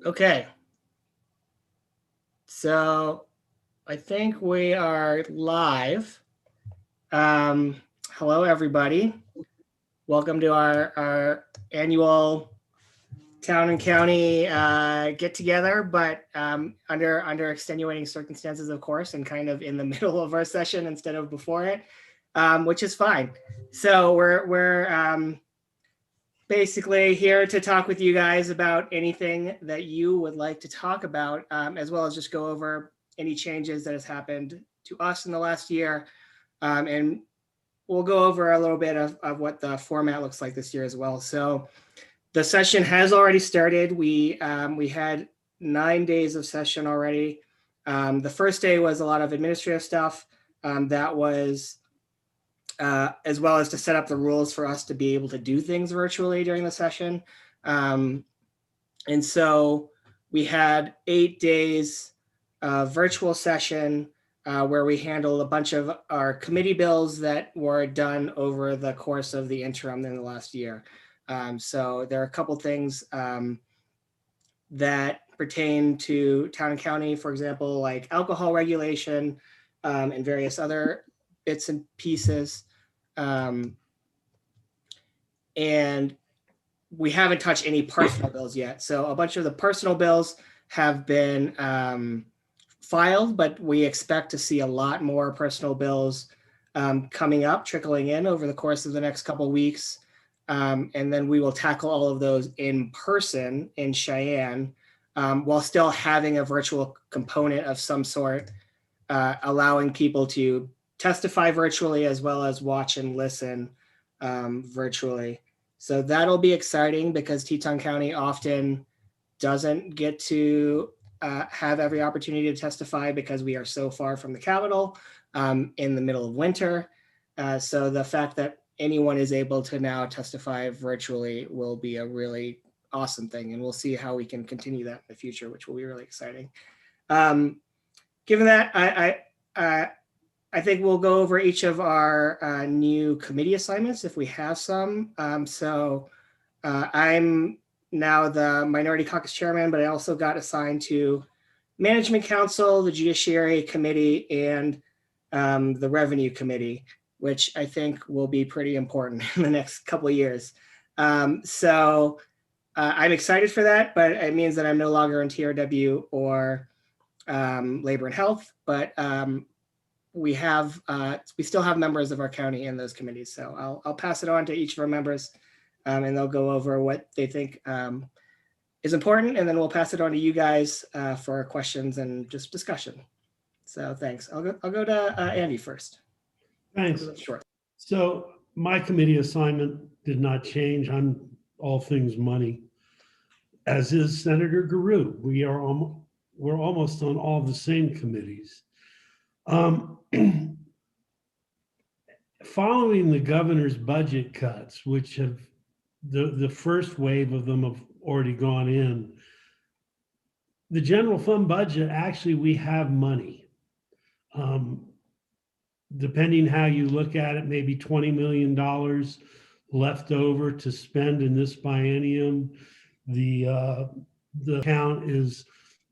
Okay, so I think we are live. Hello, everybody. Welcome to our annual town and county get together, but under extenuating circumstances, of course, and kind of in the middle of our session instead of before it, which is fine. So we're basically here to talk with you guys about anything that you would like to talk about, as well as just go over any changes that has happened to us in the last year. And we'll go over a little bit of what the format looks like this year as well. So the session has already started. We had 9 days of session already. The first day was a lot of administrative stuff. That was as well as to set up the rules for us to be able to do things virtually during the session. And so we had 8 days of virtual session where we handled a bunch of our committee bills that were done over the course of the interim in the last year. So there are a couple things that pertain to town and county, for example, like alcohol regulation and various other bits and pieces. And we haven't touched any personal bills yet. So a bunch of the personal bills have been filed, but we expect to see a lot more personal bills coming up, trickling in over the course of the next couple of weeks. And then we will tackle all of those in person in Cheyenne, while still having a virtual component of some sort, allowing people to testify virtually as well as watch and listen virtually. So that'll be exciting because Teton County often doesn't get to have every opportunity to testify because we are so far from the Capitol in the middle of winter. So the fact that anyone is able to now testify virtually will be a really awesome thing. And we'll see how we can continue that in the future, which will be really exciting. Given that, I think we'll go over each of our new committee assignments if we have some. So I'm now the Minority Caucus Chairman, but I also got assigned to Management Council, the Judiciary Committee, and the Revenue Committee, which I think will be pretty important in the next couple of years. So I'm excited for that, but it means that I'm no longer in TRW or Labor and Health, but we still have members of our county in those committees. So I'll pass it on to each of our members, and they'll go over what they think is important, and then we'll pass it on to you guys for questions and just discussion. So thanks. I'll go to Andy first. Thanks. Sure. So my committee assignment did not change. I'm all things money, as is Senator Gierau. We're almost on all the same committees. Following the governor's budget cuts, which have the first wave of them have already gone in, the general fund budget, actually, we have money. Depending how you look at it, maybe $20 million left over to spend in this biennium. The account is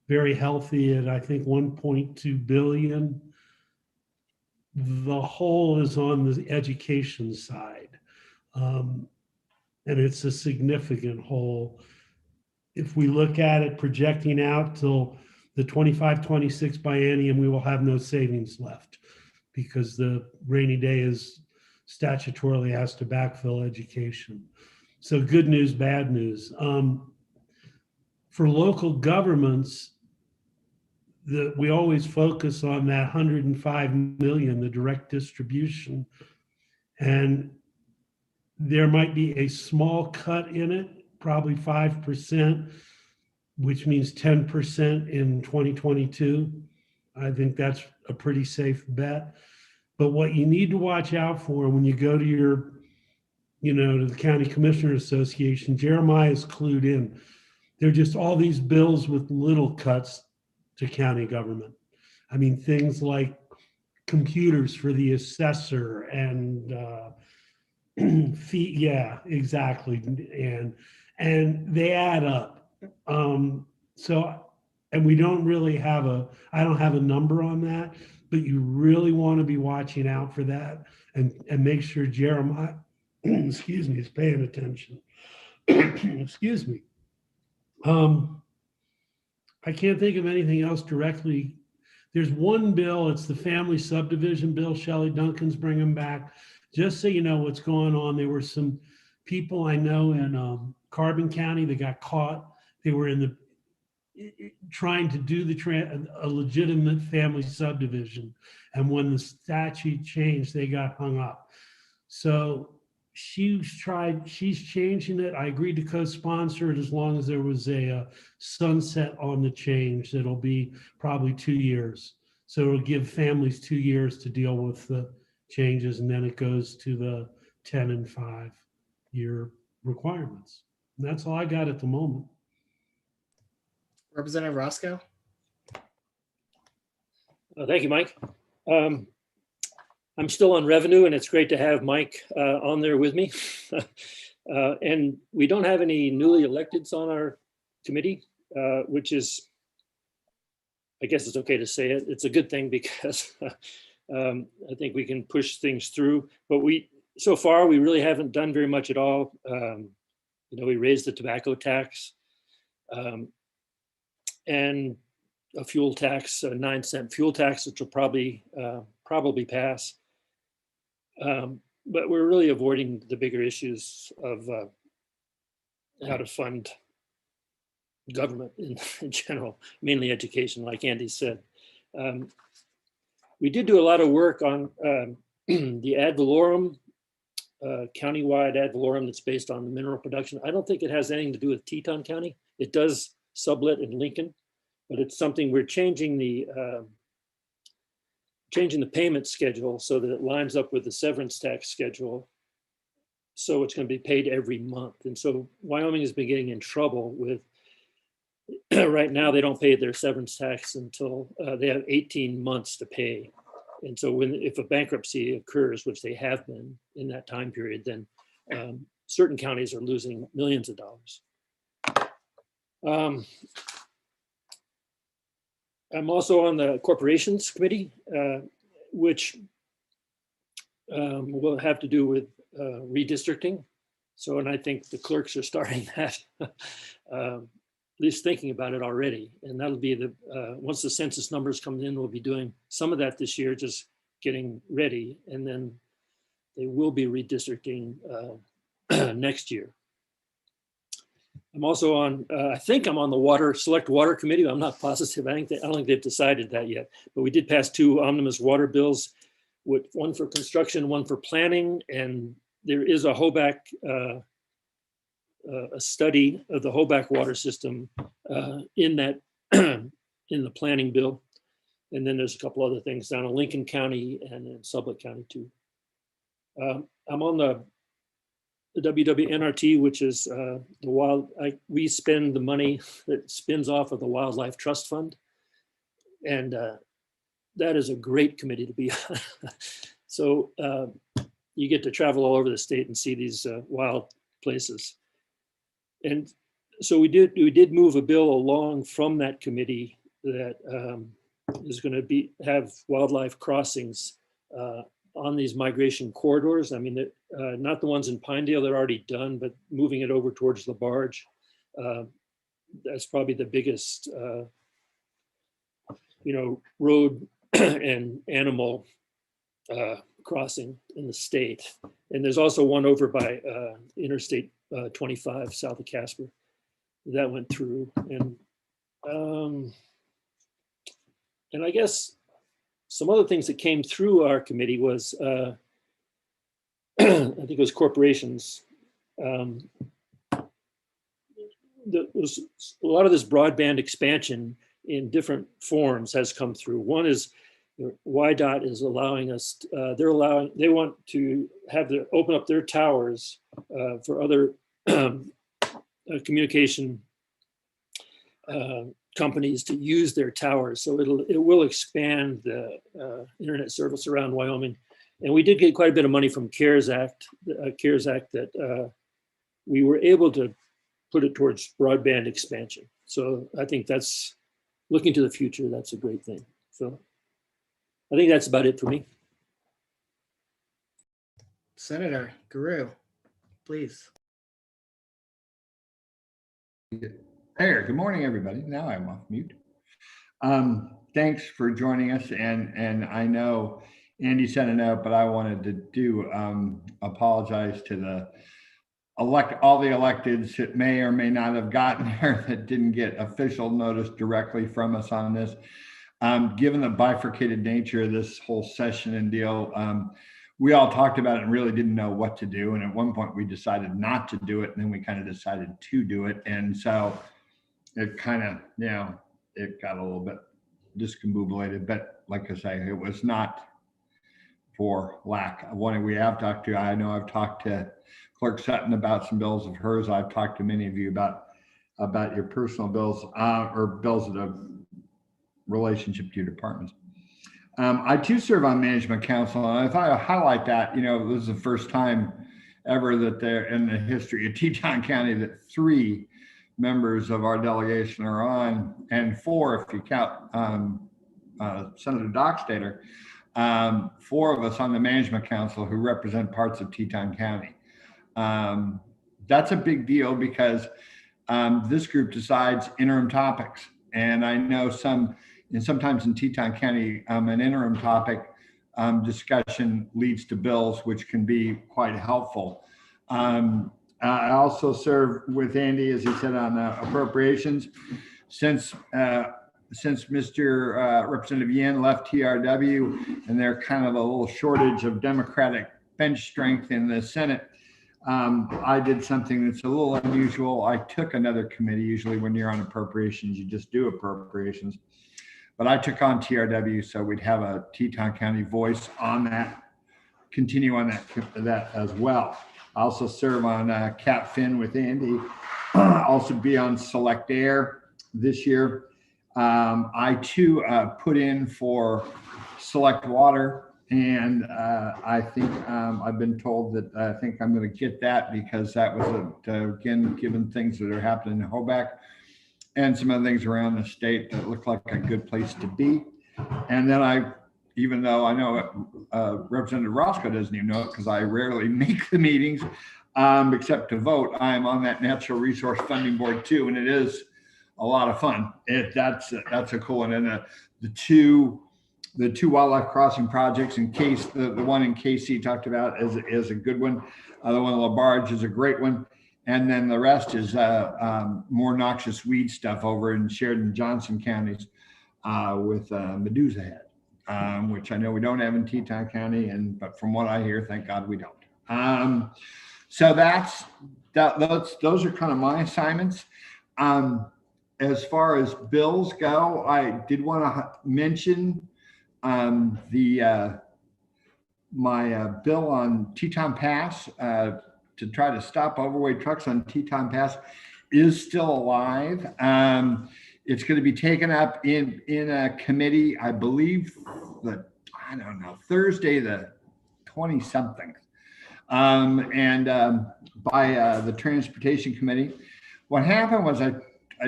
very healthy at, I think, 1.2 billion. The hole is on the education side. And it's a significant hole. If we look at it projecting out till the 25-26 biennium, we will have no savings left because the rainy day is statutorily has to backfill education. So good news, bad news. For local governments, we always focus on that 105 million, the direct distribution, and there might be a small cut in it, probably 5%, which means 10% in 2022. I think that's a pretty safe bet. But what you need to watch out for when you go to to the County Commissioner Association, Jeremiah is clued in. There are just all these bills with little cuts to county government. I mean, things like computers for the assessor and fee, yeah, exactly. And they add up. So, and we don't really have I don't have a number on that, but you really want to be watching out for that and make sure Jeremiah, excuse me, is paying attention. Excuse me. I can't think of anything else directly. There's one bill, it's the family subdivision bill. Shelley Duncan's bringing back. Just so you know what's going on, there were some people I know in Carbon County that got caught. They were in the trying to do a legitimate family subdivision, and when the statute changed, they got hung up. So she's changing it. I agreed to co-sponsor it as long as there was a sunset on the change. It'll be probably 2 years. So it'll give families 2 years to deal with the changes, and then it goes to the 10 and 5-year requirements. And that's all I got at the moment. Representative Roscoe. Thank you, Mike. I'm still on revenue, and it's great to have Mike on there with me. And we don't have any newly electeds on our committee, which is, I guess it's okay to say it. It's a good thing because I think we can push things through. But so far, we really haven't done very much at all. We raised the tobacco tax and a fuel tax, a 9-cent fuel tax, which will probably pass. But we're really avoiding the bigger issues of how to fund government in general, mainly education, like Andy said. We did do a lot of work on the ad valorem, countywide ad valorem that's based on mineral production. I don't think it has anything to do with Teton County. It does sublet in Lincoln, but it's something we're changing the payment schedule so that it lines up with the severance tax schedule. So it's going to be paid every month. And so Wyoming has been getting in trouble with, right now, they don't pay their severance tax until they have 18 months to pay. And so if a bankruptcy occurs, which they have been in that time period, then certain counties are losing millions of dollars. I'm also on the corporations committee, which will have to do with redistricting. So, and I think the clerks are starting that, at least thinking about it already. And that'll be once the census numbers come in, we'll be doing some of that this year, just getting ready. And then they will be redistricting next year. I'm also on, I think I'm on the select water committee. I'm not positive. I don't think they've decided that yet, but we did pass 2 omnibus water bills, with one for construction, one for planning. And there is a Hoback, a study of the Hoback water system in that, in the planning bill. And then there's a couple other things down in Lincoln County and in Sublette County too. I'm on the WWNRT, which is we spend the money that spins off of the Wildlife Trust Fund. And that is a great committee to be on. So you get to travel all over the state and see these wild places. And so we did move a bill along from that committee that is going to have wildlife crossings on these migration corridors. I mean, not the ones in Pinedale that are already done, but moving it over towards the barge. That's probably the biggest, road and animal crossing in the state. And there's also one over by Interstate 25 south of Casper that went through. And I guess some other things that came through our committee was, I think it was corporations. There was a lot of this broadband expansion in different forms has come through. One is YDOT is allowing us, they want to open up their towers for other communication companies to use their towers. So it will expand the internet service around Wyoming. And we did get quite a bit of money from CARES Act that we were able to put it towards broadband expansion. So I think that's, looking to the future, that's a great thing. So I think that's about it for me. Senator Gierau, please. There, good morning, everybody. Now I'm off mute. Thanks for joining us. And I know Andy sent a note, but I wanted to apologize to all the electeds that may or may not have gotten there that didn't get official notice directly from us on this. Given the bifurcated nature of this whole session and deal, we all talked about it and really didn't know what to do. And at one point we decided not to do it, and then we kind of decided to do it. And so it kind of, it got a little bit discombobulated, but like I say, it was not for lack of wanting. We have talked to, I know I've talked to Clerk Sutton about some bills of hers. I've talked to many of you about your personal bills or bills that have relationship to your departments. I too serve on management council, and I thought I'd highlight that, this is the first time ever that there in the history of Teton County that 3 members of our delegation are on, and 4 if you count Senator Dockstader, 4 of us on the management council who represent parts of Teton County. That's a big deal because this group decides interim topics, and I know sometimes in Teton County, an interim topic discussion leads to bills, which can be quite helpful. I also serve with Andy, as he said, on appropriations. Since Mr. Representative Yen left TRW, and they're kind of a little shortage of Democratic bench strength in the Senate, I did something that's a little unusual. I took another committee. Usually when you're on appropriations, you just do appropriations. But I took on TRW, so we'd have a Teton County voice on that, continue on that as well. I also serve on Cap Fin with Andy, also be on Select Air this year. I too put in for Select Water, and I think I've been told that I think I'm going to get that because that was, again, given things that are happening in Hoback and some other things around the state that look like a good place to be. And then even though I know Representative Roscoe doesn't even know it because I rarely make the meetings except to vote, I'm on that Natural Resource Funding Board too, and it is a lot of fun. That's a cool one. And the two wildlife crossing projects, in case the one in KC talked about is a good one. The one in LaBarge is a great one. And then the rest is more noxious weed stuff over in Sheridan, Johnson counties with Medusa Head, which I know we don't have in Teton County, but from what I hear, thank God we don't. So those are kind of my assignments. As far as bills go, I did want to mention my bill on Teton Pass to try to stop overweight trucks on Teton Pass is still alive. It's going to be taken up in a committee, I believe, Thursday the 20-something, by the Transportation Committee. What happened was I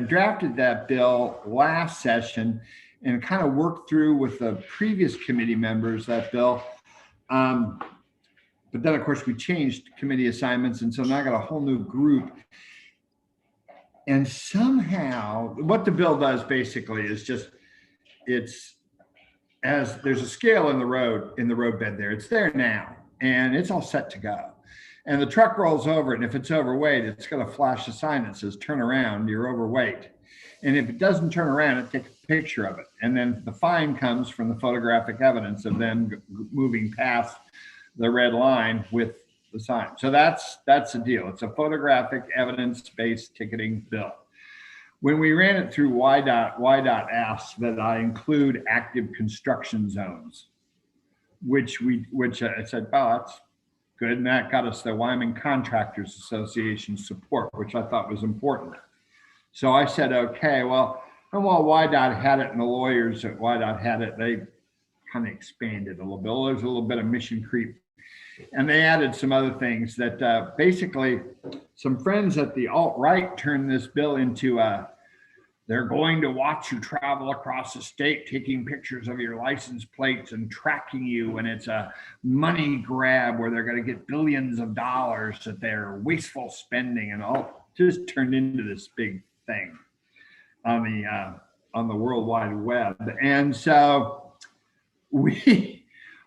drafted that bill last session and kind of worked through with the previous committee members that bill. But then, of course, we changed committee assignments, and so now I got a whole new group. And somehow, what the bill does basically is just, there's a scale in the road bed there. It's there now, and it's all set to go. And the truck rolls over it, and if it's overweight, it's going to flash a sign that says, "Turn around, you're overweight." And if it doesn't turn around, it takes a picture of it. And then the fine comes from the photographic evidence of them moving past the red line with the sign. So that's the deal. It's a photographic evidence-based ticketing bill. When we ran it through YDOT asked that I include active construction zones, which I said, oh, that's good. And that got us the Wyoming Contractors Association support, which I thought was important. So I said, okay, well, and while YDOT had it and the lawyers at YDOT had it, they kind of expanded a little bit. There's a little bit of mission creep. And they added some other things that basically some friends at the alt-right turned this bill into They're going to watch you travel across the state, taking pictures of your license plates and tracking you. And it's a money grab where they're going to get billions of dollars that they're wasteful spending, and all just turned into this big thing on the World Wide Web. And so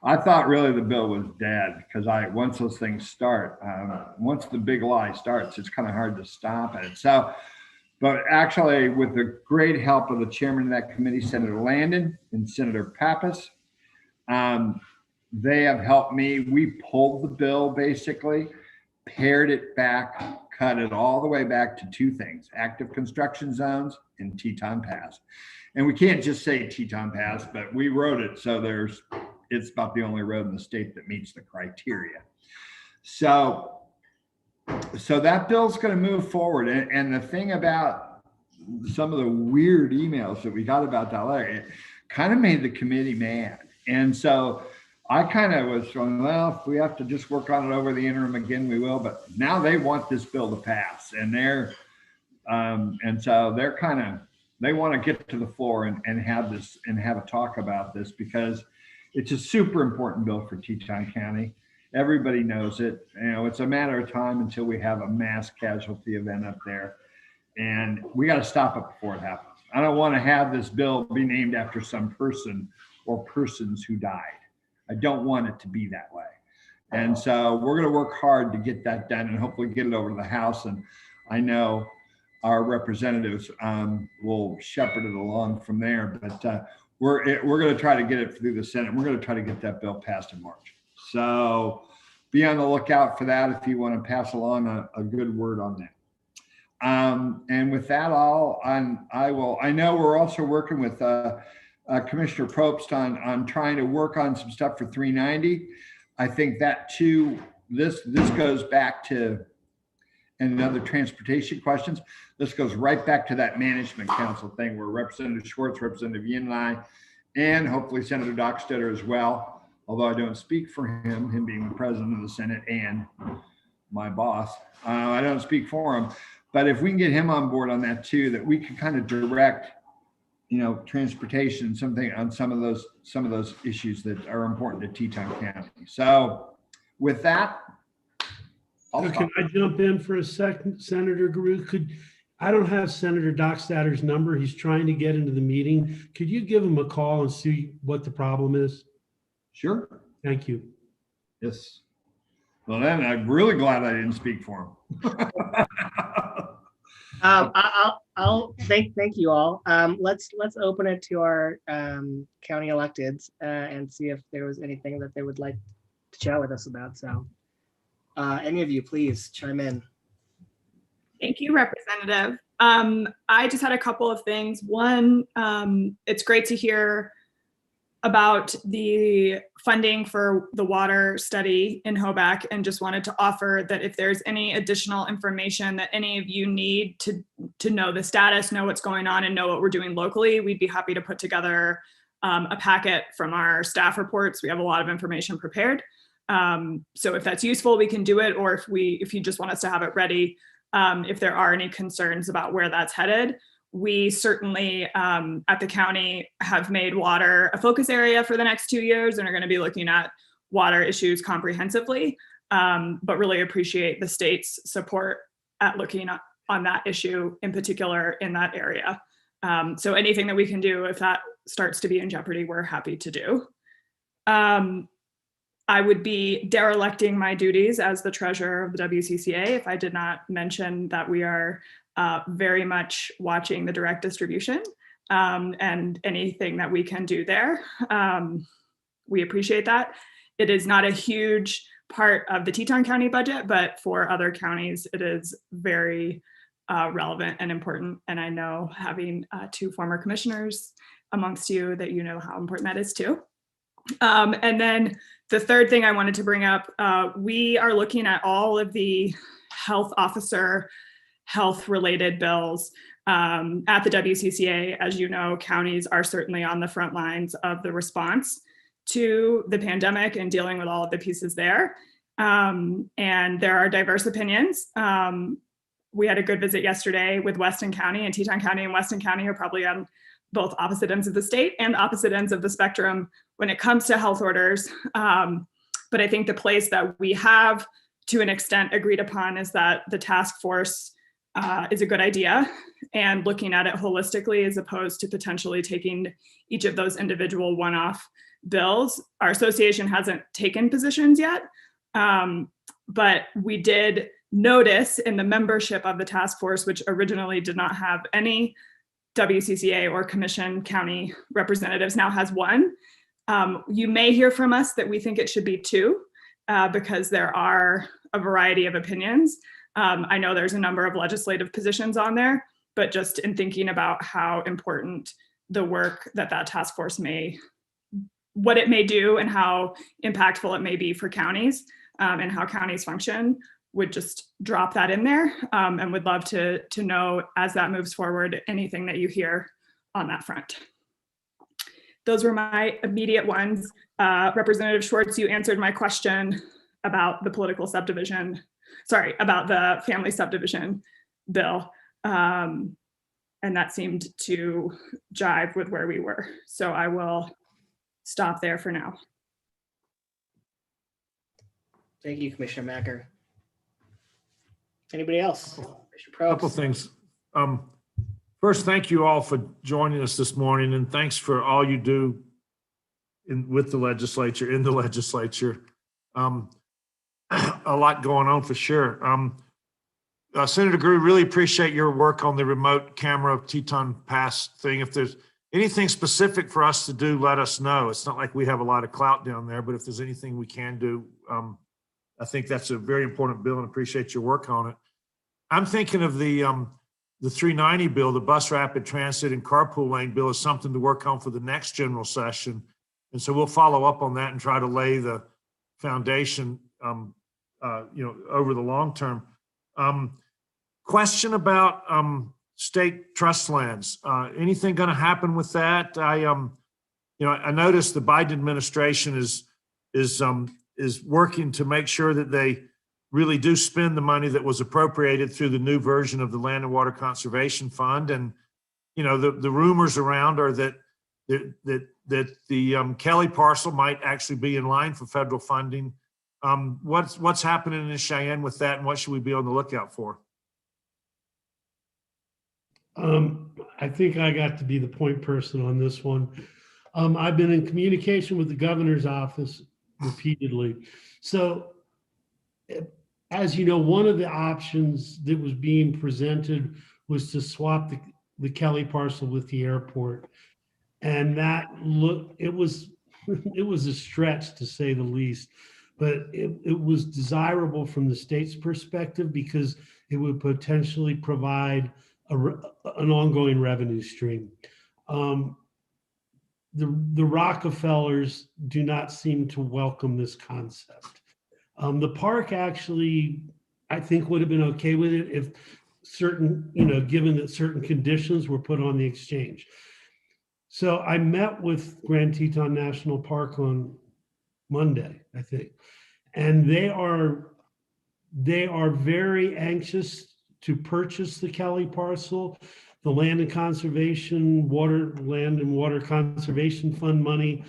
I thought really the bill was dead, because once those things start, once the big lie starts, it's kind of hard to stop it. So, but actually, with the great help of the chairman of that committee, Senator Landon and Senator Pappas, they have helped me. We pulled the bill, basically, pared it back, cut it all the way back to two things: active construction zones and Teton Pass. And we can't just say Teton Pass, but we wrote it so it's about the only road in the state that meets the criteria. So that bill's going to move forward. And the thing about some of the weird emails that we got about that letter, it kind of made the committee mad. And so I kind of was going, well, if we have to just work on it over the interim again, we will. But now they want this bill to pass, and so they're kind of, they want to get to the floor and have a talk about this, because it's a super important bill for Teton County. Everybody knows it. It's a matter of time until we have a mass casualty event up there, and we got to stop it before it happens. I don't want to have this bill be named after some person or persons who died. I don't want it to be that way. And so we're going to work hard to get that done and hopefully get it over to the House. And I know our representatives will shepherd it along from there. But we're going to try to get it through the Senate. We're going to try to get that bill passed in March. So be on the lookout for that if you want to pass along a good word on that. And with that, I know we're also working with Commissioner Probst on trying to work on some stuff for 390. I think that too, this goes back to, and other transportation questions, this goes right back to that management council thing where Representative Schwartz, Representative Yin and I, and hopefully Senator Dockstader as well, although I don't speak for him being the president of the Senate and my boss, I don't speak for him. But if we can get him on board on that too, that we can kind of direct, transportation, something on some of those issues that are important to Teton County. So with that, can I jump in for a second, Senator Gierau? I don't have Senator Dockstader's number. He's trying to get into the meeting. Could you give him a call and see what the problem is? Sure. Thank you. Yes. Well, then I'm really glad I didn't speak for him. I'll thank you all. Let's open it to our county electeds and see if there was anything that they would like to chat with us about. So any of you, please chime in. Thank you, Representative. I just had a couple of things. One, it's great to hear about the funding for the water study in Hoback, and just wanted to offer that if there's any additional information that any of you need to know the status, know what's going on, and know what we're doing locally, we'd be happy to put together a packet from our staff reports. We have a lot of information prepared. So if that's useful, we can do it, or if you just want us to have it ready, if there are any concerns about where that's headed. We certainly at the county have made water a focus area for the next 2 years and are going to be looking at water issues comprehensively, but really appreciate the state's support at looking on that issue in particular in that area. So anything that we can do if that starts to be in jeopardy, we're happy to do. I would be derelicting my duties as the treasurer of the WCCA if I did not mention that we are very much watching the direct distribution and anything that we can do there. We appreciate that. It is not a huge part of the Teton County budget, but for other counties, it is very relevant and important. And I know having two former commissioners amongst you that you know how important that is too. And then the third thing I wanted to bring up, we are looking at all of the health officer health related bills at the WCCA. As you know, counties are certainly on the front lines of the response to the pandemic and dealing with all of the pieces there. And there are diverse opinions. we had a good visit yesterday with Weston County, and Teton County and Weston County are probably on both opposite ends of the state and opposite ends of the spectrum when it comes to health orders. But I think the place that we have, to an extent, agreed upon is that the task force is a good idea, and looking at it holistically as opposed to potentially taking each of those individual one-off bills. Our association hasn't taken positions yet, but we did notice in the membership of the task force, which originally did not have any WCCA or commission county representatives, now has one. You may hear from us that we think it should be two, because there are a variety of opinions. I know there's a number of legislative positions on there, but just in thinking about how important the work that task force what it may do and how impactful it may be for counties, and how counties function, would just drop that in there, and would love to know, as that moves forward, anything that you hear on that front. Those were my immediate ones. Representative Schwartz, you answered my question about the political subdivision, about the family subdivision bill. And that seemed to jive with where we were. So I will stop there for now. Thank you, Commissioner Macker. Anybody else? A couple things. First, thank you all for joining us this morning, and thanks for all you do with the legislature, in the legislature. A lot going on for sure. Senator Grew, really appreciate your work on the remote camera Teton Pass thing. If there's anything specific for us to do, let us know. It's not like we have a lot of clout down there, but if there's anything we can do, I think that's a very important bill and appreciate your work on it. I'm thinking of the 390 bill, the bus rapid transit and carpool lane bill, is something to work on for the next general session. And so we'll follow up on that and try to lay the foundation, over the long term. Question about state trust lands. Anything going to happen with that? I noticed the Biden administration is working to make sure that they really do spend the money that was appropriated through the new version of the Land and Water Conservation Fund. And, the rumors around are that the Kelly parcel might actually be in line for federal funding. What's happening in Cheyenne with that, and what should we be on the lookout for? I think I got to be the point person on this one. I've been in communication with the governor's office repeatedly. So, as you know, one of the options that was being presented was to swap the Kelly parcel with the airport. And it was a stretch, to say the least, but it was desirable from the state's perspective because it would potentially provide an ongoing revenue stream. The Rockefellers do not seem to welcome this concept. The park actually, I think, would have been okay with it if given that certain conditions were put on the exchange. So I met with Grand Teton National Park on Monday, I think, and they are very anxious to purchase the Kelly parcel. The Land and Water Conservation Fund money.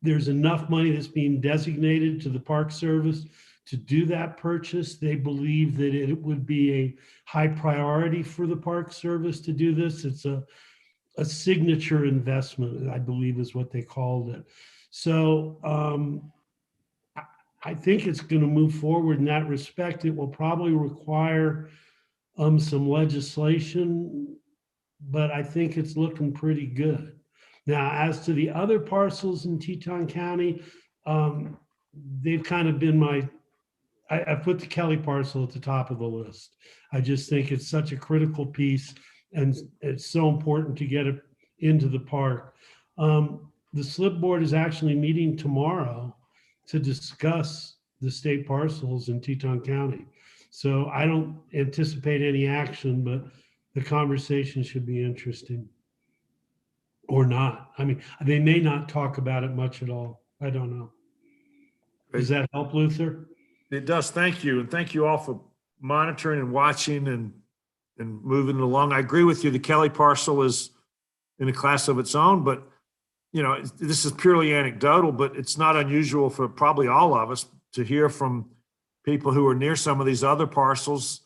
There's enough money that's being designated to the Park Service to do that purchase. They believe that it would be a high priority for the Park Service to do this. It's a signature investment, I believe is what they called it. So I think it's going to move forward in that respect. It will probably require some legislation, but I think it's looking pretty good. Now, as to the other parcels in Teton County, they've kind of been I put the Kelly parcel at the top of the list. I just think it's such a critical piece, and it's so important to get it into the park. The SLIP board is actually meeting tomorrow to discuss the state parcels in Teton County. So I don't anticipate any action, but the conversation should be interesting. Or not. I mean, they may not talk about it much at all. I don't know. Does that help, Luther? It does. Thank you. And thank you all for monitoring and watching and moving it along. I agree with you. The Kelly parcel is in a class of its own, but this is purely anecdotal, but it's not unusual for probably all of us to hear from people who are near some of these other parcels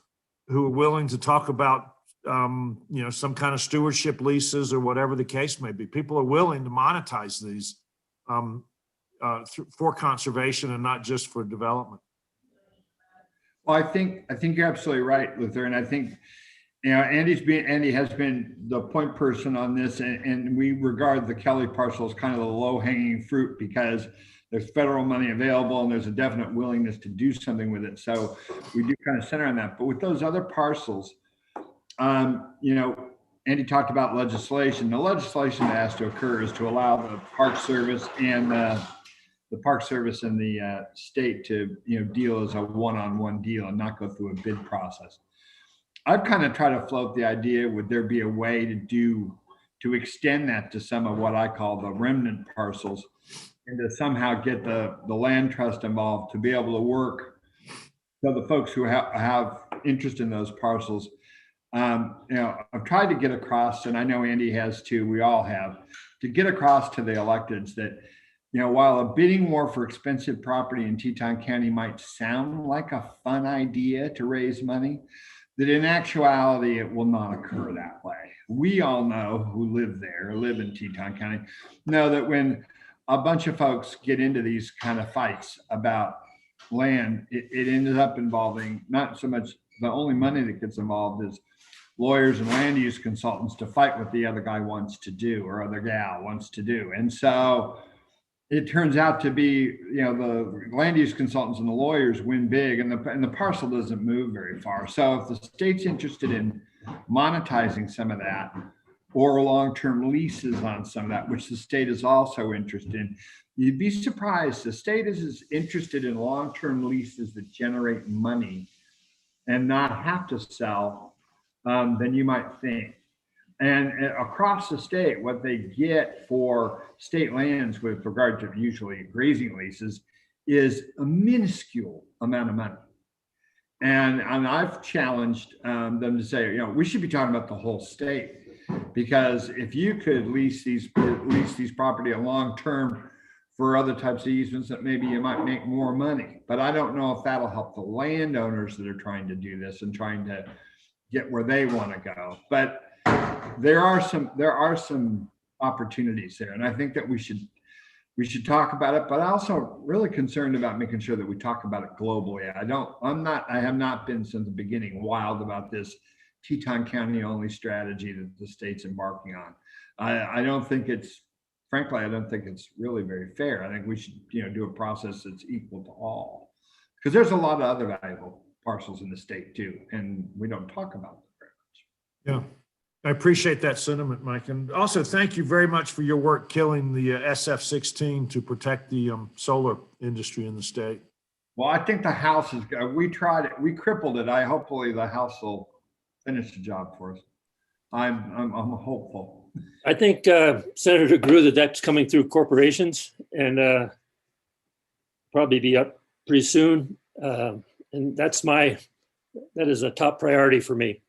who are willing to talk about, some kind of stewardship leases or whatever the case may be. People are willing to monetize these for conservation and not just for development. Well, I think you're absolutely right, Luther. And I think, Andy has been the point person on this, and we regard the Kelly parcel as kind of the low hanging fruit because there's federal money available and there's a definite willingness to do something with it. So we do kind of center on that. But with those other parcels, Andy talked about legislation. The legislation that has to occur is to allow the Park Service and the state to deal as a one-on-one deal and not go through a bid process. I've kind of tried to float the idea, would there be a way to extend that to some of what I call the remnant parcels, and to somehow get the land trust involved to be able to work so the folks who have interest in those parcels. I've tried to get across, and I know Andy has too, we all have, to get across to the electeds that, while a bidding war for expensive property in Teton County might sound like a fun idea to raise money, that in actuality, it will not occur that way. We all know who live in Teton County, know that when a bunch of folks get into these kind of fights about land, it ended up involving not so much the only money that gets involved is lawyers and land use consultants to fight what the other guy wants to do or other gal wants to do. And so it turns out to be, the land use consultants and the lawyers win big, and the parcel doesn't move very far. So if the state's interested in monetizing some of that, or long-term leases on some of that, which the state is also interested in, you'd be surprised. The state is as interested in long-term leases that generate money and not have to sell than you might think. And across the state, what they get for state lands with regard to usually grazing leases is a minuscule amount of money. And I've challenged them to say, we should be talking about the whole state, because if you could lease these property a long term for other types of easements, that maybe you might make more money. But I don't know if that'll help the landowners that are trying to do this and trying to get where they want to go. But there are some opportunities there, and I think that we should talk about it. But I'm also really concerned about making sure that we talk about it globally. I have not been since the beginning wild about this Teton County only strategy that the state's embarking on. I don't think it's really very fair. I think we should do a process that's equal to all, because there's a lot of other valuable parcels in the state too, and we don't talk about them very much. Yeah. I appreciate that sentiment, Mike. And also thank you very much for your work killing the SF-16 to protect the solar industry in the state. Well, I think the House we tried it, we crippled it. Hopefully the House will finish the job for us. I'm hopeful. I think Senator grew that's coming through corporations and probably be up pretty soon. And that is a top priority for me.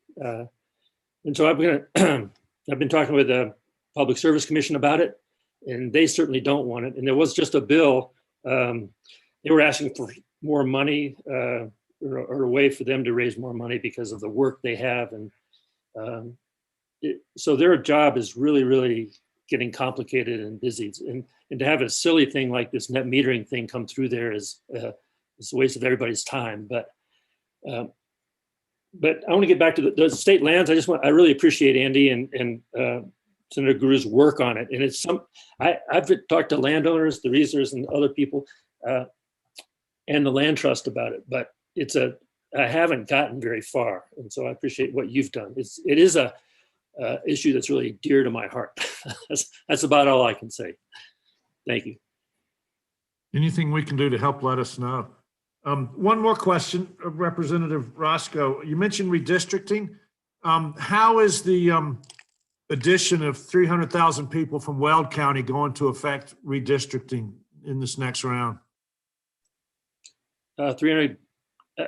And so I've been talking with the Public Service Commission about it, and they certainly don't want it. And there was just a bill. They were asking for more money or a way for them to raise more money because of the work they have. And so their job is really, really getting complicated and busy. And to have a silly thing like this net metering thing come through there is a waste of everybody's time. But I want to get back to the state lands. I really appreciate Andy and Senator Guru's work on it. And it's I've talked to landowners, the reasoners, and other people, and the land trust about it. But I haven't gotten very far, and so I appreciate what you've done. It is a issue that's really dear to my heart. That's about all I can say. Thank you. Anything we can do to help, let us know. One more question, Representative Roscoe. You mentioned redistricting. How is the addition of 300,000 people from Weld County going to affect redistricting in this next round?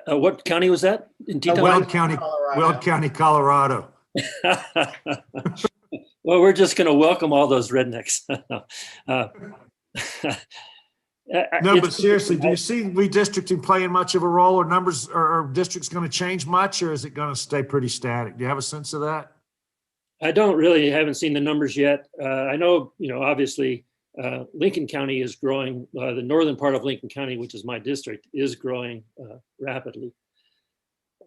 What county was that? In Teton? Weld County, Colorado. Weld County, Colorado. Well, we're just going to welcome all those rednecks. No, but seriously, do you see redistricting playing much of a role, or numbers or districts going to change much, or is it going to stay pretty static? Do you have a sense of that? I haven't seen the numbers yet. I know, obviously Lincoln County is growing. The northern part of Lincoln County, which is my district, is growing rapidly.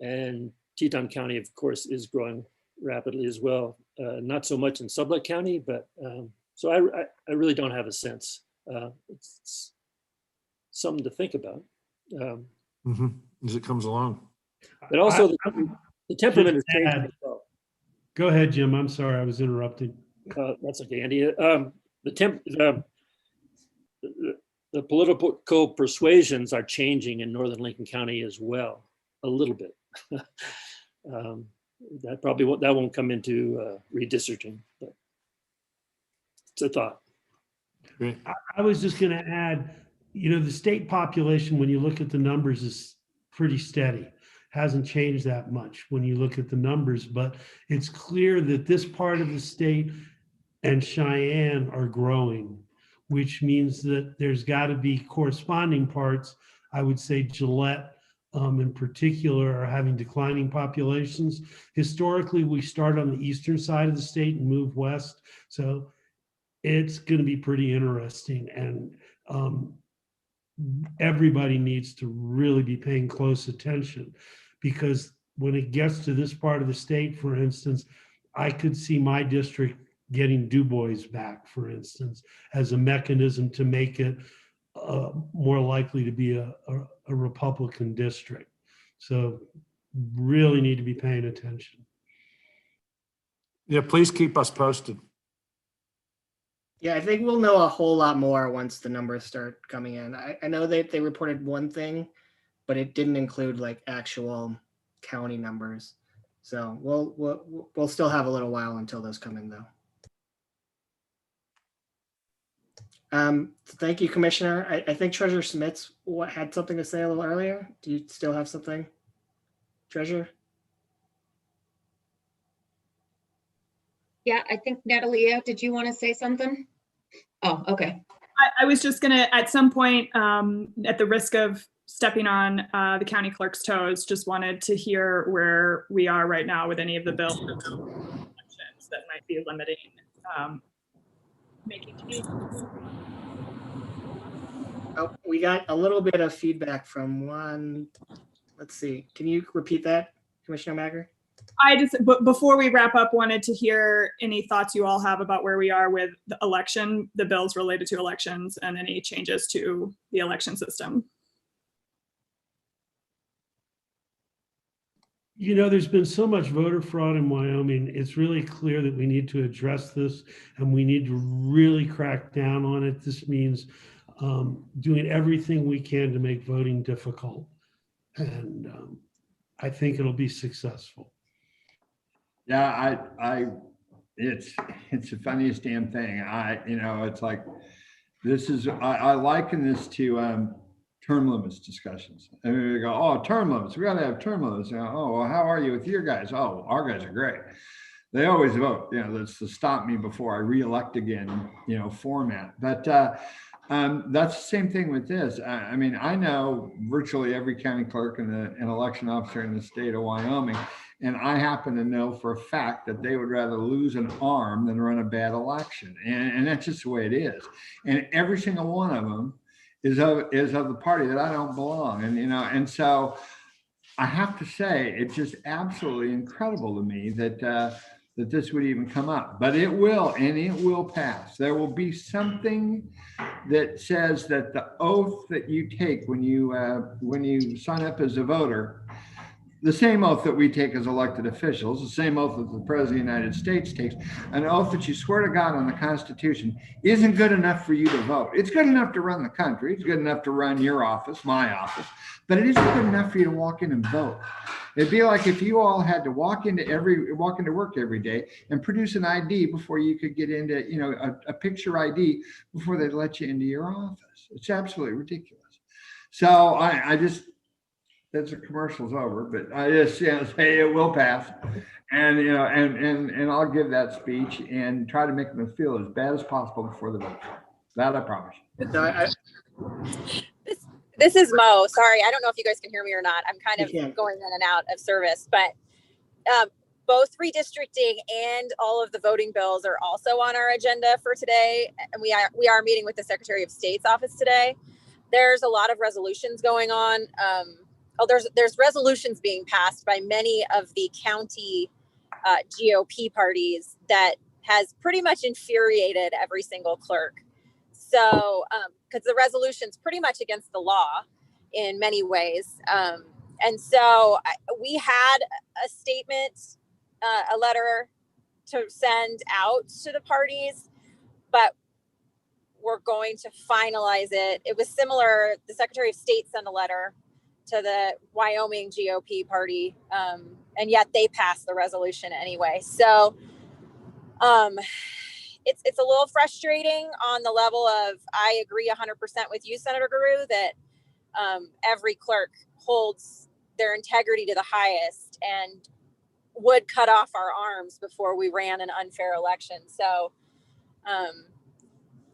And Teton County, of course, is growing rapidly as well. Not so much in Sublette County, but so I really don't have a sense. It's something to think about. As it comes along. But also the temperament is changing as well. Go ahead, Jim. I'm sorry, I was interrupting. That's okay, Andy. The political persuasions are changing in northern Lincoln County as well, a little bit. That won't come into redistricting, but it's a thought. Great. I was just going to add, the state population, when you look at the numbers, is pretty steady. Hasn't changed that much when you look at the numbers, but it's clear that this part of the state and Cheyenne are growing, which means that there's got to be corresponding parts. I would say Gillette in particular are having declining populations. Historically, we start on the eastern side of the state and move west. So it's going to be pretty interesting. And everybody needs to really be paying close attention, because when it gets to this part of the state, for instance, I could see my district getting Du Bois back, for instance, as a mechanism to make it more likely to be a Republican district. So really need to be paying attention. Yeah, please keep us posted. Yeah, I think we'll know a whole lot more once the numbers start coming in. I know they reported one thing, but it didn't include like actual county numbers. So we'll still have a little while until those come in, though. Thank you, Commissioner. I think Treasurer Smits had something to say a little earlier. Do you still have something, Treasurer? Yeah, I think Natalia, did you want to say something? Oh, okay. I was just gonna, at some point, at the risk of stepping on the county clerk's toes, just wanted to hear where we are right now with any of the bills that might be limiting making changes. Oh, we got a little bit of feedback from one. Let's see. Can you repeat that, Commissioner Mager? I just, before we wrap up, wanted to hear any thoughts you all have about where we are with the election, the bills related to elections, and any changes to the election system. There's been so much voter fraud in Wyoming. It's really clear that we need to address this, and we need to really crack down on it. This means doing everything we can to make voting difficult. And I think it'll be successful. Yeah, it's the funniest damn thing. It's like, I liken this to term limits discussions. And we go, oh, term limits, we got to have term limits. Oh, well, how are you with your guys? Oh, our guys are great. They always vote, that's to stop me before I re-elect again, format. But that's the same thing with this. I mean, I know virtually every county clerk and an election officer in the state of Wyoming, and I happen to know for a fact that they would rather lose an arm than run a bad election. And that's just the way it is. And every single one of them is of the party that I don't belong. And, and so I have to say, it's just absolutely incredible to me that, that this would even come up, but it will, and it will pass. There will be something that says that the oath that you take when you sign up as a voter, the same oath that we take as elected officials, the same oath that the President of the United States takes, an oath that you swear to God on the Constitution, isn't good enough for you to vote. It's good enough to run the country. It's good enough to run your office, my office, but it isn't good enough for you to walk in and vote. It'd be like if you all had to walk into work every day and produce an ID before you could get into, a picture ID before they'd let you into your office. It's absolutely ridiculous. So that the commercial's over, but I just, say it will pass. And, and I'll give that speech and try to make them feel as bad as possible before the vote. That I promise. This is Mo. Sorry, I don't know if you guys can hear me or not. I'm kind You of can. going in and out of service, but both redistricting and all of the voting bills are also on our agenda for today. And we are meeting with the Secretary of State's office today. There's a lot of resolutions going on. There's resolutions being passed by many of the county GOP parties that has pretty much infuriated every single clerk. So, because the resolution's pretty much against the law in many ways. And so we had a statement, a letter to send out to the parties, but we're going to finalize it. It was similar. The Secretary of State sent a letter to the Wyoming GOP party, and yet they passed the resolution anyway. So it's a little frustrating on the level of, I agree 100% with you, Senator Gierau, that every clerk holds their integrity to the highest and would cut off our arms before we ran an unfair election. So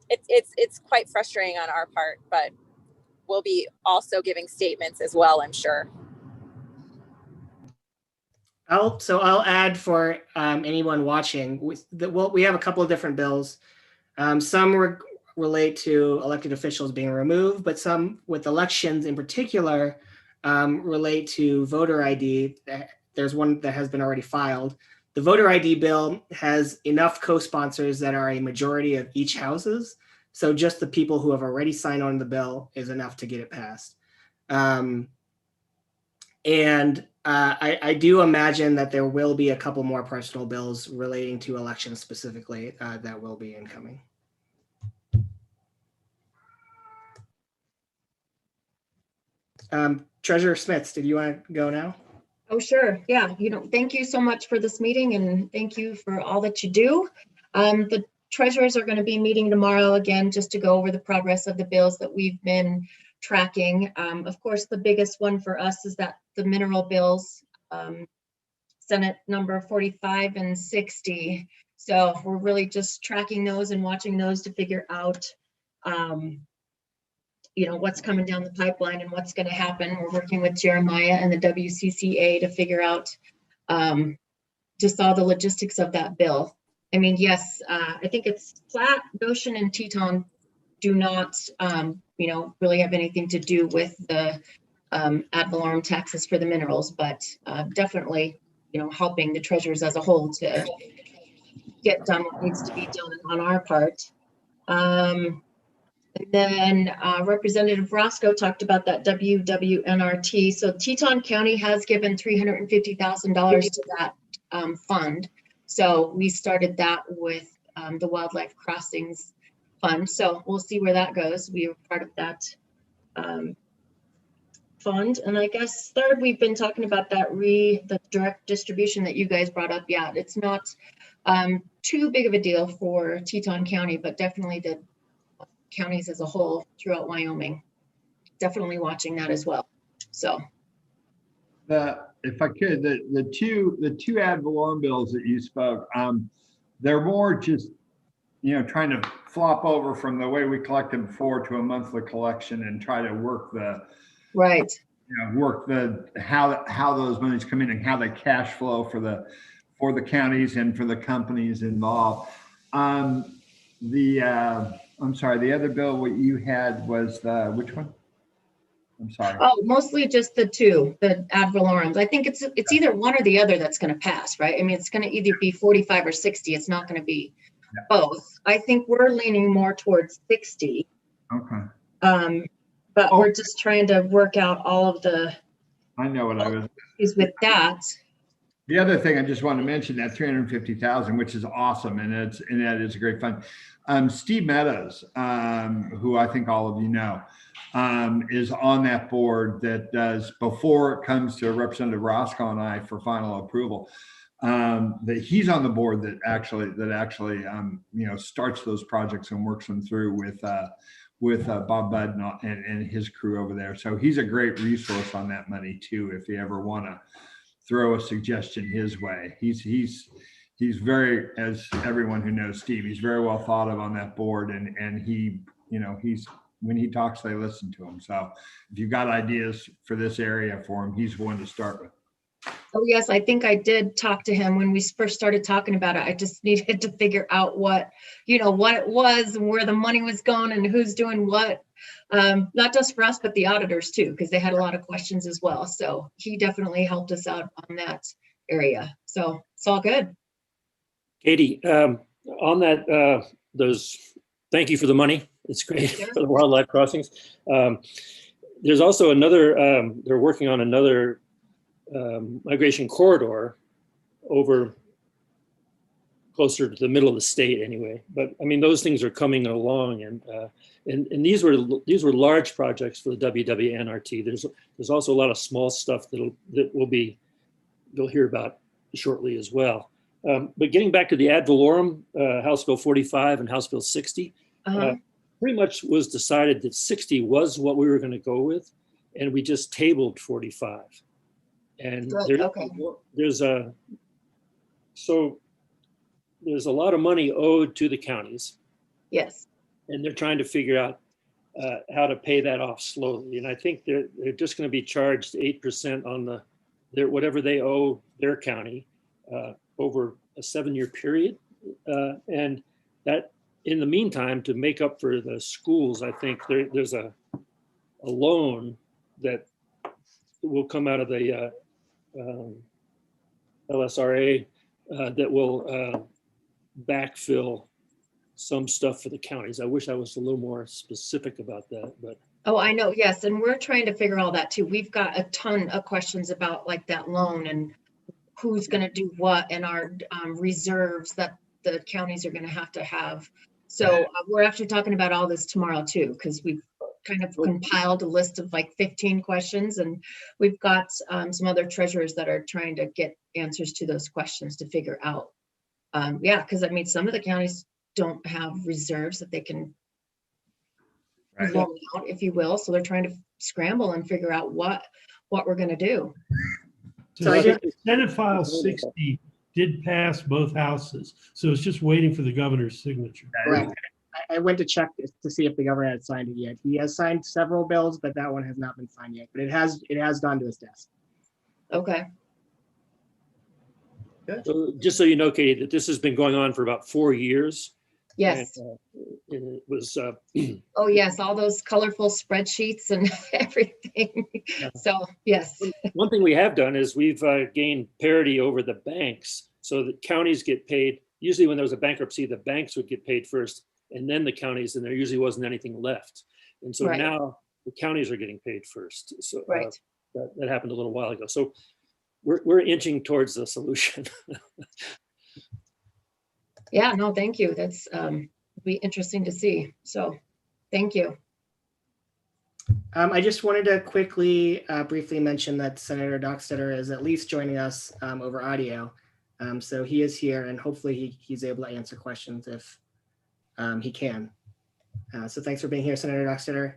it's quite frustrating on our part, but we'll be also giving statements as well, I'm sure. I'll add for anyone watching. We have a couple of different bills. Some relate to elected officials being removed, but some, with elections in particular, relate to voter ID. There's one that has been already filed. The voter ID bill has enough co-sponsors that are a majority of each houses. So just the people who have already signed on the bill is enough to get it passed. I do imagine that there will be a couple more personal bills relating to elections specifically that will be incoming. Treasurer Smith, did you want to go now? Oh, sure. Yeah. Thank you so much for this meeting and thank you for all that you do. The treasurers are going to be meeting tomorrow again, just to go over the progress of the bills that we've been tracking. Of course, the biggest one for us is that the mineral bills, Senate number 45 and 60. So we're really just tracking those and watching those to figure out, what's coming down the pipeline and what's going to happen. We're working with Jeremiah and the WCCA to figure out just all the logistics of that bill. I mean, yes, I think it's Platte, Goshen, and Teton do not, really have anything to do with the ad valorem taxes for the minerals, but definitely, helping the treasurers as a whole to get done what needs to be done on our part. And then Representative Roscoe talked about that WWNRT. So Teton County has given $350,000 to that fund. So we started that with the Wildlife Crossings Fund. So we'll see where that goes. We were part of that fund. And I guess third, we've been talking about the direct distribution that you guys brought up. Yeah, it's not too big of a deal for Teton County, but definitely the counties as a whole throughout Wyoming. Definitely watching that as well. So if I could, the two ad valorem bills that you spoke, they're more just trying to flop over from the way we collected before to a monthly collection and try to work the right. How those monies come in and how they cash flow for the counties and for the companies involved. I'm sorry, the other bill what you had was which one? I'm sorry. Oh, mostly just the two, the ad valorems. I think it's either one or the other that's going to pass, right? I mean, it's going to either be 45 or 60. It's not going to be both. I think we're leaning more towards 60. Okay. But we're just trying to work out all of the. I know what I was. Is with that. The other thing I just wanted to mention, that 350,000, which is awesome, and that is a great fund. Steve Meadows, who I think all of you know, is on that board that does, before it comes to Representative Roscoe and I for final approval, that he's on the board that actually starts those projects and works them through with Bob Budd and his crew over there. So he's a great resource on that money too, if you ever want to throw a suggestion his way. He's very, as everyone who knows Steve, he's very well thought of on that board, and he, when he talks, they listen to him. So if you've got ideas for this area for him, he's one to start with. Oh, yes, I think I did talk to him when we first started talking about it. I just needed to figure out what it was and where the money was going and who's doing what. Not just for us, but the auditors too, because they had a lot of questions as well. So he definitely helped us out on that area. So it's all good. Katie, on that, thank you for the money. It's great for the wildlife crossings. There's also another, they're working on another migration corridor over closer to the middle of the state anyway. But I mean, those things are coming along, and these were large projects for the WWNRT. There's also a lot of small stuff that you'll hear about shortly as well. But getting back to the ad valorem, House Bill 45 and House Bill 60, pretty much was decided that 60 was what we were going to go with, and we just tabled 45. And there's a lot of money owed to the counties. Yes. And they're trying to figure out how to pay that off slowly. And I think they're just going to be charged 8% on whatever they owe their county over a 7-year period. And that, in the meantime, to make up for the schools, I think there's a loan that will come out of the LSRA that will backfill some stuff for the counties. I wish I was a little more specific about that, but. Oh, I know. Yes. And we're trying to figure all that too. We've got a ton of questions about like that loan and who's going to do what and our reserves that the counties are going to have. So we're actually talking about all this tomorrow too, because we've kind of compiled a list of like 15 questions, and we've got some other treasurers that are trying to get answers to those questions to figure out. Because I mean, some of the counties don't have reserves that they can loan out, if you will. So they're trying to scramble and figure out what we're going to do. So Senate File 60 did pass both houses, so it's just waiting for the governor's signature. Correct. I went to check to see if the governor had signed it yet. He has signed several bills, but that one has not been signed yet. But it has gone to his desk. Okay. Good. So just so you know, Katie, that this has been going on for about 4 years. Yes. And it was. Oh yes, all those colorful spreadsheets and everything. Yeah. So yes. One thing we have done is we've gained parity over the banks, so that counties get paid. Usually, when there was a bankruptcy, the banks would get paid first, and then the counties, and there usually wasn't anything left. And so now the counties are getting paid first. So that happened a little while ago. So we're inching towards the solution. Yeah, no, thank you. That's be interesting to see. So thank you. I just wanted to quickly, briefly mention that Senator Dockstader is at least joining us over audio. So he is here, and hopefully he's able to answer questions if he can. So thanks for being here, Senator Dockstader.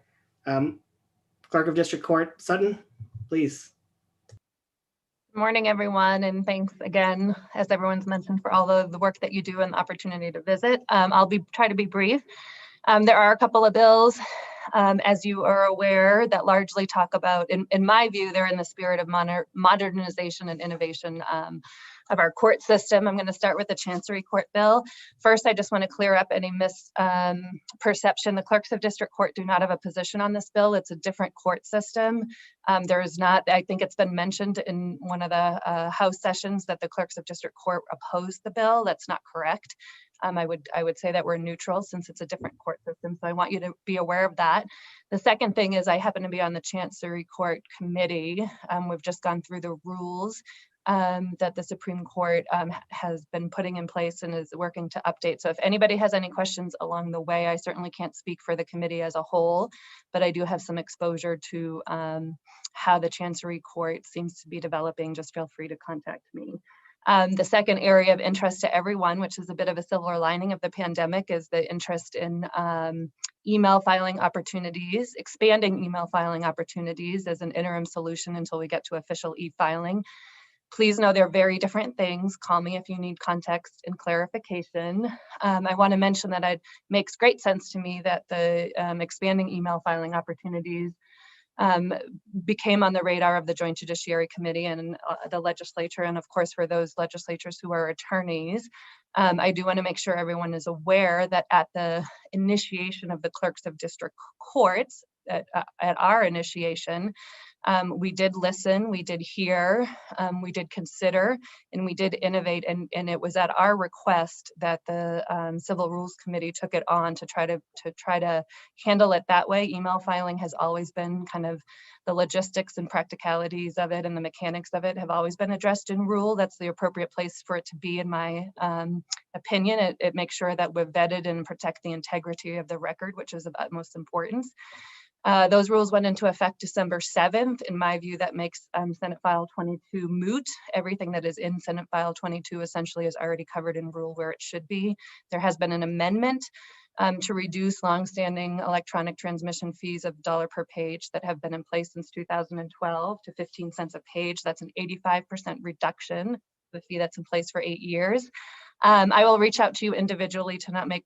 Clerk of District Court, Sutton, please. Good morning, everyone, and thanks again, as everyone's mentioned, for all of the work that you do and the opportunity to visit. I'll try to be brief. There are a couple of bills, as you are aware, that largely talk about, in my view, they're in the spirit of modernization and innovation of our court system. I'm going to start with the Chancery Court bill. First, I just want to clear up any misperception. The clerks of district court do not have a position on this bill. It's a different court system. There is not, I think it's been mentioned in one of the House sessions that the clerks of district court opposed the bill. That's not correct. I would say that we're neutral since it's a different court system. So I want you to be aware of that. The second thing is I happen to be on the Chancery Court committee. We've just gone through the rules that the Supreme Court has been putting in place and is working to update. So if anybody has any questions along the way, I certainly can't speak for the committee as a whole, but I do have some exposure to how the Chancery Court seems to be developing. Just feel free to contact me. The second area of interest to everyone, which is a bit of a silver lining of the pandemic, is the interest in email filing opportunities, expanding email filing opportunities as an interim solution until we get to official e-filing. Please know they're very different things. Call me if you need context and clarification. I want to mention that it makes great sense to me that the expanding email filing opportunities became on the radar of the Joint Judiciary Committee and the legislature, and of course for those legislators who are attorneys. I do want to make sure everyone is aware that at the initiation of the clerks of district courts, at our initiation, we did listen, we did hear, we did consider, and we did innovate. And it was at our request that the Civil Rules Committee took it on to try to handle it that way. Email filing has always been kind of the logistics and practicalities of it, and the mechanics of it have always been addressed in rule. That's the appropriate place for it to be, in my opinion. It makes sure that we've vetted and protect the integrity of the record, which is of utmost importance. Those rules went into effect December 7th. In my view, that makes Senate File 22 moot. Everything that is in Senate File 22 essentially is already covered in rule where it should be. There has been an amendment to reduce longstanding electronic transmission fees of $1 per page that have been in place since 2012 to 15 cents a page. That's an 85% reduction, the fee that's in place for 8 years. I will reach out to you individually to not take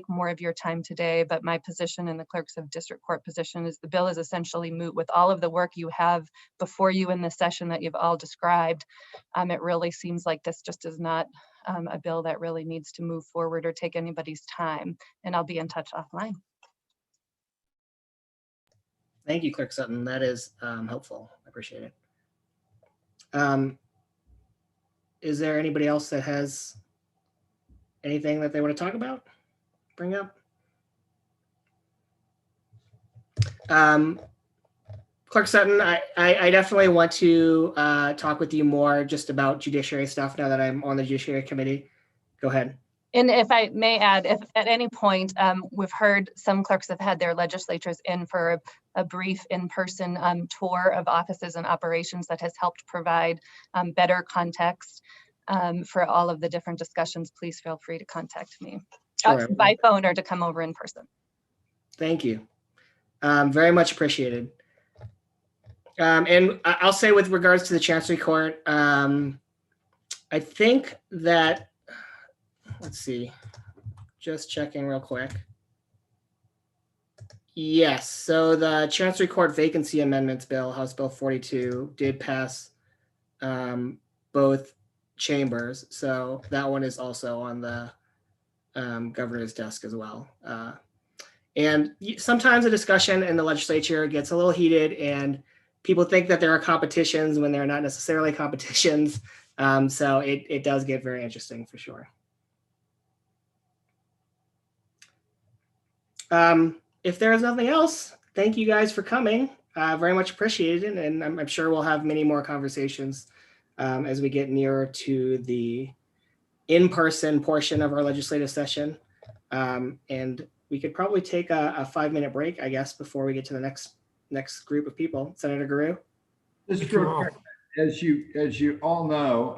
more of your time today, but my position and the clerks of district court position is the bill is essentially moot. With all of the work you have before you in the session that you've all described, it really seems like this just is not a bill that really needs to move forward or take anybody's time, and I'll be in touch offline. Thank you, Clerk Sutton. That is helpful. I appreciate it. Is there anybody else that has anything that they want to talk about, bring up? Clerk Sutton, I definitely want to talk with you more just about judiciary stuff now that I'm on the Judiciary Committee. Go ahead. And if I may add, if at any point we've heard some clerks have had their legislatures in for a brief in-person tour of offices and operations that has helped provide better context for all of the different discussions, please feel free to contact me by phone or to come over in person. Thank you. Very much appreciated. And I'll say with regards to the Chancery Court, I think that, let's see, just checking real quick. Yes, so the Chancery Court Vacancy Amendments Bill, House Bill 42, did pass both chambers. So that one is also on the governor's desk as well. And sometimes a discussion in the legislature gets a little heated and people think that there are competitions when they're not necessarily competitions. So it does get very interesting for sure. If there is nothing else, thank you guys for coming. Very much appreciated. And I'm sure we'll have many more conversations as we get nearer to the in-person portion of our legislative session. And we could probably take a 5-minute break, I guess, before we get to the next group of people. Senator Gierau? Just real quick, as you all know,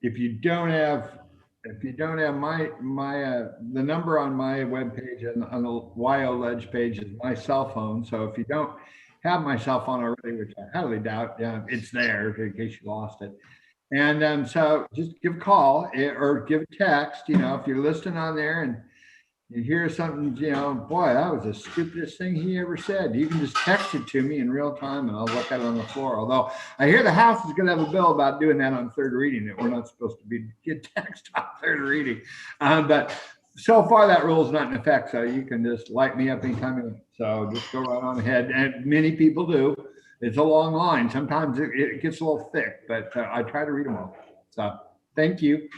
if you don't have my the number on my webpage and on the YO Ledge page is my cell phone. So if you don't have my cell phone already, which I highly doubt, it's there in case you lost it. And so just give a call or give a text. If you're listening on there and you hear something, boy, that was the stupidest thing he ever said, you can just text it to me in real time and I'll look at it on the floor. Although I hear the House is going to have a bill about doing that on third reading, that we're not supposed to get text on third reading. But so far that rule is not in effect, so you can just light me up anytime you want. So just go right on ahead. And many people do. It's a long line. Sometimes it gets a little thick, but I try to read them all. So thank you.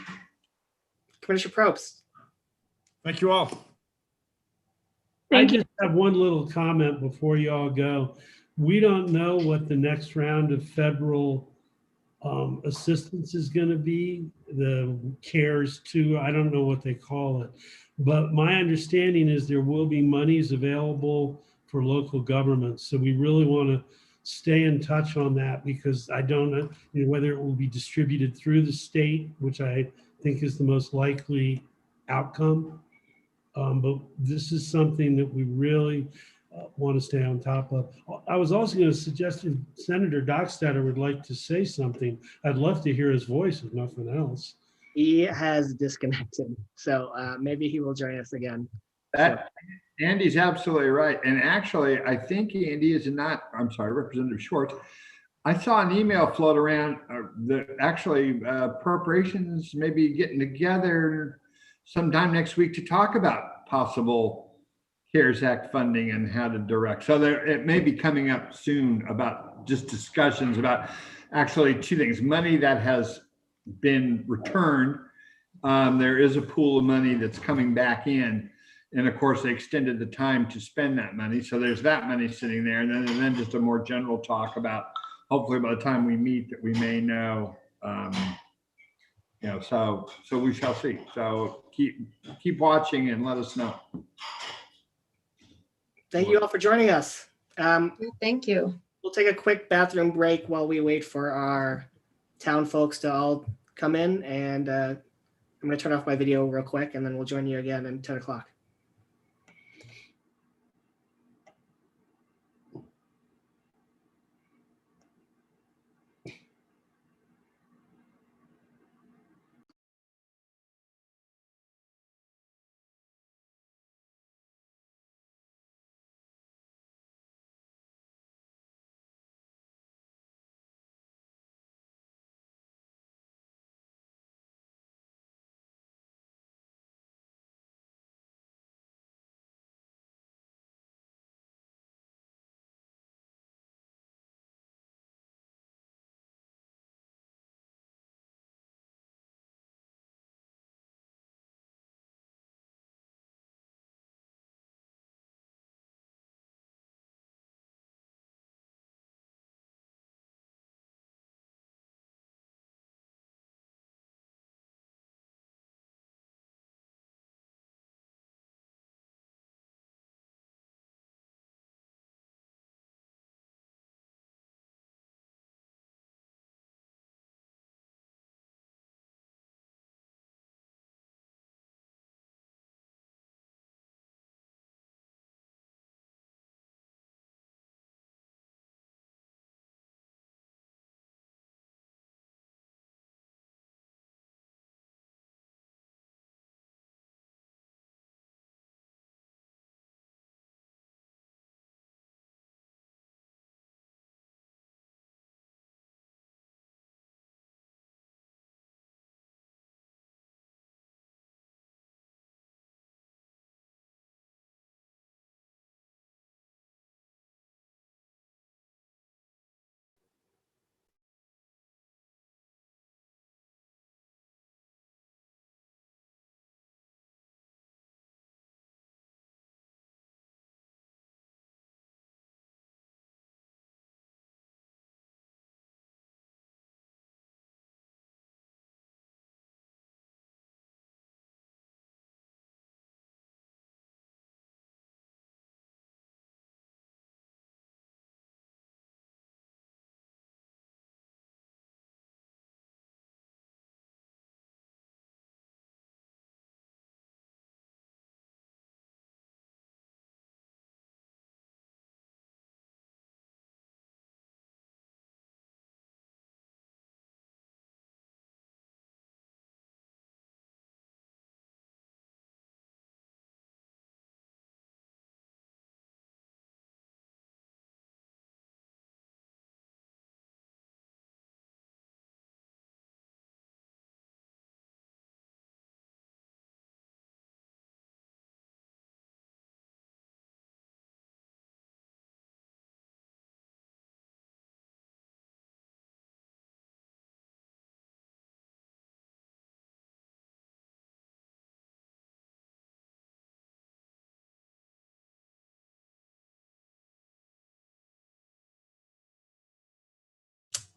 Commissioner Probst. Thank you all. I just have one little comment before you all go. We don't know what the next round of federal assistance is going to be, the CARES 2, I don't know what they call it. But my understanding is there will be monies available for local governments. So we really want to stay in touch on that, because I don't know, whether it will be distributed through the state, which I think is the most likely outcome. But this is something that we really want to stay on top of. I was also going to suggest if Senator Dockstader would like to say something. I'd love to hear his voice, if nothing else. He has disconnected, so maybe he will join us again. Andy's absolutely right. And actually, I think Andy is not, I'm sorry, Representative Schwartz. I saw an email float around that actually appropriations may be getting together sometime next week to talk about possible CARES Act funding and how to direct. So it may be coming up soon about just discussions about actually two things: money that has been returned. There is a pool of money that's coming back in. And of course, they extended the time to spend that money. So there's that money sitting there. And then just a more general talk about, hopefully by the time we meet, that we may know, so we shall see. So keep watching and let us know. Thank you all for joining us. Thank you. We'll take a quick bathroom break while we wait for our town folks to all come in. And I'm going to turn off my video real quick, and then we'll join you again at 10 o'clock.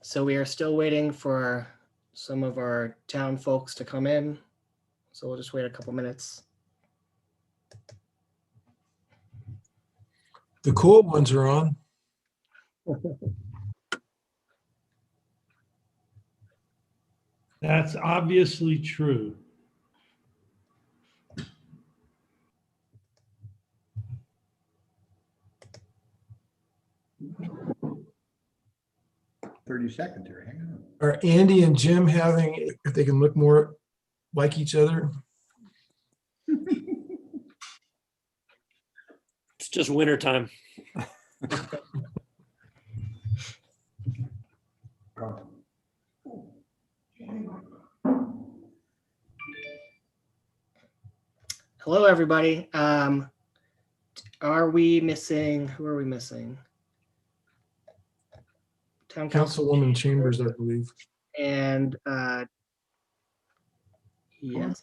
So we are still waiting for some of our town folks to come in. So we'll just wait a couple minutes. The cool ones are on. That's obviously true. Thirty seconds here. Hang on. Are Andy and Jim having, if they can look more like each other? It's just winter time. Hello, everybody. Are we missing? Who are we missing? Town Council Councilwoman Chambers, I believe. and yes.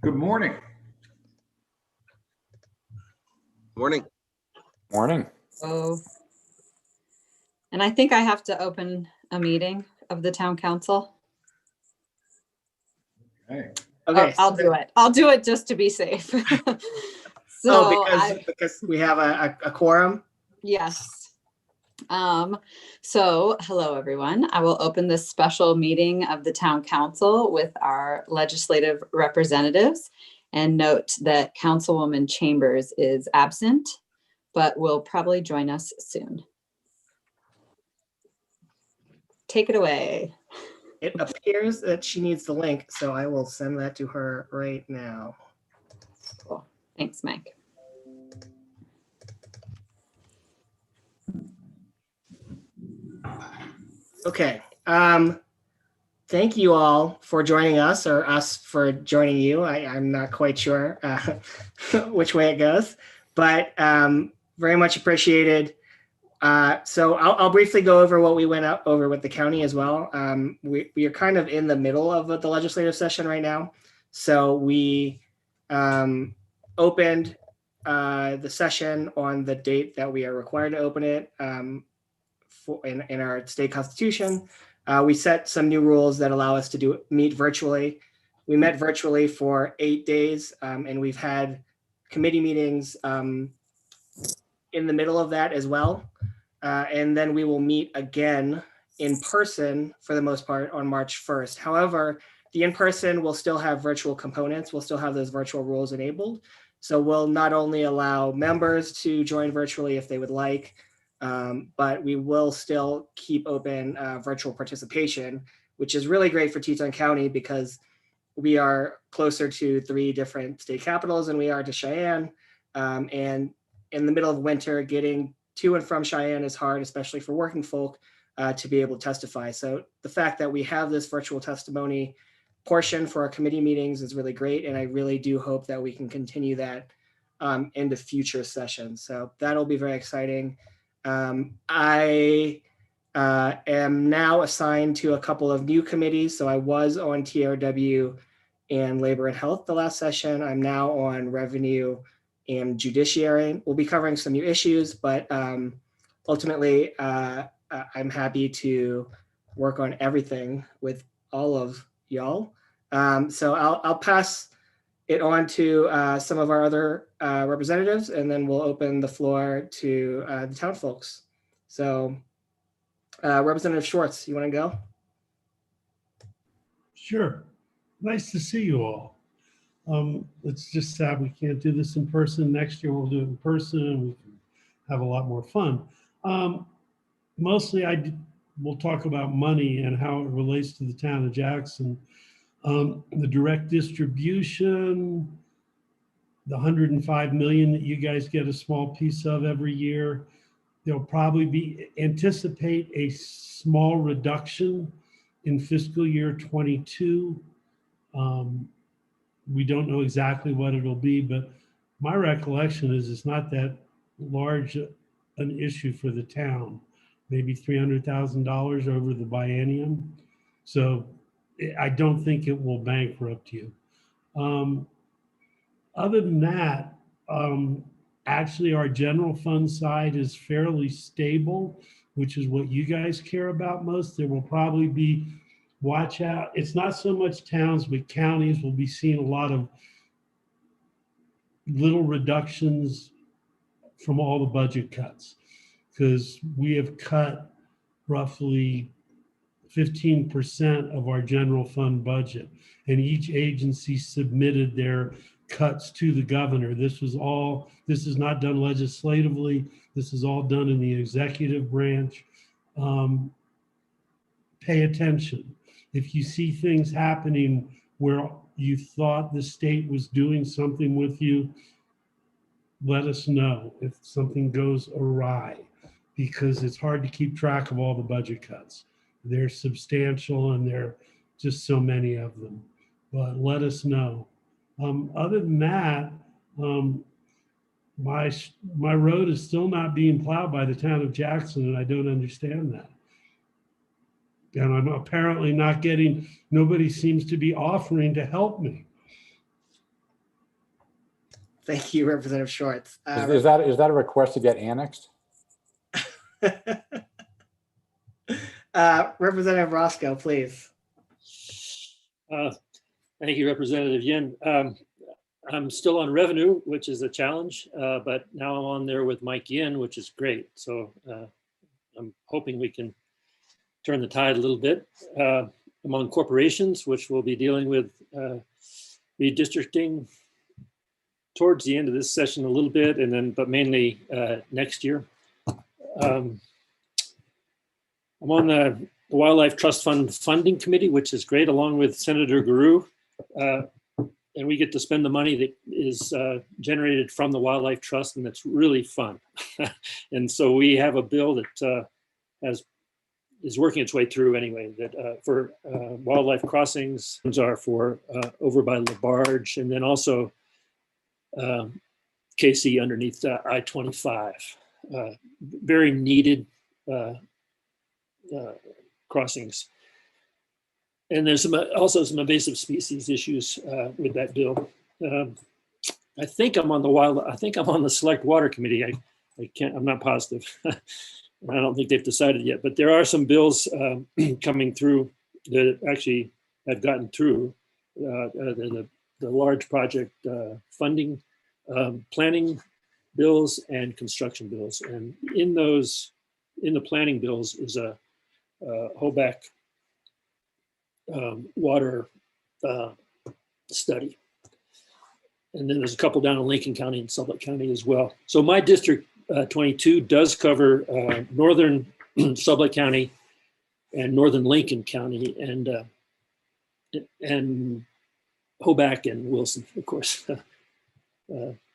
Good morning. Morning. Morning. Oh. And I think I have to open a meeting of the town council. Hey. Okay. I'll do it. I'll do it just to be safe. So because we have a quorum. yes. So hello, everyone. I will open this special meeting of the town council with our legislative representatives and note that Councilwoman Chambers is absent, but will probably join us soon. Take it away. It appears that she needs the link, so I will send that to her right now. Cool. Thanks, Mike. Okay. Thank you all for joining us, or us for joining you. I'm not quite sure which way it goes, but very much appreciated. So I'll briefly go over what we went over with the county as well. We are kind of in the middle of the legislative session right now. So we opened the session on the date that we are required to open it in our state constitution. We set some new rules that allow us to meet virtually. We met virtually for 8 days, and we've had committee meetings in the middle of that as well. And then we will meet again in person for the most part on March 1st. However, the in-person will still have virtual components. We'll still have those virtual rules enabled. So we'll not only allow members to join virtually if they would like, but we will still keep open virtual participation, which is really great for Teton County because we are closer to 3 different state capitals than we are to Cheyenne. And in the middle of winter, getting to and from Cheyenne is hard, especially for working folk to be able to testify. So the fact that we have this virtual testimony portion for our committee meetings is really great. And I really do hope that we can continue that into future sessions. So that'll be very exciting. I am now assigned to a couple of new committees. So I was on TRW and Labor and Health the last session. I'm now on Revenue and Judiciary. We'll be covering some new issues, but ultimately I'm happy to work on everything with all of y'all. So I'll pass it on to some of our other representatives, and then we'll open the floor to the town folks. So Representative Schwartz, you want to go? Sure. Nice to see you all. It's just sad we can't do this in person. Next year we'll do it in person and we can have a lot more fun. Mostly we'll talk about money and how it relates to the town of Jackson. The direct distribution, the 105 million that you guys get a small piece of every year. There'll probably anticipate a small reduction in fiscal year 22. We don't know exactly what it'll be, but my recollection is it's not that large an issue for the town, maybe $300,000 over the biennium. So I don't think it will bankrupt you. Other than that, actually our general fund side is fairly stable, which is what you guys care about most. There will probably be, watch out, it's not so much towns, but counties will be seeing a lot of little reductions from all the budget cuts, because we have cut roughly 15% of our general fund budget, and each agency submitted their cuts to the governor. This is not done legislatively. This is all done in the executive branch. Pay attention. If you see things happening where you thought the state was doing something with you, let us know if something goes awry, because it's hard to keep track of all the budget cuts. They're substantial and there are just so many of them, but let us know. Other than that, my road is still not being plowed by the town of Jackson, and I don't understand that. And I'm apparently not getting, nobody seems to be offering to help me. Thank you, Representative Schwartz. Is that a request to get annexed? Representative Roscoe, please. Thank you, Representative Yin. I'm still on revenue, which is a challenge, but now I'm on there with Mike Yin, which is great. So I'm hoping we can turn the tide a little bit. I'm on corporations, which we'll be dealing with redistricting towards the end of this session a little bit, and then, but mainly next year. I'm on the Wildlife Trust Fund Funding Committee, which is great, along with Senator Gierau. And we get to spend the money that is generated from the Wildlife Trust, and that's really fun. And so we have a bill that is working its way through anyway, that for wildlife crossings are for over by LaBarge, and then also KC underneath I-25. Very needed crossings. And there's also some invasive species issues with that bill. I think I'm on the Select Water Committee. I'm not positive. I don't think they've decided yet, but there are some bills coming through that actually have gotten through the large project funding, planning bills and construction bills. And in the planning bills is a Hoback water study. And then there's a couple down in Lincoln County and Sublette County as well. So my district 22 does cover northern Sublette County and northern Lincoln County, and Hoback and Wilson, of course.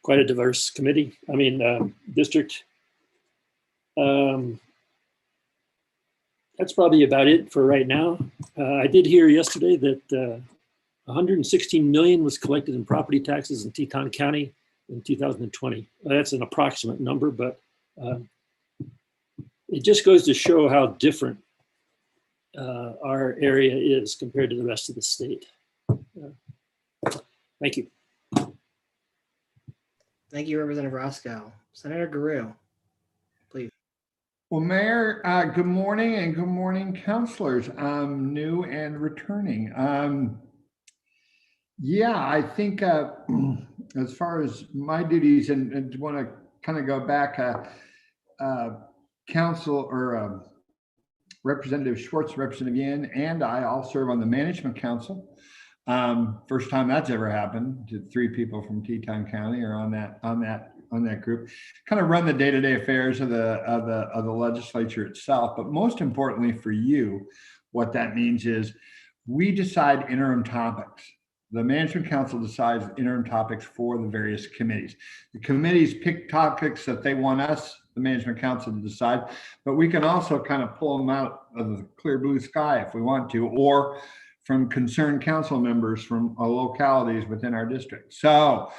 Quite a diverse committee. I mean, district. That's probably about it for right now. I did hear yesterday that 116 million was collected in property taxes in Teton County in 2020. That's an approximate number, but it just goes to show how different our area is compared to the rest of the state. Thank you. Thank you, Representative Roscoe. Senator Gierau, please. Well, Mayor, good morning, and good morning, councilors, new and returning. Yeah, I think as far as my duties, and want to kind of go back, council or Representative Schwartz, Representative Yin, and I all serve on the Management Council. First time that's ever happened. 3 people from Teton County are on that group. Kind of run the day-to-day affairs of the legislature itself. But most importantly for you, what that means is we decide interim topics. The Management Council decides interim topics for the various committees. The committees pick topics that they want us, the Management Council, to decide, but we can also kind of pull them out of the clear blue sky if we want to, or from concerned council members from localities within our district. So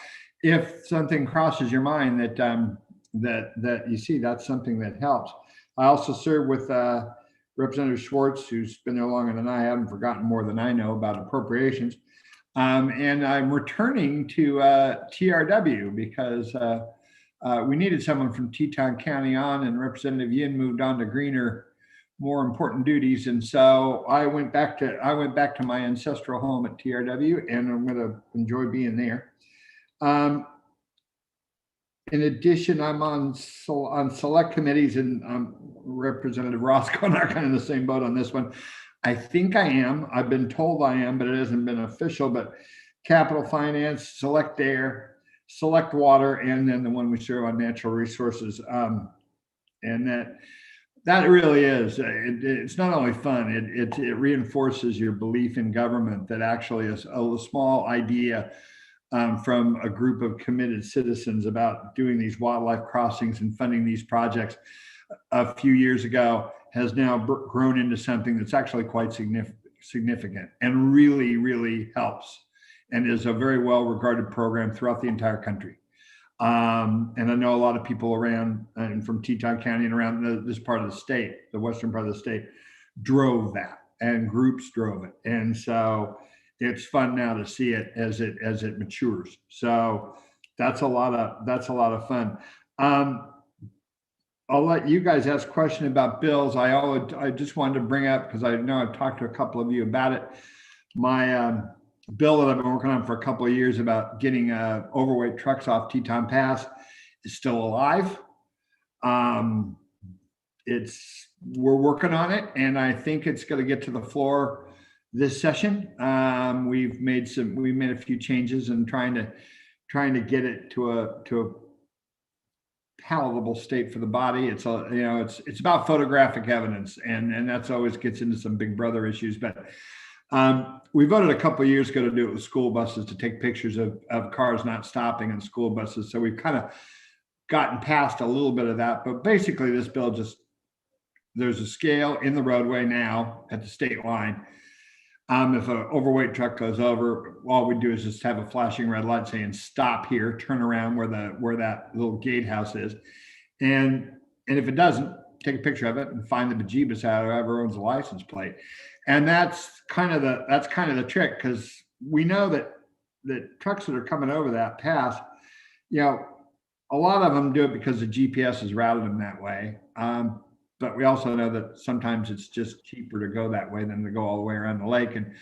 if something crosses your mind that you see, that's something that helps. I also serve with Representative Schwartz, who's been there longer than I have and forgotten more than I know about appropriations. And I'm returning to TRW because we needed someone from Teton County on, and Representative Yin moved on to greener, more important duties. And so I went back to my ancestral home at TRW, and I'm going to enjoy being there. in addition, I'm on select committees, and Representative Roscoe and I are kind of in the same boat on this one. I think I am. I've been told I am, but it hasn't been official. But capital finance, select air, select water, and then the one we serve on natural resources. And that really is. It's not only fun. It reinforces your belief in government that actually is a small idea from a group of committed citizens about doing these wildlife crossings and funding these projects a few years ago has now grown into something that's actually quite significant and really, really helps, and is a very well regarded program throughout the entire country. And I know a lot of people around and from Teton County and around this part of the state, the western part of the state, drove that, and groups drove it. And so it's fun now to see it as it matures. So that's a lot of fun. I'll let you guys ask a question about bills. I just wanted to bring up, because I know I've talked to a couple of you about it, my bill that I've been working on for a couple of years about getting overweight trucks off Teton Pass is still alive. We're working on it, and I think it's going to get to the floor this session. We've made a few changes and trying to get it to a palatable state for the body. It's about photographic evidence, and that's always gets into some big brother issues. But we voted a couple of years ago to do it with school buses, to take pictures of cars not stopping on school buses. So we've kind of gotten past a little bit of that. But basically, this bill there's a scale in the roadway now at the state line. If an overweight truck goes over, all we do is just have a flashing red light saying "stop here," turn around where that little gatehouse is, and if it doesn't, take a picture of it and find the bejeebus out of whoever owns the license plate. And that's kind of the trick, because we know that trucks that are coming over that pass, a lot of them do it because the GPS has routed them that way. But we also know that sometimes it's just cheaper to go that way than to go all the way around the lake. And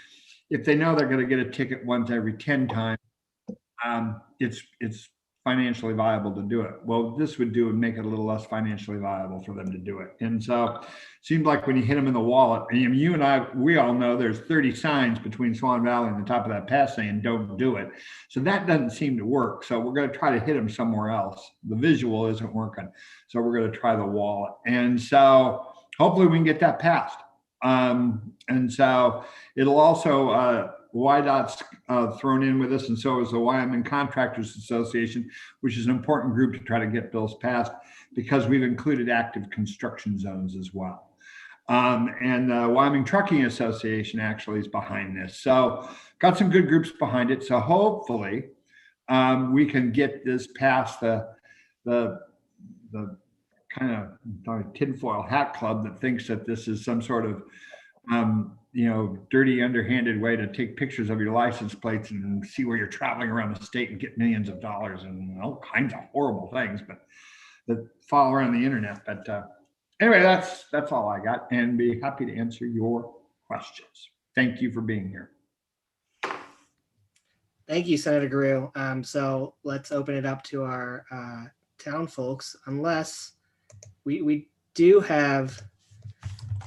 if they know they're going to get a ticket once every 10 times, it's financially viable to do it. Well, this would make it a little less financially viable for them to do it. And so it seems like when you hit them in the wallet, and you and I, we all know there's 30 signs between Swan Valley and the top of that pass saying don't do it. So that doesn't seem to work. So we're going to try to hit them somewhere else. The visual isn't working. So we're going to try the wallet. And so hopefully we can get that passed. And so it'll also, YDOT's thrown in with us, and so is the Wyoming Contractors Association, which is an important group to try to get bills passed, because we've included active construction zones as well. And the Wyoming Trucking Association actually is behind this. So got some good groups behind it. So hopefully we can get this past the kind of tinfoil hat club that thinks that this is some sort of dirty, underhanded way to take pictures of your license plates and see where you're traveling around the state and get millions of dollars and all kinds of horrible things, but that fall around the internet. But anyway, that's all I got, and be happy to answer your questions. Thank you for being here. Thank you, Senator Gierau. So let's open it up to our town folks, unless we do have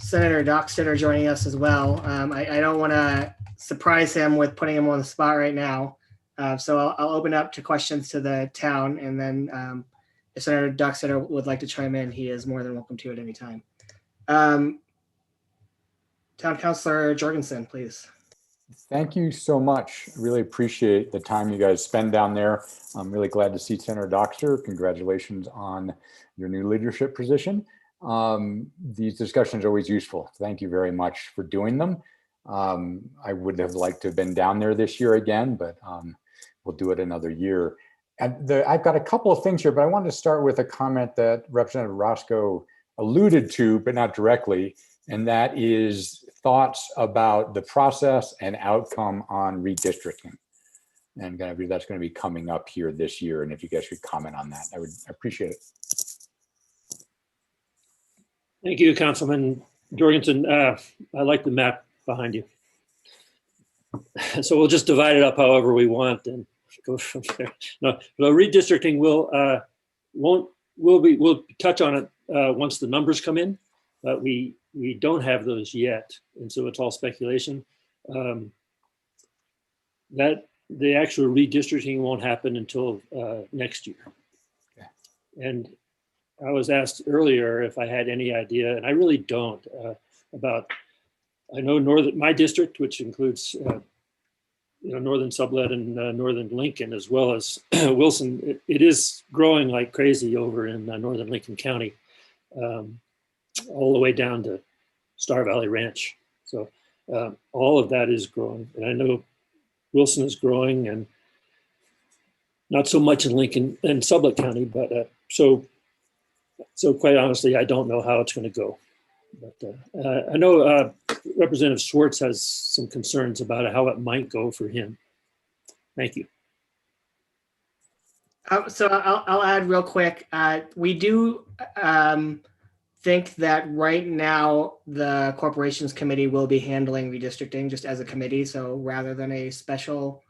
Senator Dockstader joining us as well. I don't want to surprise him with putting him on the spot right now. So I'll open up to questions to the town, and then if Senator Dockstader would like to chime in, he is more than welcome to at any time. Town Councilor Jorgensen, please. Thank you so much. I really appreciate the time you guys spend down there. I'm really glad to see Senator Dockstader. Congratulations on your new leadership position. These discussions are always useful. Thank you very much for doing them. I would have liked to have been down there this year again, but we'll do it another year. And I've got a couple of things here, but I wanted to start with a comment that Representative Roscoe alluded to, but not directly, and that is thoughts about the process and outcome on redistricting. And that's going to be coming up here this year. And if you guys could comment on that, I would appreciate it. Thank you, Councilman Jorgensen. I like the map behind you. So we'll just divide it up however we want and go from there. No, redistricting will we'll touch on it once the numbers come in, but we don't have those yet, and so it's all speculation. That the actual redistricting won't happen until next year. Okay. And I was asked earlier if I had any idea, and I really don't, about, I know my district, which includes northern Sublet and northern Lincoln, as well as Wilson, it is growing like crazy over in northern Lincoln County, all the way down to Star Valley Ranch. So all of that is growing, and I know Wilson is growing, and not so much in Lincoln and Sublette County, but so quite honestly, I don't know how it's going to go. But I know Representative Schwartz has some concerns about how it might go for him. Thank you. So I'll add real quick. We do think that right now the Corporations Committee will be handling redistricting just as a committee. So rather than a special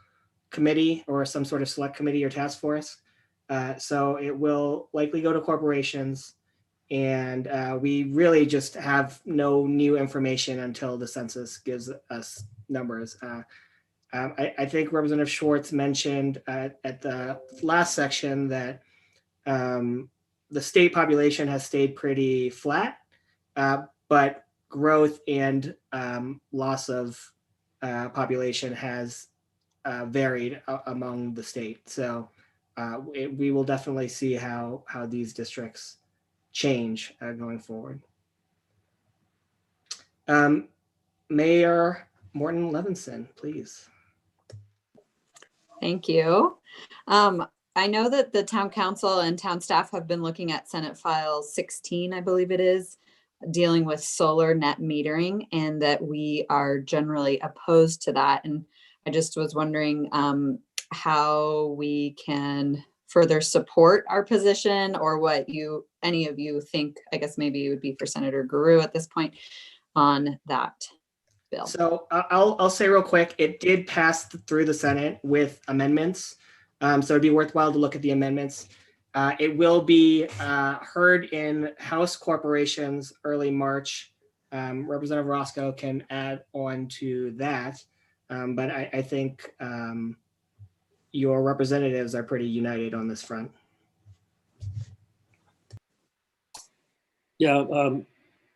committee or some sort of select committee or task force. So it will likely go to corporations, and we really just have no new information until the census gives us numbers. I think Representative Schwartz mentioned at the last section that the state population has stayed pretty flat, but growth and loss of population has varied among the state. So we will definitely see how these districts change going forward. Mayor Morton Levinson, please. Thank you. I know that the town council and town staff have been looking at Senate File 16, I believe it is, dealing with solar net metering, and that we are generally opposed to that. And I just was wondering how we can further support our position, or what any of you think, I guess maybe it would be for Senator Gierau at this point, on that bill. So I'll say real quick, it did pass through the Senate with amendments. So it'd be worthwhile to look at the amendments. It will be heard in House Corporations early March. Representative Roscoe can add on to that. But I think your representatives are pretty united on this front. Yeah,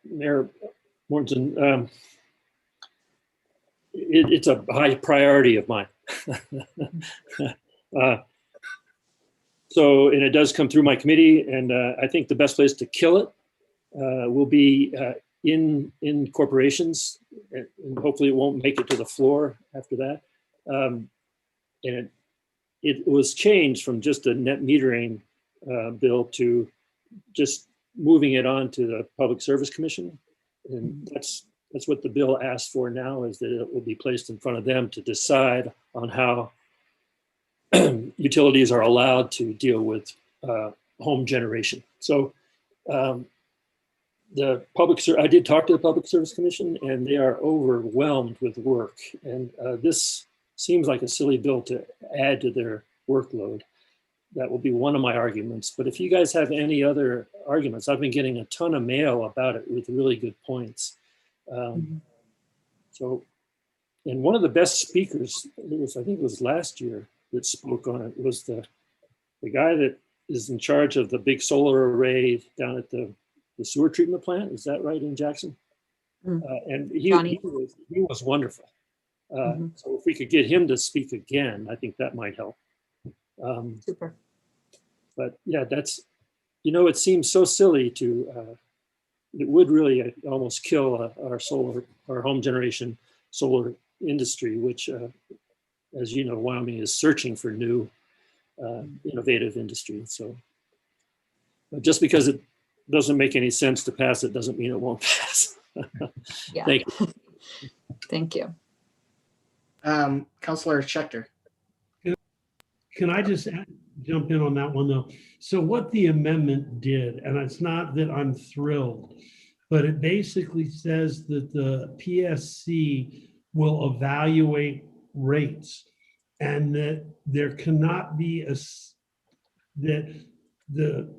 Mayor Morton, it's a high priority of mine. So, and it does come through my committee, and I think the best place to kill it will be in corporations, and hopefully it won't make it to the floor after that. And it was changed from just a net metering bill to just moving it on to the Public Service Commission. And that's what the bill asks for now, is that it will be placed in front of them to decide on how utilities are allowed to deal with home generation. So I did talk to the Public Service Commission, and they are overwhelmed with work. And this seems like a silly bill to add to their workload. That will be one of my arguments. But if you guys have any other arguments, I've been getting a ton of mail about it with really good points. So, and one of the best speakers, I think it was last year, that spoke on it was the guy that is in charge of the big solar array down at the sewer treatment plant. Is that right, in Jackson? And he was wonderful. So if we could get him to speak again, I think that might help. Super. But yeah, that's, it seems so silly to, it would really almost kill our home generation solar industry, which, as you know, Wyoming is searching for new innovative industry. So, but just because it doesn't make any sense to pass it doesn't mean it won't pass. Yeah. Thank you. Thank you. Councilor Schechter. Can I just jump in on that one, though? So what the amendment did, and it's not that I'm thrilled, but it basically says that the PSC will evaluate rates, and that there cannot be that you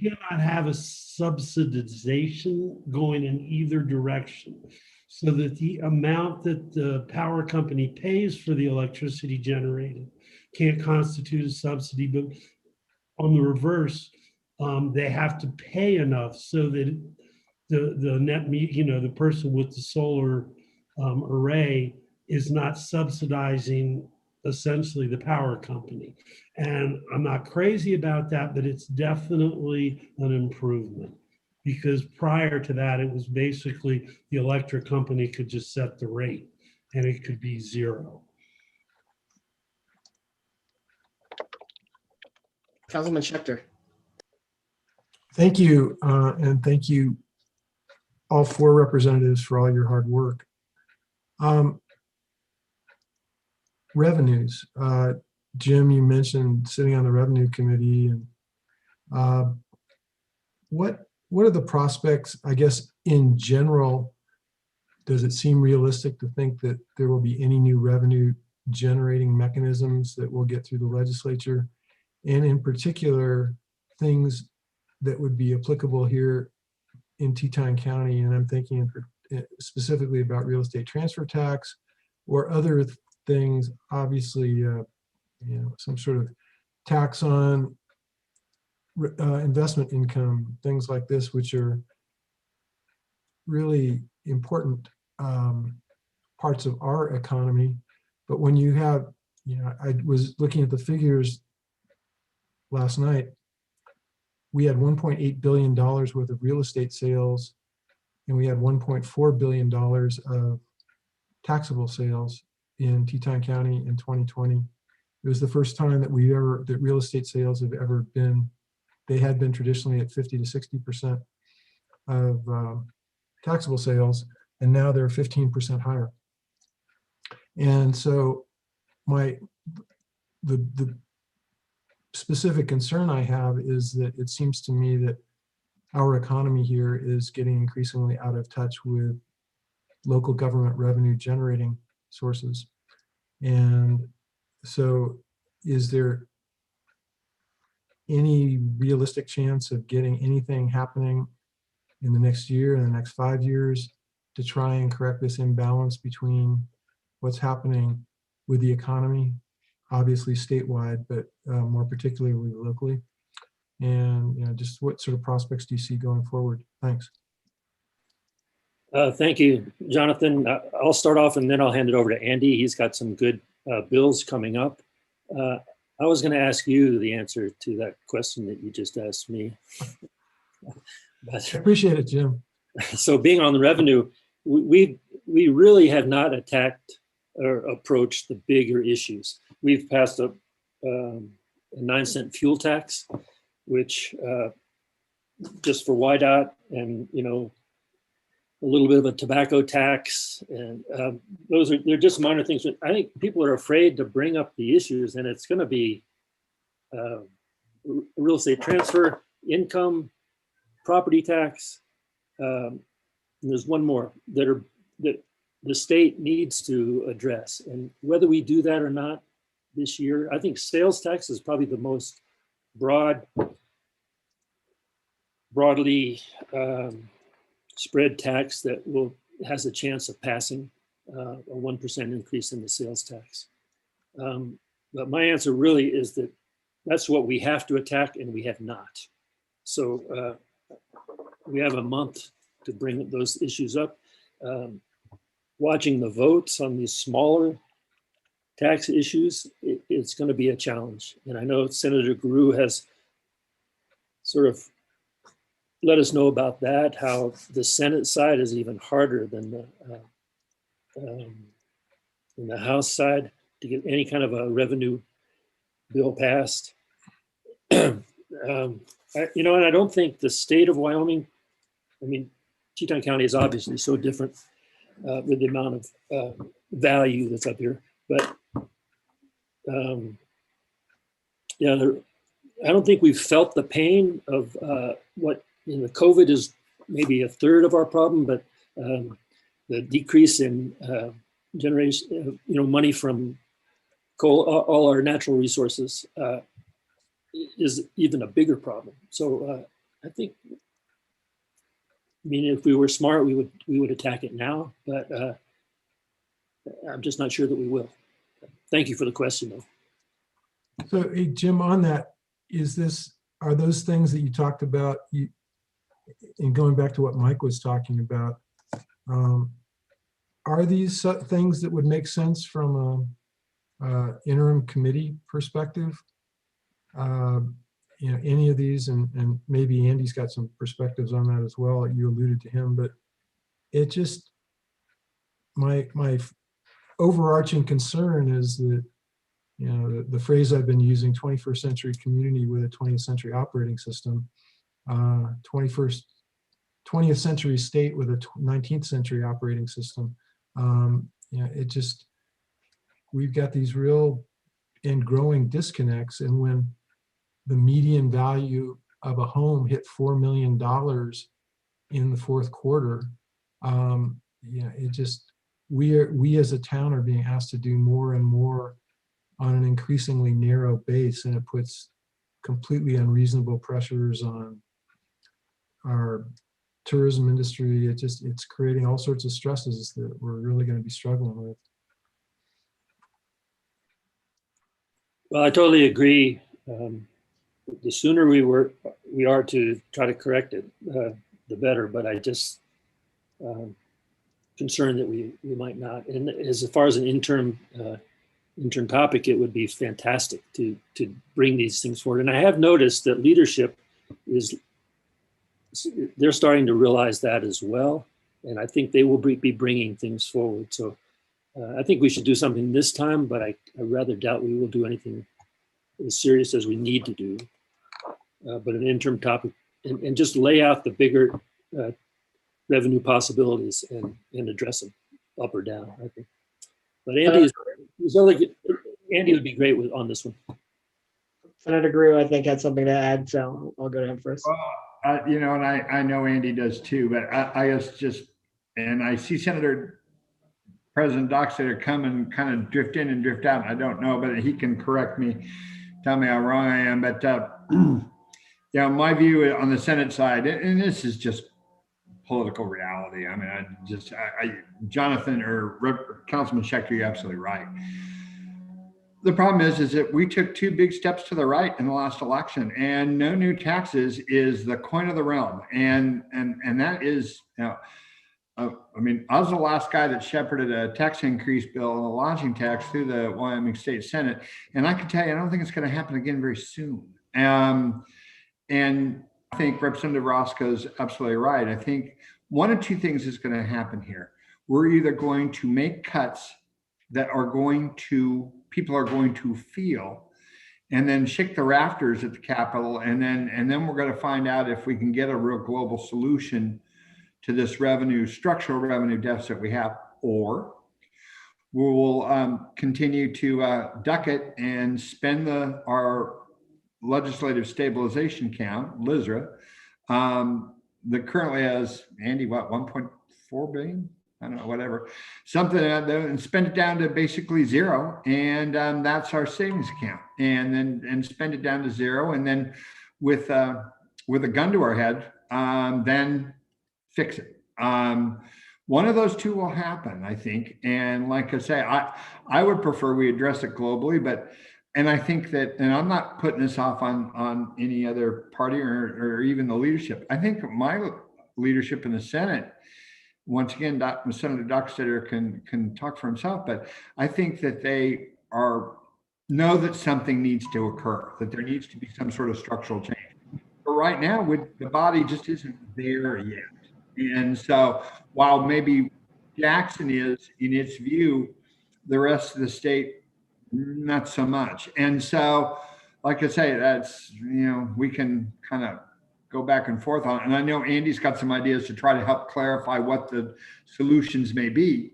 cannot have a subsidization going in either direction, so that the amount that the power company pays for the electricity generated can't constitute a subsidy, but on the reverse, they have to pay enough so that the net, the person with the solar array is not subsidizing essentially the power company. And I'm not crazy about that, but it's definitely an improvement, because prior to that, it was basically the electric company could just set the rate and it could be zero. Councilman Schechter. Thank you, and thank you all four representatives for all your hard work. Revenues. Jim, you mentioned sitting on the revenue committee, and what are the prospects, I guess, in general? Does it seem realistic to think that there will be any new revenue generating mechanisms that we'll get through the legislature? And in particular, things that would be applicable here in Teton County, and I'm thinking specifically about real estate transfer tax or other things, obviously, some sort of tax on investment income, things like this, which are really important parts of our economy. But when you have, I was looking at the figures last night, we had $1.8 billion worth of real estate sales, and we had $1.4 billion of taxable sales in Teton County in 2020. It was the first time that that real estate sales have ever been, they had been traditionally at 50 to 60% of taxable sales, and now they're 15% higher. And so the specific concern I have is that it seems to me that our economy here is getting increasingly out of touch with local government revenue generating sources. And so is there any realistic chance of getting anything happening in the next year, in the next 5 years, to try and correct this imbalance between what's happening with the economy, obviously statewide, but more particularly locally? And just what sort of prospects do you see going forward? Thanks. Thank you, Jonathan. I'll start off and then I'll hand it over to Andy. He's got some good bills coming up. I was going to ask you the answer to that question that you just asked me. I appreciate it, Jim. So being on the revenue, we really have not attacked or approached the bigger issues. We've passed a 9-cent fuel tax, which just for YDOT, and a little bit of a tobacco tax, and they're just minor things. But I think people are afraid to bring up the issues, and it's going to be real estate transfer, income, property tax. And there's one more that the state needs to address, and whether we do that or not this year, I think sales tax is probably the most broadly spread tax that has a chance of passing a 1% increase in the sales tax. But my answer really is that that's what we have to attack, and we have not. So we have a month to bring those issues up. Watching the votes on these smaller tax issues, it's going to be a challenge. And I know Senator Gierau has sort of let us know about that, how the Senate side is even harder than the House side to get any kind of a revenue bill passed. And I don't think the state of Wyoming, Teton County is obviously so different with the amount of value that's up here, but I don't think we've felt the pain of what the COVID is maybe a third of our problem, but the decrease in generation, money from coal, all our natural resources. is even a bigger problem. So I think, I mean, if we were smart, we would attack it now, but I'm just not sure that we will. Thank you for the question, though. So, hey, Jim, on that, are those things that you talked about, and going back to what Mike was talking about, are these things that would make sense from a interim committee perspective? Any of these, and maybe Andy's got some perspectives on that as well. You alluded to him, but it just, my overarching concern is that, the phrase I've been using, 21st century community with a 20th century operating system, 20th century state with a 19th century operating system. It just, we've got these real and growing disconnects. And when the median value of a home hit $4 million in the fourth quarter, it just, we as a town are being asked to do more and more on an increasingly narrow base, and it puts completely unreasonable pressures on our tourism industry. It's creating all sorts of stresses that we're really going to be struggling with. Well, I totally agree. The sooner we are to try to correct it, the better. But I just concerned that we might not. And as far as an interim topic, it would be fantastic to bring these things forward. And I have noticed that leadership they're starting to realize that as well. And I think they will be bringing things forward. So I think we should do something this time, but I rather doubt we will do anything as serious as we need to do. But an interim topic, and just lay out the bigger revenue possibilities and address them up or down, I think. But Andy would be great on this one. Senator Gierau, I think, had something to add, so I'll go to him first. Well, and I know Andy does too, but I guess and I see President Dockstader come and kind of drift in and drift out. I don't know, but he can correct me, tell me how wrong I am. But my view on the Senate side, and this is just political reality. I mean, Jonathan or Councilman Schechter, you're absolutely right. The problem is that we took two big steps to the right in the last election, and no new taxes is the coin of the realm. And that is, I mean, I was the last guy that shepherded a tax increase bill and a lodging tax through the Wyoming State Senate. And I can tell you, I don't think it's going to happen again very soon. And I think Representative Roscoe is absolutely right. I think one of two things is going to happen here. We're either going to make cuts that people are going to feel, and then shake the rafters at the Capitol, and then we're going to find out if we can get a real global solution to this structural revenue deficit we have, or we will continue to duck it and spend our legislative stabilization account, LISRA, that currently has, Andy, what, 1.4 billion? I don't know, whatever, something, and spend it down to basically zero. And that's our savings account, and spend it down to zero. And then with a gun to our head, then fix it. One of those two will happen, I think. And like I say, I would prefer we address it globally, and I think that, and I'm not putting this off on any other party or even the leadership. I think my leadership in the Senate, once again, Senator Dockstader can talk for himself, but I think that they know that something needs to occur, that there needs to be some sort of structural change. But right now, the body just isn't there yet. And so while maybe Jackson is, in its view, the rest of the state, not so much. And so, like I say, that's, we can kind of go back and forth on it. And I know Andy's got some ideas to try to help clarify what the solutions may be.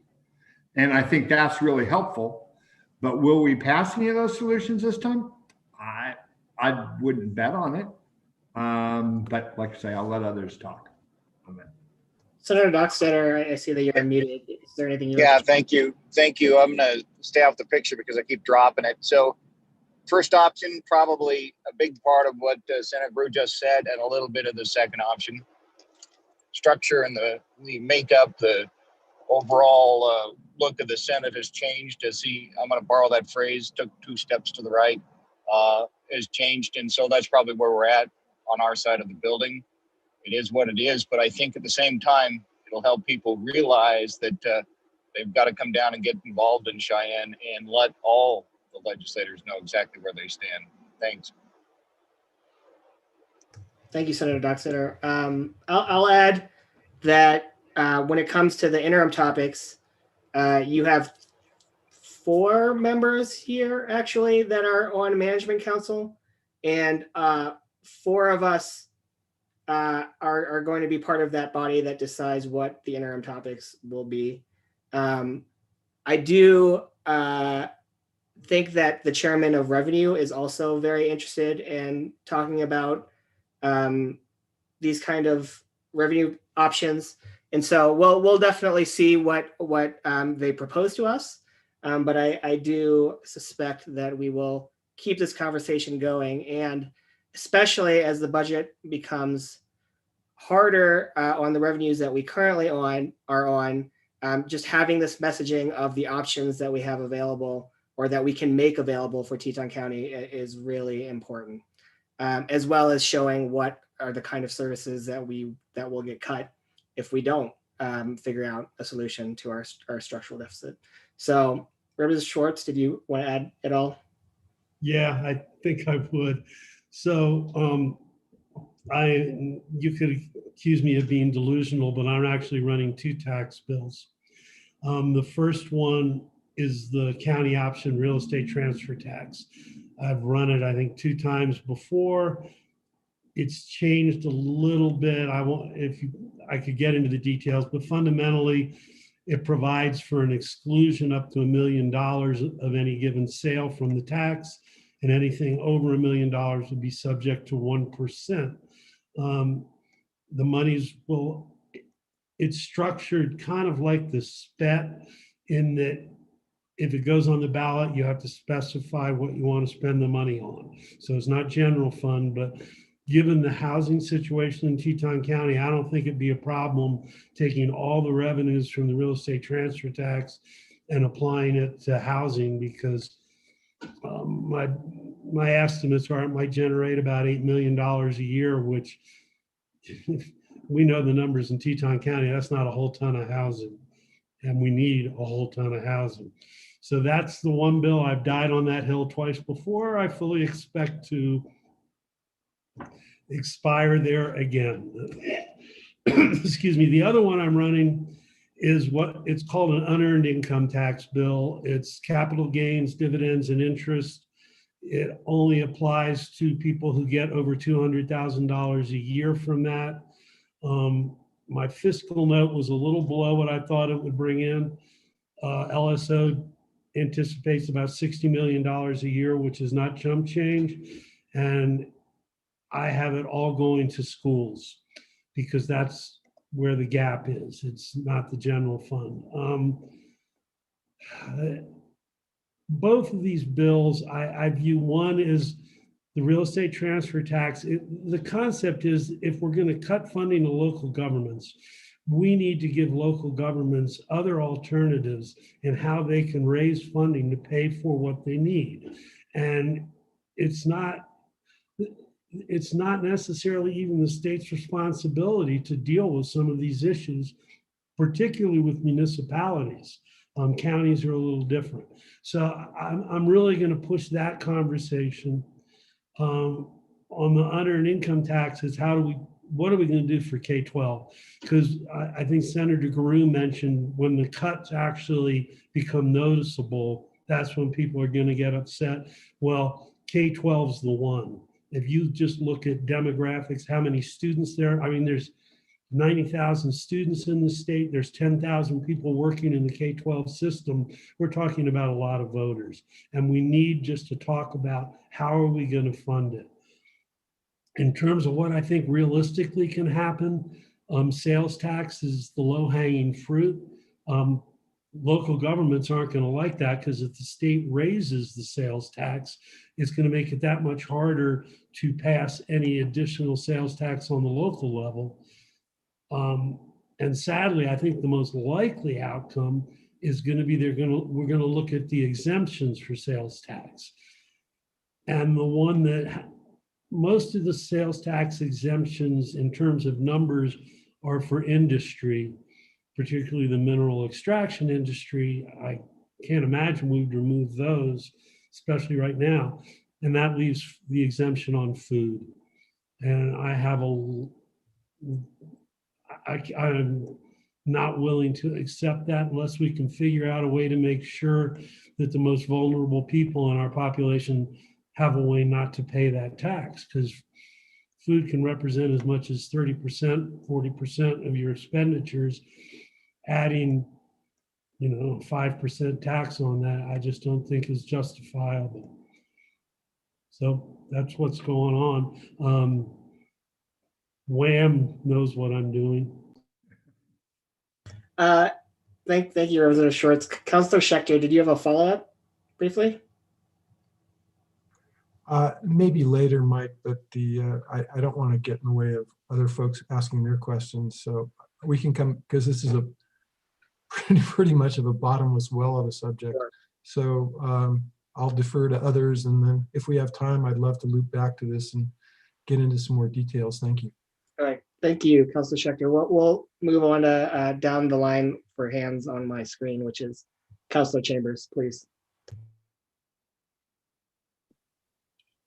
And I think that's really helpful. But will we pass any of those solutions this time? I wouldn't bet on it. But like I say, I'll let others talk on that. Senator Dockstader, I see that you're unmuted. Is there anything you thank you. I'm going to stay off the picture because I keep dropping it. So First option, probably a big part of what Senator Brew just said, and a little bit of the second option. Structure and the makeup, the overall look of the Senate has changed as I'm going to borrow that phrase, took 2 steps to the right, has changed. And so that's probably where we're at on our side of the building. It is what it is, but I think at the same time, it'll help people realize that they've got to come down and get involved in Cheyenne and let all the legislators know exactly where they stand. Thanks. Thank you, Senator Doxeter. I'll add that when it comes to the interim topics, you have 4 members here actually that are on management council, and 4 of us are going to be part of that body that decides what the interim topics will be. I do think that the chairman of revenue is also very interested in talking about these kind of revenue options. And so we'll definitely see what they propose to us. But I do suspect that we will keep this conversation going, and especially as the budget becomes harder on the revenues that we currently are on, just having this messaging of the options that we have available or that we can make available for Teton County is really important, as well as showing what are the kind of services that will get cut if we don't figure out a solution to our structural deficit. So, Representative Schwartz, did you want to add at all? Yeah, I think I would. So you could accuse me of being delusional, but I'm actually running 2 tax bills. The first one is the county option real estate transfer tax. I've run it, I think, 2 times before. It's changed a little bit. I could get into the details, but fundamentally, it provides for an exclusion up to $1 million of any given sale from the tax, and anything over $1 million would be subject to 1%. The monies it's structured kind of like the SPET, in that if it goes on the ballot, you have to specify what you want to spend the money on. So it's not general fund, but given the housing situation in Teton County, I don't think it'd be a problem taking all the revenues from the real estate transfer tax and applying it to housing, because my estimates are it might generate about $8 million a year, which we know the numbers in Teton County, that's not a whole ton of housing, and we need a whole ton of housing. So that's the one bill. I've died on that hill twice before. I fully expect to expire there again. Excuse me. The other one I'm running is what it's called an unearned income tax bill. It's capital gains, dividends, and interest. It only applies to people who get over $200,000 a year from that. My fiscal note was a little below what I thought it would bring in. LSO anticipates about $60 million a year, which is not chump change. And I have it all going to schools because that's where the gap is. It's not the general fund. Both of these bills, I view one is the real estate transfer tax. The concept is if we're going to cut funding to local governments, we need to give local governments other alternatives in how they can raise funding to pay for what they need. And it's not necessarily even the state's responsibility to deal with some of these issues, particularly with municipalities. Counties are a little different. So I'm really going to push that conversation. On the unearned income taxes, what are we going to do for K-12? Because I think Senator Gierau mentioned when the cuts actually become noticeable, that's when people are going to get upset. Well, K-12 is the one. If you just look at demographics, how many students there, I mean, there's 90,000 students in the state. There's 10,000 people working in the K-12 system. We're talking about a lot of voters. And we need just to talk about how are we going to fund it. In terms of what I think realistically can happen, sales tax is the low-hanging fruit. local governments aren't going to like that, because if the state raises the sales tax, it's going to make it that much harder to pass any additional sales tax on the local level. And sadly, I think the most likely outcome is going to be we're going to look at the exemptions for sales tax. And the one that most of the sales tax exemptions in terms of numbers are for industry, particularly the mineral extraction industry. I can't imagine we'd remove those, especially right now. And that leaves the exemption on food. And I'm not willing to accept that unless we can figure out a way to make sure that the most vulnerable people in our population have a way not to pay that tax, because food can represent as much as 30%, 40% of your expenditures. Adding, 5% tax on that, I just don't think is justifiable. So that's what's going on. Wham knows what I'm doing. Thank you, Representative Schwartz. Councilor Schechter, did you have a follow-up briefly? Maybe later, Mike, but I don't want to get in the way of other folks asking their questions. So we can come, because this is a pretty much of a bottomless well of a subject. Sure. So I'll defer to others. And then if we have time, I'd love to loop back to this and get into some more details. Thank you. All right. Thank you, Councilor Schechter. We'll move on to down the line for hands on my screen, which is Councilor Chambers, please.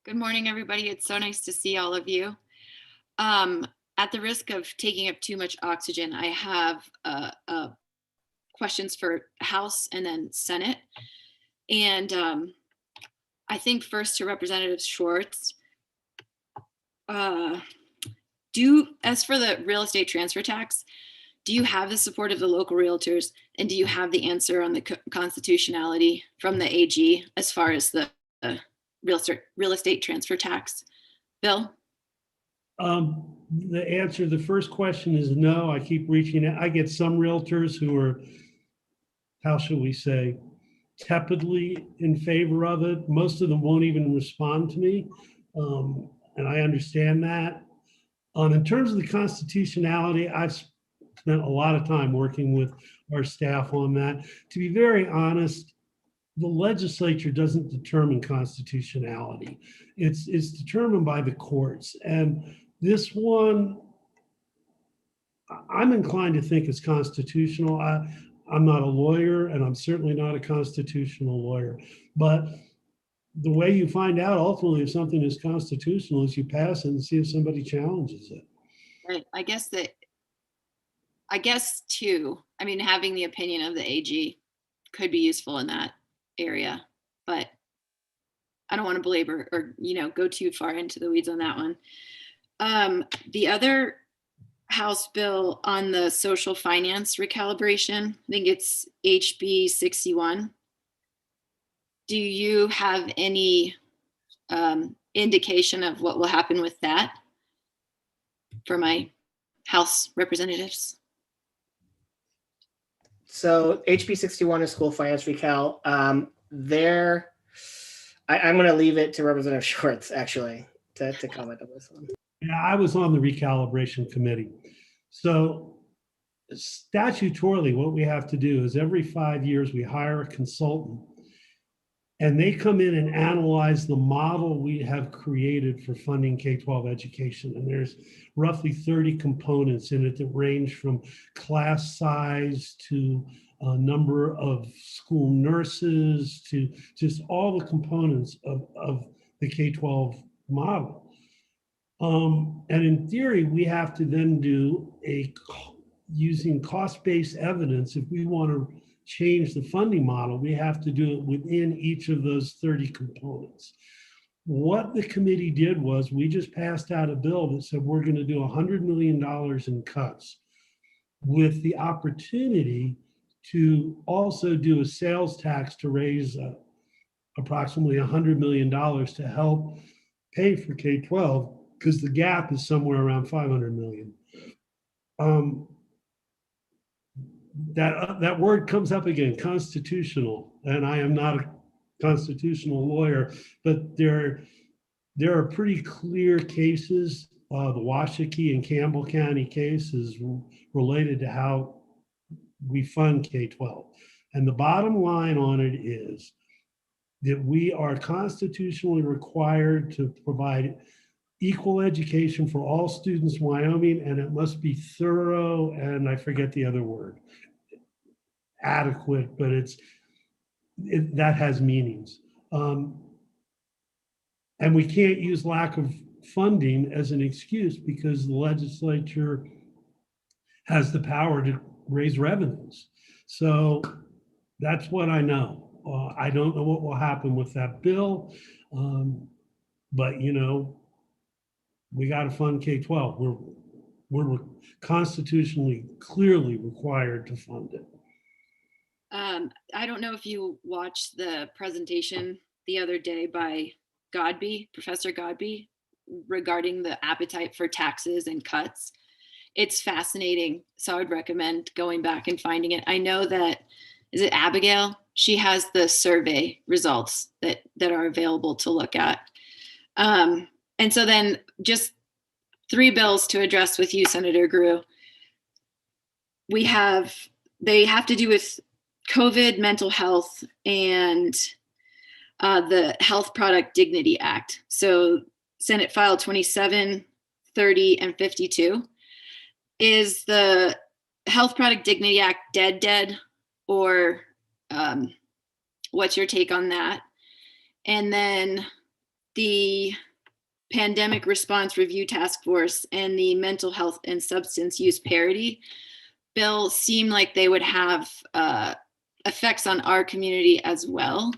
Good morning, everybody. It's so nice to see all of you. At the risk of taking up too much oxygen, I have questions for House and then Senate. And I think first to Representative Schwartz, as for the real estate transfer tax, do you have the support of the local realtors, and do you have the answer on the constitutionality from the AG as far as the real estate transfer tax bill? The answer to the first question is no. I keep reaching out. I get some realtors who are, how shall we say, tepidly in favor of it. Most of them won't even respond to me. And I understand that. In terms of the constitutionality, I've spent a lot of time working with our staff on that. To be very honest, the legislature doesn't determine constitutionality. It's determined by the courts. And this one, I'm inclined to think it's constitutional. I'm not a lawyer, and I'm certainly not a constitutional lawyer. But the way you find out ultimately if something is constitutional is you pass it and see if somebody challenges it. Right. I guess too, having the opinion of the AG could be useful in that area, but I don't want to belabor or, go too far into the weeds on that one. The other House bill on the social finance recalibration, I think it's HB 61. Do you have any indication of what will happen with that for my House representatives? So HB 61 is school finance recal. I'm going to leave it to Representative Schwartz, actually, to comment on this one. Yeah, I was on the recalibration committee. So statutorily, what we have to do is every 5 years, we hire a consultant, and they come in and analyze the model we have created for funding K-12 education. And there's roughly 30 components in it that range from class size to a number of school nurses to just all the components of the K-12 model. And in theory, we have to then do using cost-based evidence. If we want to change the funding model, we have to do it within each of those 30 components. What the committee did was we just passed out a bill that said we're going to do $100 million in cuts with the opportunity to also do a sales tax to raise approximately $100 million to help pay for K-12, because the gap is somewhere around $500 million. that word comes up again, constitutional, and I am not a constitutional lawyer, but there are pretty clear cases. The Washakie and Campbell County case is related to how we fund K-12. And the bottom line on it is that we are constitutionally required to provide equal education for all students in Wyoming, and it must be thorough, and I forget the other word, adequate, but that has meanings. And we can't use lack of funding as an excuse, because the legislature has the power to raise revenues. So that's what I know. I don't know what will happen with that bill, but we got to fund K-12. We're constitutionally clearly required to fund it. I don't know if you watched the presentation the other day by Professor Godby, regarding the appetite for taxes and cuts. It's fascinating. So I would recommend going back and finding it. I know that, is it Abigail? She has the survey results that are available to look at. And so then just 3 bills to address with you, Senator Gierau. They have to do with COVID, mental health, and the Health Product Dignity Act. So Senate File 27, 30, and 52. Is the Health Product Dignity Act dead, or what's your take on that? And then the Pandemic Response Review Task Force and the Mental Health and Substance Use Parity bill seem like they would have effects on our community as well.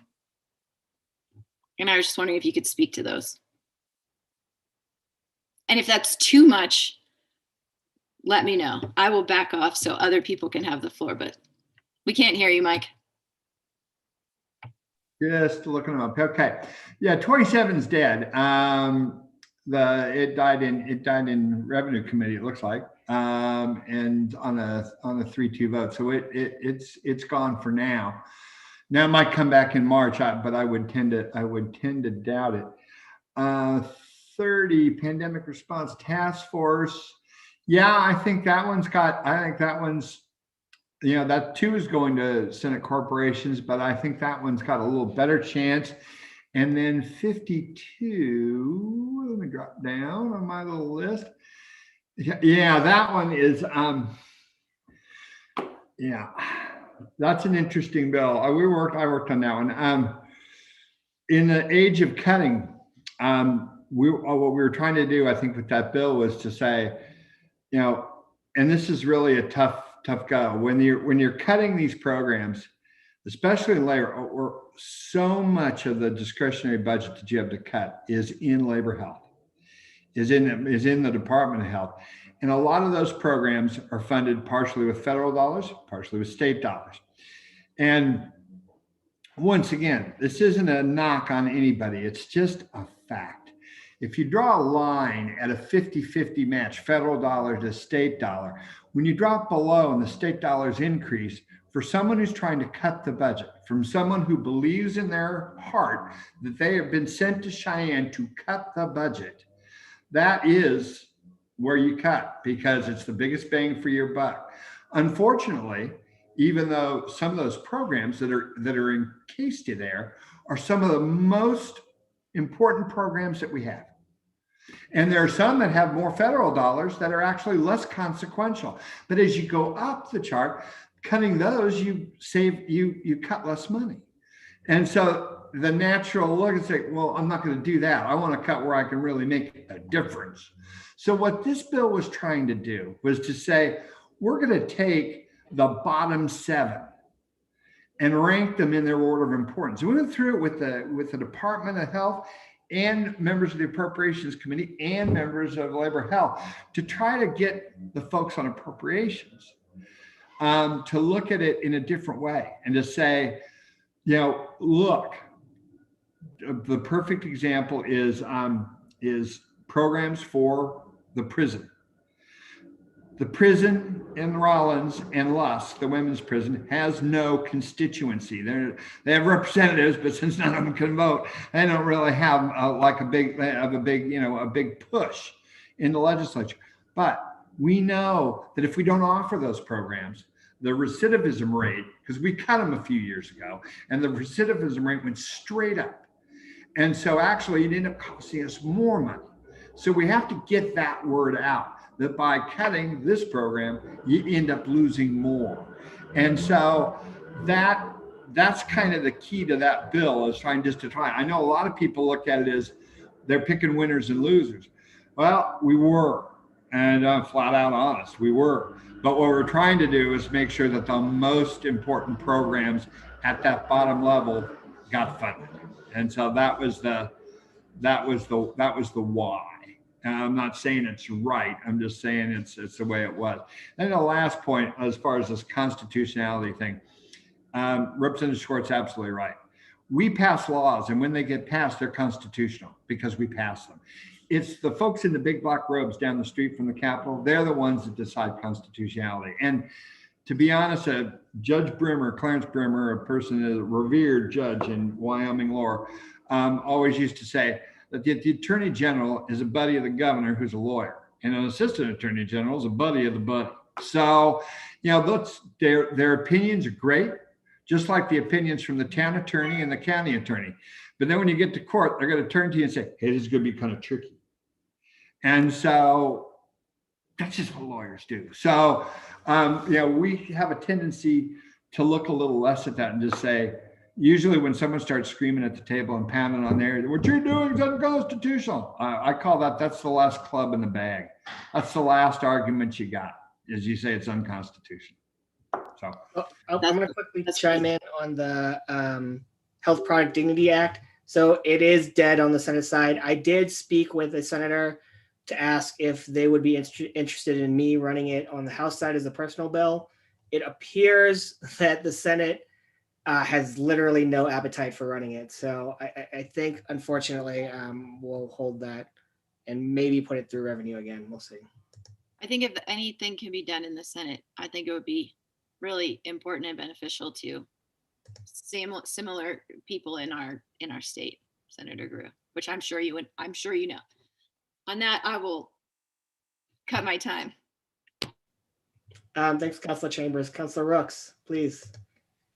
And I was just wondering if you could speak to those. And if that's too much, let me know. I will back off so other people can have the floor, but we can't hear you, Mike. Just looking them up. Okay. Yeah, 27's dead. It died in Revenue Committee, it looks like. And on a 3-2 vote. So it's gone for now. Now it might come back in March, but I would tend to doubt it. 30, Pandemic Response Task Force. Yeah, I think that one's, that too is going to Senate corporations, but I think that one's got a little better chance. And then 52, let me drop down on my little list. Yeah, that one is, yeah, that's an interesting bill. I worked on that one. In the age of cutting, what we were trying to do, I think, with that bill was to say, and this is really a tough go. When you're cutting these programs, especially in labor, or so much of the discretionary budget that you have to cut is in labor health, is in the Department of Health. And a lot of those programs are funded partially with federal dollars, partially with state dollars. And once again, this isn't a knock on anybody. It's just a fact. If you draw a line at a 50-50 match, federal dollar to state dollar, when you drop below and the state dollars increase, for someone who's trying to cut the budget, from someone who believes in their heart that they have been sent to Cheyenne to cut the budget, that is where you cut, because it's the biggest bang for your buck. Unfortunately, even though some of those programs that are encased in there are some of the most important programs that we have. And there are some that have more federal dollars that are actually less consequential. But as you go up the chart, cutting those, you cut less money. And so the natural look is like, well, I'm not going to do that. I want to cut where I can really make a difference. So what this bill was trying to do was to say, we're going to take the bottom 7 and rank them in their order of importance. We went through it with the Department of Health and members of the Appropriations Committee and members of Labor Health to try to get the folks on appropriations to look at it in a different way and to say, look, the perfect example is programs for the prison. The prison in Rollins and Lusk, the women's prison, has no constituency. They have representatives, but since none of them can vote, they don't really have a big push in the legislature. But we know that if we don't offer those programs, the recidivism rate, because we cut them a few years ago, and the recidivism rate went straight up. And so actually it ended up costing us more money. So we have to get that word out, that by cutting this program, you end up losing more. And so that's kind of the key to that bill, is trying. I know a lot of people look at it as they're picking winners and losers. Well, we were, and flat out honest, we were. But what we're trying to do is make sure that the most important programs at that bottom level got funded. And so that was the why. I'm not saying it's right. I'm just saying it's the way it was. And the last point, as far as this constitutionality thing, Representative Schwartz, absolutely right. We pass laws, and when they get passed, they're constitutional because we pass them. It's the folks in the big black robes down the street from the Capitol. They're the ones that decide constitutionality. And to be honest, Judge Brimmer, Clarence Brimmer, a person, a revered judge in Wyoming law, always used to say that the attorney general is a buddy of the governor who's a lawyer, and an assistant attorney general is a buddy of the buddy. So, their opinions are great, just like the opinions from the town attorney and the county attorney. But then when you get to court, they're going to turn to you and say, hey, this is going to be kind of tricky. And so that's just what lawyers do. So, we have a tendency to look a little less at that and just say, usually when someone starts screaming at the table and pounding on there, what you're doing is unconstitutional. I call that's the last club in the bag. That's the last argument you got, is you say it's unconstitutional. So I'm going to quickly chime in on the Health Product Dignity Act. So it is dead on the Senate side. I did speak with a senator to ask if they would be interested in me running it on the House side as a personal bill. It appears that the Senate has literally no appetite for running it. So I think, unfortunately, we'll hold that and maybe put it through revenue again. We'll see. I think if anything can be done in the Senate, I think it would be really important and beneficial to similar people in our state, Senator Gierau, which I'm sure you know. On that, I will cut my time. Thanks, Councilor Chambers. Councilor Rooks, please.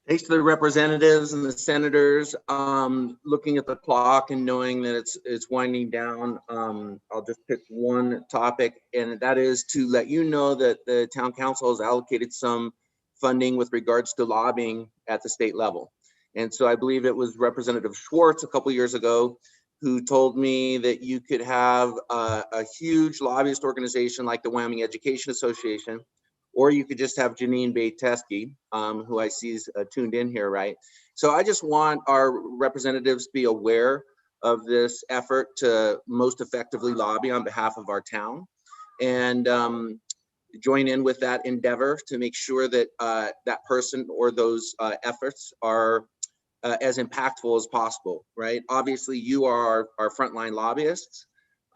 Thanks to the representatives and the senators. Looking at the clock and knowing that it's winding down, I'll just pick one topic, and that is to let you know that the town council has allocated some funding with regards to lobbying at the state level. And so I believe it was Representative Schwartz a couple years ago who told me that you could have a huge lobbyist organization like the Wyoming Education Association, or you could just have Janine Bay-Teske, who I see is tuned in here, right? So I just want our representatives to be aware of this effort to most effectively lobby on behalf of our town, and join in with that endeavor to make sure that that person or those efforts are as impactful as possible, right? Obviously, you are our frontline lobbyists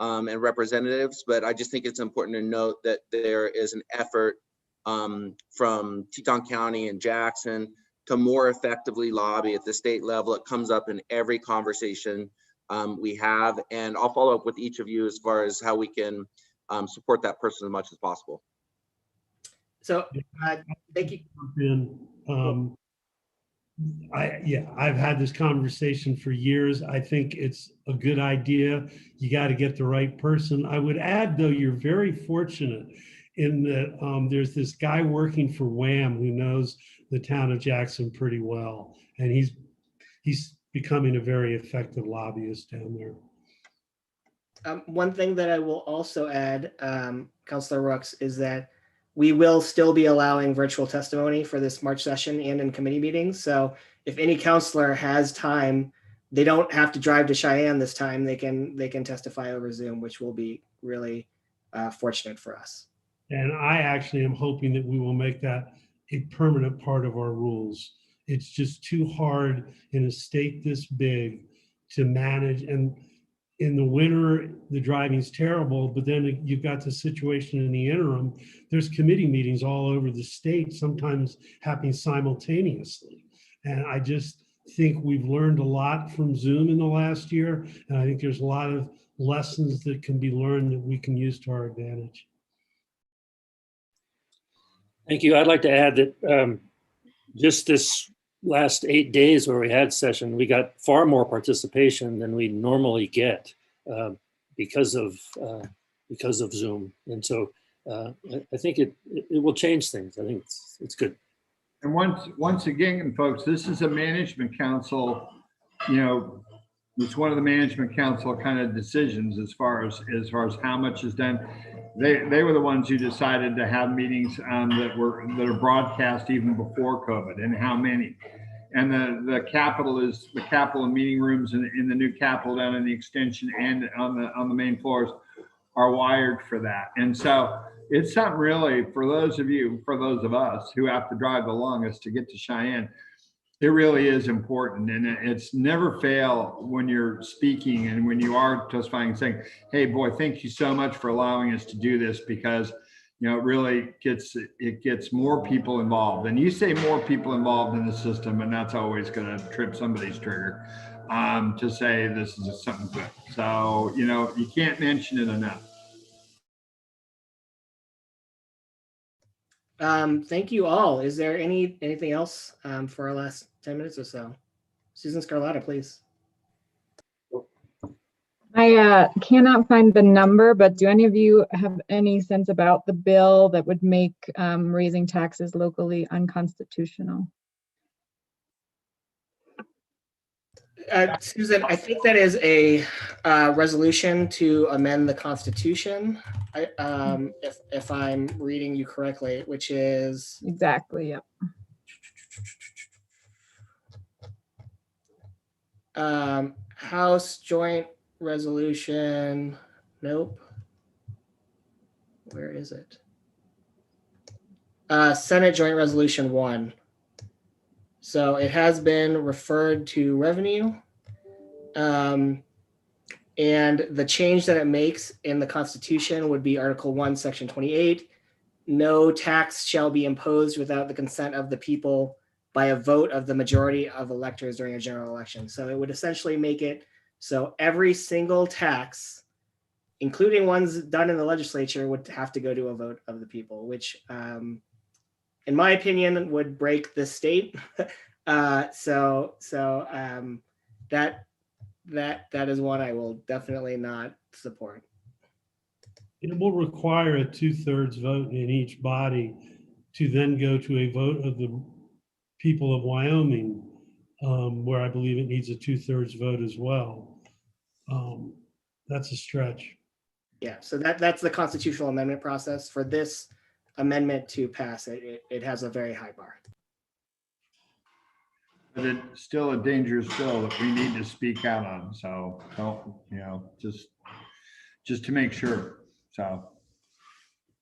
and representatives, but I just think it's important to note that there is an effort from Teton County and Jackson to more effectively lobby at the state level. It comes up in every conversation we have, and I'll follow up with each of you as far as how we can support that person as much as possible. So thank you. I've had this conversation for years. I think it's a good idea. You got to get the right person. I would add, though, you're very fortunate in that there's this guy working for WHAM who knows the town of Jackson pretty well, and he's becoming a very effective lobbyist down there. One thing that I will also add, Councilor Rooks, is that we will still be allowing virtual testimony for this March session and in committee meetings. So if any counselor has time, they don't have to drive to Cheyenne this time. They can testify over Zoom, which will be really fortunate for us. And I actually am hoping that we will make that a permanent part of our rules. It's just too hard in a state this big to manage. And in the winter, the driving's terrible, but then you've got the situation in the interim. There's committee meetings all over the state, sometimes happening simultaneously. And I just think we've learned a lot from Zoom in the last year. And I think there's a lot of lessons that can be learned that we can use to our advantage. Thank you. I'd like to add that just this last 8 days where we had session, we got far more participation than we normally get because of Zoom. And so I think it will change things. I think it's good. And once again, folks, this is a management council, you know, it's one of the management council kind of decisions as far as how much is done. They were the ones who decided to have meetings that are broadcast even before COVID, and how many. And the Capitol and meeting rooms in the new Capitol down in the extension and on the main floors are wired for that. And so it's not really, for those of us who have to drive the longest to get to Cheyenne, it really is important. And it's never fail when you're speaking and when you are testifying, saying, hey boy, thank you so much for allowing us to do this, because you know, it really gets more people involved. And you say more people involved in the system, and that's always going to trip somebody's trigger to say this is just something good. So, you know, you can't mention it enough. Thank you all. Is there anything else for our last 10 minutes or so? Susan Scarlatta, please. I cannot find the number, but do any of you have any sense about the bill that would make raising taxes locally unconstitutional? Susan, I think that is a resolution to amend the Constitution, if I'm reading you correctly, which is... Exactly, yep. House Joint Resolution, nope. Where is it? Senate Joint Resolution 1. So it has been referred to revenue. And the change that it makes in the Constitution would be Article 1, Section 28. No tax shall be imposed without the consent of the people by a vote of the majority of electors during a general election. So it would essentially make it so every single tax, including ones done in the legislature, would have to go to a vote of the people, which in my opinion would break the state. That is one I will definitely not support. It will require a 2/3 vote in each body to then go to a vote of the people of Wyoming, where I believe it needs a 2/3 vote as well. That's a stretch. Yeah, so that's the constitutional amendment process. For this amendment to pass, it has a very high bar. But it's still a dangerous bill that we need to speak out on. So don't, you know, just to make sure. So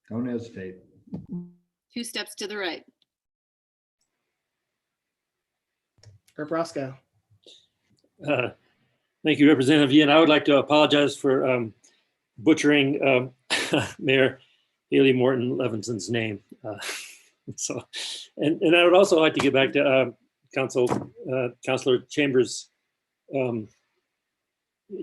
don't hesitate. 2 steps to the right. Herb Roscoe. Thank you, Representative Yin. I would like to apologize for butchering Mayor Haley Morton Levinson's name. And I would also like to get back to Councilor Chambers.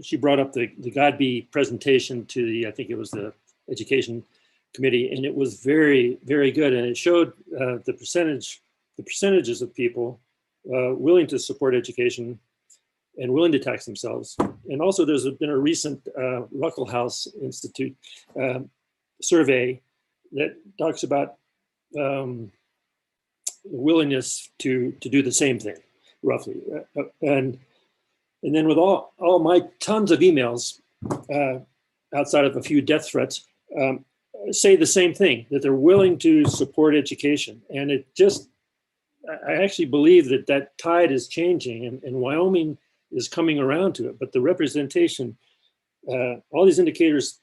She brought up the Godby presentation to the, I think it was the Education Committee, and it was very, very good. And it showed the percentages of people willing to support education and willing to tax themselves. And also there's been a recent Russell House Institute survey that talks about willingness to do the same thing, roughly. And then with all my tons of emails, outside of a few death threats, say the same thing, that they're willing to support education. And it just, I actually believe that tide is changing, and Wyoming is coming around to it. But the representation, all these indicators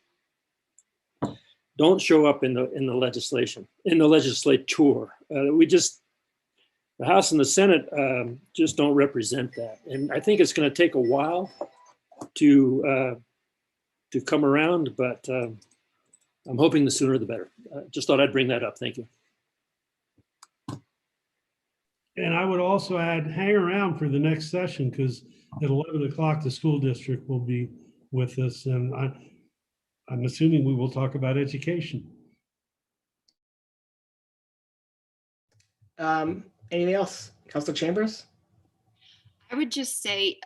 don't show up in the legislation, in the legislature. The House and the Senate just don't represent that. And I think it's going to take a while to to come around, but I'm hoping the sooner the better. Just thought I'd bring that up. Thank you. And I would also add, hang around for the next session, because at 11 o'clock, the school district will be with us. And I'm assuming we will talk about education. Anything else? Councilor Chambers? I would just say,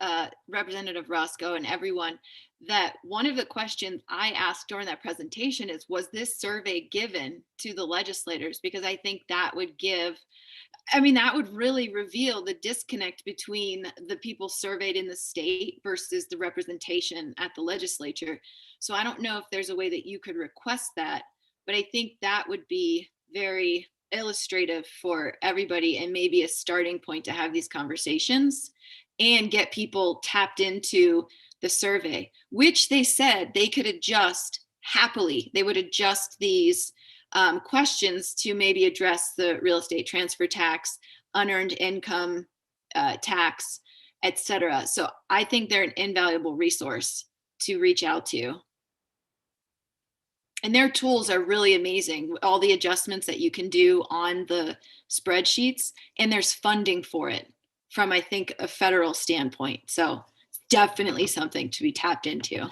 Representative Roscoe and everyone, that one of the questions I asked during that presentation is, was this survey given to the legislators? Because I think that would that would really reveal the disconnect between the people surveyed in the state versus the representation at the legislature. So I don't know if there's a way that you could request that, but I think that would be very illustrative for everybody and maybe a starting point to have these conversations and get people tapped into the survey, which they said they could adjust happily. They would adjust these questions to maybe address the real estate transfer tax, unearned income tax, etc. So I think they're an invaluable resource to reach out to. And their tools are really amazing. All the adjustments that you can do on the spreadsheets, and there's funding for it from, I think, a federal standpoint. So it's definitely something to be tapped into.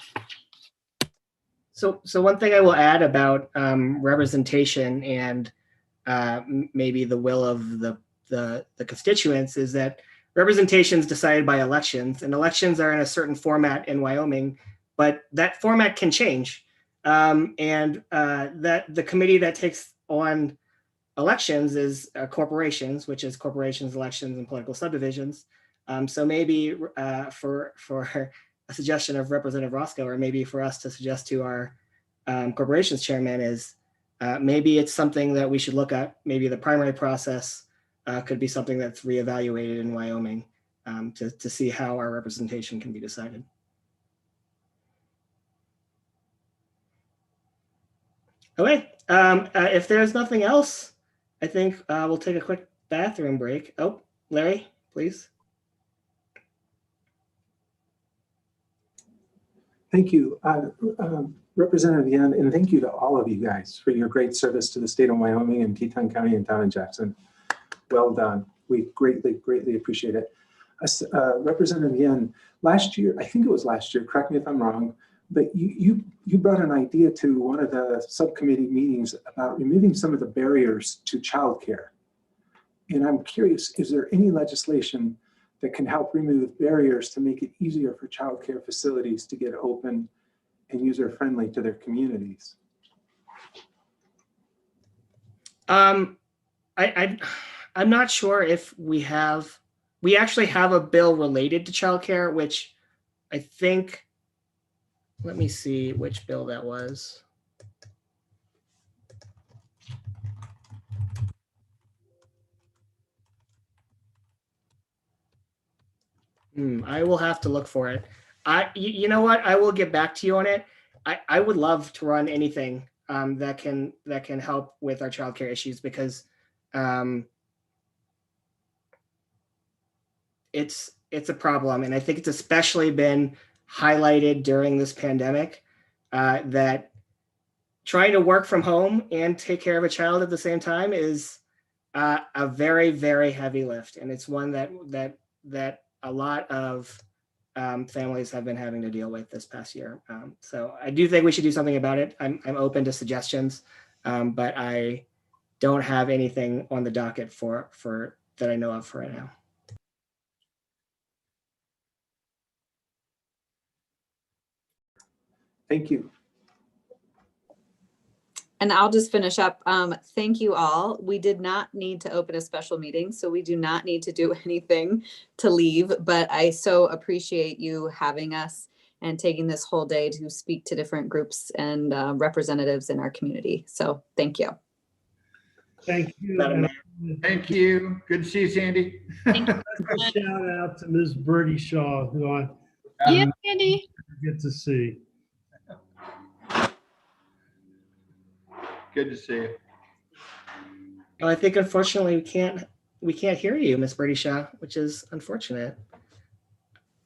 So one thing I will add about representation and maybe the will of the constituents is that representation is decided by elections, and elections are in a certain format in Wyoming, but that format can change. That the committee that takes on elections is corporations, which is corporations, elections, and political subdivisions. So maybe for a suggestion of Representative Roscoe, or maybe for us to suggest to our corporations chairman, is maybe it's something that we should look at. Maybe the primary process could be something that's reevaluated in Wyoming to see how our representation can be decided. Okay, if there's nothing else, I think we'll take a quick bathroom break. Oh, Larry, please. Thank you, Representative Yan, and thank you to all of you guys for your great service to the state of Wyoming and Teton County and Town and Jackson. Well done. We greatly, greatly appreciate it. Representative Yan, last year, I think it was last year, correct me if I'm wrong, but you brought an idea to one of the subcommittee meetings about removing some of the barriers to childcare. And I'm curious, is there any legislation that can help remove barriers to make it easier for childcare facilities to get open and user-friendly to their communities? I'm not sure if we actually have a bill related to childcare, which I think, let me see which bill that was. I will have to look for it. You know what? I will get back to you on it. I would love to run anything that can help with our childcare issues, because it's a problem, and I think it's especially been highlighted during this pandemic, that trying to work from home and take care of a child at the same time is a very, very heavy lift, and it's one that a lot of families have been having to deal with this past year. So I do think we should do something about it. I'm open to suggestions, but I don't have anything on the docket for that I know of for right now. Thank you. And I'll just finish up. Thank you all. We did not need to open a special meeting, so we do not need to do anything to leave, but I so appreciate you having us and taking this whole day to speak to different groups and representatives in our community. So thank you. Thank you. Thank you. Good to see you, Sandy. Shout out to Ms. Bertie Shaw, who I Sandy. get to see. Good to see you. Well, I think unfortunately we can't hear you, Miss Bertie Shaw, which is unfortunate.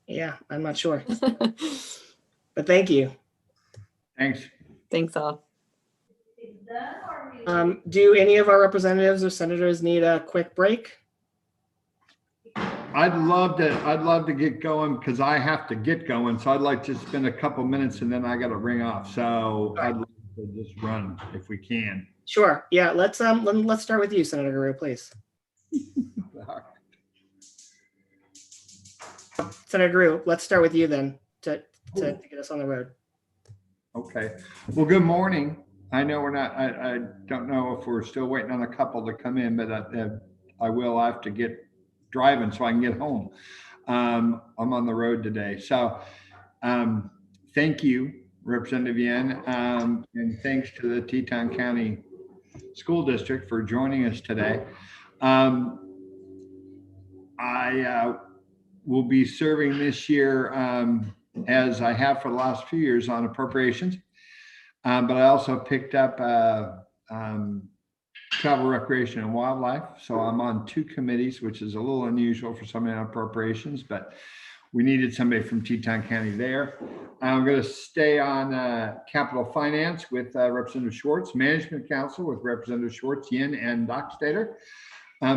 Yeah, I'm not sure. But thank you. Thanks. Thanks all. Do any of our representatives or senators need a quick break? I'd love to get going because I have to get going. So I'd like to spend a couple minutes and then I got to ring off. So I'd love to just run if we can. Sure. Yeah. Let's start with you, Senator Gierau, please. Senator Gierau, let's start with you then to get us on the road. Okay. Well, good morning. I know we're not. I don't know if we're still waiting on a couple to come in, but I will have to get driving so I can get home. I'm on the road today. So thank you, Representative Yen, and thanks to the Teton County School District for joining us today. I will be serving this year as I have for the last few years on appropriations, but I also picked up travel, recreation, and wildlife. So I'm on 2 committees, which is a little unusual for somebody on appropriations, but we needed somebody from Teton County there. I'm going to stay on capital finance with Representative Schwartz, management council with Representative Schwartz, Yin, and Dockstader.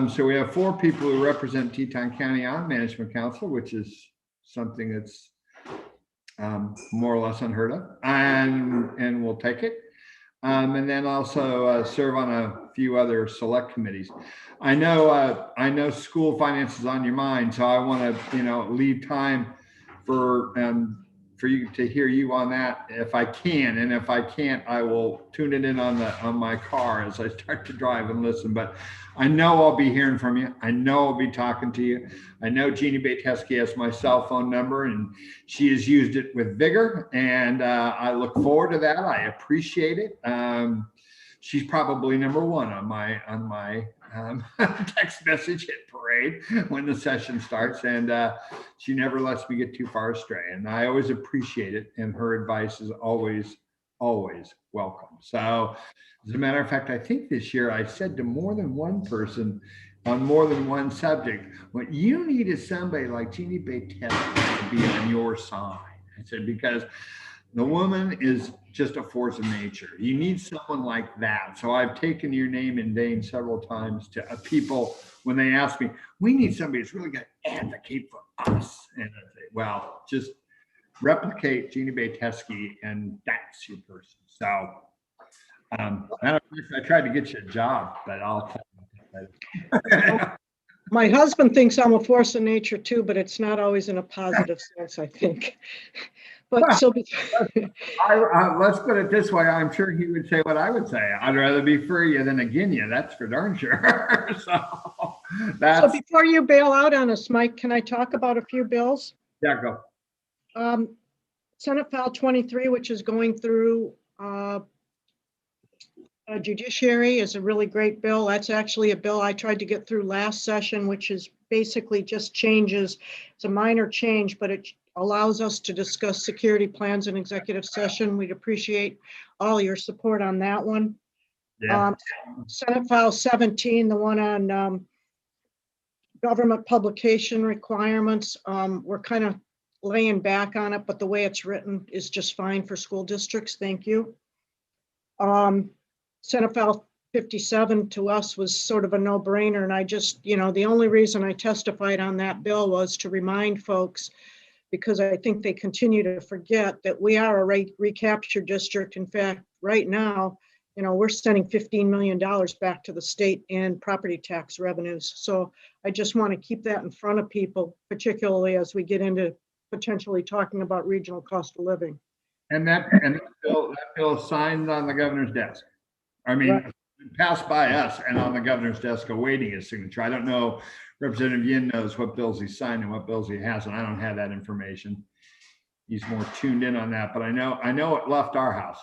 So we have 4 people who represent Teton County on management council, which is something that's more or less unheard of, and we'll take it. And then also serve on a few other select committees. I know school finance is on your mind, so I want to leave time for you to hear you on that if I can, and if I can't, I will tune it in on my car as I start to drive and listen. But I know I'll be hearing from you. I know I'll be talking to you. I know Jeannie Bateski has my cell phone number, and she has used it with vigor, and I look forward to that. I appreciate it. She's probably number 1 on my text message hit parade when the session starts, and she never lets me get too far astray, and I always appreciate it, and her advice is always welcome. So as a matter of fact, I think this year I said to more than one person on more than one subject, what you need is somebody like Jeannie Bateski to be on your side. I said, because the woman is just a force of nature. You need someone like that. So I've taken your name in vain several times to people when they ask me, we need somebody that's really going to advocate for us. And I say, well, just replicate Jeannie Bateski, and that's your person. So I tried to get you a job, but I'll tell you. My husband thinks I'm a force of nature too, but it's not always in a positive sense, I think. But so let's put it this way. I'm sure he would say what I would say. I'd rather be for you than against you. That's for darn sure. So before you bail out on us, Mike, can I talk about a few bills? Yeah, go. Senate File 23, which is going through judiciary, is a really great bill. That's actually a bill I tried to get through last session, which is basically just changes. It's a minor change, but it allows us to discuss security plans in executive session. We'd appreciate all your support on that one. Yeah. Senate File 17, the one on government publication requirements, we're kind of laying back on it, but the way it's written is just fine for school districts. Thank you. Senate File 57 to us was sort of a no-brainer, and I just, the only reason I testified on that bill was to remind folks, because I think they continue to forget that we are a recapture district. In fact, right now, we're sending $15 million back to the state in property tax revenues. So I just want to keep that in front of people, particularly as we get into potentially talking about regional cost of living. And that bill is signed on the governor's desk. I mean, right. Passed by us and on the governor's desk awaiting his signature. I don't know. Representative Yin knows what bills he signed and what bills he hasn't. I don't have that information. He's more tuned in on that, but I know it left our house,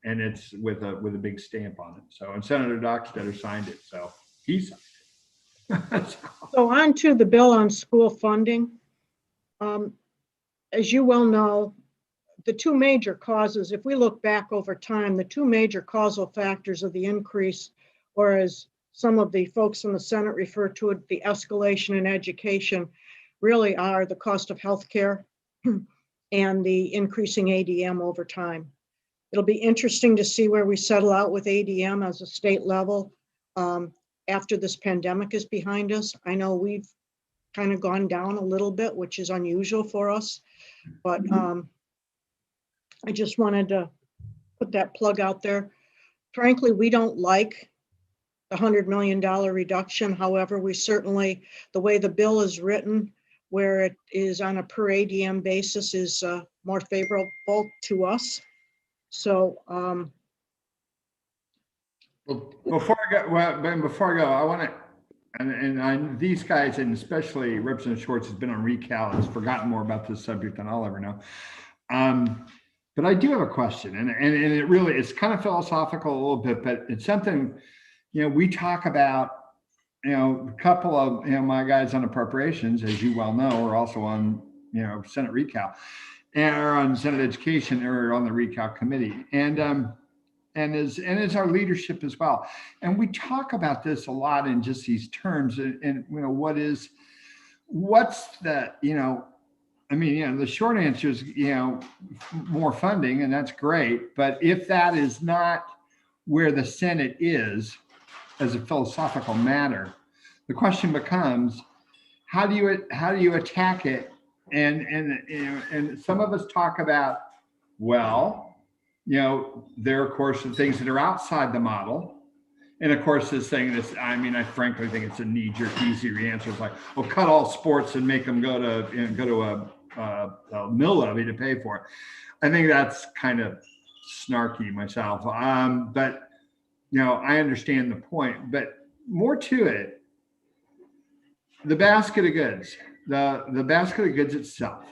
and it's with a big stamp on it. So, and Senator Dockstader signed it, so he signed it. So on to the bill on school funding. As you well know, the 2 major causes, if we look back over time, the 2 major causal factors of the increase, or as some of the folks in the Senate refer to it, the escalation in education, really are the cost of healthcare and the increasing ADM over time. It'll be interesting to see where we settle out with ADM as a state level after this pandemic is behind us. I know we've kind of gone down a little bit, which is unusual for us, but I just wanted to put that plug out there. Frankly, we don't like the $100 million reduction. However, we certainly, the way the bill is written, where it is on a per ADM basis, is more favorable to us. So, Well, before I go, I want to, these guys, and especially Representative Schwartz, has been on recal, has forgotten more about this subject than I'll ever know. But I do have a question, and it really, it's kind of philosophical a little bit, but it's something, we talk about, a couple of, my guys on appropriations, as you well know, are also on, Senate recal, and are on Senate Education, or on the recal committee, and is our leadership as well. And we talk about this a lot in just these terms, and what's the, the short answer is, more funding, and that's great. But if that is not where the Senate is as a philosophical matter, the question becomes, how do you attack it? And some of us talk about, well, there are, of course, the things that are outside the model. And of course, this thing that's, I frankly think it's a knee-jerk, easy answer. It's like, well, cut all sports and make them go to a mill levy to pay for it. I think that's kind of snarky myself. But, I understand the point. But more to it, the basket of goods, the basket of goods itself.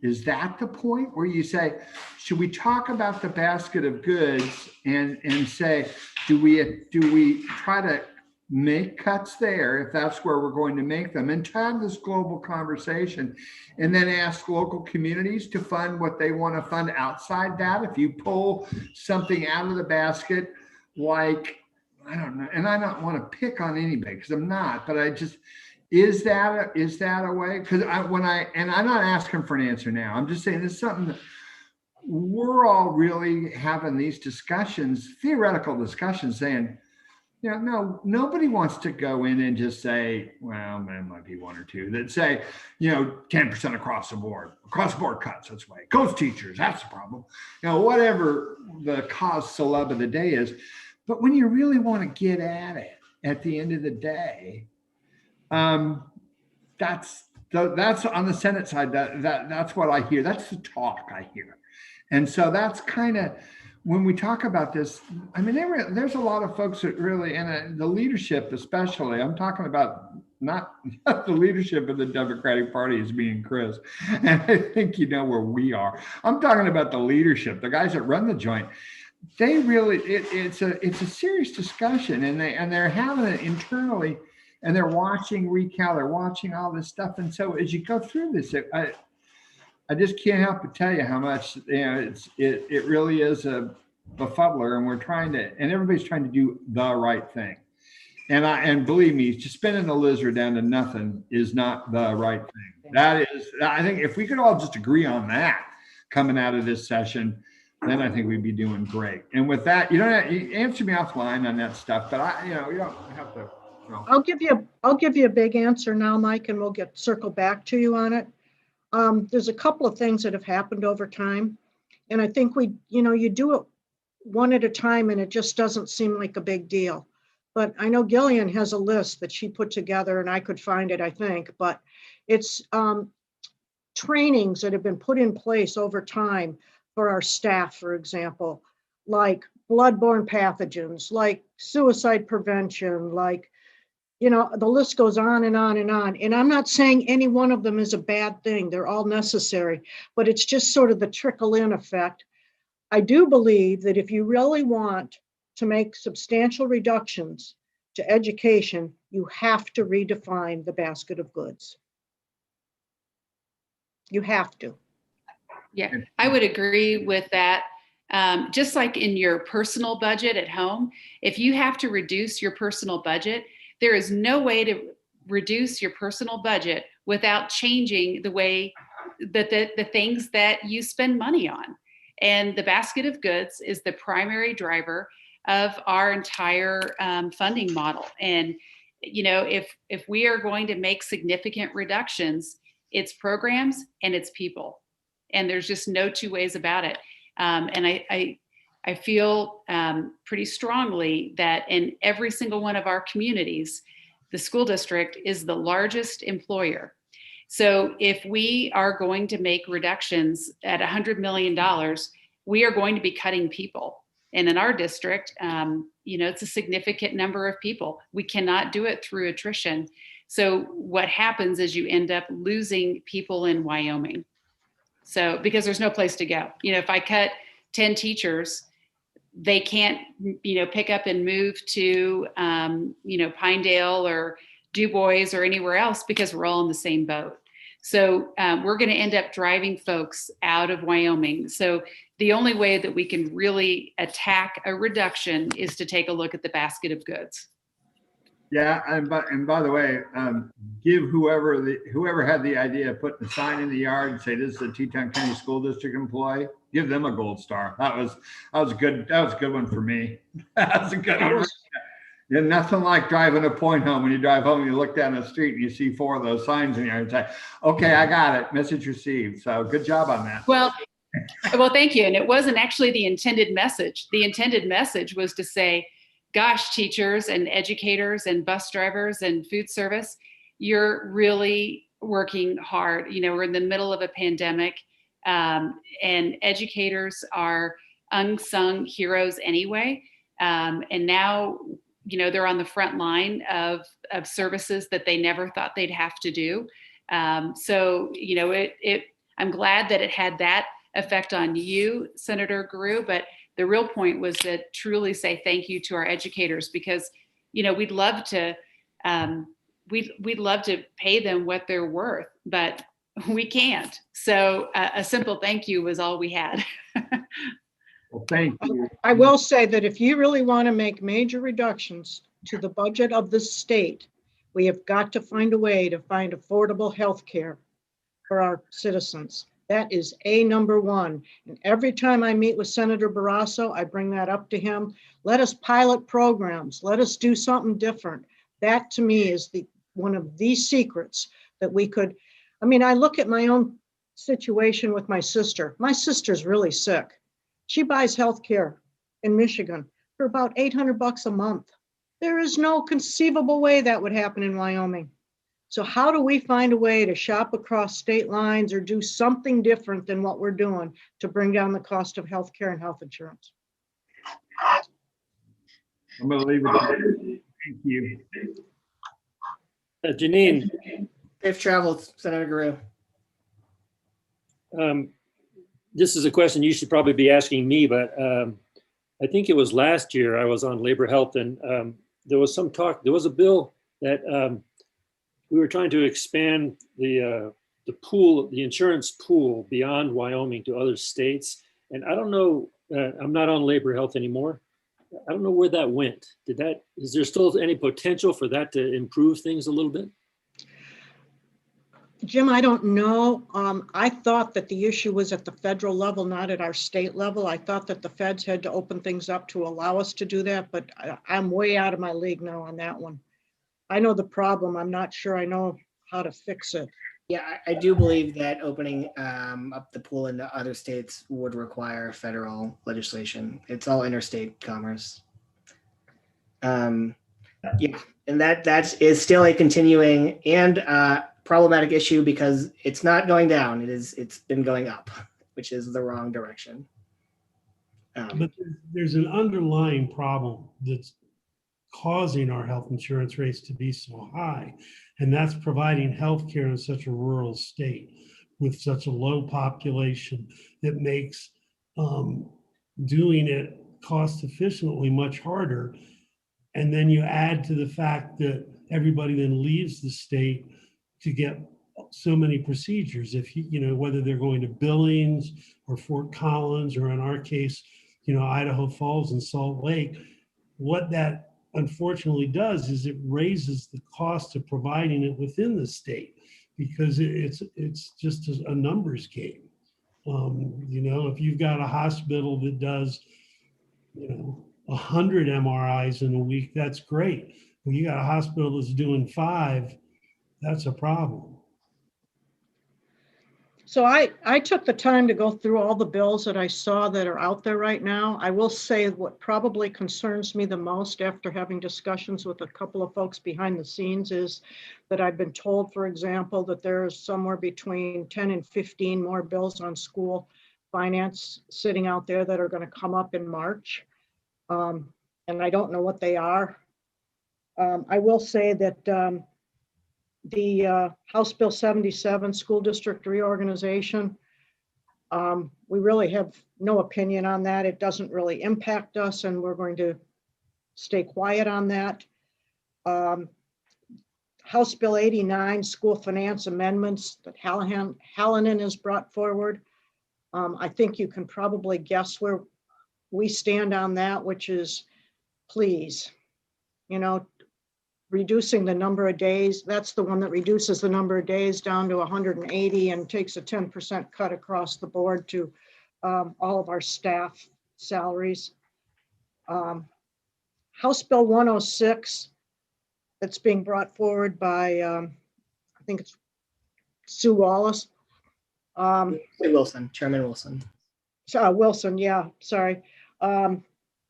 Is that the point where you say, should we talk about the basket of goods and say, do we try to make cuts there if that's where we're going to make them, and have this global conversation, and then ask local communities to fund what they want to fund outside that? If you pull something out of the basket, like, I don't know, and I don't want to pick on anybody because I'm not, but I just, is that a way? Because I'm not asking for an answer now. I'm just saying it's something that we're all really having these discussions, theoretical discussions, saying, no, nobody wants to go in and just say, well, there might be one or two that say, 10% across the board cuts, that's the way it goes. Teachers, that's the problem. Whatever the cause celeb of the day is. But when you really want to get at it at the end of the day, that's on the Senate side. That's what I hear. That's the talk I hear. And so that's kind of, when we talk about this, there's a lot of folks that really, and the leadership especially, I'm talking about not the leadership of the Democratic Party as being Chris. And I think where we are. I'm talking about the leadership, the guys that run the joint. They really, it's a serious discussion, and they're having it internally, and they're watching recal, they're watching all this stuff. And so as you go through this, I just can't help but tell you how much, it really is a befuddler, and everybody's trying to do the right thing. And believe me, just spinning the lizard down to nothing is not the right thing. That is, I think if we could all just agree on that coming out of this session, then I think we'd be doing great. And with that, you answer me offline on that stuff, but you don't have to. I'll give you a big answer now, Mike, and we'll circle back to you on it. There's a couple of things that have happened over time, and I think you do it one at a time, and it just doesn't seem like a big deal. But I know Gillian has a list that she put together, and I could find it, I think, but it's trainings that have been put in place over time for our staff, for example, like bloodborne pathogens, like suicide prevention, like, the list goes on and on and on. And I'm not saying any one of them is a bad thing. They're all necessary, but it's just sort of the trickle-in effect. I do believe that if you really want to make substantial reductions to education, you have to redefine the basket of goods. You have to. Yeah, I would agree with that. Just like in your personal budget at home, if you have to reduce your personal budget, there is no way to reduce your personal budget without changing the way that the things that you spend money on. And the basket of goods is the primary driver of our entire funding model. And, you know, if we are going to make significant reductions, it's programs and it's people. And there's just no two ways about it. And I feel pretty strongly that in every single one of our communities, the school district is the largest employer. So if we are going to make reductions at $100 million, we are going to be cutting people. And in our district, you know, it's a significant number of people. We cannot do it through attrition. So what happens is you end up losing people in Wyoming. So because there's no place to go. You know, if I cut 10 teachers, they can't, you know, pick up and move to, you know, Pinedale or Du Bois or anywhere else because we're all in the same boat. So we're going to end up driving folks out of Wyoming. So the only way that we can really attack a reduction is to take a look at the basket of goods. Yeah, and by the way, give whoever had the idea of putting a sign in the yard and say this is a Teton County School District employee, give them a gold star. That was good. That was a good one for me. That was a good one. Yeah, nothing like driving a point home. When you drive home, you look down the street and you see 4 of those signs in the yard and say, "Okay, I got it. Message received." So good job on that. Well, thank you. And it wasn't actually the intended message. The intended message was to say, gosh, teachers and educators and bus drivers and food service, you're really working hard. You know, we're in the middle of a pandemic, and educators are unsung heroes anyway. And now, you know, they're on the front line of services that they never thought they'd have to do. So, you know, I'm glad that it had that effect on you, Senator Gierau, but the real point was to truly say thank you to our educators, because, you know, we'd love to pay them what they're worth, but we can't. So a simple thank you was all we had. Well, thank you. I will say that if you really want to make major reductions to the budget of the state, we have got to find a way to find affordable health care for our citizens. That is number one. And every time I meet with Senator Barrasso, I bring that up to him. Let us pilot programs. Let us do something different. That to me is one of the secrets that we could. I mean, I look at my own situation with my sister. My sister's really sick. She buys health care in Michigan for about $800 a month. There is no conceivable way that would happen in Wyoming. So how do we find a way to shop across state lines or do something different than what we're doing to bring down the cost of health care and health insurance? I'm going to leave it there. Thank you. Janine. Safe travels, Senator Gierau. This is a question you should probably be asking me, but I think it was last year I was on Labor Health, and there was some talk, there was a bill that we were trying to expand the pool, the insurance pool beyond Wyoming to other states. And I don't know, I'm not on Labor Health anymore. I don't know where that went. Is there still any potential for that to improve things a little bit? Jim, I don't know. I thought that the issue was at the federal level, not at our state level. I thought that the feds had to open things up to allow us to do that, but I'm way out of my league now on that one. I know the problem. I'm not sure I know how to fix it. Yeah, I do believe that opening up the pool into other states would require federal legislation. It's all interstate commerce. Yeah, and that is still a continuing and problematic issue because it's not going down. It's been going up, which is the wrong direction. But there's an underlying problem that's causing our health insurance rates to be so high, and that's providing health care in such a rural state with such a low population that makes doing it cost efficiently much harder. And then you add to the fact that everybody then leaves the state to get so many procedures. If you know, whether they're going to Billings or Fort Collins, or in our case, you know, Idaho Falls and Salt Lake, what that unfortunately does is it raises the cost of providing it within the state because it's just a numbers game. You know, if you've got a hospital that does, you know, 100 MRIs in a week, that's great. When you got a hospital that's doing 5, that's a problem. So I took the time to go through all the bills that I saw that are out there right now. I will say what probably concerns me the most after having discussions with a couple of folks behind the scenes is that I've been told, for example, that there's somewhere between 10 and 15 more bills on school finance sitting out there that are going to come up in March. And I don't know what they are. I will say that the House Bill 77 school district reorganization, we really have no opinion on that. It doesn't really impact us, and we're going to stay quiet on that. House Bill 89 school finance amendments that Hallinan has brought forward. I think you can probably guess where we stand on that, which is, please, you know, reducing the number of days. That's the one that reduces the number of days down to 180 and takes a 10% cut across the board to all of our staff salaries. House Bill 106 that's being brought forward by, I think it's Sue Wallace. Wilson, Chairman Wilson. Wilson, yeah, sorry.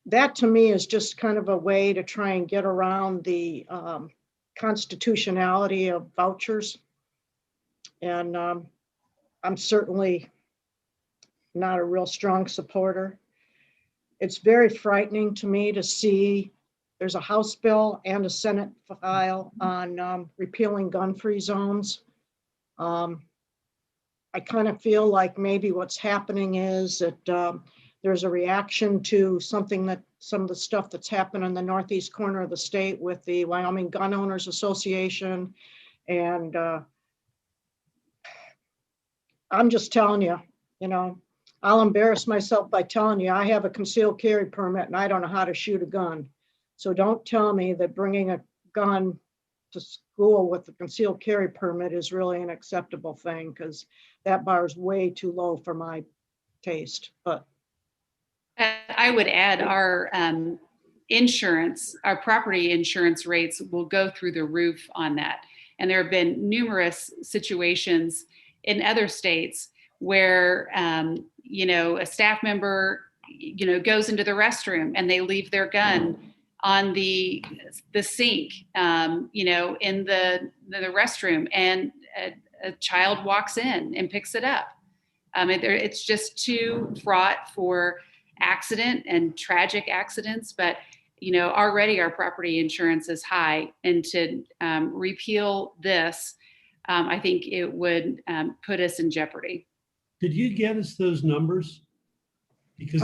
That to me is just kind of a way to try and get around the constitutionality of vouchers. And I'm certainly not a real strong supporter. It's very frightening to me to see there's a House bill and a Senate file on repealing gun-free zones. I kind of feel like maybe what's happening is that there's a reaction to something that some of the stuff that's happened in the northeast corner of the state with the Wyoming Gun Owners Association. And I'm just telling you, you know, I'll embarrass myself by telling you I have a concealed carry permit and I don't know how to shoot a gun. So don't tell me that bringing a gun to school with a concealed carry permit is really an acceptable thing, because that bar is way too low for my taste. But I would add our insurance, our property insurance rates will go through the roof on that. And there have been numerous situations in other states where, you know, a staff member, you know, goes into the restroom and they leave their gun on the sink, you know, in the restroom, and a child walks in and picks it up. It's just too fraught for accident and tragic accidents. But, you know, already our property insurance is high, and to repeal this, I think it would put us in jeopardy. Could you get us those numbers? Because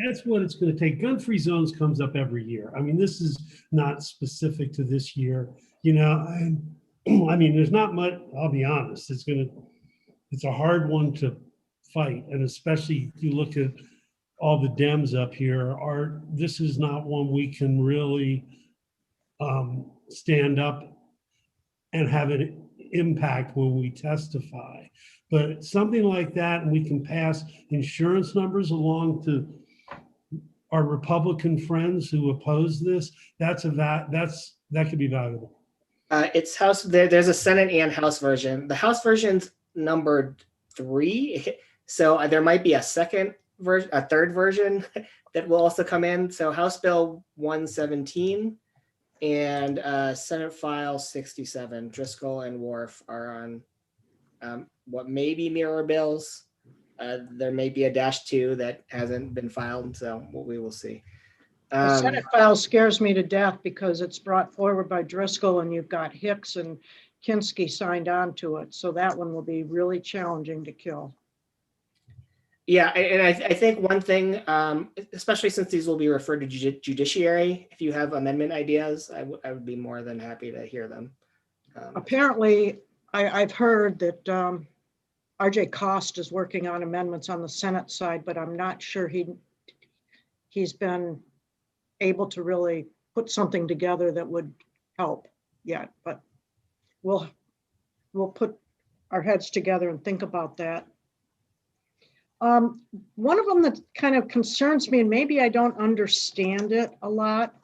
that's what it's going to take. Gun-free zones comes up every year. I mean, this is not specific to this year. You know, I mean, there's not much. I'll be honest. It's a hard one to fight, and especially if you look at all the Dems up here. This is not one we can really stand up and have an impact when we testify. But something like that, and we can pass insurance numbers along to our Republican friends who oppose this, that could be valuable. It's House. There's a Senate and House version. The House version's numbered 3, so there might be a third version that will also come in. So House Bill 117 and Senate File 67. Driscoll and Wharf are on what may be mirror bills. There may be a -2 that hasn't been filed, so we will see. The Senate file scares me to death because it's brought forward by Driscoll, and you've got Hicks and Kinski signed on to it. So that one will be really challenging to kill. Yeah, and I think one thing, especially since these will be referred to judiciary, if you have amendment ideas, I would be more than happy to hear them. Apparently, I've heard that RJ Cost is working on amendments on the Senate side, but I'm not sure he's been able to really put something together that would help yet. But we'll put our heads together and think about that. One of them that kind of concerns me, and maybe I don't understand it a lot,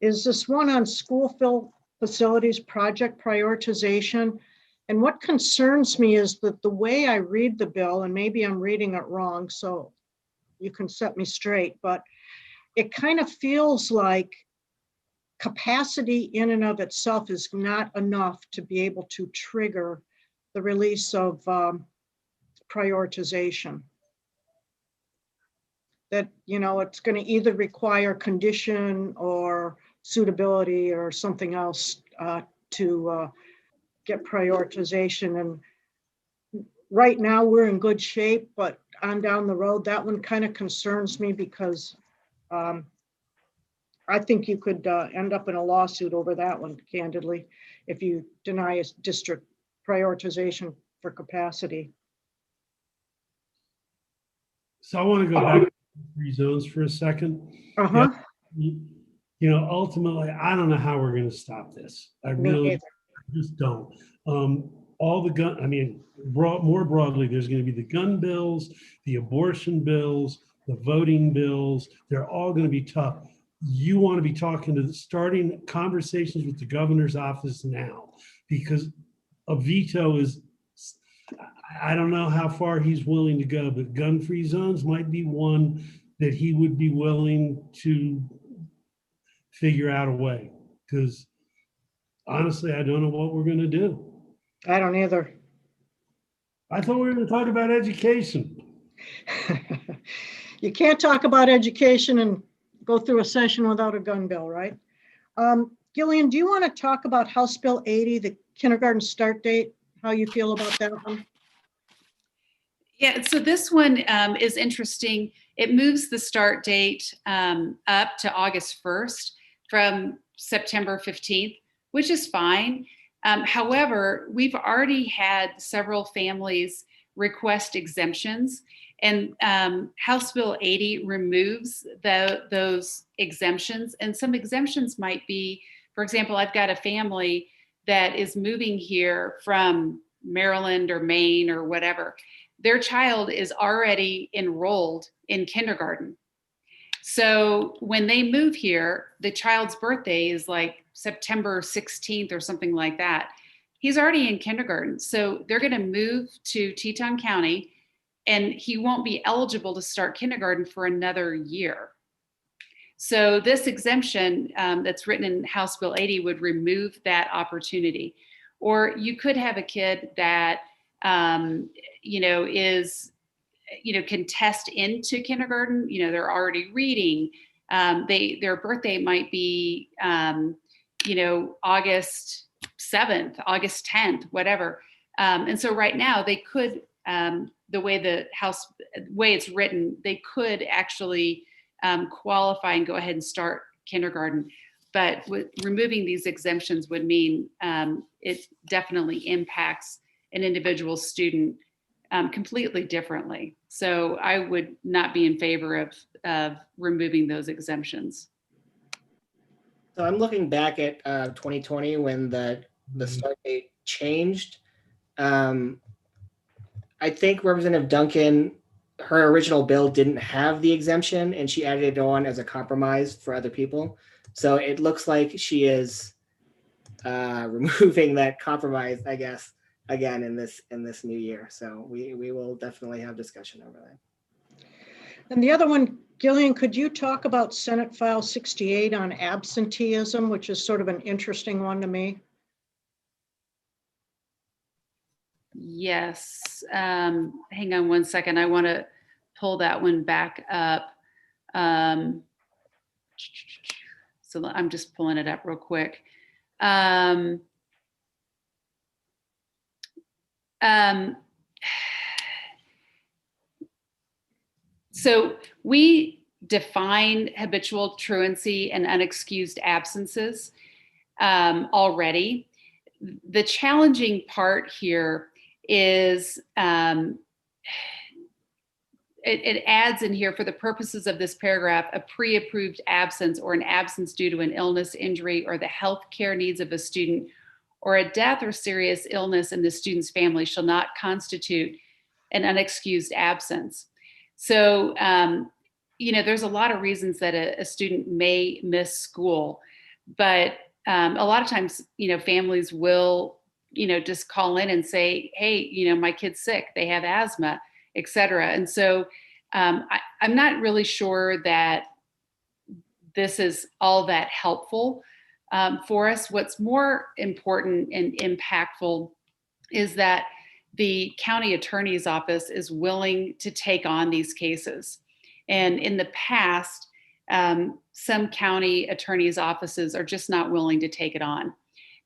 is this one on school facilities project prioritization. And what concerns me is that the way I read the bill, and maybe I'm reading it wrong, so you can set me straight, but it kind of feels like capacity in and of itself is not enough to be able to trigger the release of prioritization. That, you know, it's going to either require condition or suitability or something else to get prioritization. And right now we're in good shape, but on down the road, that one kind of concerns me because I think you could end up in a lawsuit over that one, candidly, if you deny a district prioritization for capacity. So I want to go back to free zones for a second. Uh-huh. Yeah, you know, ultimately, I don't know how we're going to stop this. I really just don't. All the gun, I mean, more broadly, there's going to be the gun bills, the abortion bills, the voting bills. They're all going to be tough. You want to be starting conversations with the governor's office now, because a veto is, I don't know how far he's willing to go, but gun-free zones might be one that he would be willing to figure out a way. Because honestly, I don't know what we're going to do. I don't either. I thought we were going to talk about education. You can't talk about education and go through a session without a gun bill, right? Gillian, do you want to talk about House Bill 80, the kindergarten start date, how you feel about that one? Yeah, so this one is interesting. It moves the start date up to August 1st from September 15th, which is fine. However, we've already had several families request exemptions, and House Bill 80 removes those exemptions. And some exemptions might be, for example, I've got a family that is moving here from Maryland or Maine or whatever. Their child is already enrolled in kindergarten. So when they move here, the child's birthday is like September 16th or something like that. He's already in kindergarten. So they're going to move to Teton County, and he won't be eligible to start kindergarten for another year. So this exemption that's written in House Bill 80 would remove that opportunity. Or you could have a kid that can test into kindergarten. They're already reading. Their birthday might be, August 7th, August 10th, whatever. And so right now they could, the way it's written, they could actually qualify and go ahead and start kindergarten. But removing these exemptions would mean it definitely impacts an individual student completely differently. So I would not be in favor of removing those exemptions. So I'm looking back at 2020 when the start date changed. I think Representative Duncan, her original bill didn't have the exemption, and she added it on as a compromise for other people. So it looks like she is removing that compromise, I guess, again in this new year. So we will definitely have discussion over that. And the other one, Gillian, could you talk about Senate File 68 on absenteeism, which is sort of an interesting one to me? Yes. Hang on one second. I want to pull that one back up. So I'm just pulling it up real quick. So we define habitual truancy and unexcused absences already. The challenging part here is it adds in here, for the purposes of this paragraph, a pre-approved absence or an absence due to an illness, injury, or the health care needs of a student, or a death or serious illness in the student's family shall not constitute an unexcused absence. So, there's a lot of reasons that a student may miss school, but a lot of times, families will, just call in and say, hey, my kid's sick, they have asthma, et cetera. And so I'm not really sure that this is all that helpful for us. What's more important and impactful is that the county attorney's office is willing to take on these cases. And in the past, some county attorney's offices are just not willing to take it on.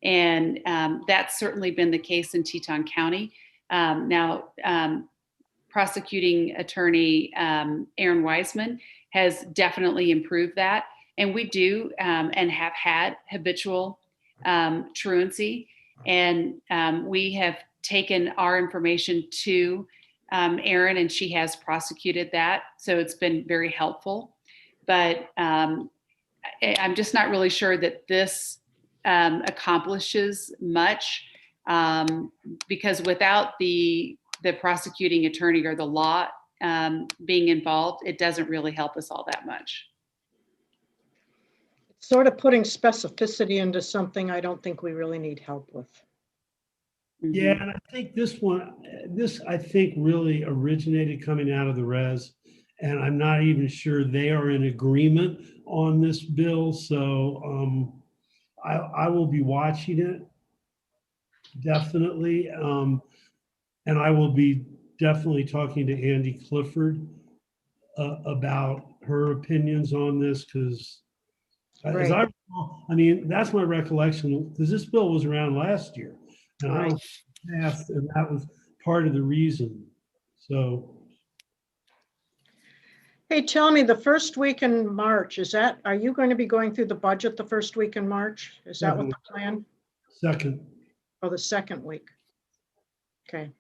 And that's certainly been the case in Teton County. Now, prosecuting attorney Aaron Wiseman has definitely improved that. And we do and have had habitual truancy. And we have taken our information to Aaron, and she has prosecuted that. So it's been very helpful. But I'm just not really sure that this accomplishes much because without the prosecuting attorney or the law being involved, it doesn't really help us all that much. Sort of putting specificity into something I don't think we really need help with. Yeah, and I think this I think really originated coming out of the res, and I'm not even sure they are in agreement on this bill. So I will be watching it definitely, and I will be definitely talking to Andy Clifford about her opinions on this because. As I mean, that's my recollection because this bill was around last year, and I don't pass, and that was part of the reason. So, Hey, tell me, the first week in March, are you going to be going through the budget the first week in March? Is that what the plan? Second. Oh, the second week. Okay.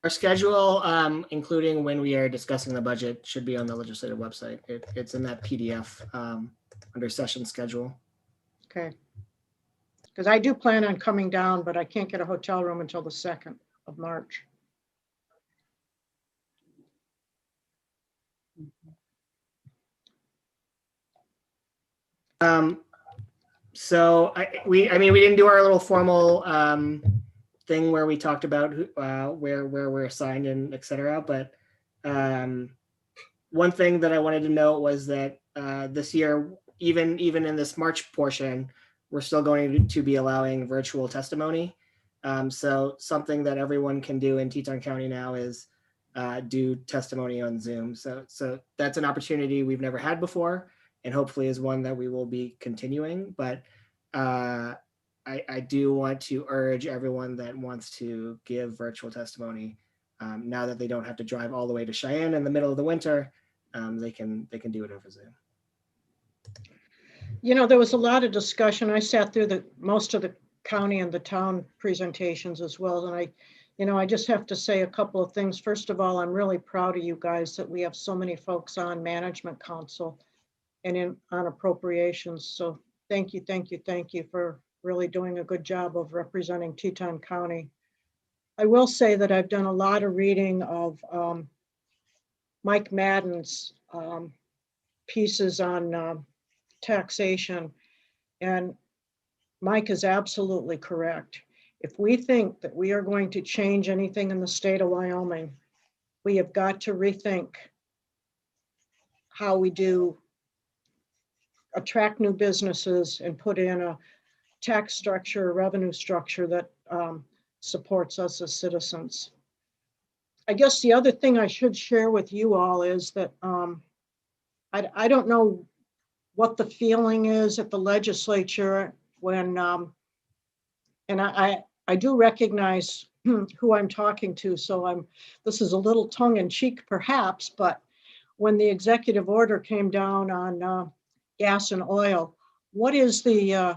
Our schedule, including when we are discussing the budget, should be on the legislative website. It's in that PDF under session schedule. Okay. Because I do plan on coming down, but I can't get a hotel room until the 2nd of March. So we didn't do our little formal thing where we talked about where we're assigned and et cetera. But one thing that I wanted to note was that this year, even in this March portion, we're still going to be allowing virtual testimony. So something that everyone can do in Teton County now is do testimony on Zoom. So that's an opportunity we've never had before, and hopefully is one that we will be continuing. But I do want to urge everyone that wants to give virtual testimony, now that they don't have to drive all the way to Cheyenne in the middle of the winter, they can do it over Zoom. There was a lot of discussion. I sat through most of the county and the town presentations as well. And I just have to say a couple of things. First of all, I'm really proud of you guys that we have so many folks on management council and on appropriations. So thank you for really doing a good job of representing Teton County. I will say that I've done a lot of reading of Mike Madden's pieces on taxation, and Mike is absolutely correct. If we think that we are going to change anything in the state of Wyoming, we have got to rethink how we do attract new businesses and put in a tax structure, a revenue structure that supports us as citizens. I guess the other thing I should share with you all is that I don't know what the feeling is at the legislature when, and I do recognize who I'm talking to, so this is a little tongue in cheek perhaps, but when the executive order came down on gas and oil, what is the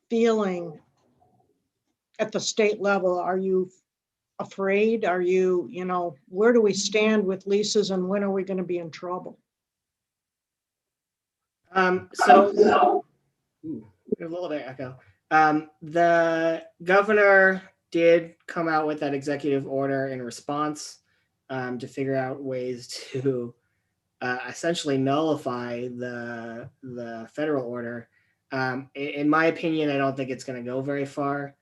feeling at the state level? Are you afraid? Are you, where do we stand with leases and when are we going to be in trouble? So a little bit echo. The governor did come out with that executive order in response. to figure out ways to essentially nullify the federal order. In my opinion, I don't think it's going to go very far.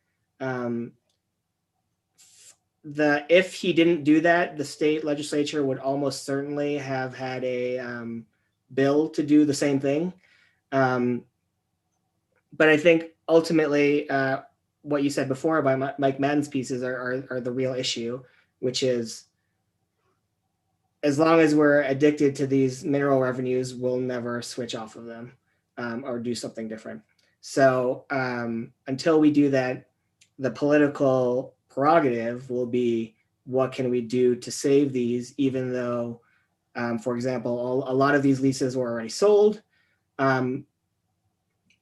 If he didn't do that, the state legislature would almost certainly have had a bill to do the same thing. But I think ultimately, what you said before about Mike Madden's pieces are the real issue, which is as long as we're addicted to these mineral revenues, we'll never switch off of them or do something different. So until we do that, the political prerogative will be what can we do to save these, even though, for example, a lot of these leases were already sold.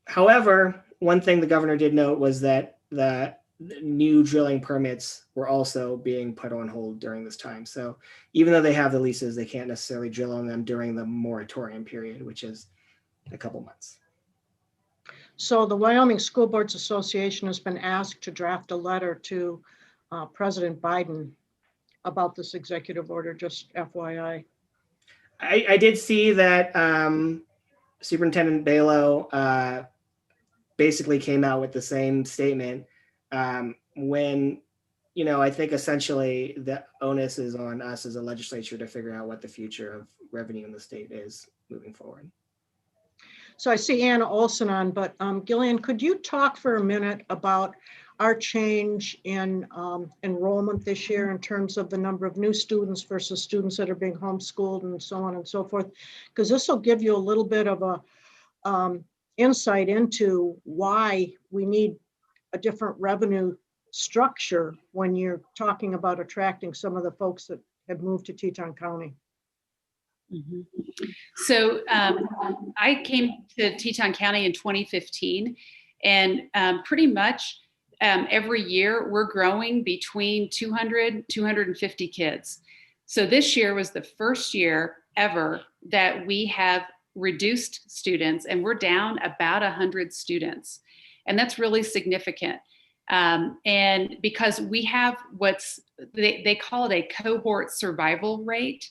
However, one thing the governor did note was that the new drilling permits were also being put on hold during this time. So even though they have the leases, they can't necessarily drill on them during the moratorium period, which is a couple months. So the Wyoming School Boards Association has been asked to draft a letter to President Biden about this executive order, just FYI. I did see that Superintendent Balo basically came out with the same statement when, I think essentially the onus is on us as a legislature to figure out what the future of revenue in the state is moving forward. So I see Anna Olson on, but Gillian, could you talk for a minute about our change in enrollment this year in terms of the number of new students versus students that are being homeschooled and so on and so forth? Because this will give you a little bit of a insight into why we need a different revenue structure when you're talking about attracting some of the folks that have moved to Teton County. Mm-hmm. So I came to Teton County in 2015, and pretty much every year we're growing between 200, 250 kids. So this year was the first year ever that we have reduced students, and we're down about 100 students. And that's really significant. And because we have they call it a cohort survival rate.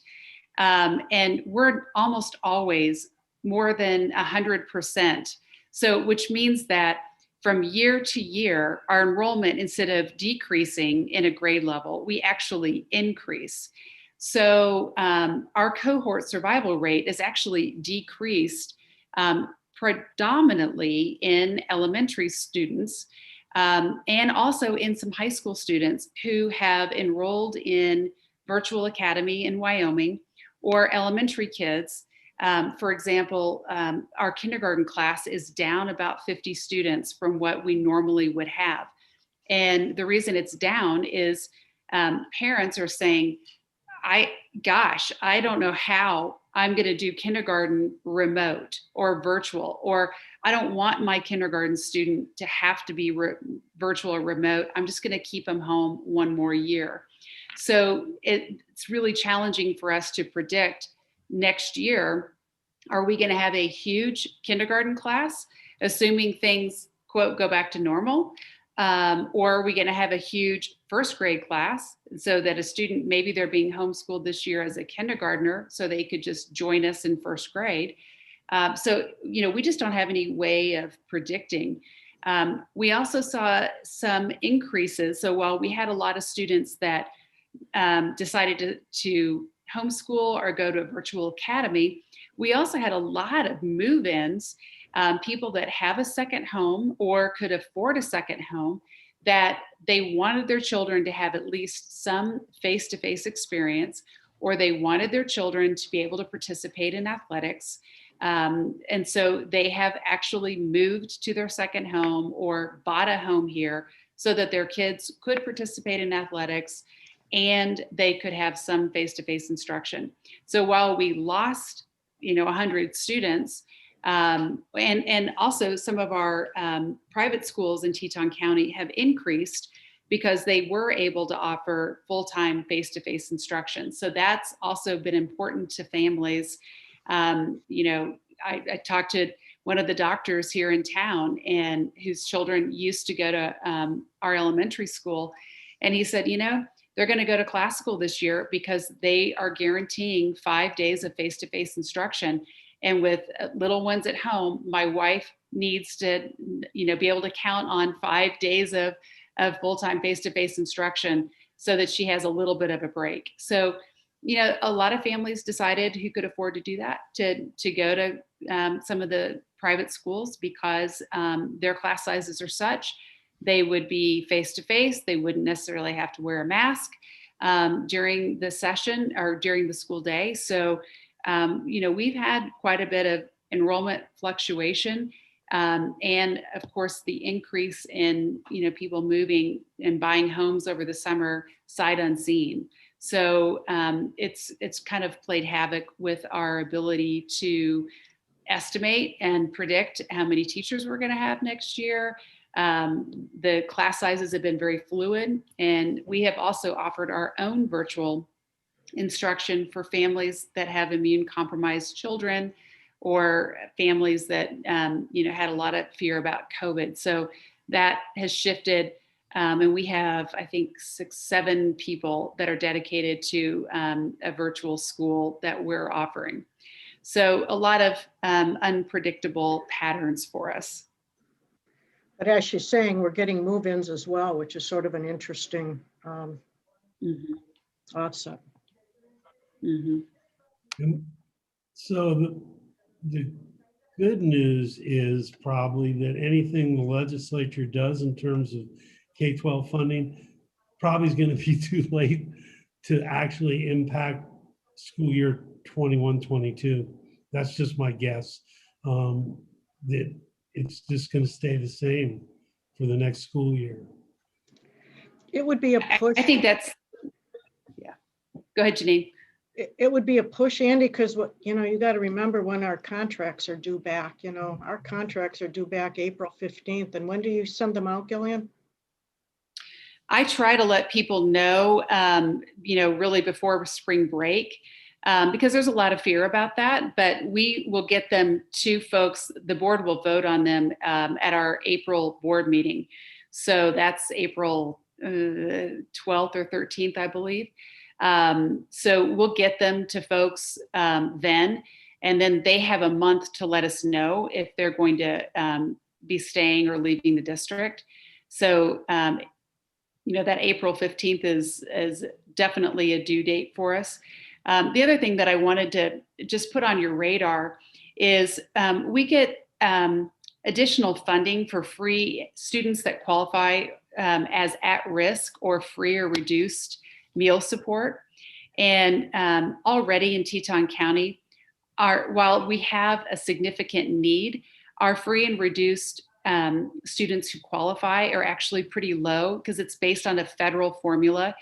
And we're almost always more than 100%. So, which means that from year to year, our enrollment, instead of decreasing in a grade level, we actually increase. So our cohort survival rate is actually decreased predominantly in elementary students and also in some high school students who have enrolled in Virtual Academy in Wyoming, or elementary kids. For example, our kindergarten class is down about 50 students from what we normally would have. And the reason it's down is parents are saying, I don't know how I'm going to do kindergarten remote or virtual, or I don't want my kindergarten student to have to be virtual or remote. I'm just going to keep them home one more year. So it's really challenging for us to predict next year, are we going to have a huge kindergarten class, assuming things, quote, go back to normal? Or are we going to have a huge first grade class so that a student, maybe they're being homeschooled this year as a kindergartner, so they could just join us in first grade. So, we just don't have any way of predicting. We also saw some increases. So while we had a lot of students that decided to homeschool or go to a virtual academy, we also had a lot of move-ins, people that have a second home or could afford a second home, that they wanted their children to have at least some face-to-face experience, or they wanted their children to be able to participate in athletics. And so they have actually moved to their second home or bought a home here so that their kids could participate in athletics and they could have some face-to-face instruction. So while we lost, 100 students, and also some of our private schools in Teton County have increased because they were able to offer full-time face-to-face instruction. So that's also been important to families. I talked to one of the doctors here in town and whose children used to go to our elementary school. And he said, they're going to go to classical this year because they are guaranteeing 5 days of face-to-face instruction. And with little ones at home, my wife needs to, be able to count on 5 days of full-time face-to-face instruction so that she has a little bit of a break. So, a lot of families decided who could afford to do that to go to some of the private schools because their class sizes are such. They would be face-to-face. They wouldn't necessarily have to wear a mask during the session or during the school day. So, we've had quite a bit of enrollment fluctuation. And of course, the increase in, people moving and buying homes over the summer sight unseen. So it's kind of played havoc with our ability to estimate and predict how many teachers we're going to have next year. The class sizes have been very fluid, and we have also offered our own virtual instruction for families that have immune compromised children or families that had a lot of fear about COVID. So that has shifted, and we have, I think, 6-7 people that are dedicated to a virtual school that we're offering. So a lot of unpredictable patterns for us. But as she's saying, we're getting move-ins as well, which is sort of an interesting offset. And so the good news is probably that anything the legislature does in terms of K-12 funding probably is going to be too late to actually impact school year 21-22. That's just my guess. That it's just going to stay the same for the next school year. It would be a push. I think that's, yeah. Go ahead, Janine. It would be a push, Andy, because you got to remember when our contracts are due back. Our contracts are due back April 15th. And when do you send them out, Gillian? I try to let people know, really before spring break, because there's a lot of fear about that. But we will get them to folks. The board will vote on them at our April board meeting. So that's April 12th or 13th, I believe. So we'll get them to folks then, and then they have a month to let us know if they're going to be staying or leaving the district. So, that April 15th is definitely a due date for us. The other thing that I wanted to just put on your radar is we get additional funding for free students that qualify as at risk or free or reduced meal support. And already in Teton County, while we have a significant need, our free and reduced students who qualify are actually pretty low because it's based on a federal formula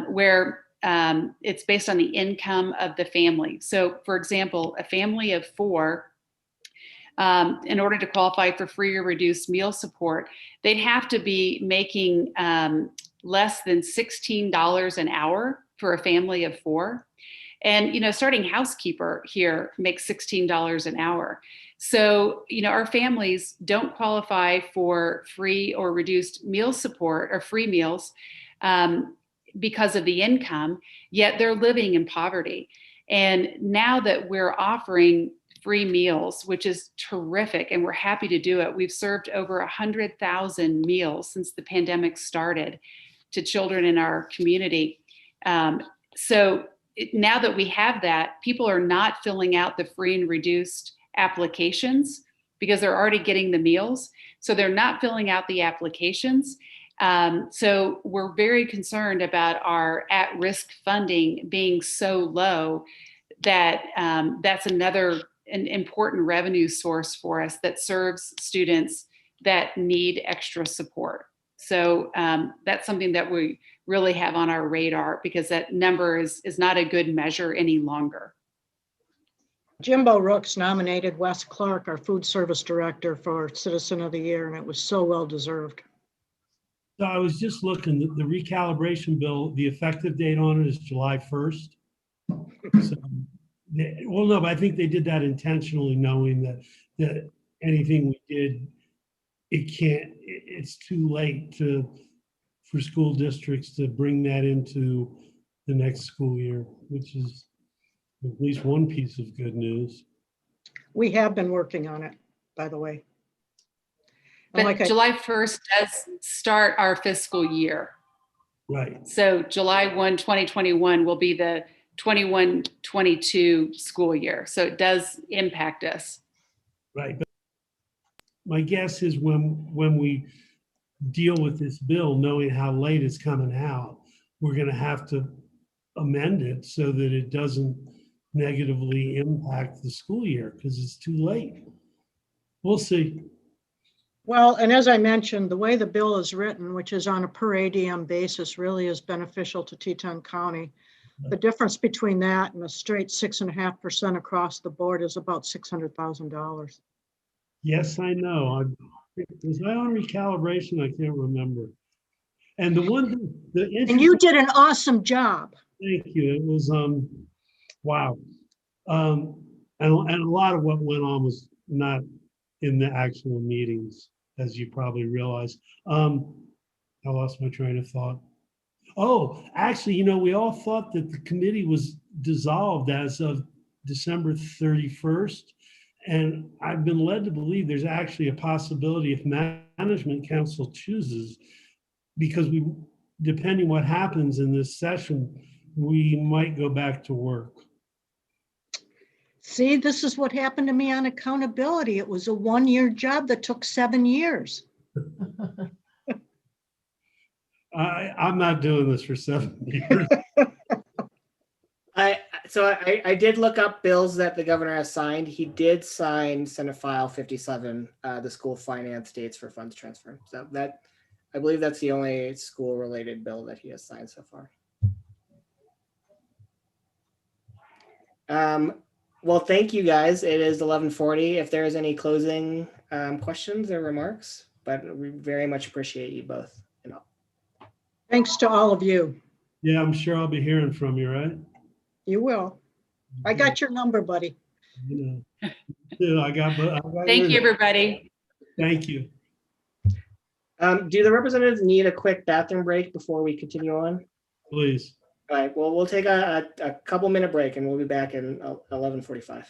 where it's based on the income of the family. So for example, a family of 4, in order to qualify for free or reduced meal support, they'd have to be making less than $16 an hour for a family of 4. And, starting housekeeper here makes $16 an hour. So, our families don't qualify for free or reduced meal support or free meals because of the income, yet they're living in poverty. And now that we're offering free meals, which is terrific, and we're happy to do it. We've served over 100,000 meals since the pandemic started to children in our community. So now that we have that, people are not filling out the free and reduced applications because they're already getting the meals. So they're not filling out the applications. So we're very concerned about our at-risk funding being so low that that's another an important revenue source for us that serves students that need extra support. So that's something that we really have on our radar because that number is not a good measure any longer. Jimbo Rooks nominated Wes Clark, our food service director, for Citizen of the Year, and it was so well deserved. So I was just looking, the recalibration bill, the effective date on it is July 1st. So, well, no, but I think they did that intentionally, knowing that anything we did, it's too late for school districts to bring that into the next school year, which is at least one piece of good news. We have been working on it, by the way. And But July 1st does start our fiscal year. Right. So July 1, 2021 will be the 21-22 school year. So it does impact us. Right. But my guess is when we deal with this bill, knowing how late it's coming out, we're going to have to amend it so that it doesn't negatively impact the school year because it's too late. We'll see. Well, and as I mentioned, the way the bill is written, which is on a per ADM basis, really is beneficial to Teton County. The difference between that and a straight 6.5% across the board is about $600,000. Yes, I know. Was I on recalibration? I can't remember. And the one thing, and you did an awesome job. Thank you. It was wow. And a lot of what went on was not in the actual meetings, as you probably realize. I lost my train of thought. Oh, actually, you know, we all thought that the committee was dissolved as of December 31st. And I've been led to believe there's actually a possibility if management council chooses, because depending what happens in this session, we might go back to work. See, this is what happened to me on accountability. It was a one-year job that took 7 years. I'm not doing this for 7 years. I did look up bills that the governor has signed. He did sign Senate File 57, the school finance dates for funds transfer. So that, I believe that's the only school-related bill that he has signed so far. Well, thank you guys. It is 11:40. If there is any closing questions or remarks, but we very much appreciate you both. Thanks to all of you. Yeah, I'm sure I'll be hearing from you, right? You will. I got your number, buddy. You know, yeah, I got Thank you, everybody. Thank you. Do the representatives need a quick bathroom break before we continue on? Please. All right, well, we'll take a couple minute break and we'll be back in 11:45.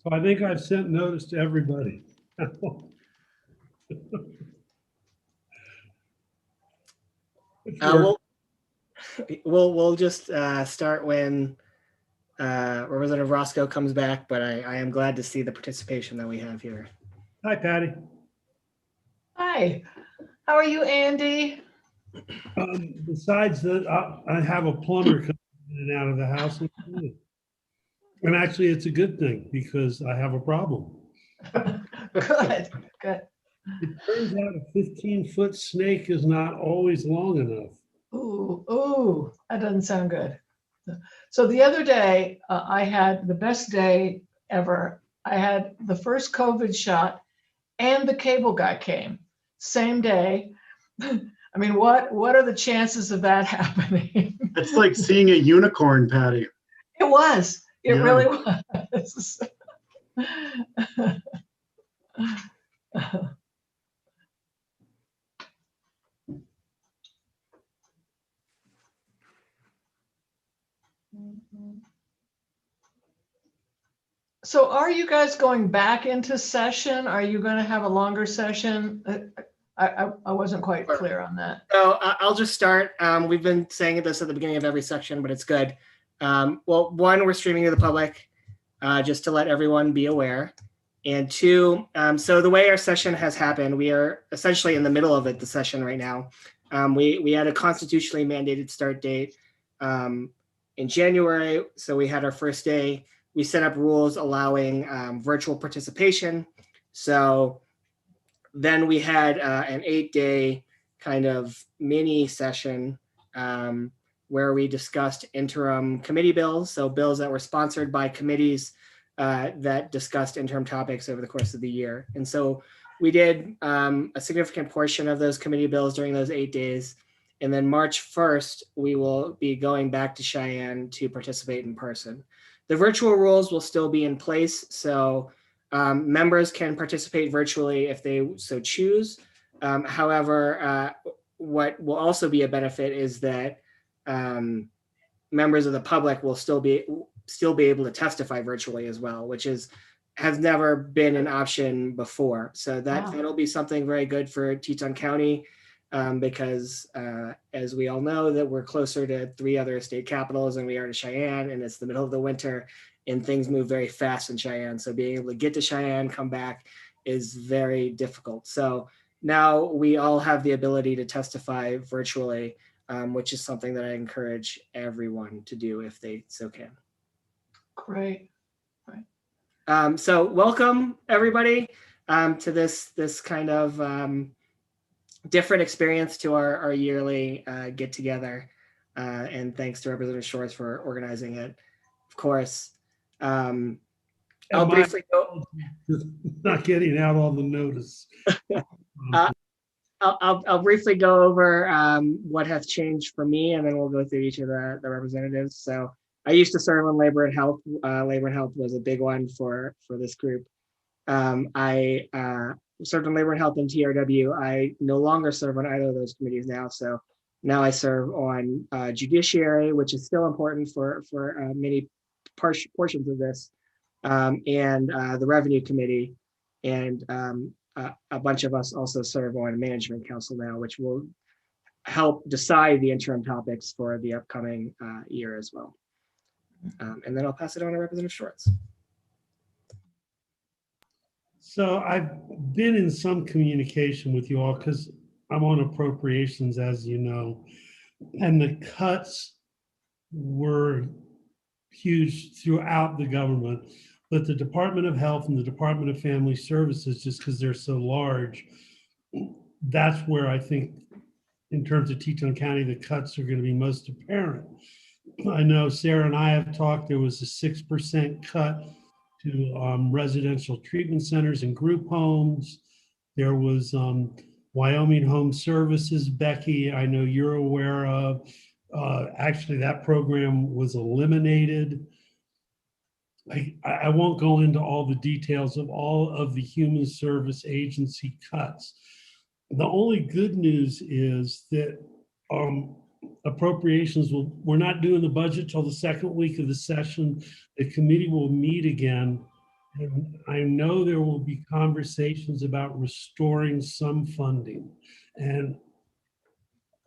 So I think I've sent notice to everybody. We'll just start when Representative Roscoe comes back, but I am glad to see the participation that we have here. Hi, Patty. Hi, how are you, Andy? Besides that, I have a plumber coming in and out of the house. And actually, it's a good thing because I have a problem. Good, good. It turns out a 15-foot snake is not always long enough. Ooh, that doesn't sound good. So the other day, I had the best day ever. I had the first COVID shot and the cable guy came same day. I mean, what are the chances of that happening? It's like seeing a unicorn, Patty. It was. It Yeah. really was. So are you guys going back into session? Are you going to have a longer session? I wasn't quite clear on that. So I'll just start. We've been saying this at the beginning of every section, but it's good. Well, one, we're streaming to the public, just to let everyone be aware. And two, so the way our session has happened, we are essentially in the middle of it, the session right now. We had a constitutionally mandated start date in January. So we had our first day. We set up rules allowing virtual participation. So then we had an 8-day kind of mini session where we discussed interim committee bills. So bills that were sponsored by committees that discussed interim topics over the course of the year. And so we did a significant portion of those committee bills during those 8 days. And then March 1st, we will be going back to Cheyenne to participate in person. The virtual rules will still be in place. So members can participate virtually if they so choose. However, what will also be a benefit is that members of the public will still be able to testify virtually as well, which has never been an option before. So that'll be something very good for Teton County because as we all know that we're closer to 3 other state capitals than we are to Cheyenne, and it's the middle of the winter and things move very fast in Cheyenne. So being able to get to Cheyenne, come back is very difficult. So now we all have the ability to testify virtually, which is something that I encourage everyone to do if they so can. Great. So welcome everybody to this kind of different experience to our yearly get together. And thanks to Representative Schwartz for organizing it, of course. I'll briefly go. Not getting out on the notice. I'll briefly go over what has changed for me, and then we'll go through each of the representatives. So I used to serve on labor and health. Labor and health was a big one for this group. I served on labor and health and TRW. I no longer serve on either of those committees now. So now I serve on judiciary, which is still important for many portions of this, and the revenue committee. And a bunch of us also serve on management council now, which will help decide the interim topics for the upcoming year as well. And then I'll pass it on to Representative Schwartz. So I've been in some communication with you all because I'm on appropriations, as you know, and the cuts were huge throughout the government, but the Department of Health and the Department of Family Services, just because they're so large, that's where I think in terms of Teton County, the cuts are going to be most apparent. I know Sarah and I have talked, there was a 6% cut to residential treatment centers and group homes. There was Wyoming Home Services, Becky, I know you're aware of. Actually, that program was eliminated. I won't go into all the details of all of the Human Service Agency cuts. The only good news is that appropriations we're not doing the budget till the second week of the session. The committee will meet again And I know there will be conversations about restoring some funding. And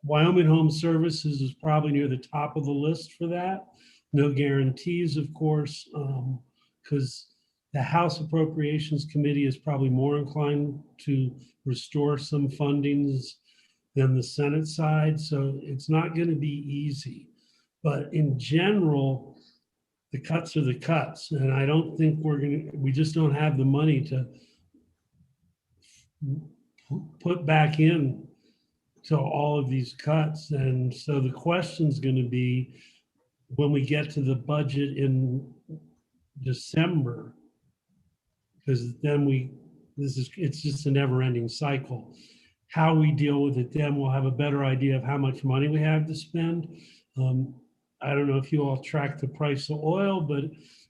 Wyoming Home Services is probably near the top of the list for that. No guarantees, of course, because the House Appropriations Committee is probably more inclined to restore some fundings than the Senate side. So it's not going to be easy. But in general, the cuts are the cuts. And I don't think we just don't have the money to put back in to all of these cuts. And so the question's going to be, when we get to the budget in December, because then it's just a never ending cycle. How we deal with it then, we'll have a better idea of how much money we have to spend. I don't know if you all track the price of oil, but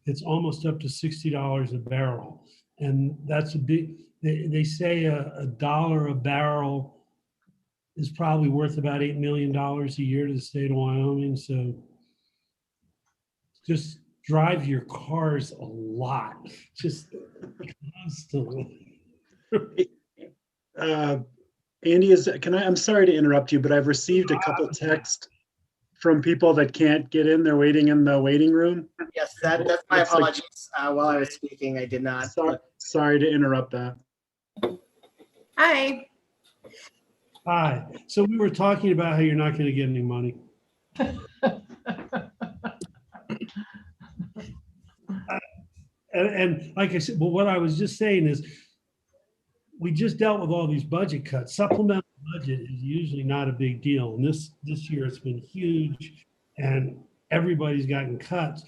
it's almost up to $60 a barrel. And that's a big, they say a dollar a barrel is probably worth about $8 million a year to the state of Wyoming. So just drive your cars a lot, just constantly. Andy, I'm sorry to interrupt you, but I've received a couple texts from people that can't get in. They're waiting in the waiting room. Yes, that's my apologies. While I was speaking, I did not. Sorry to interrupt that. Hi. Hi. So we were talking about how you're not going to get any money. And like I said, well, what I was just saying is, we just dealt with all these budget cuts. Supplemental budget is usually not a big deal. And this year it's been huge and everybody's gotten cuts.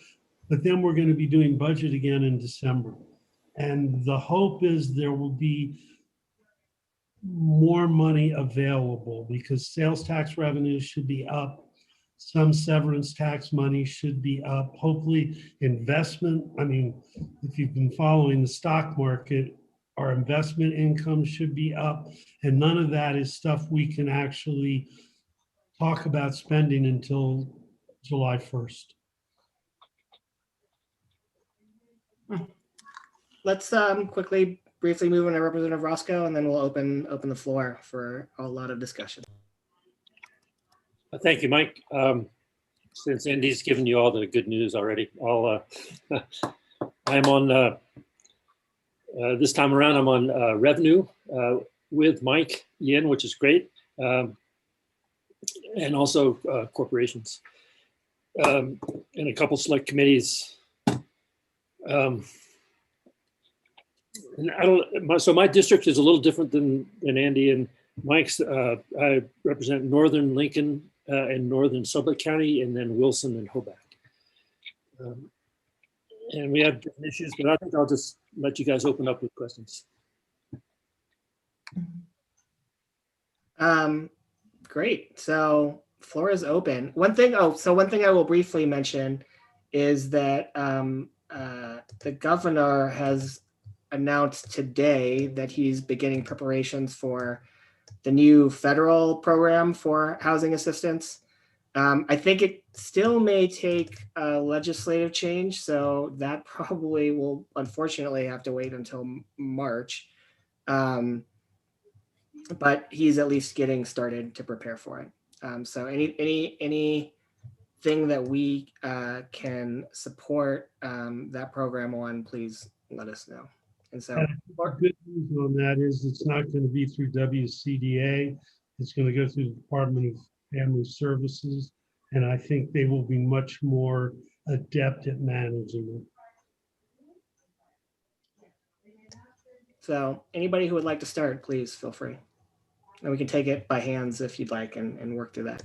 But then we're going to be doing budget again in December. And the hope is there will be more money available because sales tax revenues should be up. Some severance tax money should be up. Hopefully investment, I mean, if you've been following the stock market, our investment income should be up. And none of that is stuff we can actually talk about spending until July 1st. Let's briefly move on to Representative Roscoe, and then we'll open the floor for a lot of discussion. Thank you, Mike. Since Andy's given you all the good news already, I'm on, this time around, I'm on revenue with Mike Yin, which is great, and also corporations, and a couple select committees. And so my district is a little different than Andy and Mike's. I represent Northern Lincoln and Northern Sublette County, and then Wilson and Hoback. And we have different issues, but I think I'll just let you guys open up with questions. Great. So floor is open. One thing I will briefly mention is that the governor has announced today that he's beginning preparations for the new federal program for housing assistance. I think it still may take legislative change, so that probably will unfortunately have to wait until March. But he's at least getting started to prepare for it. So anything that we can support that program on, please let us know. And so the good news on that is it's not going to be through WCDA. It's going to go through the Department of Family Services. And I think they will be much more adept at managing it. So anybody who would like to start, please feel free. And we can take it by hands if you'd like and work through that.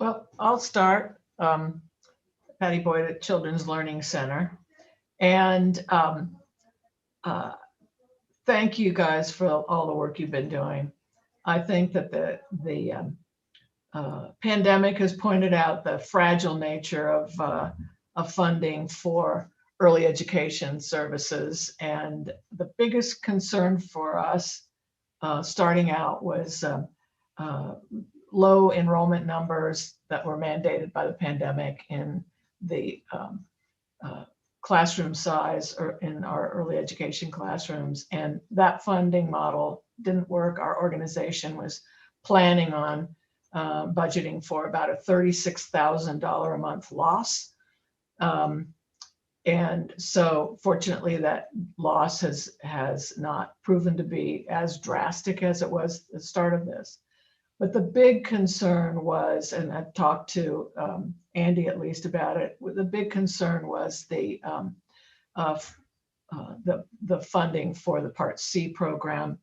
Well, I'll start. Patty Boyd at Children's Learning Center. And thank you guys for all the work you've been doing. I think that the pandemic has pointed out the fragile nature of funding for early education services. And the biggest concern for us starting out was low enrollment numbers that were mandated by the pandemic in the classroom size or in our early education classrooms. And that funding model didn't work. Our organization was planning on budgeting for about a $36,000 a month loss. And so fortunately that loss has not proven to be as drastic as it was at the start of this. But the big concern was, and I've talked to Andy at least about it, the big concern was the funding for the Part C program,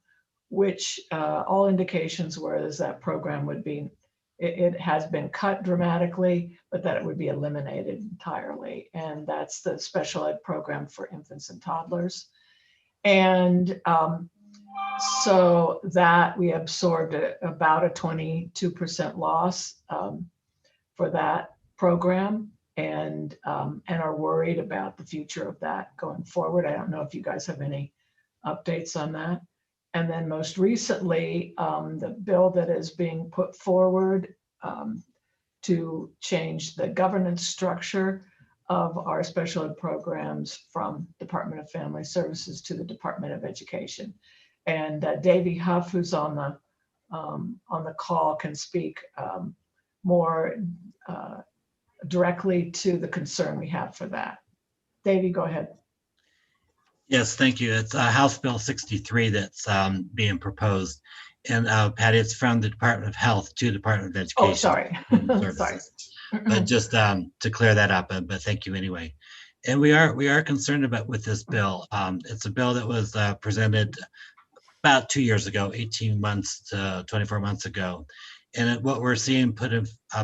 which all indications were is that program would be, it has been cut dramatically, but that it would be eliminated entirely. And that's the special ed program for infants and toddlers. And so that we absorbed about a 22% loss for that program, and are worried about the future of that going forward. I don't know if you guys have any updates on that. And then most recently, the bill that is being put forward to change the governance structure of our special ed programs from Department of Family Services to the Department of Education. And Davey Huff, who's on the call, can speak more directly to the concern we have for that. Davey, go ahead. Yes, thank you. It's House Bill 63 that's being proposed. And Patty, it's from the Department of Health to the Department of Education. Oh, sorry. Sorry. But just to clear that up, but thank you anyway. And we are concerned about with this bill. It's a bill that was presented about 2 years ago, 18 months to 24 months ago. And what we're seeing put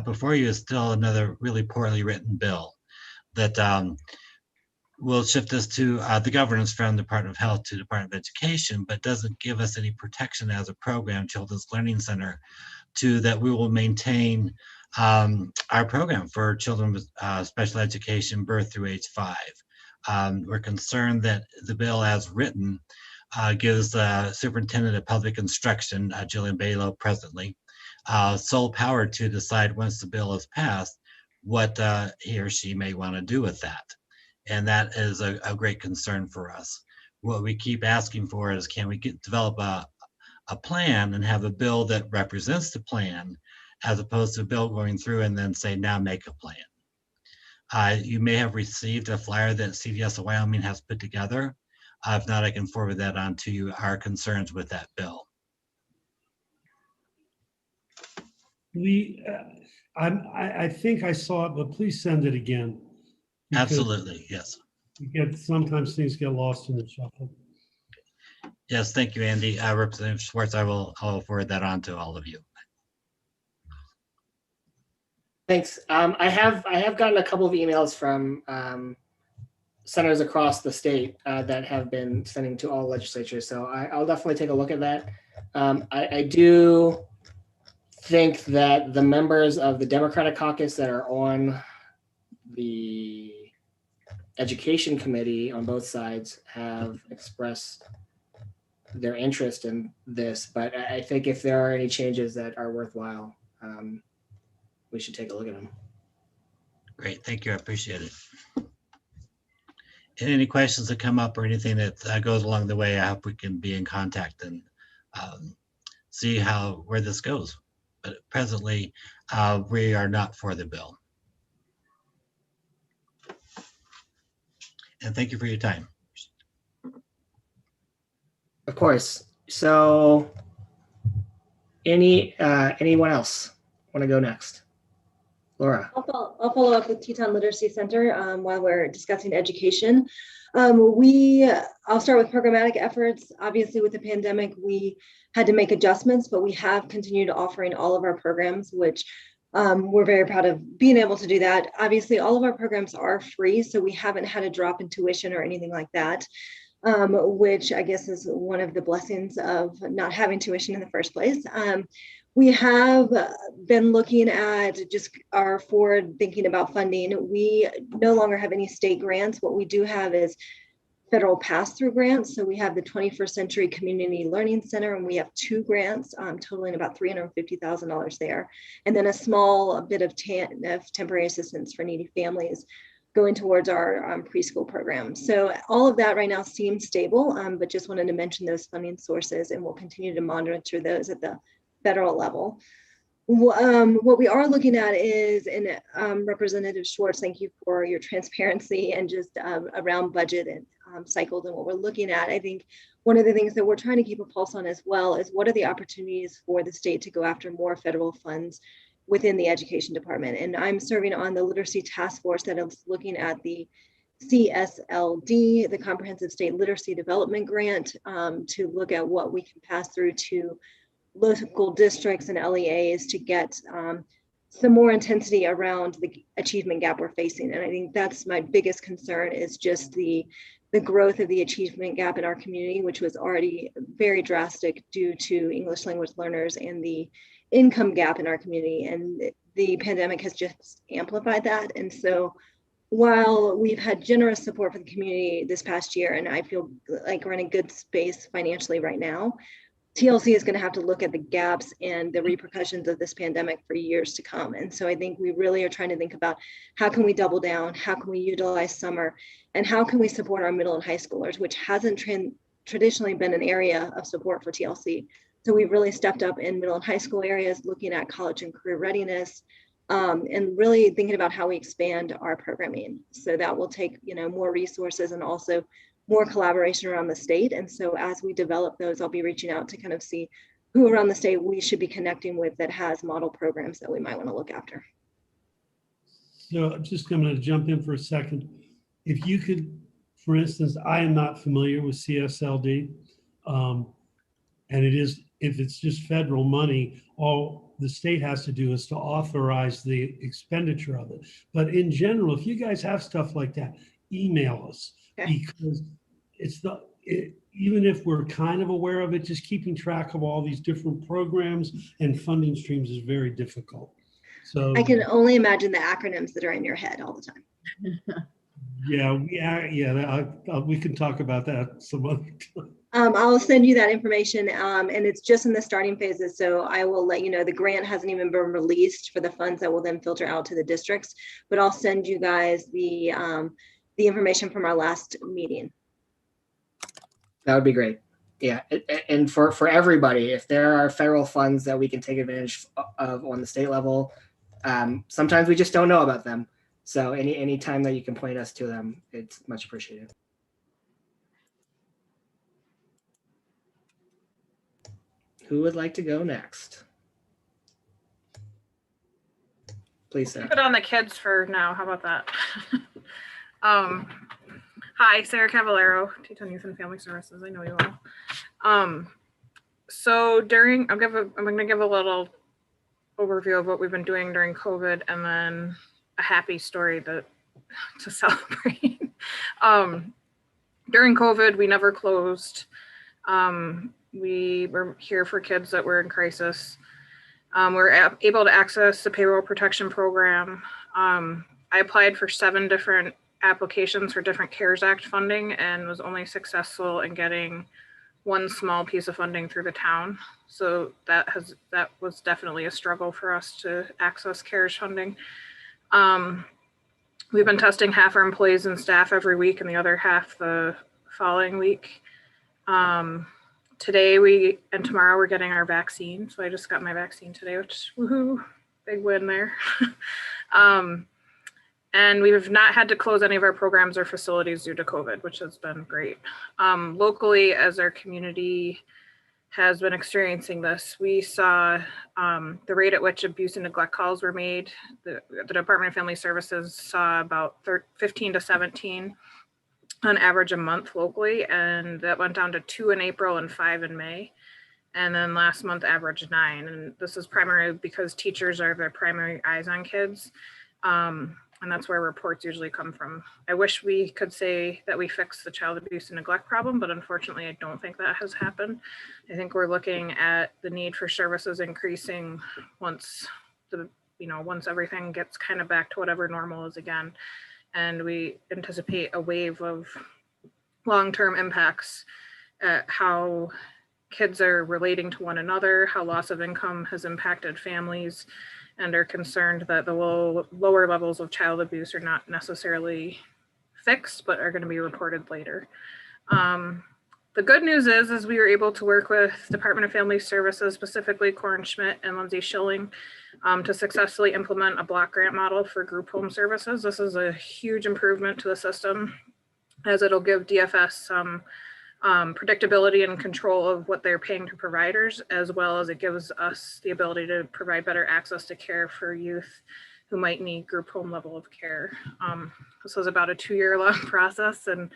before you is still another really poorly written bill that will shift us to the governance from the Department of Health to the Department of Education, but doesn't give us any protection as a program, Children's Learning Center, to that we will maintain our program for children with special education birth through age 5. We're concerned that the bill as written gives the Superintendent of Public Instruction, Jillian Balo presently, sole power to decide once the bill is passed what he or she may want to do with that. And that is a great concern for us. What we keep asking for is, can we develop a plan and have a bill that represents the plan, as opposed to a bill going through and then say, now make a plan. You may have received a flyer that CVS of Wyoming has put together. If not, I can forward that on to you, our concerns with that bill. I think I saw it, but please send it again. Absolutely, yes. Sometimes things get lost in the shuffle. Yes, thank you, Andy. Representative Schwartz, I'll forward that on to all of you. Thanks. I have gotten a couple of emails from senators across the state that have been sending to all legislatures. So I'll definitely take a look at that. I do think that the members of the Democratic caucus that are on the education committee on both sides have expressed their interest in this, but I think if there are any changes that are worthwhile, we should take a look at them. Great, thank you, I appreciate it. And any questions that come up or anything that goes along the way, I hope we can be in contact and see where this goes. But presently, we are not for the bill. And thank you for your time. Of course. So anyone else want to go next? Laura. I'll follow up with Teton Literacy Center while we're discussing education. I'll start with programmatic efforts. Obviously, with the pandemic, we had to make adjustments, but we have continued offering all of our programs, which we're very proud of being able to do that. Obviously, all of our programs are free, so we haven't had a drop in tuition or anything like that, which I guess is one of the blessings of not having tuition in the first place. We have been looking at just our forward thinking about funding. We no longer have any state grants. What we do have is federal pass-through grants. So we have the 21st Century Community Learning Center, and we have 2 grants totaling about $350,000 there. And then a small bit of temporary assistance for needy families. going towards our preschool program. So all of that right now seems stable, but just wanted to mention those funding sources, and we'll continue to monitor those at the federal level. What we are looking at is, and Representative Schwartz, thank you for your transparency and just around budget and cycles and what we're looking at. I think one of the things that we're trying to keep a pulse on as well is what are the opportunities for the state to go after more federal funds within the education department. And I'm serving on the literacy task force that is looking at the CSLD, the Comprehensive State Literacy Development Grant, to look at what we can pass through to local districts and LEAs to get some more intensity around the achievement gap we're facing. And I think that's my biggest concern, is just the growth of the achievement gap in our community, which was already very drastic due to English language learners and the income gap in our community. And the pandemic has just amplified that. And so while we've had generous support from the community this past year, and I feel like we're in a good space financially right now, TLC is going to have to look at the gaps and the repercussions of this pandemic for years to come. And so I think we really are trying to think about how can we double down, how can we utilize summer, and how can we support our middle and high schoolers, which hasn't traditionally been an area of support for TLC. So we've really stepped up in middle and high school areas, looking at college and career readiness, and really thinking about how we expand our programming. So that will take, more resources and also more collaboration around the state. And so as we develop those, I'll be reaching out to kind of see who around the state we should be connecting with that has model programs that we might want to look after. So I'm just going to jump in for a second. If you could, for instance, I am not familiar with CSLD. And it is, if it's just federal money, all the state has to do is to authorize the expenditure of it. But in general, if you guys have stuff like that, email us. Okay. Because it's not, even if we're kind of aware of it, just keeping track of all these different programs and funding streams is very difficult. So I can only imagine the acronyms that are in your head all the time. We can talk about that some other time. I'll send you that information, and it's just in the starting phases. So I will let you know the grant hasn't even been released for the funds that will then filter out to the districts. But I'll send you guys the information from our last meeting. That would be great. Yeah, and for everybody, if there are federal funds that we can take advantage of on the state level, sometimes we just don't know about them. So any time that you can point us to them, it's much appreciated. Who would like to go next? Please, Sarah. Put on the kids for now. How about that? Hi, Sarah Cavallero, Teton Youth and Family Services. I know you all. So I'm going to give a little overview of what we've been doing during COVID, and then a happy story to celebrate. During COVID, we never closed. We were here for kids that were in crisis. We're able to access the payroll protection program. I applied for 7 different applications for different CARES Act funding and was only successful in getting one small piece of funding through the town. So that was definitely a struggle for us to access CARES funding. We've been testing half our employees and staff every week and the other half the following week. Today and tomorrow we're getting our vaccine. So I just got my vaccine today, which woohoo, big win there. And we've not had to close any of our programs or facilities due to COVID, which has been great. Locally, as our community has been experiencing this, we saw the rate at which abuse and neglect calls were made. The Department of Family Services saw about 15 to 17 on average a month locally, and that went down to 2 in April and 5 in May. And then last month averaged 9. And this is primarily because teachers are their primary eyes on kids. And that's where reports usually come from. I wish we could say that we fixed the child abuse and neglect problem, but unfortunately, I don't think that has happened. I think we're looking at the need for services increasing once everything gets kind of back to whatever normal is again. And we anticipate a wave of long-term impacts at how kids are relating to one another, how loss of income has impacted families, and are concerned that the lower levels of child abuse are not necessarily fixed, but are going to be reported later. The good news is we were able to work with Department of Family Services, specifically Corin Schmidt and Lindsay Schilling, to successfully implement a block grant model for group home services. This is a huge improvement to the system, as it'll give DFS some predictability and control of what they're paying to providers, as well as it gives us the ability to provide better access to care for youth who might need group home level of care. This was about a 2-year long process, and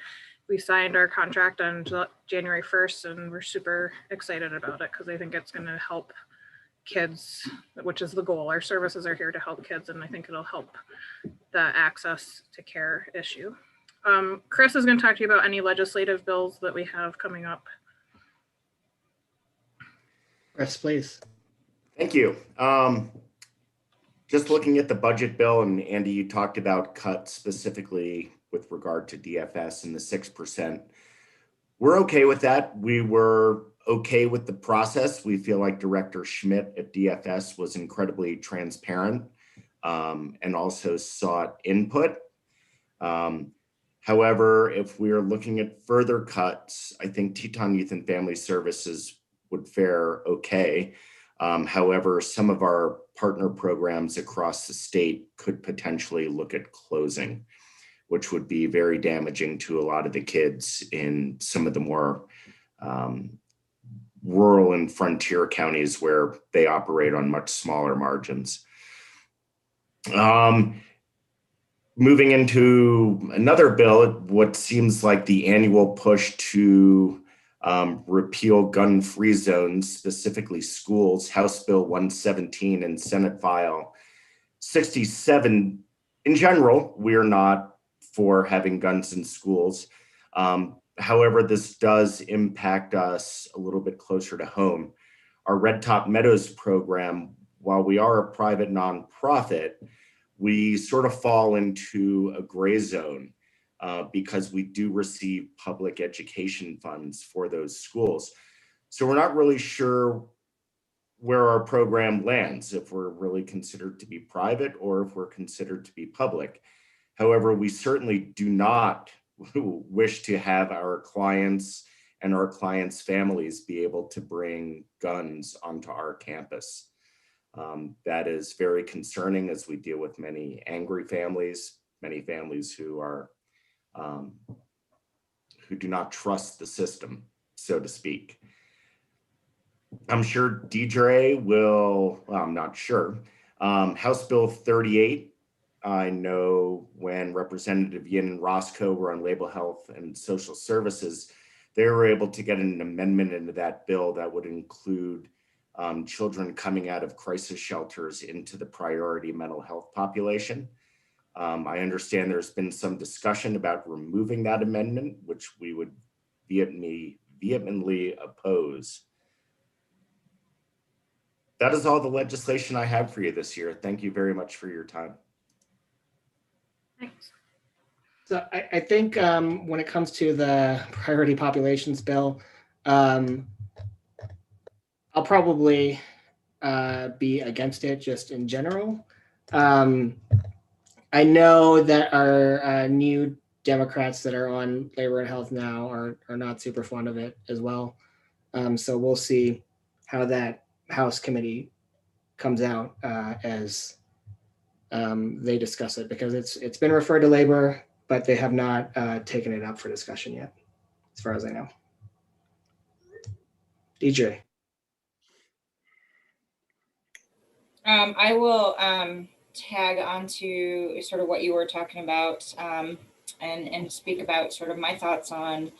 we signed our contract on January 1st, and we're super excited about it because I think it's going to help kids, which is the goal. Our services are here to help kids, and I think it'll help the access to care issue. Chris is going to talk to you about any legislative bills that we have coming up. Chris, please. Thank you. Just looking at the budget bill, and Andy, you talked about cuts specifically with regard to DFS and the 6%. We're okay with that. We were okay with the process. We feel like Director Schmidt at DFS was incredibly transparent and also sought input. However, if we're looking at further cuts, I think Teton Youth and Family Services would fare okay. However, some of our partner programs across the state could potentially look at closing, which would be very damaging to a lot of the kids in some of the more rural and frontier counties where they operate on much smaller margins. Moving into another bill, what seems like the annual push to repeal gun-free zones, specifically schools, House Bill 117 and Senate File 67. In general, we are not for having guns in schools. However, this does impact us a little bit closer to home. Our Red Top Meadows program, while we are a private nonprofit, we sort of fall into a gray zone because we do receive public education funds for those schools. So we're not really sure where our program lands, if we're really considered to be private or if we're considered to be public. However, we certainly do not wish to have our clients and our clients' families be able to bring guns onto our campus. That is very concerning as we deal with many angry families, many families who are who do not trust the system, so to speak. I'm sure Deidre will, well, I'm not sure. House Bill 38, I know when Representative Jim and Roscoe were on Label Health and Social Services, they were able to get an amendment into that bill that would include children coming out of crisis shelters into the priority mental health population. I understand there's been some discussion about removing that amendment, which we would vehemently oppose. That is all the legislation I have for you this year. Thank you very much for your time. Thanks. So I think when it comes to the priority populations bill, I'll probably be against it just in general. I know that our new Democrats that are on Labor and Health now are not super fond of it as well. So we'll see how that House committee comes out as they discuss it, because it's been referred to Labor, but they have not taken it up for discussion yet, as far as I know. DJ. I will tag onto sort of what you were talking about and speak about sort of my thoughts on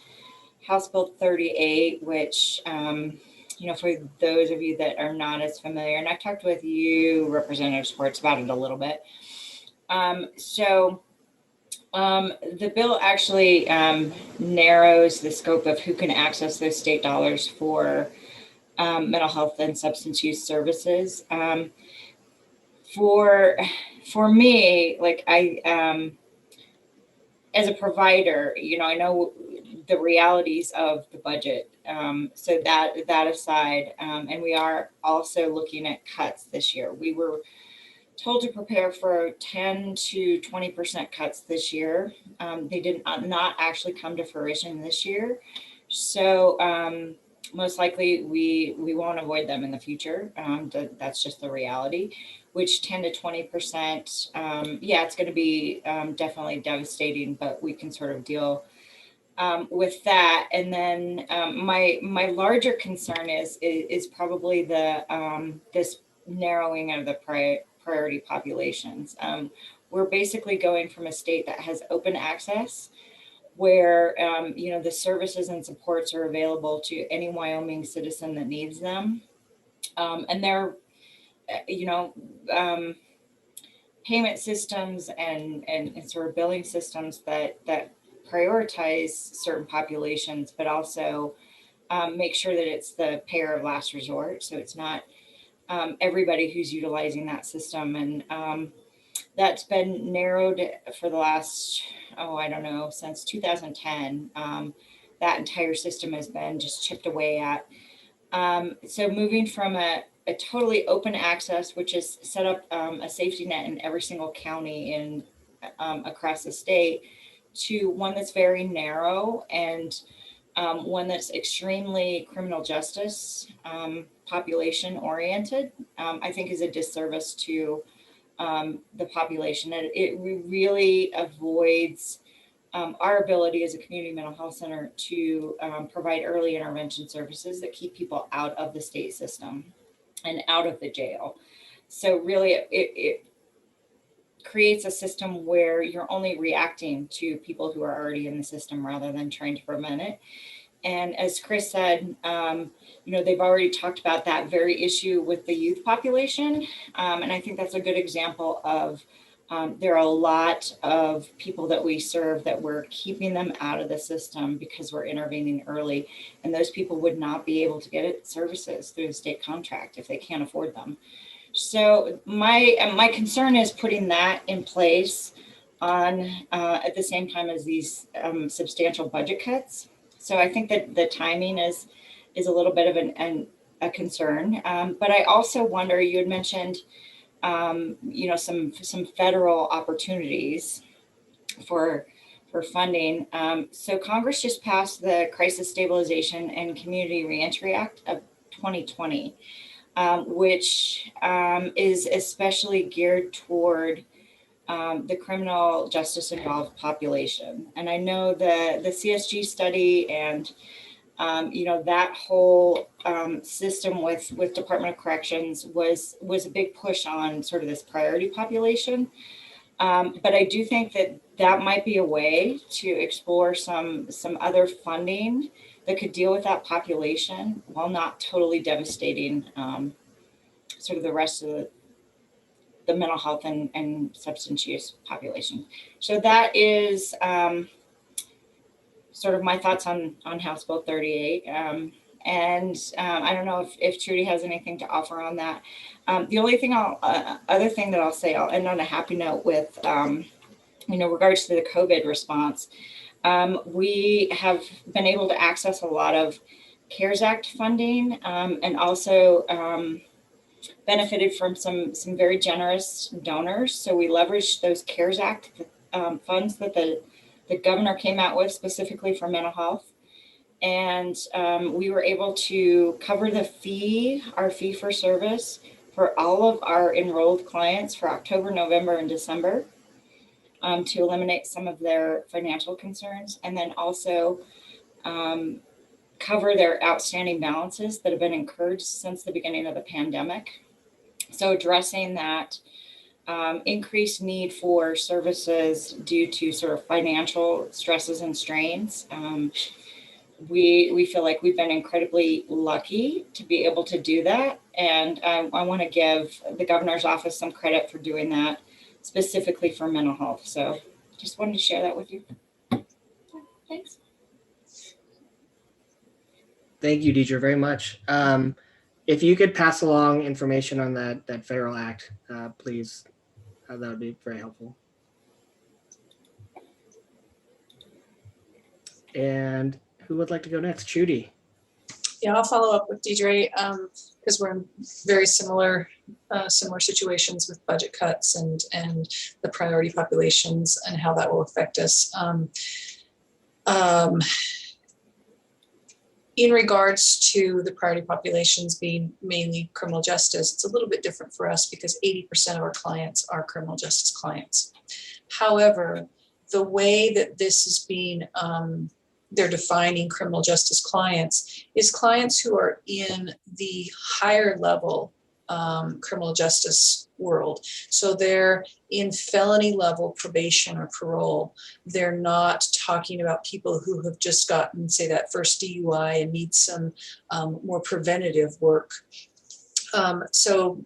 House Bill 38, which, you know, for those of you that are not as familiar, and I talked with you, Representative Schwartz, about it a little bit. The bill actually narrows the scope of who can access those state dollars for mental health and substance use services. For me, like I, as a provider, you know, I know the realities of the budget. So that aside, and we are also looking at cuts this year. We were told to prepare for 10 to 20% cuts this year. They did not actually come to fruition this year. So most likely we won't avoid them in the future. That's just the reality, which 10 to 20%, yeah, it's going to be definitely devastating, but we can sort of deal with that. And then my larger concern is probably this narrowing of the priority populations. We're basically going from a state that has open access, where the services and supports are available to any Wyoming citizen that needs them, and they're payment systems and sort of billing systems that prioritize certain populations, but also make sure that it's the payer of last resort. So it's not everybody who's utilizing that system. And that's been narrowed for the last, I don't know, since 2010. That entire system has been just chipped away at. So moving from a totally open access, which is set up a safety net in every single county in across the state, to one that's very narrow and one that's extremely criminal justice population oriented, I think is a disservice to the population. And it really avoids our ability as a community mental health center to provide early intervention services that keep people out of the state system and out of the jail. So really it creates a system where you're only reacting to people who are already in the system rather than trying to prevent it. And as Chris said, they've already talked about that very issue with the youth population. And I think that's a good example of there are a lot of people that we serve that we're keeping them out of the system because we're intervening early. And those people would not be able to get services through the state contract if they can't afford them. So my concern is putting that in place on at the same time as these substantial budget cuts. So I think that the timing is a little bit of a concern. But I also wonder, you had mentioned, some federal opportunities for funding. So Congress just passed the Crisis Stabilization and Community Reentry Act of 2020. Which is especially geared toward the criminal justice involved population. And I know the CSG study and that whole system with Department of Corrections was a big push on sort of this priority population. But I do think that might be a way to explore some other funding that could deal with that population while not totally devastating sort of the rest of the mental health and substance use population. So that is sort of my thoughts on House Bill 38. And I don't know if Trudy has anything to offer on that. The only thing other thing that I'll say, I'll end on a happy note with, regards to the COVID response. We have been able to access a lot of CARES Act funding and also benefited from some very generous donors. So we leveraged those CARES Act funds that the governor came out with specifically for mental health. And we were able to cover our fee for service for all of our enrolled clients for October, November, and December to eliminate some of their financial concerns. And then also cover their outstanding balances that have been incurred since the beginning of the pandemic. So addressing that increased need for services due to sort of financial stresses and strains. We feel like we've been incredibly lucky to be able to do that. And I want to give the governor's office some credit for doing that specifically for mental health. So just wanted to share that with you. Thanks. Thank you, Deidre, very much. If you could pass along information on that federal act, please, that would be very helpful. And who would like to go next? Judy. Yeah, I'll follow up with Deidre because we're in very similar situations with budget cuts and the priority populations and how that will affect us. In regards to the priority populations being mainly criminal justice, it's a little bit different for us because 80% of our clients are criminal justice clients. However, the way that this is being, they're defining criminal justice clients is clients who are in the higher level criminal justice world. So they're in felony level probation or parole. They're not talking about people who have just gotten, say, that first DUI and need some more preventative work. So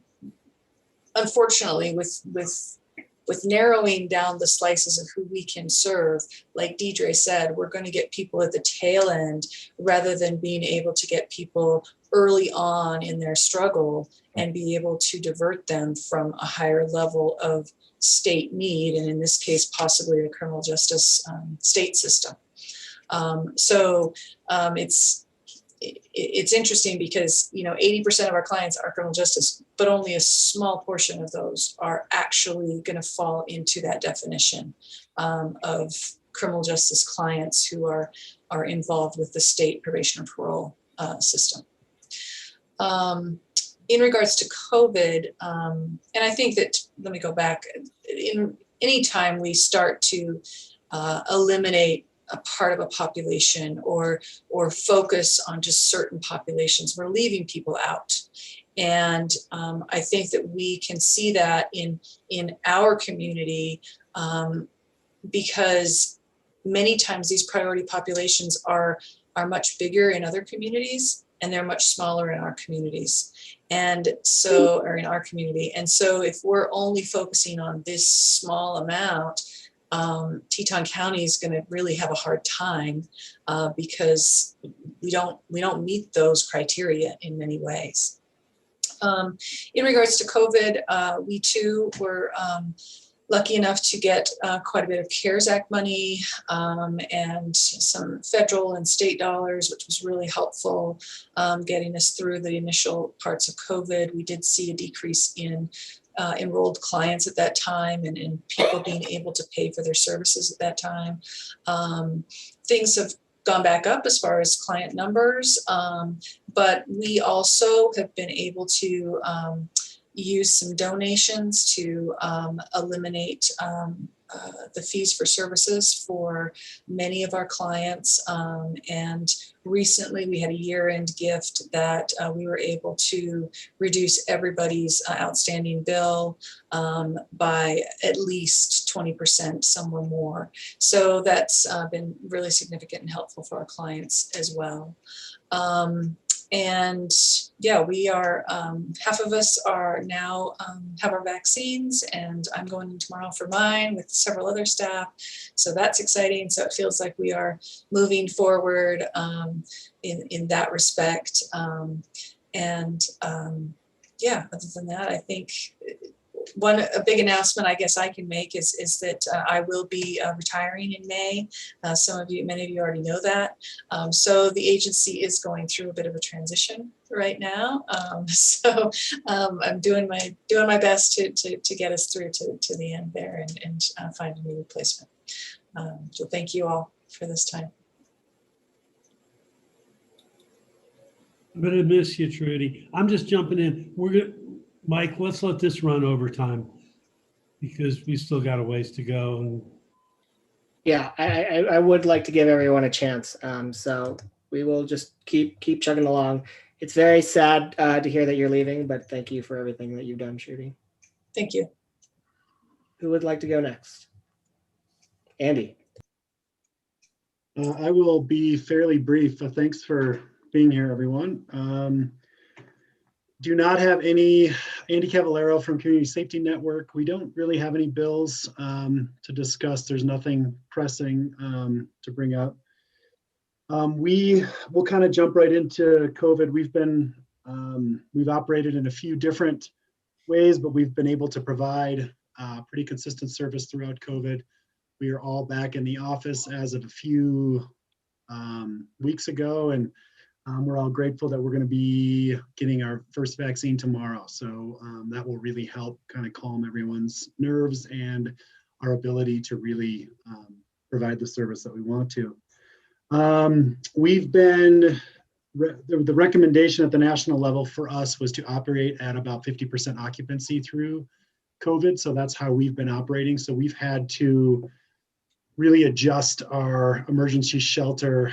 unfortunately, with narrowing down the slices of who we can serve, like Deidre said, we're going to get people at the tail end rather than being able to get people early on in their struggle and be able to divert them from a higher level of state need, and in this case, possibly the criminal justice state system. It's interesting because 80% of our clients are criminal justice, but only a small portion of those are actually going to fall into that definition of criminal justice clients who are involved with the state probation or parole system. In regards to COVID, and I think that, let me go back, anytime we start to eliminate a part of a population or focus on just certain populations, we're leaving people out. And I think that we can see that in our community because many times these priority populations are much bigger in other communities and they're much smaller in our communities. And so, or in our community. And so if we're only focusing on this small amount, Teton County is going to really have a hard time because we don't meet those criteria in many ways. In regards to COVID, we too were lucky enough to get quite a bit of CARES Act money and some federal and state dollars, which was really helpful getting us through the initial parts of COVID. We did see a decrease in enrolled clients at that time and people being able to pay for their services at that time. Things have gone back up as far as client numbers, but we also have been able to use some donations to eliminate the fees for services for many of our clients. And recently we had a year-end gift that we were able to reduce everybody's outstanding bill by at least 20%, some were more. So that's been really significant and helpful for our clients as well. And yeah, we are, half of us are now have our vaccines, and I'm going in tomorrow for mine with several other staff. So that's exciting. So it feels like we are moving forward in that respect. Yeah, other than that, I think a big announcement I guess I can make is that I will be retiring in May. Many of you already know that. So the agency is going through a bit of a transition right now. I'm doing my best to get us through to the end there and find a new replacement. So thank you all for this time. I'm gonna miss you, Trudy. I'm just jumping in. Mike, let's let this run over time because we still got a ways to go. And yeah, I would like to give everyone a chance. So we will just keep chugging along. It's very sad to hear that you're leaving, but thank you for everything that you've done, Trudy. Thank you. Who would like to go next? Andy. I will be fairly brief. Thanks for being here, everyone. Do not have any Andy Cavallero from Community Safety Network. We don't really have any bills to discuss. There's nothing pressing to bring up. We will kind of jump right into COVID. We've operated in a few different ways, but we've been able to provide pretty consistent service throughout COVID. We are all back in the office as of a few weeks ago, and we're all grateful that we're going to be getting our first vaccine tomorrow. So that will really help kind of calm everyone's nerves and our ability to really provide the service that we want to. We've been, the recommendation at the national level for us was to operate at about 50% occupancy through COVID. So that's how we've been operating. So we've had to really adjust our emergency shelter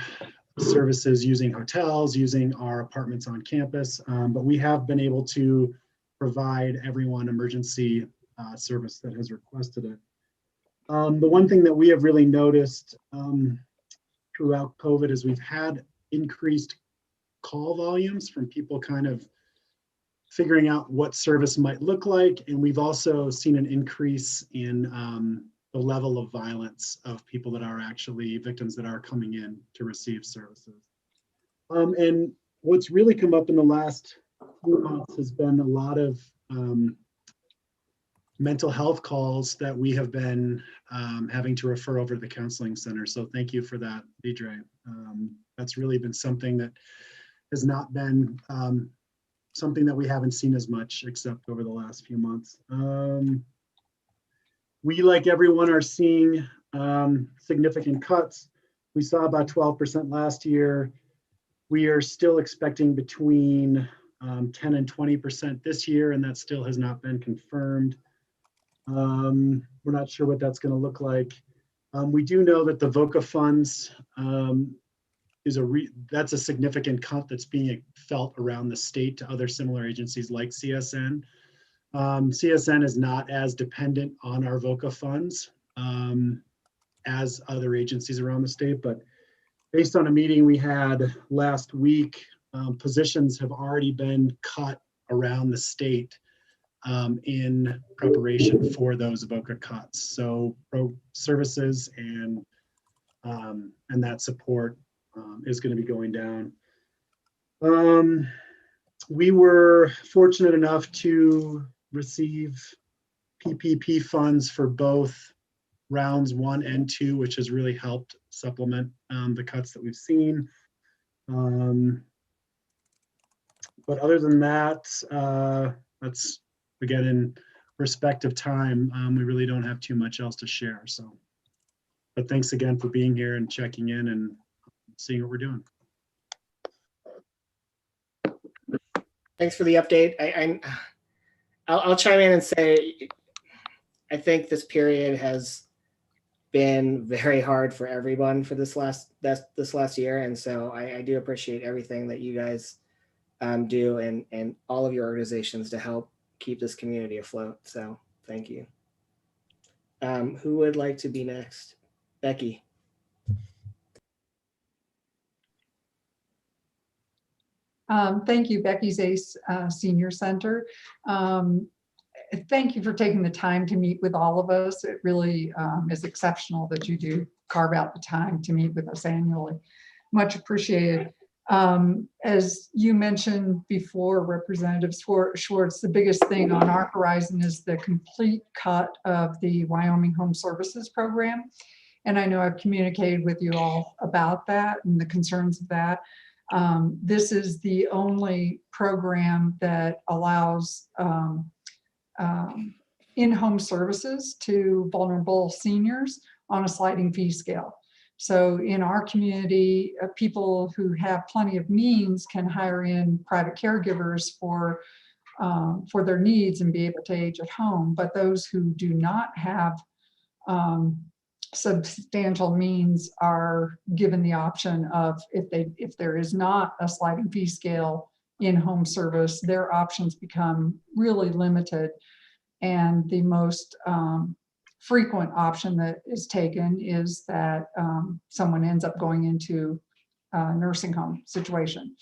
services using hotels, using our apartments on campus. But we have been able to provide everyone emergency service that has requested it. The one thing that we have really noticed throughout COVID is we've had increased call volumes from people kind of figuring out what service might look like. And we've also seen an increase in the level of violence of people that are actually victims that are coming in to receive services. And what's really come up in the last few months has been a lot of mental health calls that we have been having to refer over to the counseling center. So thank you for that, Deidre. That's really been something that has not been something that we haven't seen as much except over the last few months. We, like everyone, are seeing significant cuts. We saw about 12% last year. We are still expecting between 10 and 20% this year, and that still has not been confirmed. We're not sure what that's going to look like. We do know that the VOCA funds that's a significant cut that's being felt around the state to other similar agencies like CSN. CSN is not as dependent on our VOCA funds as other agencies around the state, but based on a meeting we had last week, positions have already been cut around the state in preparation for those VOCA cuts. So services and that support is going to be going down. We were fortunate enough to receive PPP funds for both rounds 1 and 2, which has really helped supplement the cuts that we've seen. But other than that, that's, again, in respect of time, we really don't have too much else to share. So, but thanks again for being here and checking in and seeing what we're doing. Thanks for the update. I'll chime in and say, I think this period has been very hard for everyone for this last year, and so I do appreciate everything that you guys do and all of your organizations to help keep this community afloat. So thank you. Who would like to be next? Becky. Thank you, Becky Zace, Senior Center. Thank you for taking the time to meet with all of us. It really is exceptional that you do carve out the time to meet with us annually. Much appreciated. As you mentioned before, Representative Schwartz, the biggest thing on our horizon is the complete cut of the Wyoming Home Services Program. And I know I've communicated with you all about that and the concerns of that. This is the only program that allows in-home services to vulnerable seniors on a sliding fee scale. So in our community, people who have plenty of means can hire in private caregivers for their needs and be able to age at home. But those who do not have substantial means are given the option of, if there is not a sliding fee scale in-home service, their options become really limited. And the most frequent option that is taken is that someone ends up going into a nursing home situation.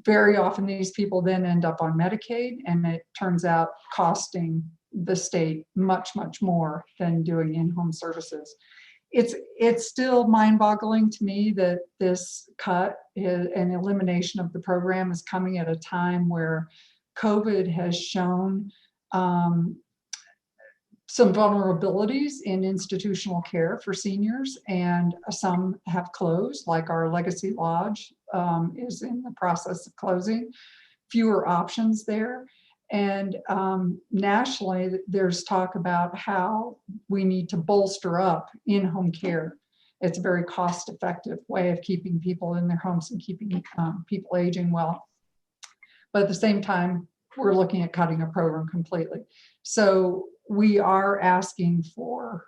Very often these people then end up on Medicaid, and it turns out costing the state much, much more than doing in-home services. It's still mind-boggling to me that this cut and elimination of the program is coming at a time where COVID has shown some vulnerabilities in institutional care for seniors, and some have closed, like our Legacy Lodge is in the process of closing. Fewer options there. And nationally, there's talk about how we need to bolster up in-home care. It's a very cost-effective way of keeping people in their homes and keeping people aging well. But at the same time, we're looking at cutting a program completely. So we are asking for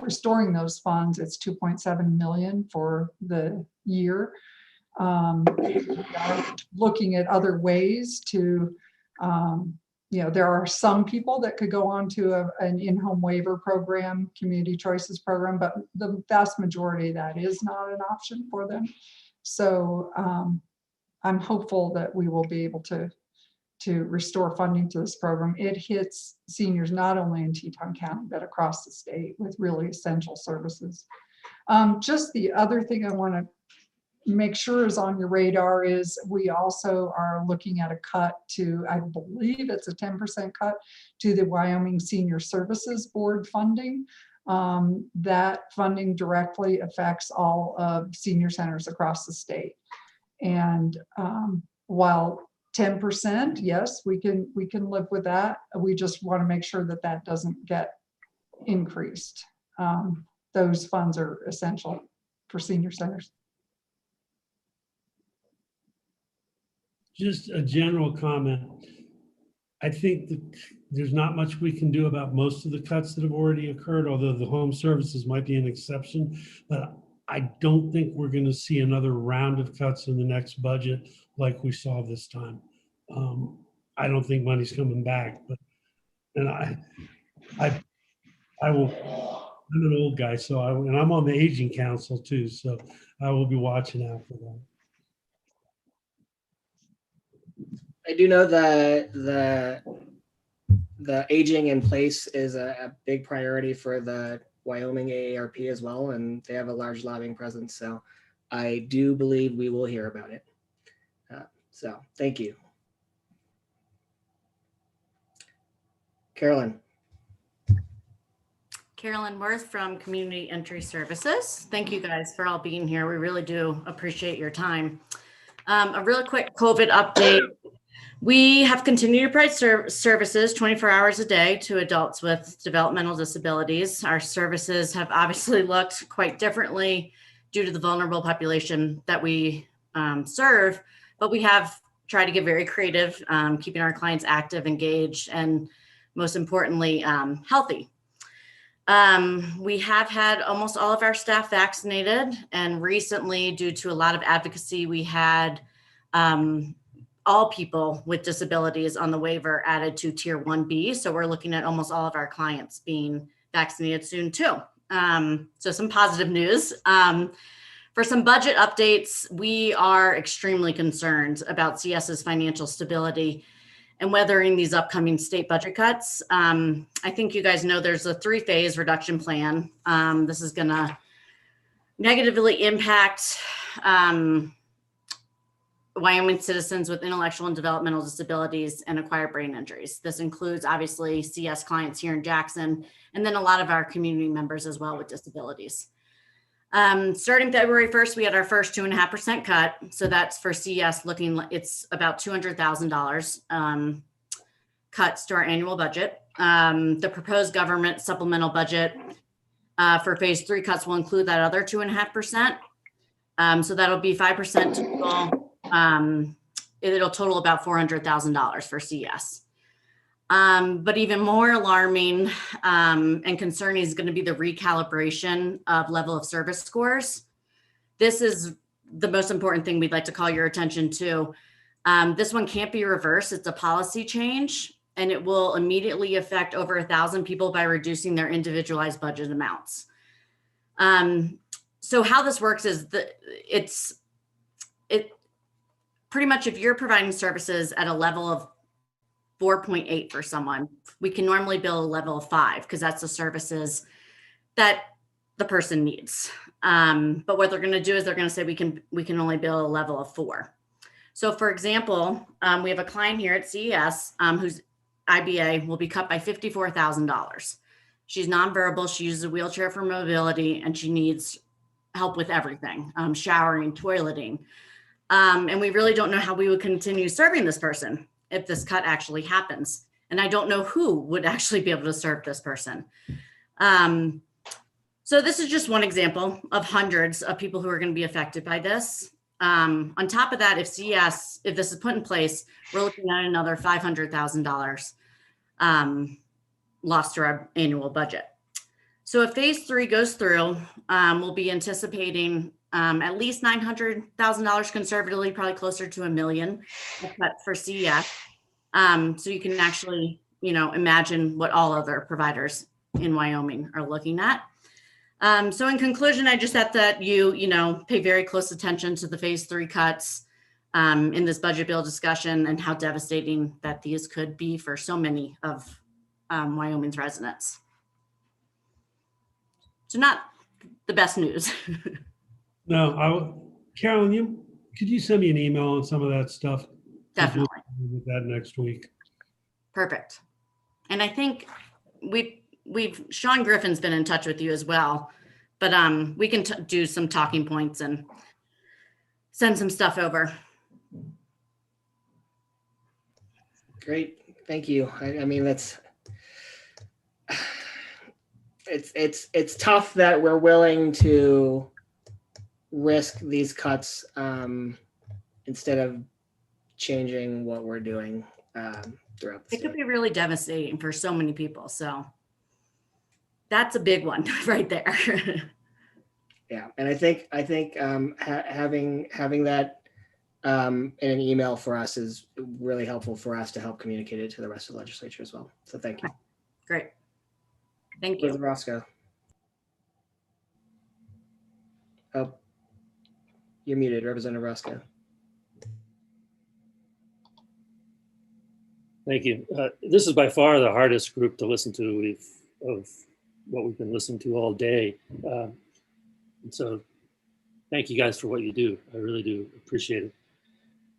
restoring those funds. It's 2.7 million for the year. We are looking at other ways to, there are some people that could go on to an in-home waiver program, community choices program, but the vast majority of that is not an option for them. So I'm hopeful that we will be able to restore funding to this program. It hits seniors not only in Teton County, but across the state with really essential services. Just the other thing I want to make sure is on your radar is we also are looking at a cut to, I believe it's a 10% cut to the Wyoming Senior Services Board funding. That funding directly affects all of senior centers across the state. And while 10%, yes, we can live with that. We just want to make sure that that doesn't get increased. Those funds are essential for senior centers. Just a general comment. I think that there's not much we can do about most of the cuts that have already occurred, although the home services might be an exception. But I don't think we're going to see another round of cuts in the next budget like we saw this time. I don't think money's coming back, but I will. I'm an old guy, so and I'm on the aging council too, so I will be watching out for that. I do know the aging in place is a big priority for the Wyoming AARP as well, and they have a large lobbying presence. So I do believe we will hear about it. So thank you. Carolyn. Carolyn Worth from Community Entry Services. Thank you guys for all being here. We really do appreciate your time. A really quick COVID update. We have continued to provide services 24 hours a day to adults with developmental disabilities. Our services have obviously looked quite differently due to the vulnerable population that we serve, but we have tried to get very creative, keeping our clients active, engaged, and most importantly, healthy. We have had almost all of our staff vaccinated, and recently, due to a lot of advocacy, we had all people with disabilities on the waiver added to Tier 1B. So we're looking at almost all of our clients being vaccinated soon too. So some positive news. For some budget updates, we are extremely concerned about CS's financial stability and weathering these upcoming state budget cuts. I think you guys know there's a 3-phase reduction plan. This is gonna negatively impact Wyoming citizens with intellectual and developmental disabilities and acquired brain injuries. This includes obviously CS clients here in Jackson, and then a lot of our community members as well with disabilities. Starting February 1st, we had our first 2.5% cut. So that's for CS looking, it's about $200,000 cuts to our annual budget. The proposed government supplemental budget for phase 3 cuts will include that other 2.5%. So that'll be 5% total. It'll total about $400,000 for CS. But even more alarming and concerning is going to be the recalibration of level of service scores. This is the most important thing we'd like to call your attention to. This one can't be reversed. It's a policy change, and it will immediately affect over 1,000 people by reducing their individualized budget amounts. So how this works is it pretty much, if you're providing services at a level of 4.8 for someone, we can normally bill a level of 5 because that's the services that the person needs. But what they're going to do is they're going to say we can only bill a level of 4. So for example, we have a client here at CES whose IBA will be cut by $54,000. She's nonverbal. She uses a wheelchair for mobility, and she needs help with everything, showering, toileting. And we really don't know how we would continue serving this person if this cut actually happens. And I don't know who would actually be able to serve this person. So this is just one example of hundreds of people who are going to be affected by this. On top of that, if this is put in place, we're looking at another $500,000 lost to our annual budget. So if phase 3 goes through, we'll be anticipating at least $900,000 conservatively, probably closer to $1 million cut for CES. So you can actually, imagine what all other providers in Wyoming are looking at. So in conclusion, I just have that you pay very close attention to the phase 3 cuts in this budget bill discussion and how devastating that these could be for so many of Wyoming's residents. So not the best news. No, Carolyn, could you send me an email on some of that stuff? Definitely. With that next week. Perfect. And I think Sean Griffin's been in touch with you as well, but we can do some talking points and send some stuff over. Great, thank you. I mean, it's tough that we're willing to risk these cuts instead of changing what we're doing throughout the It could be really devastating for so many people. So that's a big one right there. Yeah, and I think having that in an email for us is really helpful for us to help communicate it to the rest of the legislature as well. So thank you. Great. Thank you. President Roscoe. Oh, you're muted, Representative Roscoe. Thank you. This is by far the hardest group to listen to of what we've been listening to all day. And so thank you guys for what you do. I really do appreciate it.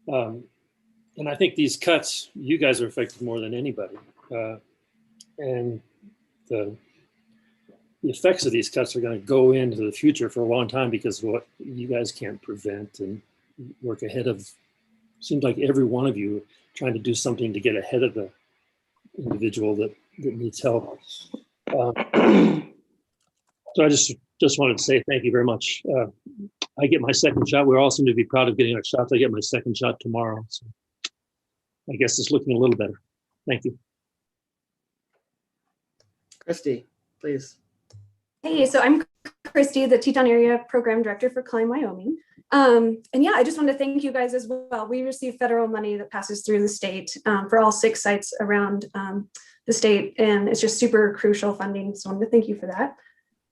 And I think these cuts, you guys are affected more than anybody. And the effects of these cuts are going to go into the future for a long time because of what you guys can't prevent and work ahead of. Seems like every one of you trying to do something to get ahead of the individual that needs help. So I just wanted to say thank you very much. I get my second shot. We're all seem to be proud of getting our shots. I get my second shot tomorrow. So I guess it's looking a little better. Thank you. Christy, please. Hey, so I'm Christy, the Teton Area Program Director for Climb Wyoming. And yeah, I just want to thank you guys as well. We receive federal money that passes through the state for all 6 sites around the state, and it's just super crucial funding. So I want to thank you for that.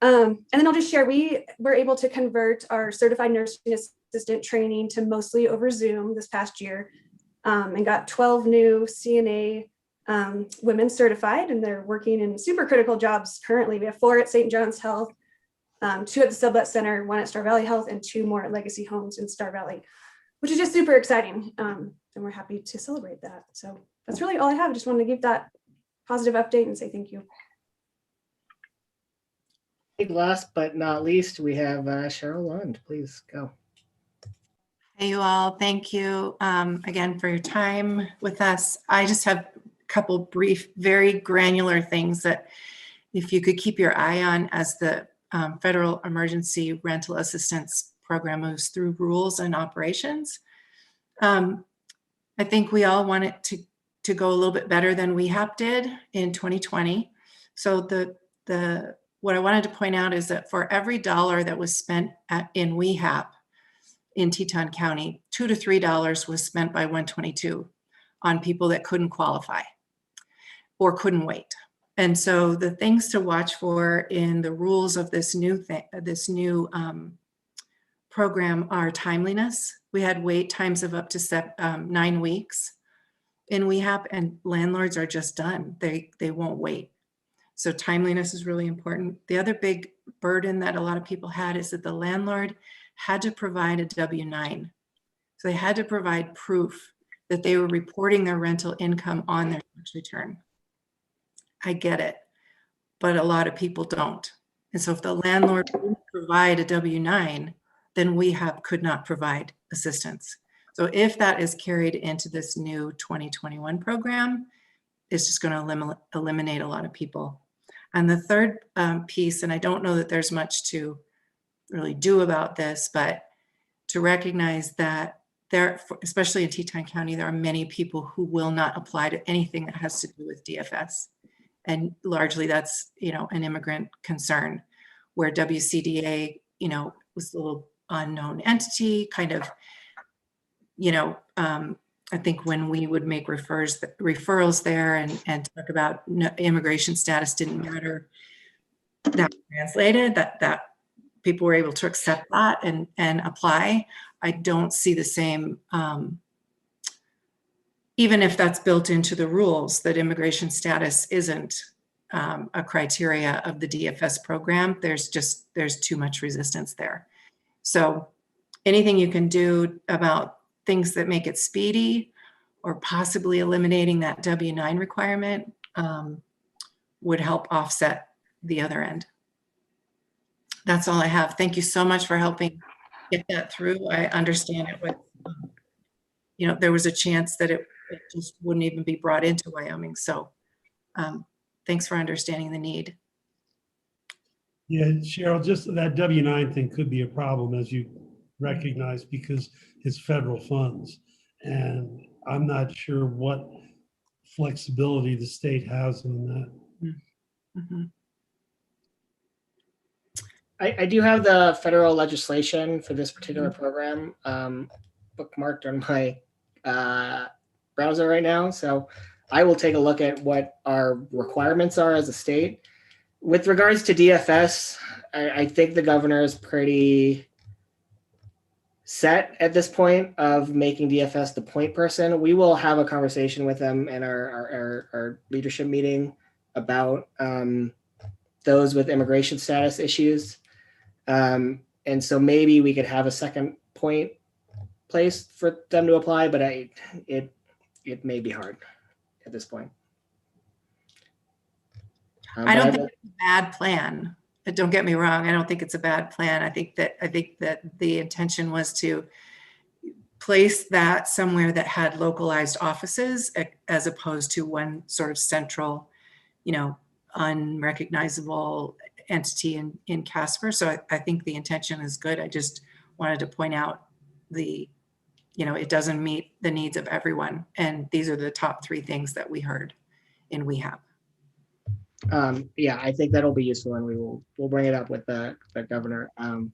And then I'll just share, we were able to convert our certified nursing assistant training to mostly over Zoom this past year, and got 12 new CNA women certified, and they're working in super critical jobs currently. We have 4 at St. John's Health, 2 at the Sublet Center, 1 at Star Valley Health, and 2 more at Legacy Homes in Star Valley, which is just super exciting. And we're happy to celebrate that. So that's really all I have. I just wanted to give that positive update and say thank you. Last but not least, we have Cheryl Lund. Please go. Hey, you all. Thank you again for your time with us. I just have a couple brief, very granular things that if you could keep your eye on as the Federal Emergency Rental Assistance Program moves through rules and operations. I think we all want it to go a little bit better than WEHAP did in 2020. So what I wanted to point out is that for every dollar that was spent in WEHAP in Teton County, $2 to $3 was spent by 122 on people that couldn't qualify or couldn't wait. And so the things to watch for in the rules of this new program are timeliness. We had wait times of up to 9 weeks in WEHAP, and landlords are just done. They won't wait. So timeliness is really important. The other big burden that a lot of people had is that the landlord had to provide a W-9. So they had to provide proof that they were reporting their rental income on their tax return. I get it. but a lot of people don't. And so if the landlord didn't provide a W-9, then we could not provide assistance. So if that is carried into this new 2021 program, it's just going to eliminate a lot of people. And the third piece, and I don't know that there's much to really do about this, but to recognize that there, especially in Teton County, there are many people who will not apply to anything that has to do with DFS. And largely that's, an immigrant concern, where WCDA, was a little unknown entity, kind of, I think when we would make referrals there and talk about immigration status didn't matter, that translated, that people were able to accept that and apply. I don't see the same, even if that's built into the rules, that immigration status isn't a criteria of the DFS program. There's too much resistance there. So anything you can do about things that make it speedy, or possibly eliminating that W-9 requirement, would help offset the other end. That's all I have. Thank you so much for helping get that through. I understand it with, there was a chance that it just wouldn't even be brought into Wyoming. So thanks for understanding the need. Yeah, Cheryl, just that W-9 thing could be a problem, as you recognize, because it's federal funds. And I'm not sure what flexibility the state has on that. Mm-hmm. I do have the federal legislation for this particular program bookmarked on my browser right now. So I will take a look at what our requirements are as a state. With regards to DFS, I think the governor is pretty set at this point of making DFS the point person. We will have a conversation with them in our leadership meeting about those with immigration status issues. And so maybe we could have a second point place for them to apply, but it may be hard at this point. I don't think it's a bad plan. But don't get me wrong. I don't think it's a bad plan. I think that the intention was to place that somewhere that had localized offices, as opposed to one sort of central, unrecognizable entity in Casper. So I think the intention is good. I just wanted to point out it doesn't meet the needs of everyone. And these are the top 3 things that we heard in WeHab. Yeah, I think that'll be useful, and we'll bring it up with the governor. I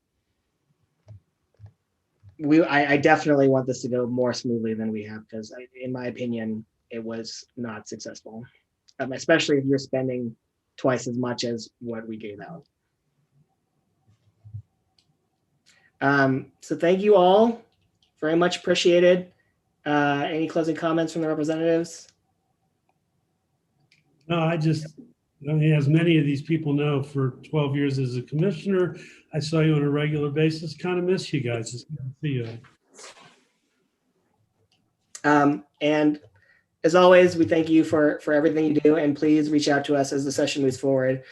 definitely want this to go more smoothly than we have, because in my opinion, it was not successful, especially if you're spending twice as much as what we gave out. So thank you all, very much appreciated. Any closing comments from the representatives? No, as many of these people know, for 12 years as a commissioner, I saw you on a regular basis. Kind of miss you guys. It's good to see you. And as always, we thank you for everything you do, and please reach out to us as the session moves forward.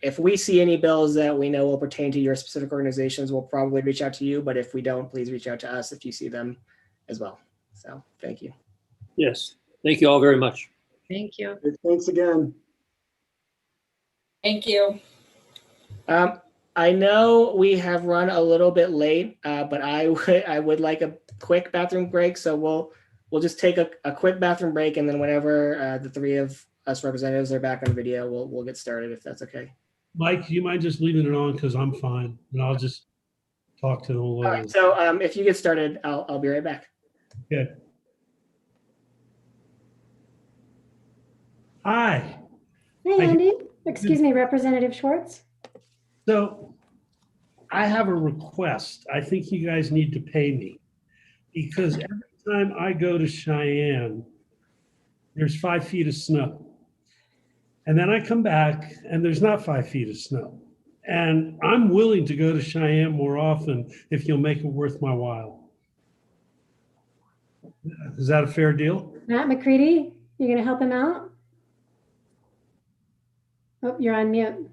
If we see any bills that we know will pertain to your specific organizations, we'll probably reach out to you. But if we don't, please reach out to us if you see them as well. So thank you. Yes, thank you all very much. Thank you. Thanks again. Thank you. I know we have run a little bit late, but I would like a quick bathroom break. So we'll just take a quick bathroom break, and then whenever the 3 of us representatives are back on video, we'll get started, if that's okay. Mike, do you mind just leaving it on, because I'm fine, and I'll just talk to them a little. All right, so if you get started, I'll be right back. Okay. Hi. Hi, Andy. Excuse me, Representative Schwartz. So I have a request. I think you guys need to pay me, because every time I go to Cheyenne, there's 5 feet of snow. And then I come back and there's not 5 feet of snow. And I'm willing to go to Cheyenne more often if you'll make it worth my while. Is that a fair deal? Matt McCready, you going to help him out? Oh, you're on mute.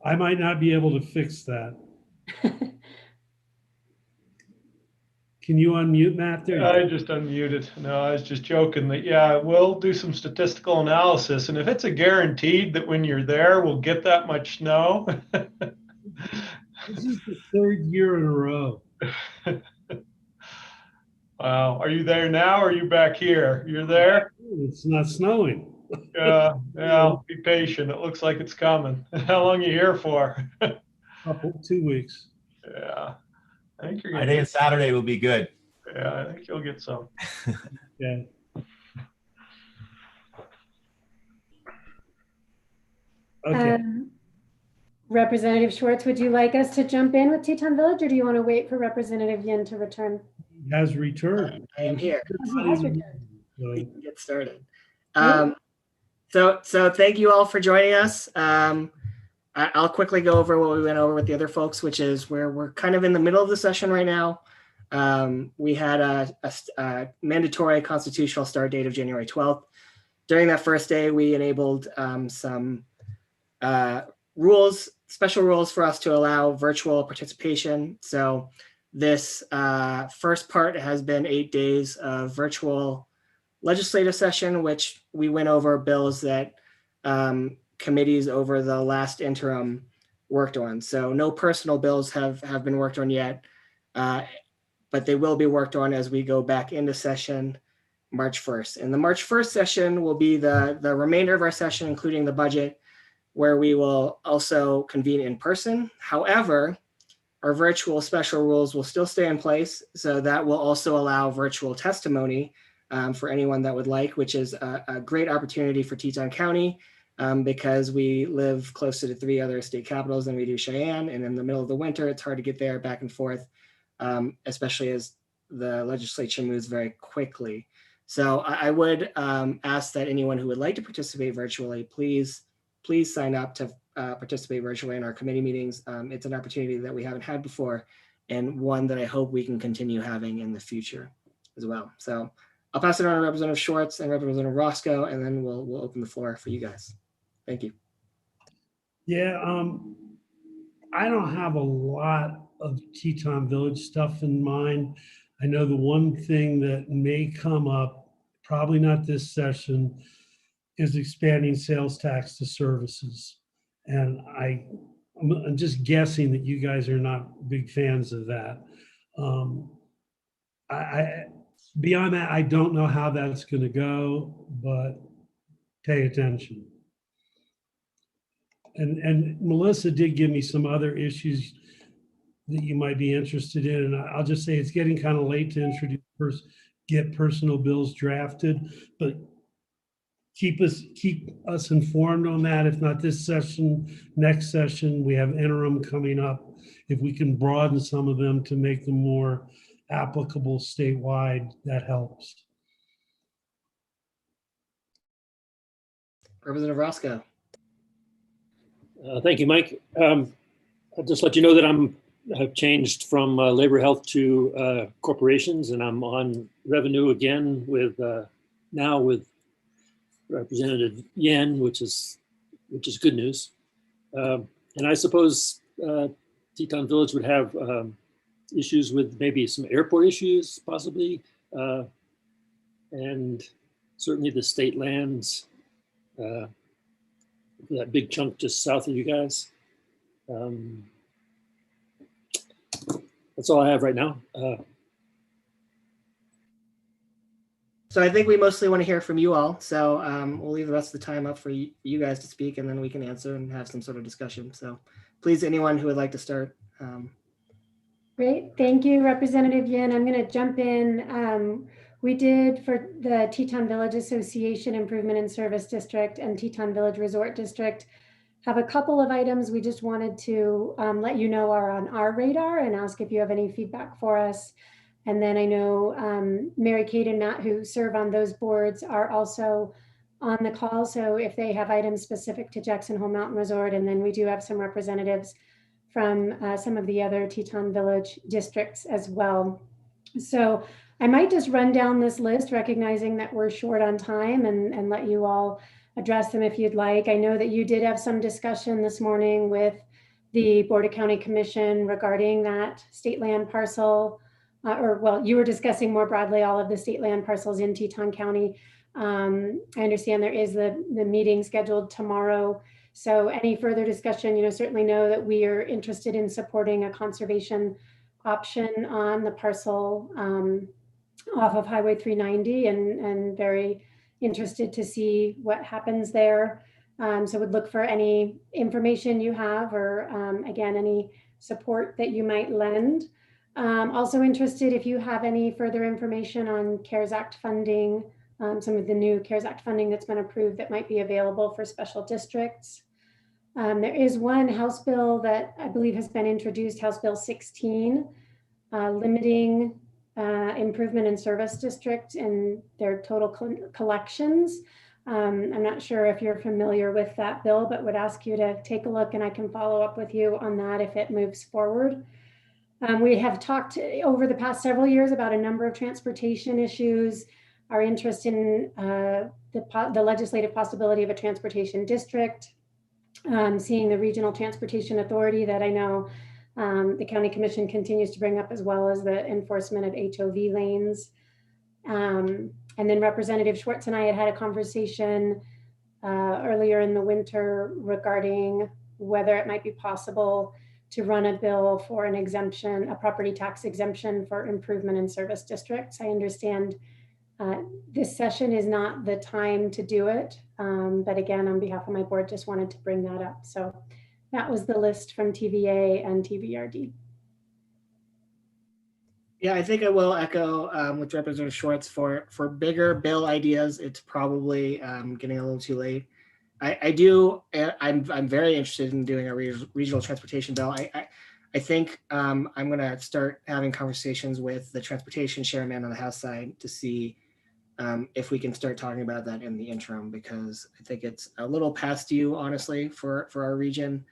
I might not be able to fix that. Can you unmute, Matt? There you I go. just unmuted. No, I was just joking that, yeah, we'll do some statistical analysis. And if it's a guaranteed that when you're there, we'll get that much snow. This is the third year in a row. Wow. Are you there now or are you back here? You're there? It's not snowing. Yeah, be patient. It looks like it's coming. How long are you here for? 2 weeks. Yeah. I think you're I gonna think get, Saturday will be good. yeah, I think you'll get some. Yeah. Okay. Representative Schwartz, would you like us to jump in with Teton Village, or do you want to wait for Representative Yin to return? He has returned. I am here. Oh, he has returned. We can get started. So thank you all for joining us. I'll quickly go over what we went over with the other folks, which is where we're kind of in the middle of the session right now. We had a mandatory constitutional start date of January 12th. During that first day, we enabled some special rules for us to allow virtual participation. So this first part has been 8 days of virtual legislative session, which we went over bills that committees over the last interim worked on. So no personal bills have been worked on yet, but they will be worked on as we go back into session March 1st. And the March 1st session will be the remainder of our session, including the budget, where we will also convene in person. However, our virtual special rules will still stay in place. So that will also allow virtual testimony for anyone that would like, which is a great opportunity for Teton County because we live closer to 3 other state capitals than we do Cheyenne. And in the middle of the winter, it's hard to get there back and forth, especially as the legislature moves very quickly. So I would ask that anyone who would like to participate virtually, please sign up to participate virtually in our committee meetings. It's an opportunity that we haven't had before and one that I hope we can continue having in the future as well. So I'll pass it on to Representative Schwartz and Representative Roscoe, and then we'll open the floor for you guys. Thank you. Yeah, I don't have a lot of Teton Village stuff in mind. I know the one thing that may come up, probably not this session, is expanding sales tax to services. And I'm just guessing that you guys are not big fans of that. Beyond that, I don't know how that's going to go, but pay attention. And Melissa did give me some other issues that you might be interested in. And I'll just say it's getting kind of late to get personal bills drafted, but keep us informed on that. If not this session, next session, we have interim coming up. If we can broaden some of them to make them more applicable statewide, that helps. Representative Roscoe. Thank you, Mike. I'll just let you know that I've changed from labor health to corporations, and I'm on revenue again with now with Representative Yen, which is good news. And I suppose Teton Village would have issues with maybe some airport issues, possibly, and certainly the state lands, that big chunk just south of you guys. That's all I have right now. So I think we mostly want to hear from you all. So we'll leave the rest of the time up for you guys to speak, and then we can answer and have some sort of discussion. So please, anyone who would like to start. Great, thank you, Representative Yin. I'm going to jump in. We did for the Teton Village Association Improvement and Service District and Teton Village Resort District have a couple of items we just wanted to let you know are on our radar and ask if you have any feedback for us. And then I know Mary Kate and Matt, who serve on those boards, are also on the call. So if they have items specific to Jackson Hole Mountain Resort, and then we do have some representatives from some of the other Teton Village districts as well. So I might just run down this list, recognizing that we're short on time, and let you all address them if you'd like. I know that you did have some discussion this morning with the Board of County Commission regarding that state land parcel, you were discussing more broadly all of the state land parcels in Teton County. I understand there is the meeting scheduled tomorrow. So any further discussion, certainly know that we are interested in supporting a conservation option on the parcel off of Highway 390 and very interested to see what happens there. So would look for any information you have or again, any support that you might lend. Also interested if you have any further information on CARES Act funding, some of the new CARES Act funding that's been approved that might be available for special districts. There is one House bill that I believe has been introduced, House Bill 16, limiting improvement in service district and their total collections. I'm not sure if you're familiar with that bill, but would ask you to take a look and I can follow up with you on that if it moves forward. We have talked over the past several years about a number of transportation issues, our interest in the legislative possibility of a transportation district, seeing the Regional Transportation Authority that I know the County Commission continues to bring up, as well as the enforcement of HOV lanes. And then Representative Schwartz and I had a conversation earlier in the winter regarding whether it might be possible to run a bill for an exemption, a property tax exemption for improvement in service districts. I understand this session is not the time to do it, but again, on behalf of my board, just wanted to bring that up. So that was the list from TVA and TVRD. Yeah, I think I will echo with Representative Schwartz for bigger bill ideas. It's probably getting a little too late. I'm very interested in doing a regional transportation bill. I think I'm going to start having conversations with the transportation chairman on the House side to see if we can start talking about that in the interim, because I think it's a little past due, honestly, for our region.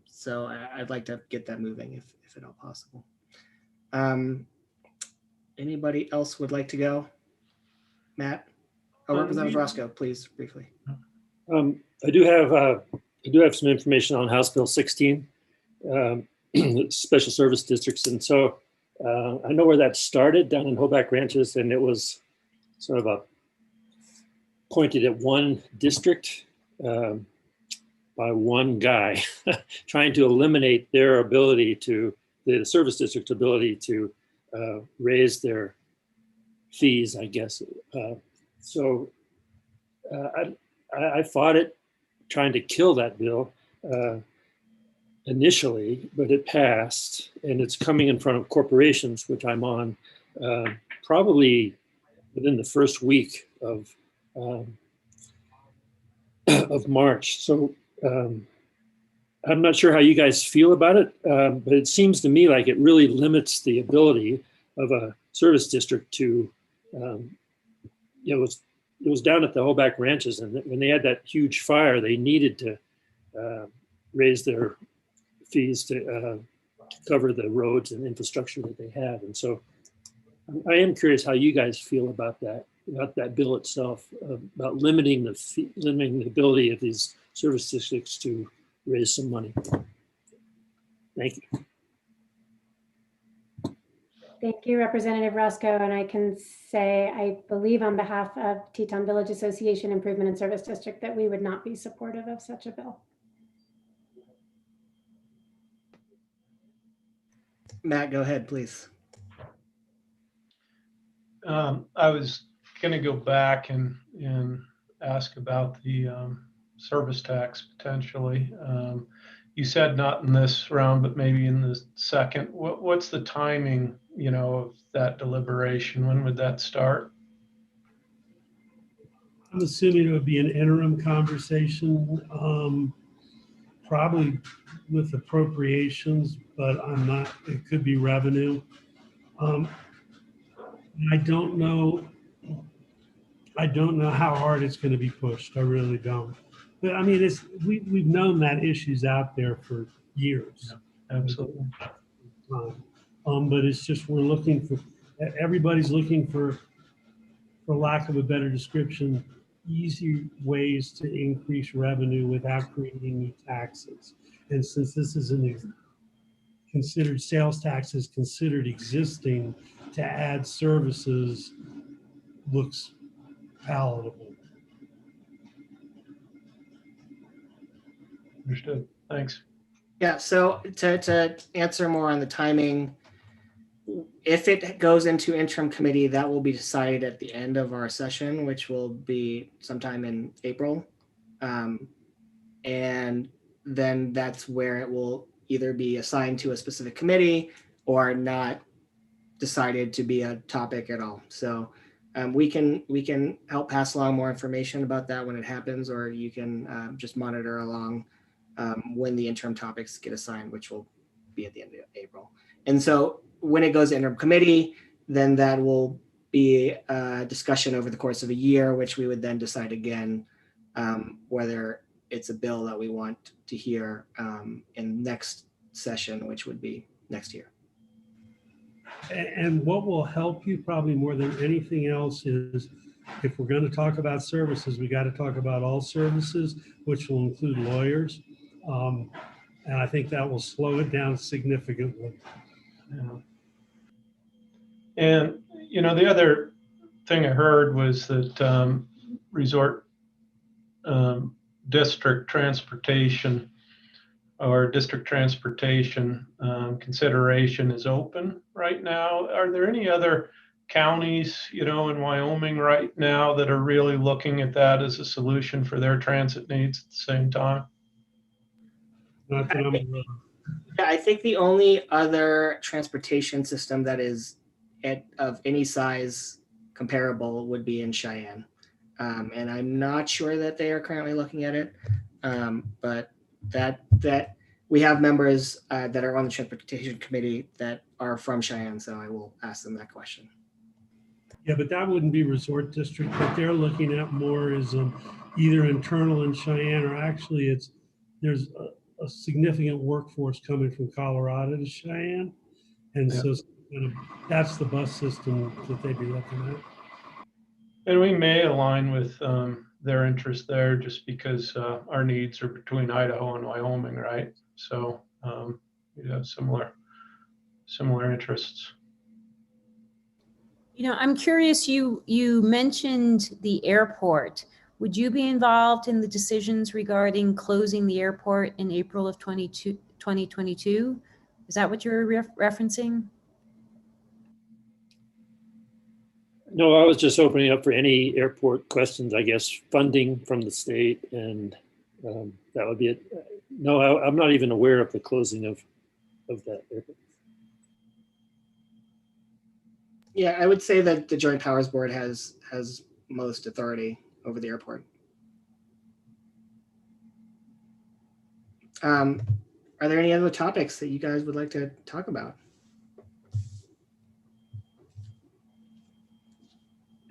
So I'd like to get that moving if at all possible. Anybody else would like to go? Matt? Oh, Representative Roscoe, please, briefly. I do have some information on House Bill 16, special service districts, and so I know where that started down in Hoback Ranches, and it was sort of pointed at one district by one guy, trying to eliminate their ability to, the service district's ability to raise their fees, I guess. I fought it, trying to kill that bill initially, but it passed, and it's coming in front of corporations, which I'm on probably within the first week of March. So I'm not sure how you guys feel about it, but it seems to me like it really limits the ability of a service district to, it was down at the Hoback Ranches, and when they had that huge fire, they needed to raise their fees to cover the roads and infrastructure that they had. And so I am curious how you guys feel about that bill itself, about limiting the ability of these service districts to raise some money. Thank you. Thank you, Representative Roscoe. And I can say, I believe on behalf of Teton Village Association Improvement and Service District, that we would not be supportive of such a bill. Matt, go ahead, please. I was going to go back and ask about the service tax potentially. You said not in this round, but maybe in the second. What's the timing, of that deliberation? When would that start? I'm assuming it would be an interim conversation, probably with appropriations, but I'm not, it could be revenue. I don't know how hard it's going to be pushed. I really don't. But I mean, we've known that issue's out there for years. Yeah, absolutely. But it's just, everybody's looking for lack of a better description, easy ways to increase revenue without creating new taxes. And since this is considered, sales tax is considered existing, to add services looks palatable. Understood. Thanks. Yeah, so to answer more on the timing, if it goes into interim committee, that will be decided at the end of our session, which will be sometime in April. And then that's where it will either be assigned to a specific committee or not decided to be a topic at all. So we can help pass along more information about that when it happens, or you can just monitor along when the interim topics get assigned, which will be at the end of April. And so when it goes to interim committee, then that will be a discussion over the course of a year, which we would then decide again whether it's a bill that we want to hear in next session, which would be next year. And what will help you probably more than anything else is, if we're going to talk about services, we got to talk about all services, which will include lawyers. And I think that will slow it down significantly. Yeah. And, you know, the other thing I heard was that resort district transportation or district transportation consideration is open right now. Are there any other counties, you know, in Wyoming right now that are really looking at that as a solution for their transit needs at the same time? Not that I'm aware of. Yeah, I think the only other transportation system that is of any size comparable would be in Cheyenne. And I'm not sure that they are currently looking at it, but that we have members that are on the transportation committee that are from Cheyenne, so I will ask them that question. Yeah, but that wouldn't be resort district. What they're looking at more is either internal in Cheyenne, or actually there's a significant workforce coming from Colorado to Cheyenne. And Yeah. so that's the bus system that they'd be looking at. And we may align with their interest there, just because our needs are between Idaho and Wyoming, right? So we have similar interests. You know, I'm curious, you mentioned the airport. Would you be involved in the decisions regarding closing the airport in April of 2022? Is that what you're referencing? No, I was just opening up for any airport questions, I guess, funding from the state, and that would be it. No, I'm not even aware of the closing of that airport. Yeah, I would say that the Joint Powers Board has most authority over the airport. Are there any other topics that you guys would like to talk about?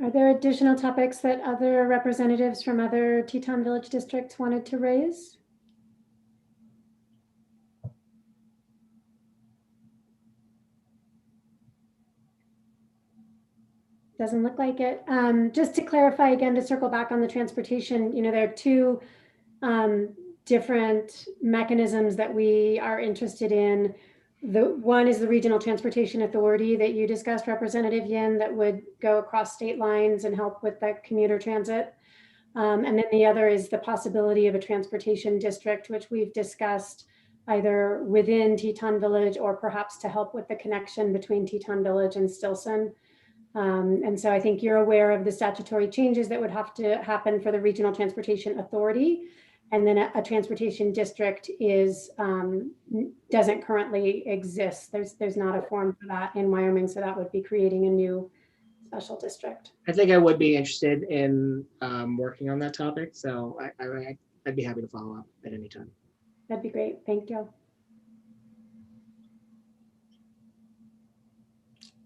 Are there additional topics that other representatives from other Teton Village districts wanted to raise? Doesn't look like it. Just to clarify again, to circle back on the transportation, you know, there are two different mechanisms that we are interested in. The one is the Regional Transportation Authority that you discussed, Representative Yin, that would go across state lines and help with that commuter transit. And then the other is the possibility of a transportation district, which we've discussed either within Teton Village or perhaps to help with the connection between Teton Village and Stilson. And so I think you're aware of the statutory changes that would have to happen for the Regional Transportation Authority. And then a transportation district doesn't currently exist. There's not a form for that in Wyoming, so that would be creating a new special district. I think I would be interested in working on that topic, so I'd be happy to follow up at any time. That'd be great. Thank you.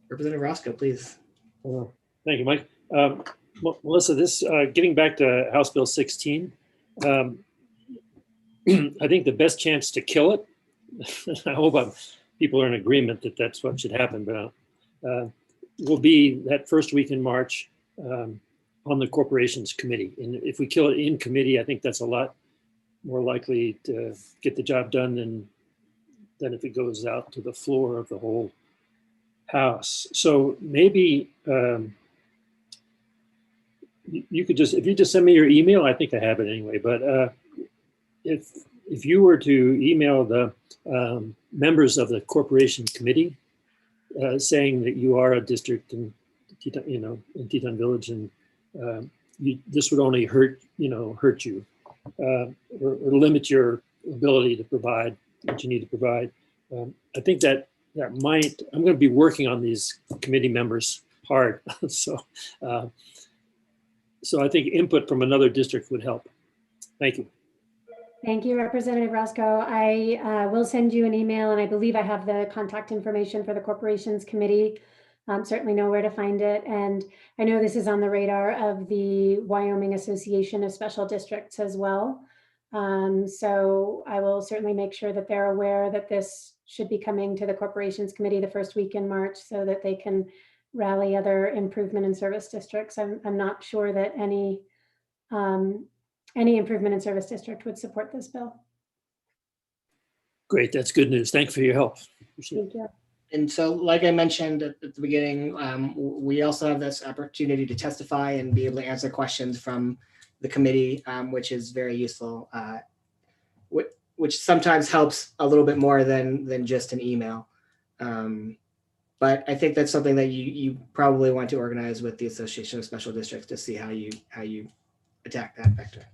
Representative Roscoe, please. Thank you, Mike. Melissa, this getting back to House Bill 16, I think the best chance to kill it, I hope people are in agreement that that's what should happen, but will be that first week in March, on the corporations committee. And if we kill it in committee, I think that's a lot more likely to get the job done than if it goes out to the floor of the whole House. So maybe you could just, if you just send me your email, I think I have it anyway, but if you were to email the members of the corporation committee saying that you are a district in Teton Village, and this would only hurt you or limit your ability to provide what you need to provide. I think that might, I'm going to be working on these committee members hard. So I think input from another district would help. Thank you. Thank you, Representative Roscoe. I will send you an email, and I believe I have the contact information for the Corporations Committee. Certainly know where to find it. And I know this is on the radar of the Wyoming Association of Special Districts as well. So I will certainly make sure that they're aware that this should be coming to the Corporations Committee the first week in March so that they can rally other improvement in service districts. I'm not sure that any improvement in service district would support this bill. Great, that's good news. Thanks for your help. Thank you. And so, like I mentioned at the beginning, we also have this opportunity to testify and be able to answer questions from the committee, which is very useful, which sometimes helps a little bit more than just an email. But I think that's something that you probably want to organize with the Association of Special Districts to see how you attack that vector.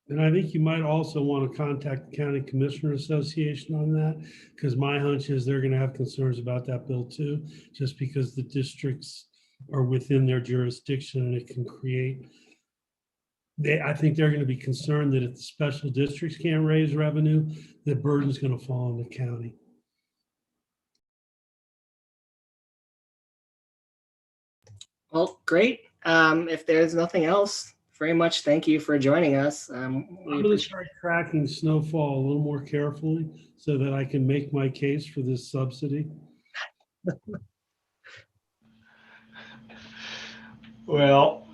And I think you might also want to contact the County Commissioner Association on that, because my hunch is they're going to have concerns about that bill too, just because the districts are within their jurisdiction and it can create, I think they're going to be concerned that if the special districts can't raise revenue, the burden's going to fall on the county. Well, great. If there's nothing else, very much thank you for joining us. I'm going to start tracking snowfall a little more carefully so that I can make my case for this subsidy. Well,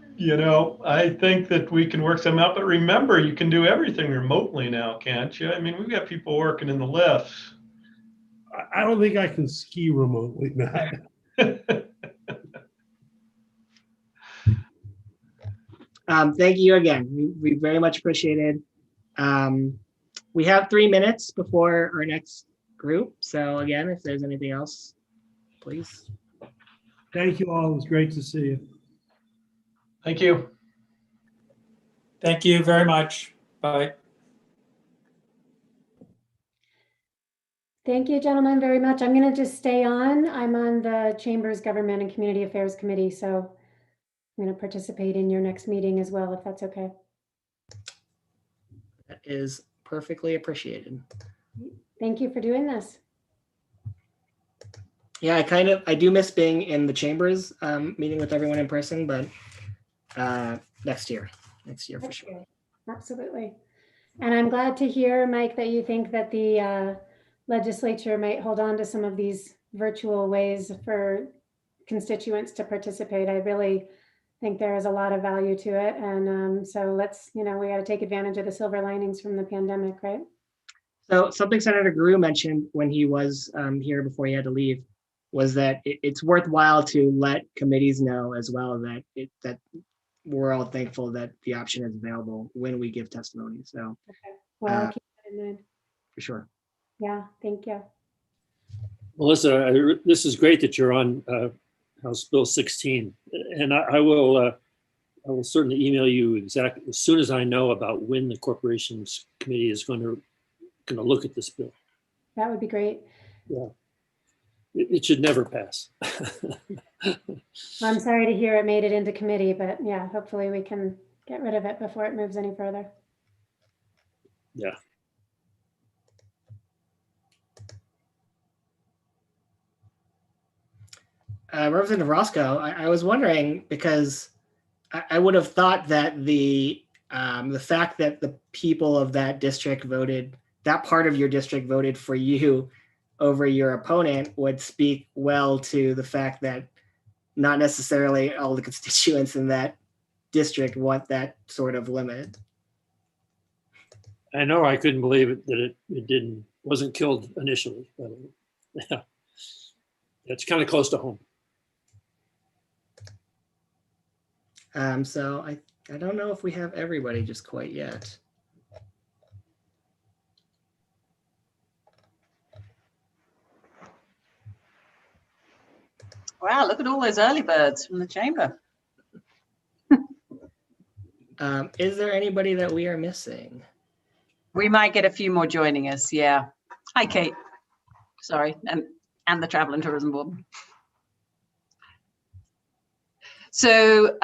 I think that we can work some out, but remember, you can do everything remotely now, can't you? I mean, we've got people working in the lifts. I don't think I can ski remotely, Matt. Thank you again. We very much appreciate it. We have 3 minutes before our next group. So again, if there's anything else, please. Thank you all. It was great to see you. Thank you. Thank you very much. Bye. Thank you, gentlemen, very much. I'm going to just stay on. I'm on the Chamber's Government and Community Affairs Committee, so I'm going to participate in your next meeting as well, if that's okay. That is perfectly appreciated. Thank you for doing this. Yeah, I do miss being in the chambers, meeting with everyone in person, but next year for sure. Absolutely. And I'm glad to hear, Mike, that you think that the legislature might hold on to some of these virtual ways for constituents to participate. I really think there is a lot of value to it. And so let's, we got to take advantage of the silver linings from the pandemic, right? So something Senator Gierau mentioned when he was here before he had to leave was that it's worthwhile to let committees know as well that we're all thankful that the option is available when we give testimony. So, okay. Well, I'll keep that in mind. For sure. Yeah, thank you. Melissa, this is great that you're on House Bill 16, and I will certainly email you exactly as soon as I know about when the Corporations Committee is going to look at this bill. That would be great. Yeah, it should never pass. I'm sorry to hear it made it into committee, but yeah, hopefully we can get rid of it before it moves any further. Yeah. Representative Roscoe, I was wondering, because I would have thought that the fact that the people of that district voted, that part of your district voted for you over your opponent would speak well to the fact that not necessarily all the constituents in that district want that sort of limit. I know I couldn't believe it that it wasn't killed initially, but yeah, it's kind of close to home. So I don't know if we have everybody just quite yet. Wow, look at all those early birds from the chamber. Is there anybody that we are missing? We might get a few more joining us, yeah. Hi, Kate. Sorry, and the Travel and Tourism Board. So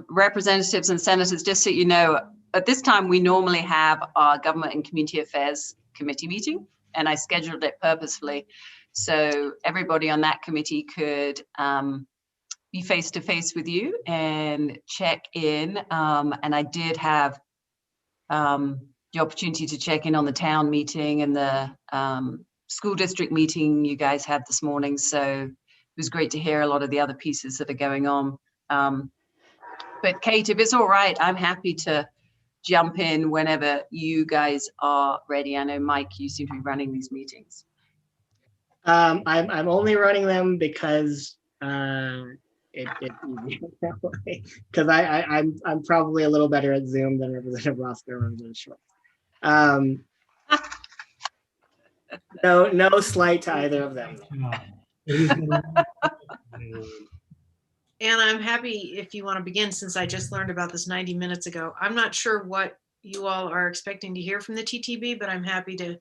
representatives and senators, just so you know, at this time, we normally have our Government and Community Affairs Committee meeting, and I scheduled it purposefully. So everybody on that committee could be face-to-face with you and check in. And I did have the opportunity to check in on the town meeting and the school district meeting you guys had this morning. So it was great to hear a lot of the other pieces that are going on. But Kate, if it's all right, I'm happy to jump in whenever you guys are ready. I know, Mike, you seem to be running these meetings. I'm only running them because it's easy that way. Because I'm probably a little better at Zoom than Representative Roscoe or Representative Schwartz. No slight to either of them. And I'm happy if you want to begin, since I just learned about this 90 minutes ago. I'm not sure what you all are expecting to hear from the TTB, but I'm happy to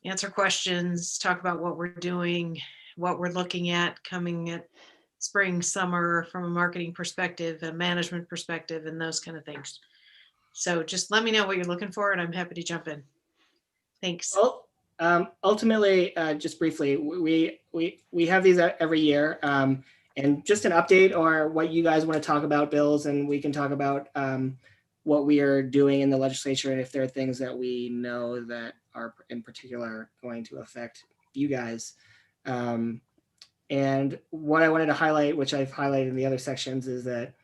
answer questions, talk about what we're doing, what we're looking at coming at spring, summer from a marketing perspective, a management perspective, and those kind of things. So just let me know what you're looking for, and I'm happy to jump in. Thanks. Well, ultimately, just briefly, we have these every year. And just an update or what you guys want to talk about, bills, and we can talk about what we are doing in the legislature and if there are things that we know that are in particular going to affect you guys. And what I wanted to highlight, which I've highlighted in the other sections, is that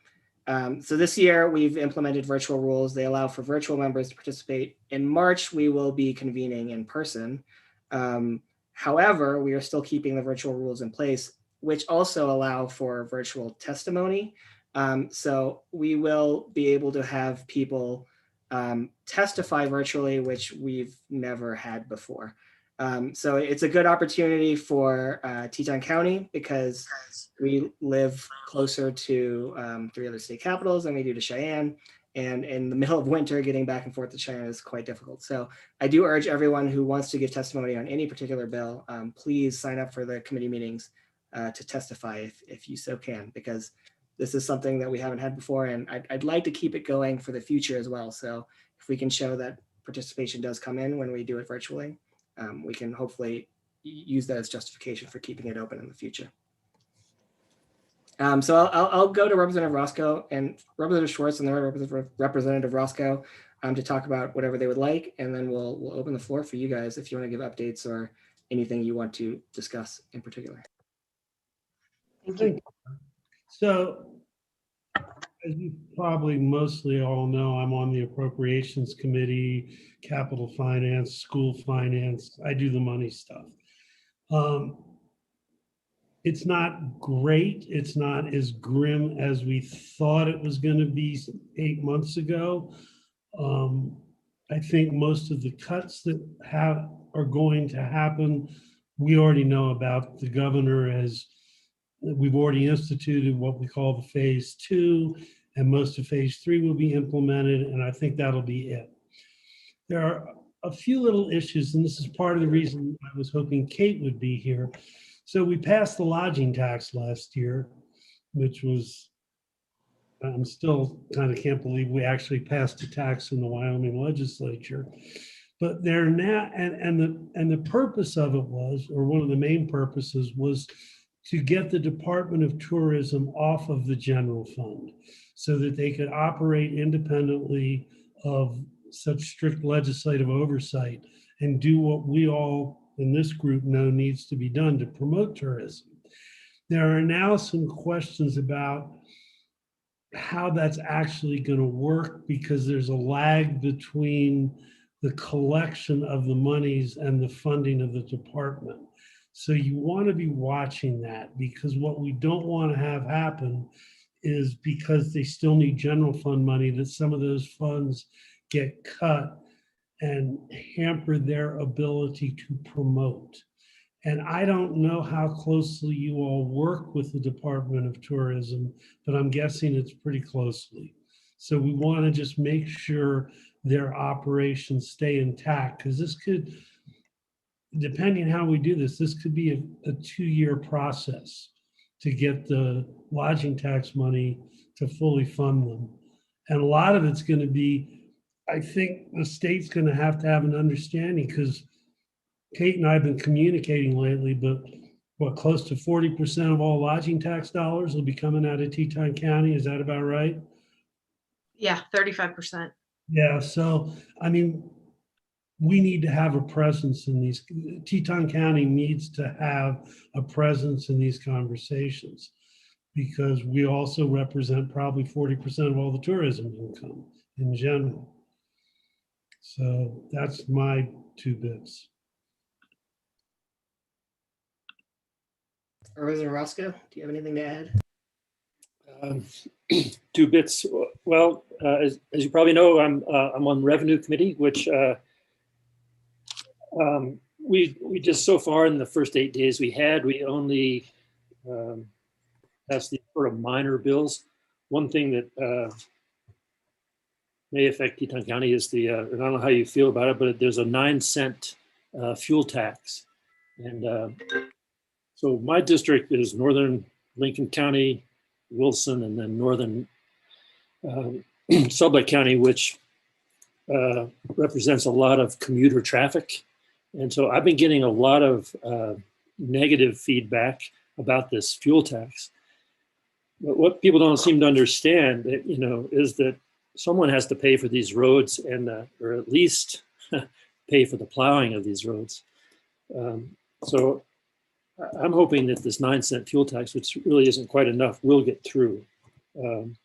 so this year we've implemented virtual rules. They allow for virtual members to participate. In March, we will be convening in person. However, we are still keeping the virtual rules in place, which also allow for virtual testimony. So we will be able to have people testify virtually, which we've never had before. So it's a good opportunity for Teton County because we live closer to 3 other state capitals than we do to Cheyenne. And in the middle of winter, getting back and forth to Cheyenne is quite difficult. So I do urge everyone who wants to give testimony on any particular bill, please sign up for the committee meetings to testify if you so can, because this is something that we haven't had before, and I'd like to keep it going for the future as well. So if we can show that participation does come in when we do it virtually, we can hopefully use that as justification for keeping it open in the future. So I'll go to Representative Roscoe and Representative Schwartz and then Representative Roscoe to talk about whatever they would like, and then we'll open the floor for you guys if you want to give updates or anything you want to discuss in particular. Thank you. So, as you probably mostly all know, I'm on the Appropriations Committee, Capital Finance, School Finance. I do the money stuff. It's not great. It's not as grim as we thought it was going to be 8 months ago. I think most of the cuts that are going to happen, we already know about. The governor has. We've already instituted what we call the phase 2, and most of phase 3 will be implemented, and I think that'll be it. There are a few little issues, and this is part of the reason I was hoping Kate would be here. So we passed the lodging tax last year, which was, I'm still kind of can't believe we actually passed a tax in the Wyoming legislature. But they're now, and the purpose of it was, or one of the main purposes was, to get the Department of Tourism off of the general fund so that they could operate independently of such strict legislative oversight and do what we all in this group know needs to be done to promote tourism. there are now some questions about how that's actually going to work, because there's a lag between the collection of the monies and the funding of the department. So you want to be watching that, because what we don't want to have happen is, because they still need general fund money, that some of those funds get cut and hamper their ability to promote. And I don't know how closely you all work with the Department of Tourism, but I'm guessing it's pretty closely. So we want to just make sure their operations stay intact, because this could, depending how we do this, this could be a 2-year process to get the lodging tax money to fully fund them. And a lot of it's going to be, I think the state's going to have an understanding, because Kate and I have been communicating lately, but what, close to 40% of all lodging tax dollars will be coming out of Teton County. Is that about right? Yeah, 35%. Yeah, so, I mean, we need to have a presence in these, Teton County needs to have a presence in these conversations, because we also represent probably 40% of all the tourism income in general. So that's my 2 bits. Jim Roscoe, do you have anything to add? 2 bits. Well, as you probably know, I'm on the Revenue Committee, which we just, so far in the first 8 days we only passed the sort of minor bills. One thing that may affect Teton County is the, I don't know how you feel about it, but there's a 9-cent fuel tax. And so my district is northern Lincoln County, Wilson, and then northern Sublette County, which represents a lot of commuter traffic. And so I've been getting a lot of negative feedback about this fuel tax. But what people don't seem to understand, is that someone has to pay for these roads, and or at least pay for the plowing of these roads. So I'm hoping that this 9-cent fuel tax, which really isn't quite enough, will get through. And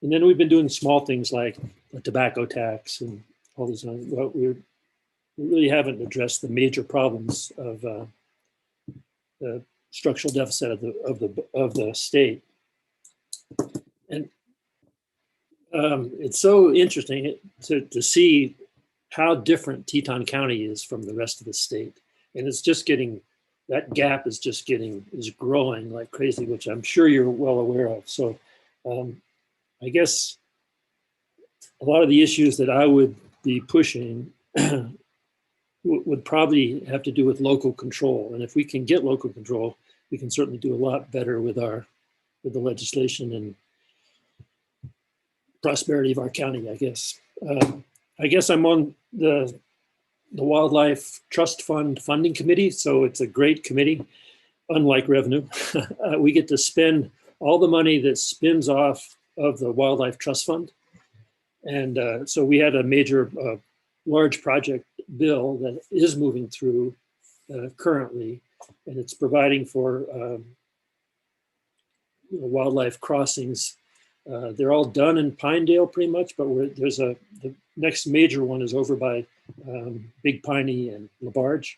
then we've been doing small things like a tobacco tax and all these. Well, we really haven't addressed the major problems of the structural deficit of the state. And it's so interesting to see how different Teton County is from the rest of the state. And it's just getting, that gap is growing like crazy, which I'm sure you're well aware of. So I guess a lot of the issues that I would be pushing would probably have to do with local control. And if we can get local control, we can certainly do a lot better with the legislation and prosperity of our county, I guess. I guess I'm on the Wildlife Trust Fund Funding Committee, so it's a great committee, unlike Revenue. We get to spend all the money that spins off of the Wildlife Trust Fund. And so we had a major, large project bill that is moving through currently, and it's providing for wildlife crossings. They're all done in Pinedale pretty much, but the next major one is over by Big Piney and LaBarge,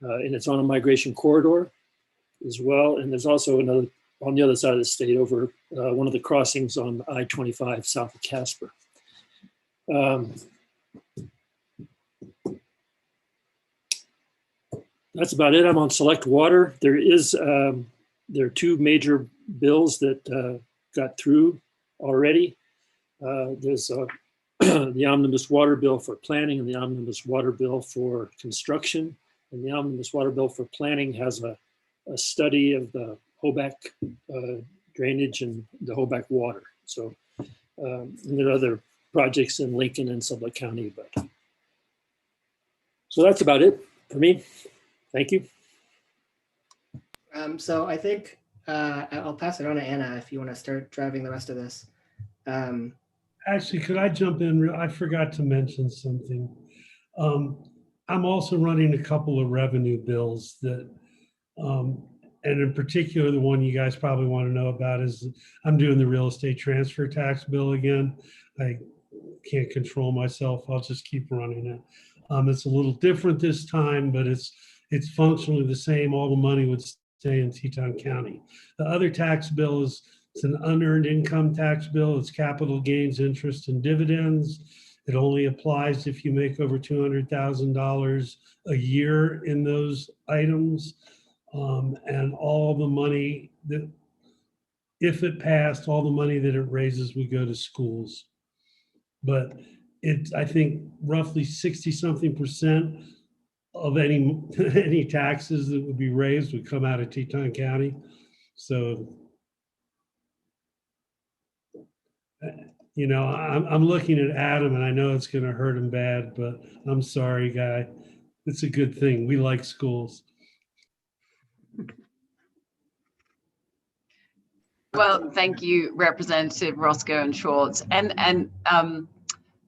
and it's on a migration corridor as well. And there's also another on the other side of the state over one of the crossings on I-25 south of Casper. That's about it. I'm on Select Water. There are 2 major bills that got through already. There's the Omnibus Water Bill for planning and the Omnibus Water Bill for construction. And the Omnibus Water Bill for planning has a study of the Hoback drainage and the Hoback water. So and there are other projects in Lincoln and Sublette County, but so that's about it for me. Thank you. So I think I'll pass it on to Anna if you want to start driving the rest of this. Actually, could I jump in? I forgot to mention something. I'm also running a couple of revenue bills that And in particular, the one you guys probably want to know about is I'm doing the real estate transfer tax bill again. I can't control myself. I'll just keep running it. It's a little different this time, but it's functionally the same. All the money would stay in Teton County. The other tax bill it's an unearned income tax bill. It's capital gains, interest, and dividends. It only applies if you make over $200,000 a year in those items. And all the money that, if it passed, all the money that it raises would go to schools. But I think roughly 60-something% of any taxes that would be raised would come out of Teton County. So, you know, I'm looking at Adam, and I know it's going to hurt him bad, but I'm sorry, guy. It's a good thing. We like schools. Well, thank you, Representative Roscoe and Schwartz. And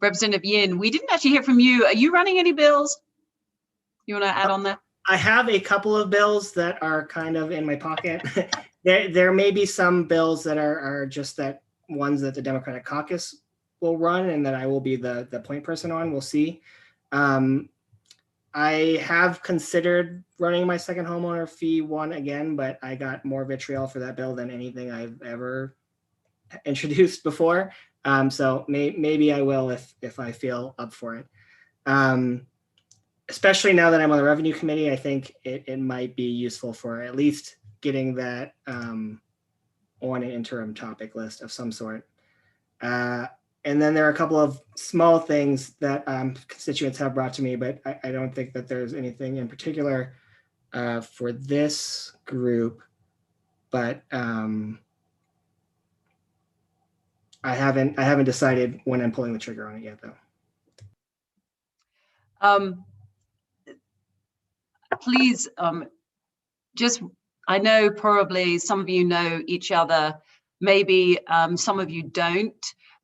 Representative Yin, we didn't actually hear from you. Are you running any bills? You want to add on that? I have a couple of bills that are kind of in my pocket. There may be some bills that are just that ones that the Democratic caucus will run and that I will be the point person on. We'll see. I have considered running my second homeowner fee one again, but I got more vitriol for that bill than anything I've ever introduced before. So maybe I will if I feel up for it. Especially now that I'm on the Revenue Committee, I think it might be useful for at least getting that on an interim topic list of some sort. And then there are a couple of small things that constituents have brought to me, but I don't think that there's anything in particular for this group. But I haven't decided when I'm pulling the trigger on it yet, though. Please, I know probably some of you know each other, maybe some of you don't.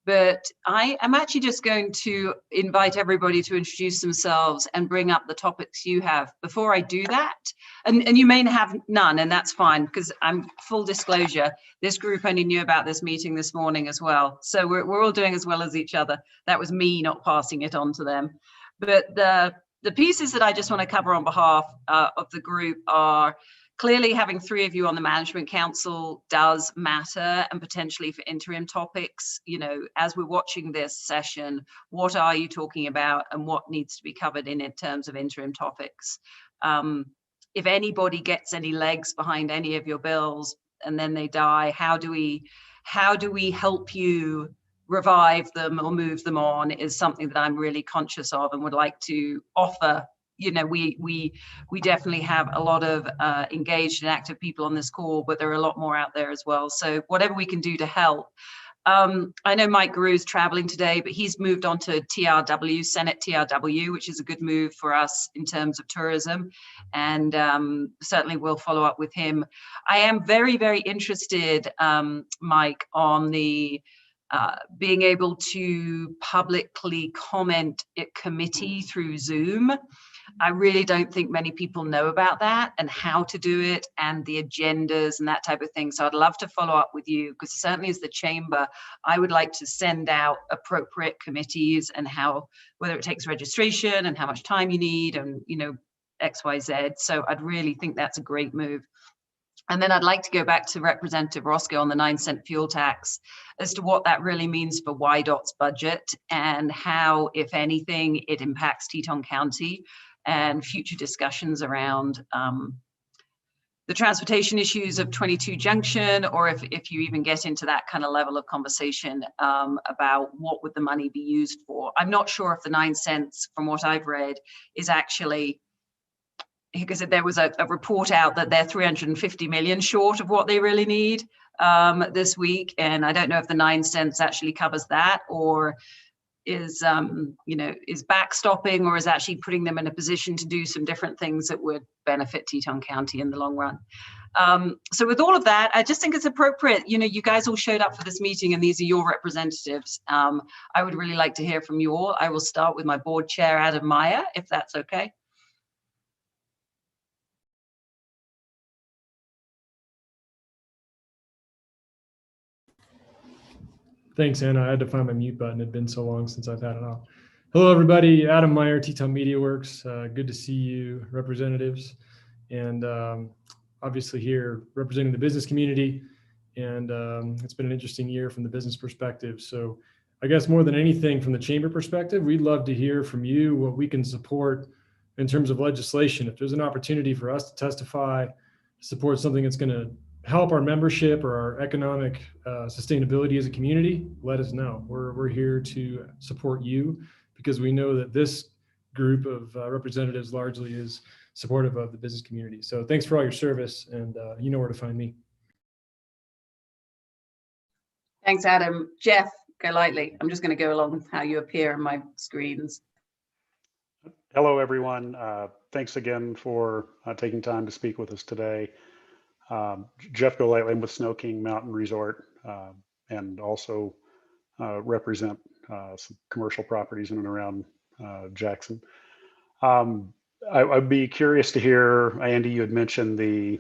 But I am actually just going to invite everybody to introduce themselves and bring up the topics you have. Before I do that, and you may have none, and that's fine, because I'm full disclosure, this group only knew about this meeting this morning as well. So we're all doing as well as each other. That was me not passing it on to them. But the pieces that I just want to cover on behalf of the group are clearly having 3 of you on the management council does matter, and potentially for interim topics, you know, as we're watching this session, what are you talking about and what needs to be covered in terms of interim topics? If anybody gets any legs behind any of your bills and then they die, how do we help you revive them or move them on is something that I'm really conscious of and would like to offer. You know, we definitely have a lot of engaged and active people on this call, but there are a lot more out there as well. So whatever we can do to help. I know Mike Gierau is traveling today, but he's moved on to TRW, Senate TRW, which is a good move for us in terms of tourism. And certainly we'll follow up with him. I am very, very interested, Mike, on the being able to publicly comment at committee through Zoom. I really don't think many people know about that and how to do it and the agendas and that type of thing. So I'd love to follow up with you, because certainly as the chamber, I would like to send out appropriate committees and whether it takes registration and how much time you need and, you know, X, Y, Z. So I'd really think that's a great move. And then I'd like to go back to Representative Roscoe on the 9-cent fuel tax as to what that really means for YDOT's budget and how, if anything, it impacts Teton County, and future discussions around the transportation issues of 22 Junction, or if you even get into that kind of level of conversation about what would the money be used for. I'm not sure if the 9 cents, from what I've read, is actually, because there was a report out that they're 350 million short of what they really need this week. And I don't know if the 9 cents actually covers that, or is backstopping, or is actually putting them in a position to do some different things that would benefit Teton County in the long run. So with all of that, I just think it's appropriate. You know, you guys all showed up for this meeting and these are your representatives. I would really like to hear from you all. I will start with my board chair, Adam Meyer, if that's okay. Thanks, Anna. I had to find my mute button. It'd been so long since I've had it off. Hello, everybody. Adam Meyer, Teton Media Works. Good to see you, representatives. And obviously here representing the business community. And it's been an interesting year from the business perspective. So I guess more than anything from the chamber perspective, we'd love to hear from you what we can support in terms of legislation. If there's an opportunity for us to testify, support something that's going to help our membership or our economic sustainability as a community, let us know. We're here to support you because we know that this group of representatives largely is supportive of the business community. So thanks for all your service, and you know where to find me. Thanks, Adam. Jeff, go lightly. I'm just going to go along with how you appear on my screens. Hello, everyone. Thanks again for taking time to speak with us today. Jeff Golightly, I'm with Snow King Mountain Resort, and also represent some commercial properties in and around Jackson. I'd be curious to hear, Andy, you had mentioned the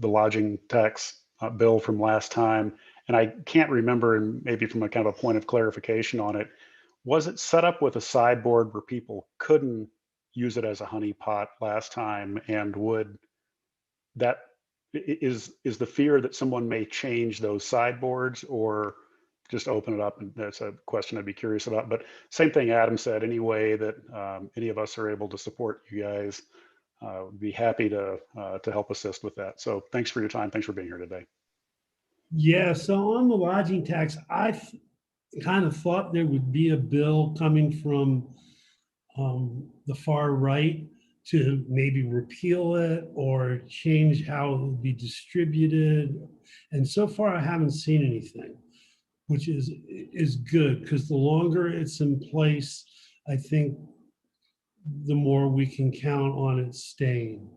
lodging tax bill from last time, and I can't remember, and maybe from a kind of a point of clarification on it, was it set up with a sideboard where people couldn't use it as a honeypot last time, and would that is the fear that someone may change those sideboards or just open it up? And that's a question I'd be curious about. But same thing Adam said, any way that any of us are able to support you guys, would be happy to help assist with that. So thanks for your time. Thanks for being here today. Yeah, so on the lodging tax, I kind of thought there would be a bill coming from the far right to maybe repeal it or change how it will be distributed. And so far I haven't seen anything, which is good, because the longer it's in place, I think the more we can count on it staying.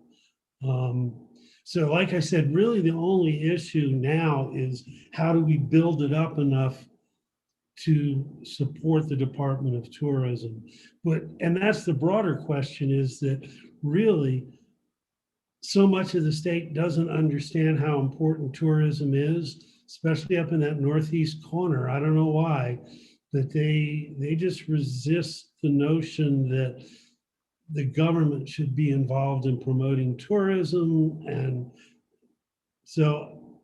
So like I said, really the only issue now is how do we build it up enough to support the Department of Tourism. And that's the broader question, is that really so much of the state doesn't understand how important tourism is, especially up in that northeast corner. I don't know why, but they just resist the notion that the government should be involved in promoting tourism. And so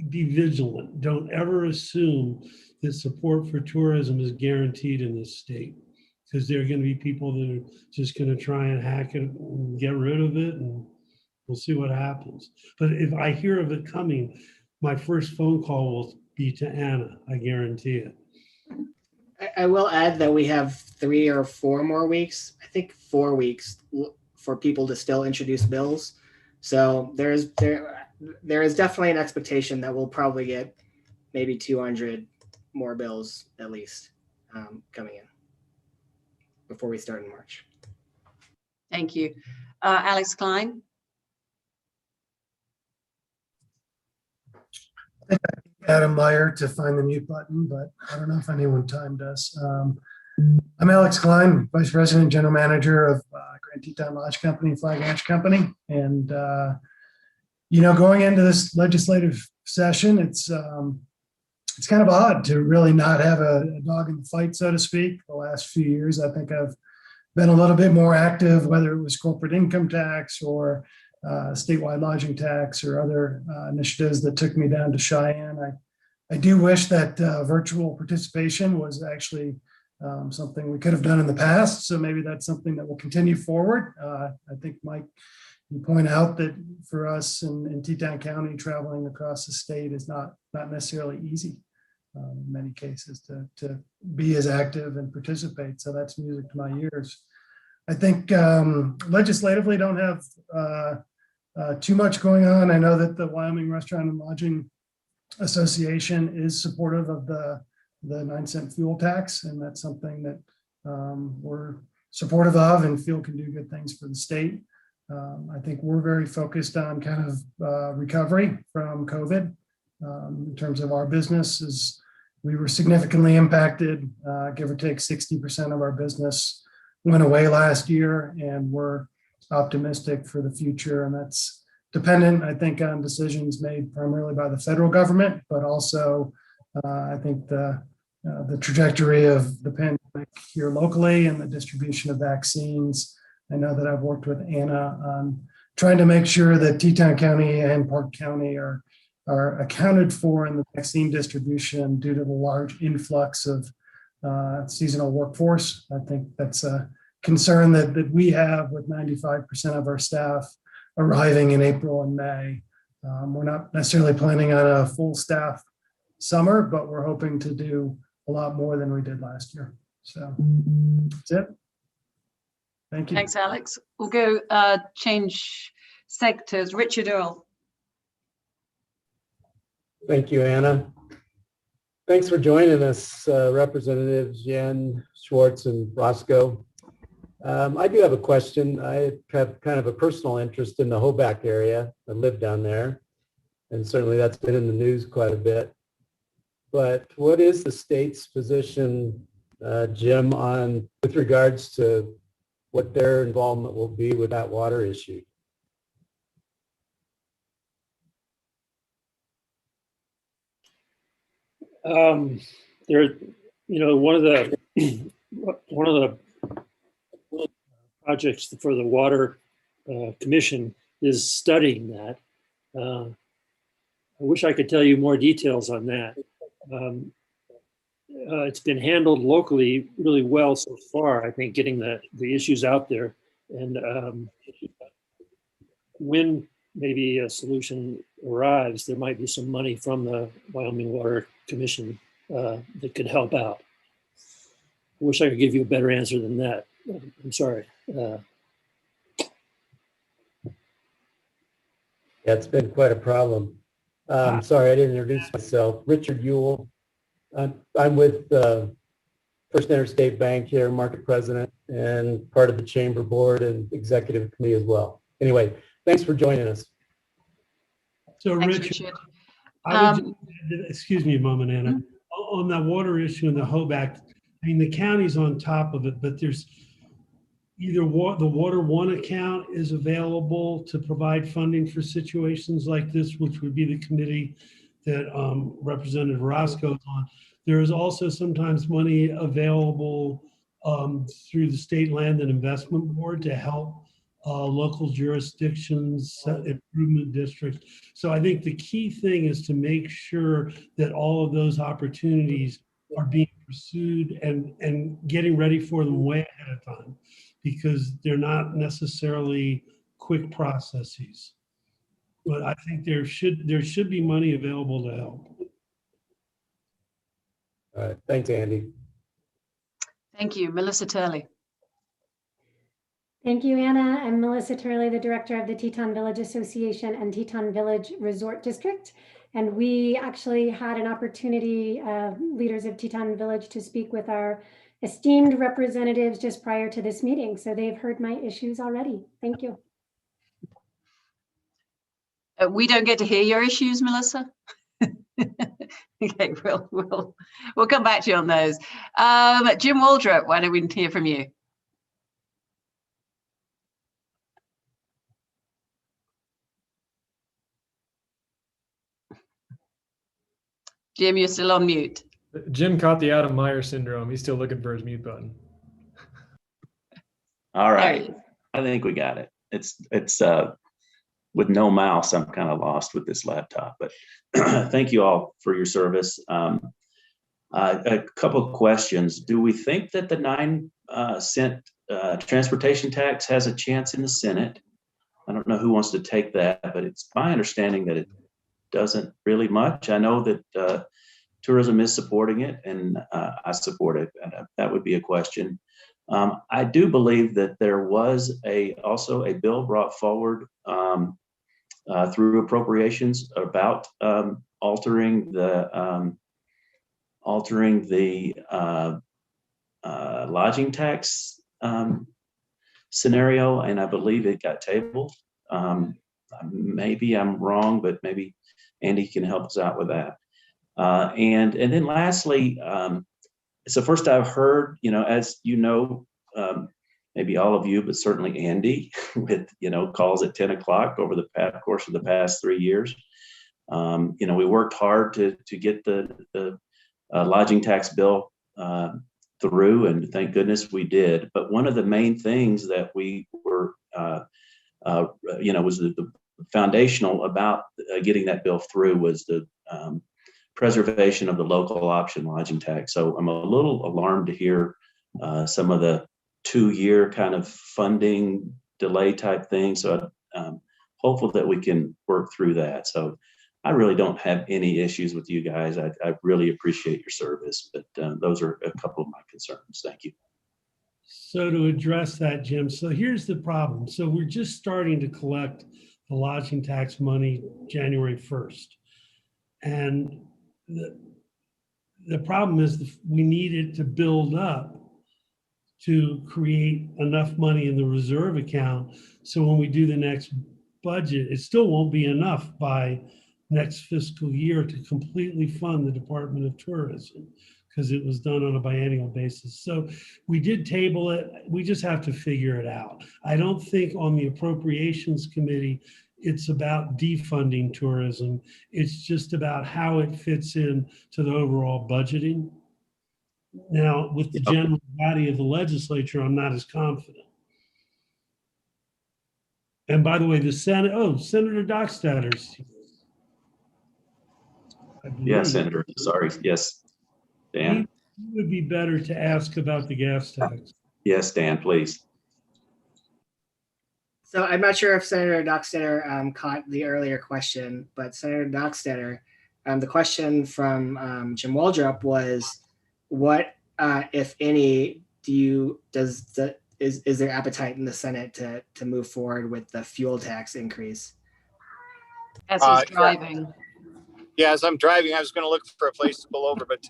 be vigilant. Don't ever assume that support for tourism is guaranteed in this state, because there are going to be people that are just going to try and hack it and get rid of it, and we'll see what happens. But if I hear of it coming, my first phone call will be to Anna, I guarantee it. I will add that we have 3 or 4 more weeks, I think 4 weeks, for people to still introduce bills. So there is definitely an expectation that we'll probably get maybe 200 more bills at least coming in before we start in March. Thank you. Alex Klein. Adam Meyer to find the mute button, but I don't know if anyone timed us. I'm Alex Klein, Vice President, General Manager of Grand Teton Lodge Company, Flag Ranch Company. And, going into this legislative session, it's kind of odd to really not have a dog in the fight, so to speak. The last few years, I think I've been a little bit more active, whether it was corporate income tax or statewide lodging tax or other initiatives that took me down to Cheyenne. I do wish that virtual participation was actually something we could have done in the past. So maybe that's something that will continue forward. I think, Mike, you point out that for us in Teton County, traveling across the state is not necessarily easy in many cases to be as active and participate. So that's music to my ears. I think legislatively don't have too much going on. I know that the Wyoming Restaurant and Lodging Association is supportive of the 9-cent fuel tax, and that's something that we're supportive of and feel can do good things for the state. I think we're very focused on kind of recovery from COVID. In terms of our business, is we were significantly impacted, give or take 60% of our business went away last year, and we're optimistic for the future. And that's dependent, I think, on decisions made primarily by the federal government, but also I think the trajectory of the pandemic here locally and the distribution of vaccines. I know that I've worked with Anna on trying to make sure that Teton County and Park County are accounted for in the vaccine distribution due to the large influx of seasonal workforce. I think that's a concern that we have with 95% of our staff arriving in April and May. We're not necessarily planning on a full staff summer, but we're hoping to do a lot more than we did last year. So that's it. Thank you. Thanks, Alex. We'll go change sectors. Richard Earl. Thank you, Anna. Thanks for joining us, Representatives Yen, Schwartz, and Roscoe. I do have a question. I have kind of a personal interest in the Hoback area. I live down there, and certainly that's been in the news quite a bit. But what is the state's position, Jim, with regards to what their involvement will be with that water issue? One of the projects for the Water Commission is studying that. I wish I could tell you more details on that. It's been handled locally really well so far, I think, getting the issues out there. And when maybe a solution arrives, there might be some money from the Wyoming Water Commission that could help out. I wish I could give you a better answer than that. I'm sorry. Yeah, it's been quite a problem. Sorry, I didn't introduce myself. Richard Ewell. I'm with First Interstate Bank here, market president, and part of the chamber board and executive committee as well. Anyway, thanks for joining us. So Richard, excuse me a moment, Anna. On that water issue in the Hoback, I mean, the county's on top of it, but there's either the Water One account is available to provide funding for situations like this, which would be the committee that Representative Roscoe is on. There is also sometimes money available through the State Land and Investment Board to help local jurisdictions, improvement districts. So I think the key thing is to make sure that all of those opportunities are being pursued and getting ready for them way ahead of time, because they're not necessarily quick processes. But I think there should be money available to help. All right, thanks, Andy. Thank you, Melissa Turley. Thank you, Anna. I'm Melissa Turley, the director of the Teton Village Association and Teton Village Resort District. And we actually had an opportunity, leaders of Teton Village, to speak with our esteemed representatives just prior to this meeting. So they've heard my issues already. Thank you. We don't get to hear your issues, Melissa. Okay, we'll come back to you on those. Jim Waldrop, why don't we hear from you? Jim, you're still on mute. Jim caught the Adam Meyer syndrome. He's still looking for his mute button. All right, I think we got it. It's with no mouse, I'm kind of lost with this laptop, but thank you all for your service. A couple of questions. Do we think that the 9-cent transportation tax has a chance in the Senate? I don't know who wants to take that, but it's my understanding that it doesn't really much. I know that tourism is supporting it, and I support it, and that would be a question. I do believe that there was also a bill brought forward through appropriations about altering the lodging tax scenario, and I believe it got tabled. Maybe I'm wrong, but maybe Andy can help us out with that. And then lastly, it's the first I've heard, as you know, maybe all of you, but certainly Andy, with calls at 10 o'clock over the course of the past 3 years. We worked hard to get the lodging tax bill through, and thank goodness we did. But one of the main things that we were, was the foundational about getting that bill through was the preservation of the local option lodging tax. So I'm a little alarmed to hear some of the 2-year kind of funding delay type things. So I'm hopeful that we can work through that. So I really don't have any issues with you guys. I really appreciate your service, but those are a couple of my concerns. Thank you. So to address that, Jim, so here's the problem. So we're just starting to collect the lodging tax money January 1st. And the problem is we need it to build up to create enough money in the reserve account. So when we do the next budget, it still won't be enough by next fiscal year to completely fund the Department of Tourism, because it was done on a biennial basis. So we did table it. We just have to figure it out. I don't think on the Appropriations Committee, it's about defunding tourism. It's just about how it fits in to the overall budgeting. Now, with the general body of the legislature, I'm not as confident. And by the way, the Senate, Senator Dockstadter's. Yeah, Senator, sorry. Yes, Dan. It would be better to ask about the gas tax. Yes, Dan, please. So I'm not sure if Senator Dockstader caught the earlier question, but Senator Dockstader, the question from Jim Waldrop was, what, if any, is there appetite in the Senate to move forward with the fuel tax increase? As he's driving. Yeah, as I'm driving, I was going to look for a place to pull over, but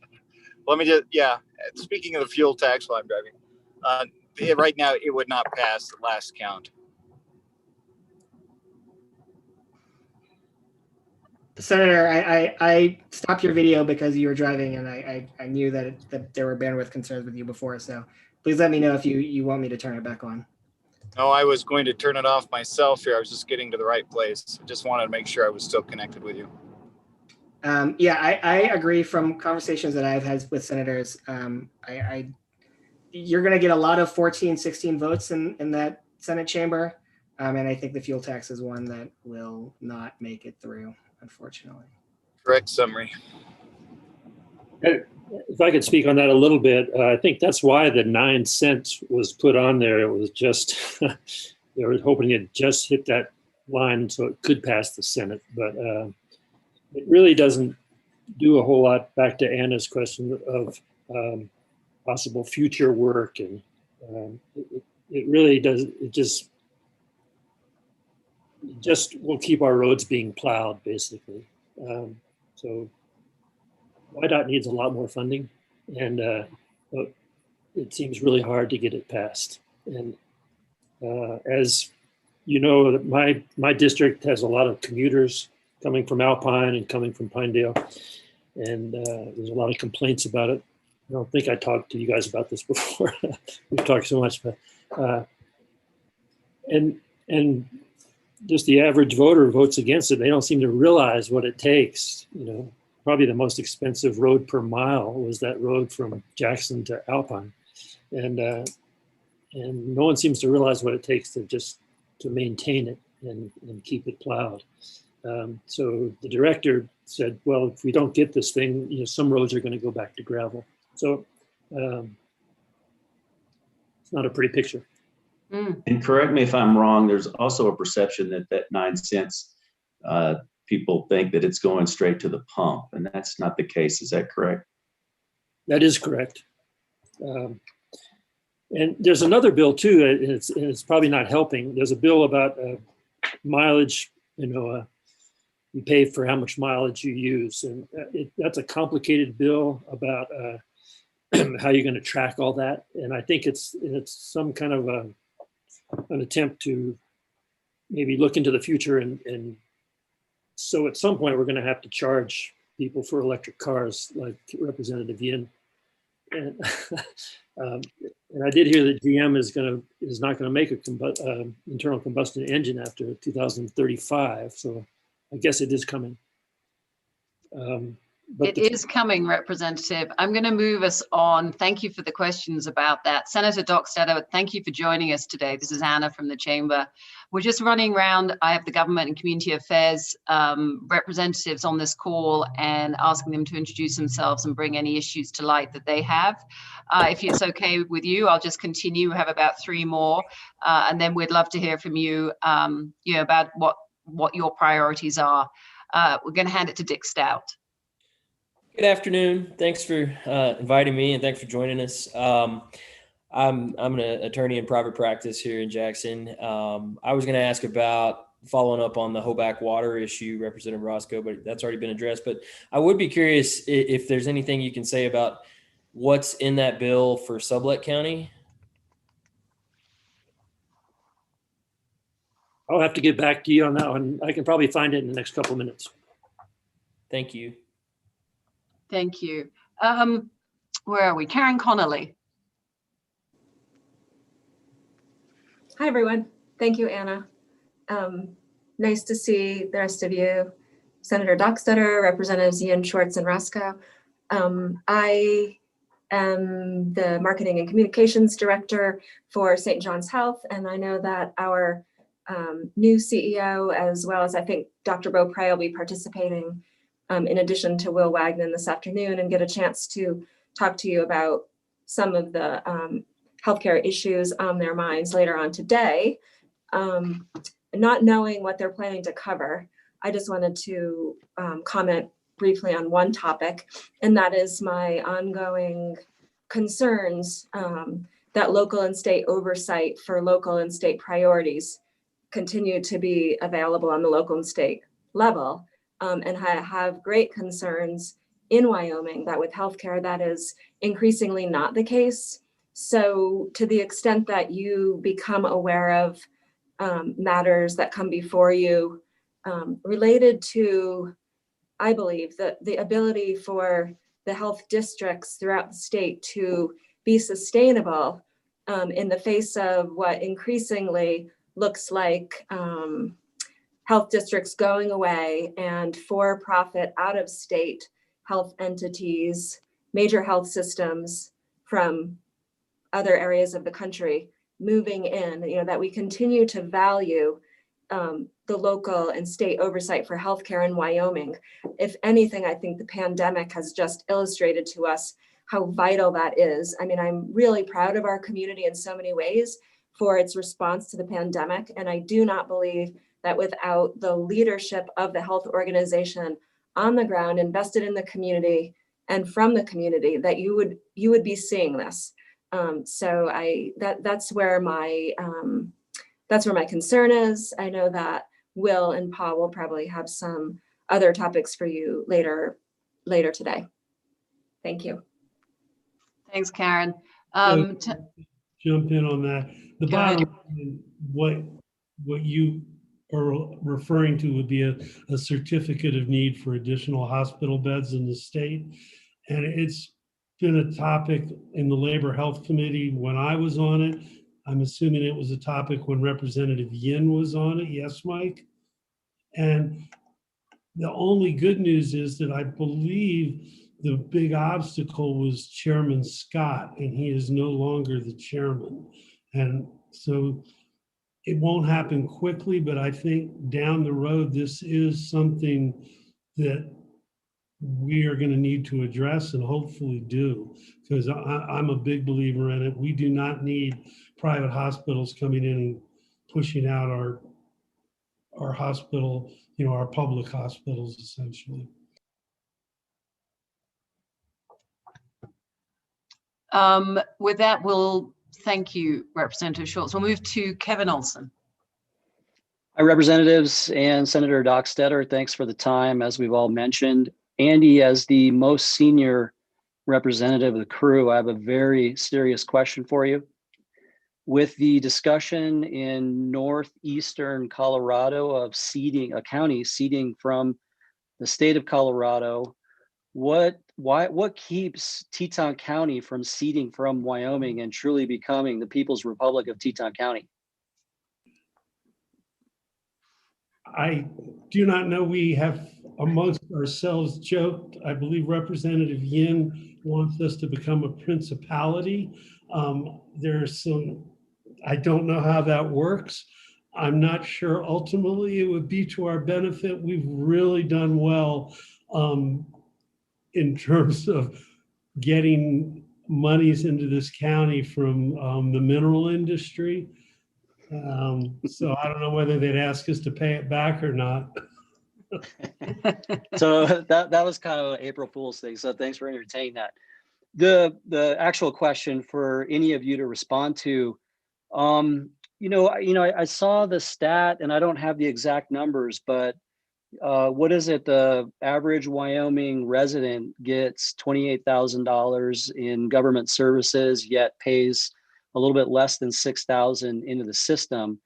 let me just, speaking of the fuel tax while I'm driving, right now it would not pass the last count. Senator, I stopped your video because you were driving, and I knew that there were bandwidth concerns with you before. So please let me know if you want me to turn it back on. No, I was going to turn it off myself here. I was just getting to the right place. I just wanted to make sure I was still connected with you. I agree from conversations that I've had with senators. You're going to get a lot of 14, 16 votes in that Senate chamber. And I think the fuel tax is one that will not make it through, unfortunately. Correct summary. If I could speak on that a little bit, I think that's why the 9 cents was put on there. It was just, they were hoping it just hit that line so it could pass the Senate. But it really doesn't do a whole lot, back to Anna's question of possible future work. And it really does, it just will keep our roads being plowed, basically. So YDOT needs a lot more funding, and but it seems really hard to get it passed. And as you know, my district has a lot of commuters coming from Alpine and coming from Pinedale, and there's a lot of complaints about it. I don't think I talked to you guys about this before. We've talked so much, but and just the average voter votes against it. They don't seem to realize what it takes. You know, probably the most expensive road per mile was that road from Jackson to Alpine, and no one seems to realize what it takes to maintain it and keep it plowed. So the director said, well, if we don't get this thing, you know, some roads are going to go back to gravel. So it's not a pretty picture. And correct me if I'm wrong, there's also a perception that 9 cents, people think that it's going straight to the pump, and that's not the case. Is that correct? That is correct. And there's another bill too, and it's probably not helping. There's a bill about mileage, you know, you pay for how much mileage you use. And that's a complicated bill about how you're going to track all that. And I think it's some kind of an attempt to maybe look into the future. And so at some point, we're going to have to charge people for electric cars, like Representative Yin. And, and I did hear that GM is not going to make a internal combustion engine after 2035. So I guess it is coming. But It is coming, Representative. I'm going to move us on. Thank you for the questions about that. Senator Dockstader, thank you for joining us today. This is Anna from the Chamber. We're just running around. I have the Government and Community Affairs representatives on this call and asking them to introduce themselves and bring any issues to light that they have. If it's okay with you, I'll just continue. We have about 3 more, and then we'd love to hear from you, about what your priorities are. We're going to hand it to Dick Stout. Good afternoon. Thanks for inviting me, and thanks for joining us. I'm an attorney in private practice here in Jackson. I was going to ask about following up on the Hoback water issue, Representative Roscoe, but that's already been addressed. But I would be curious if there's anything you can say about what's in that bill for Sublette County. I'll have to get back to you on that one. I can probably find it in the next couple of minutes. Thank you. Thank you. Where are we? Karen Connolly. Hi, everyone. Thank you, Anna. Nice to see the rest of you. Senator Dockstader, Representatives Ian, Schwartz, and Roscoe. I am the Marketing and Communications Director for St. John's Health, and I know that our new CEO, as well as I think Dr. Beaupre, will be participating in addition to Will Wagner this afternoon, and get a chance to talk to you about some of the healthcare issues on their minds later on today. Not knowing what they're planning to cover, I just wanted to comment briefly on one topic, and that is my ongoing concerns that local and state oversight for local and state priorities continue to be available on the local and state level. And I have great concerns in Wyoming that with healthcare, that is increasingly not the case. So to the extent that you become aware of matters that come before you related to, I believe, the ability for the health districts throughout the state to be sustainable in the face of what increasingly looks like health districts going away and for-profit out-of-state health entities, major health systems from other areas of the country moving in, that we continue to value the local and state oversight for healthcare in Wyoming. If anything, I think the pandemic has just illustrated to us how vital that is. I mean, I'm really proud of our community in so many ways for its response to the pandemic. And I do not believe that without the leadership of the health organization on the ground, invested in the community and from the community, that you would be seeing this. So that's where my concern is. I know that Will and Paul will probably have some other topics for you later today. Thank you. Thanks, Karen. Jump in on that. The bottom line, what you are referring to would be a certificate of need for additional hospital beds in the state. And it's been a topic in the Labor Health Committee when I was on it. I'm assuming it was a topic when Representative Yin was on it. Yes, Mike? And the only good news is that I believe the big obstacle was Chairman Scott, and he is no longer the chairman. And so it won't happen quickly, but I think down the road, this is something that we are going to need to address and hopefully do, because I'm a big believer in it. We do not need private hospitals coming in and pushing out our hospital, our public hospitals, essentially. With that, we'll thank you, Representative Schwartz. We'll move to Kevin Olson. Hi, Representatives and Senator Dockstader. Thanks for the time, as we've all mentioned. Andy, as the most senior representative of the crew, I have a very serious question for you. With the discussion in northeastern Colorado of seeding, a county seeding from the state of Colorado, what keeps Teton County from seeding from Wyoming and truly becoming the People's Republic of Teton County? I do not know. We have amongst ourselves joked, I believe Representative Yin wants us to become a principality. There's some, I don't know how that works. I'm not sure ultimately it would be to our benefit. We've really done well in terms of getting monies into this county from the mineral industry. So I don't know whether they'd ask us to pay it back or not. So that was kind of an April Fool's thing. So thanks for entertaining that. The actual question for any of you to respond to, I saw the stat, and I don't have the exact numbers, but what is it? The average Wyoming resident gets $28,000 in government services, yet pays a little bit less than $6,000 into the system.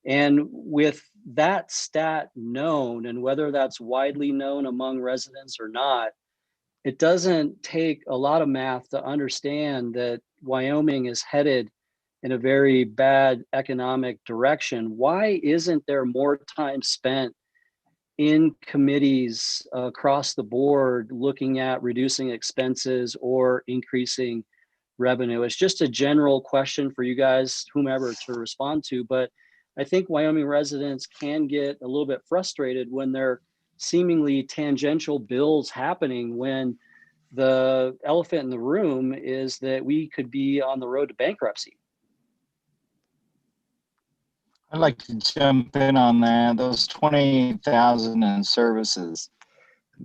And with that stat known, and whether that's widely known among residents or not, it doesn't take a lot of math to understand that Wyoming is headed in a very bad economic direction. Why isn't there more time spent in committees across the board looking at reducing expenses or increasing revenue? It's just a general question for you guys, whomever, to respond to. But I think Wyoming residents can get a little bit frustrated when there are seemingly tangential bills happening, when the elephant in the room is that we could be on the road to bankruptcy. I'd like to jump in on that. Those 20,000 in services,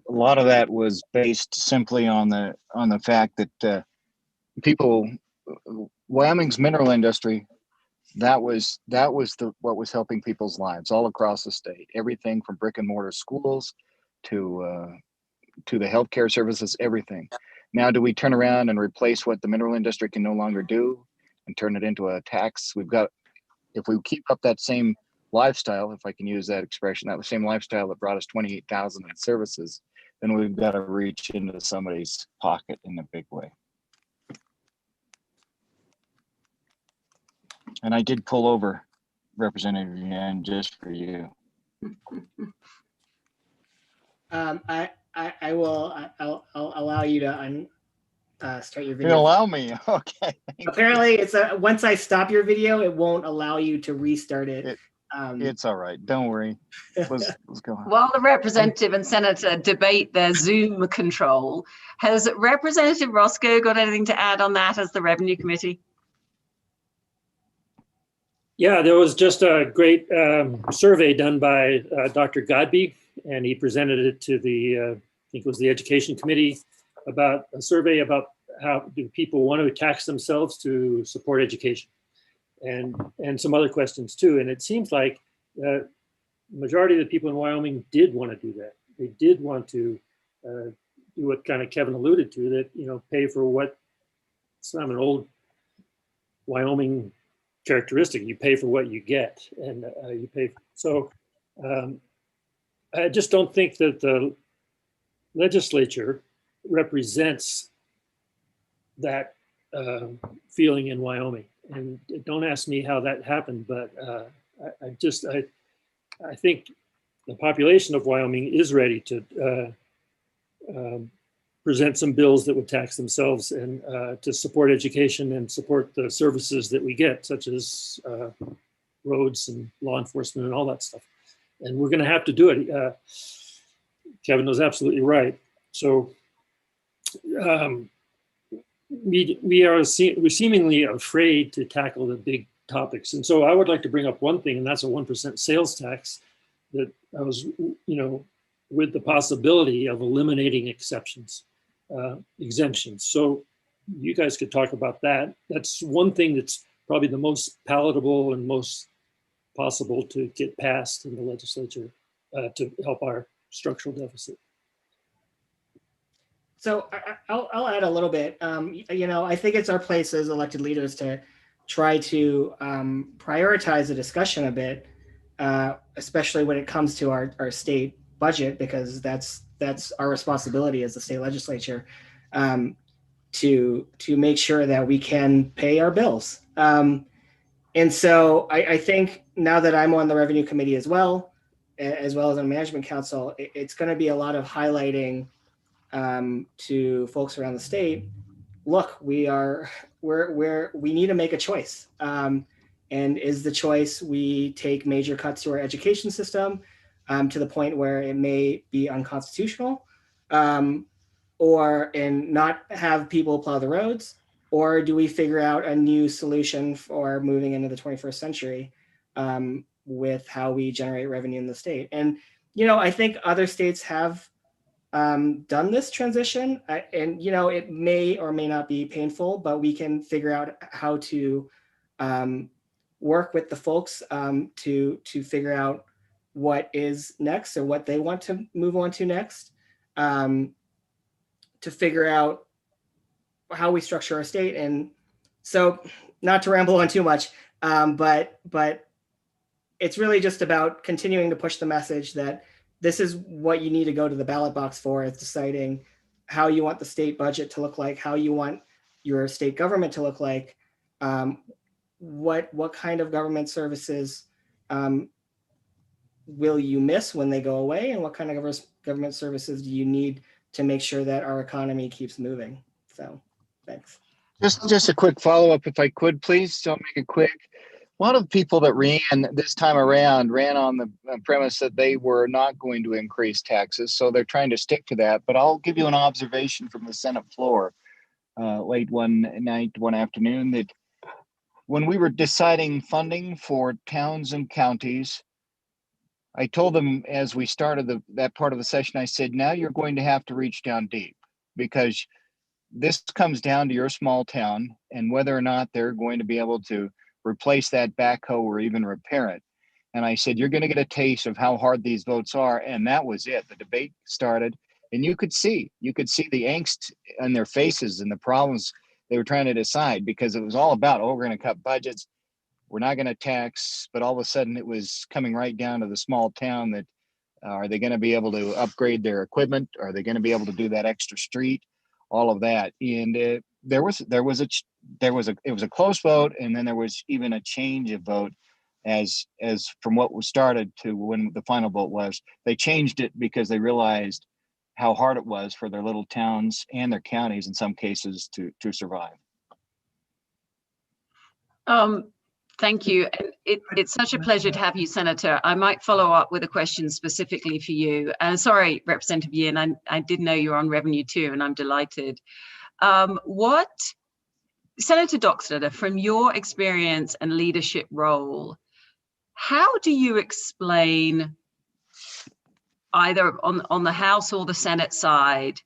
a lot of that was based simply on the fact that Wyoming's mineral industry, that was what was helping people's lives all across the state. Everything from brick and mortar schools to the healthcare services, everything. Now, do we turn around and replace what the mineral industry can no longer do and turn it into a tax? If we keep up that same lifestyle, if I can use that expression, that same lifestyle that brought us 28,000 in services, then we've got to reach into somebody's pocket in a big way. And I did pull over, Representative Yan, just for you. I'll allow you to start your video. You allow me, okay. Apparently, it's once I stop your video, it won't allow you to restart it. It's all right. Don't worry. Let's go on. While the representative and senator debate their Zoom control, has Representative Roscoe got anything to add on that as the Revenue Committee? Yeah, there was just a great survey done by Dr. Godby, and he presented it to the, I think it was the Education Committee, about a survey about how do people want to tax themselves to support education, and some other questions too. And it seems like the majority of the people in Wyoming did want to do that. They did want to do what kind of Kevin alluded to, that, pay for what, it's not an old Wyoming characteristic. You pay for what you get, and you pay. So I just don't think that the legislature represents that feeling in Wyoming. And don't ask me how that happened, but I think the population of Wyoming is ready to present some bills that would tax themselves and to support education and support the services that we get, such as roads and law enforcement and all that stuff. And we're going to have to do it. Kevin was absolutely right. So we're seemingly afraid to tackle the big topics. And so I would like to bring up one thing, and that's a 1% sales tax that I was, with the possibility of eliminating exemptions. So you guys could talk about that. That's one thing that's probably the most palatable and most possible to get passed in the legislature to help our structural deficit. So I'll add a little bit. I think it's our place as elected leaders to try to prioritize the discussion a bit, especially when it comes to our state budget, because that's our responsibility as the state legislature, to make sure that we can pay our bills. And so I think now that I'm on the Revenue Committee as well, as well as on management council, it's going to be a lot of highlighting to folks around the state. Look, we need to make a choice. And is the choice we take major cuts to our education system to the point where it may be unconstitutional, or not have people plow the roads, or do we figure out a new solution for moving into the 21st century with how we generate revenue in the state? And, I think other states have done this transition, and, it may or may not be painful, but we can figure out how to work with the folks to figure out what is next or what they want to move on to next, to figure out how we structure our state. And so, not to ramble on too much, but it's really just about continuing to push the message that this is what you need to go to the ballot box for, is deciding how you want the state budget to look like, how you want your state government to look like, what kind of government services will you miss when they go away, and what kind of government services do you need to make sure that our economy keeps moving? So, thanks. Just a quick follow-up, if I could, please. Don't make it quick. A lot of people that ran this time around ran on the premise that they were not going to increase taxes, so they're trying to stick to that. But I'll give you an observation from the Senate floor late one afternoon, that when we were deciding funding for towns and counties, I told them as we started that part of the session, I said, now you're going to have to reach down deep, because this comes down to your small town and whether or not they're going to be able to replace that backhoe or even repair it. And I said, you're going to get a taste of how hard these votes are. And that was it. The debate started, and you could see the angst on their faces and the problems they were trying to decide, because it was all about, we're going to cut budgets, we're not going to tax. But all of a sudden it was coming right down to the small town that, are they going to be able to upgrade their equipment? Are they going to be able to do that extra street? All of that. And it was a close vote. And then there was even a change of vote as from what was started to when the final vote was. They changed it because they realized how hard it was for their little towns and their counties in some cases to survive. Thank you. It's such a pleasure to have you, Senator. I might follow up with a question specifically for you. Sorry, Representative Yin, I did know you're on revenue too, and I'm delighted. Senator Dockstader, from your experience and leadership role, how do you explain, either on the House or the Senate side,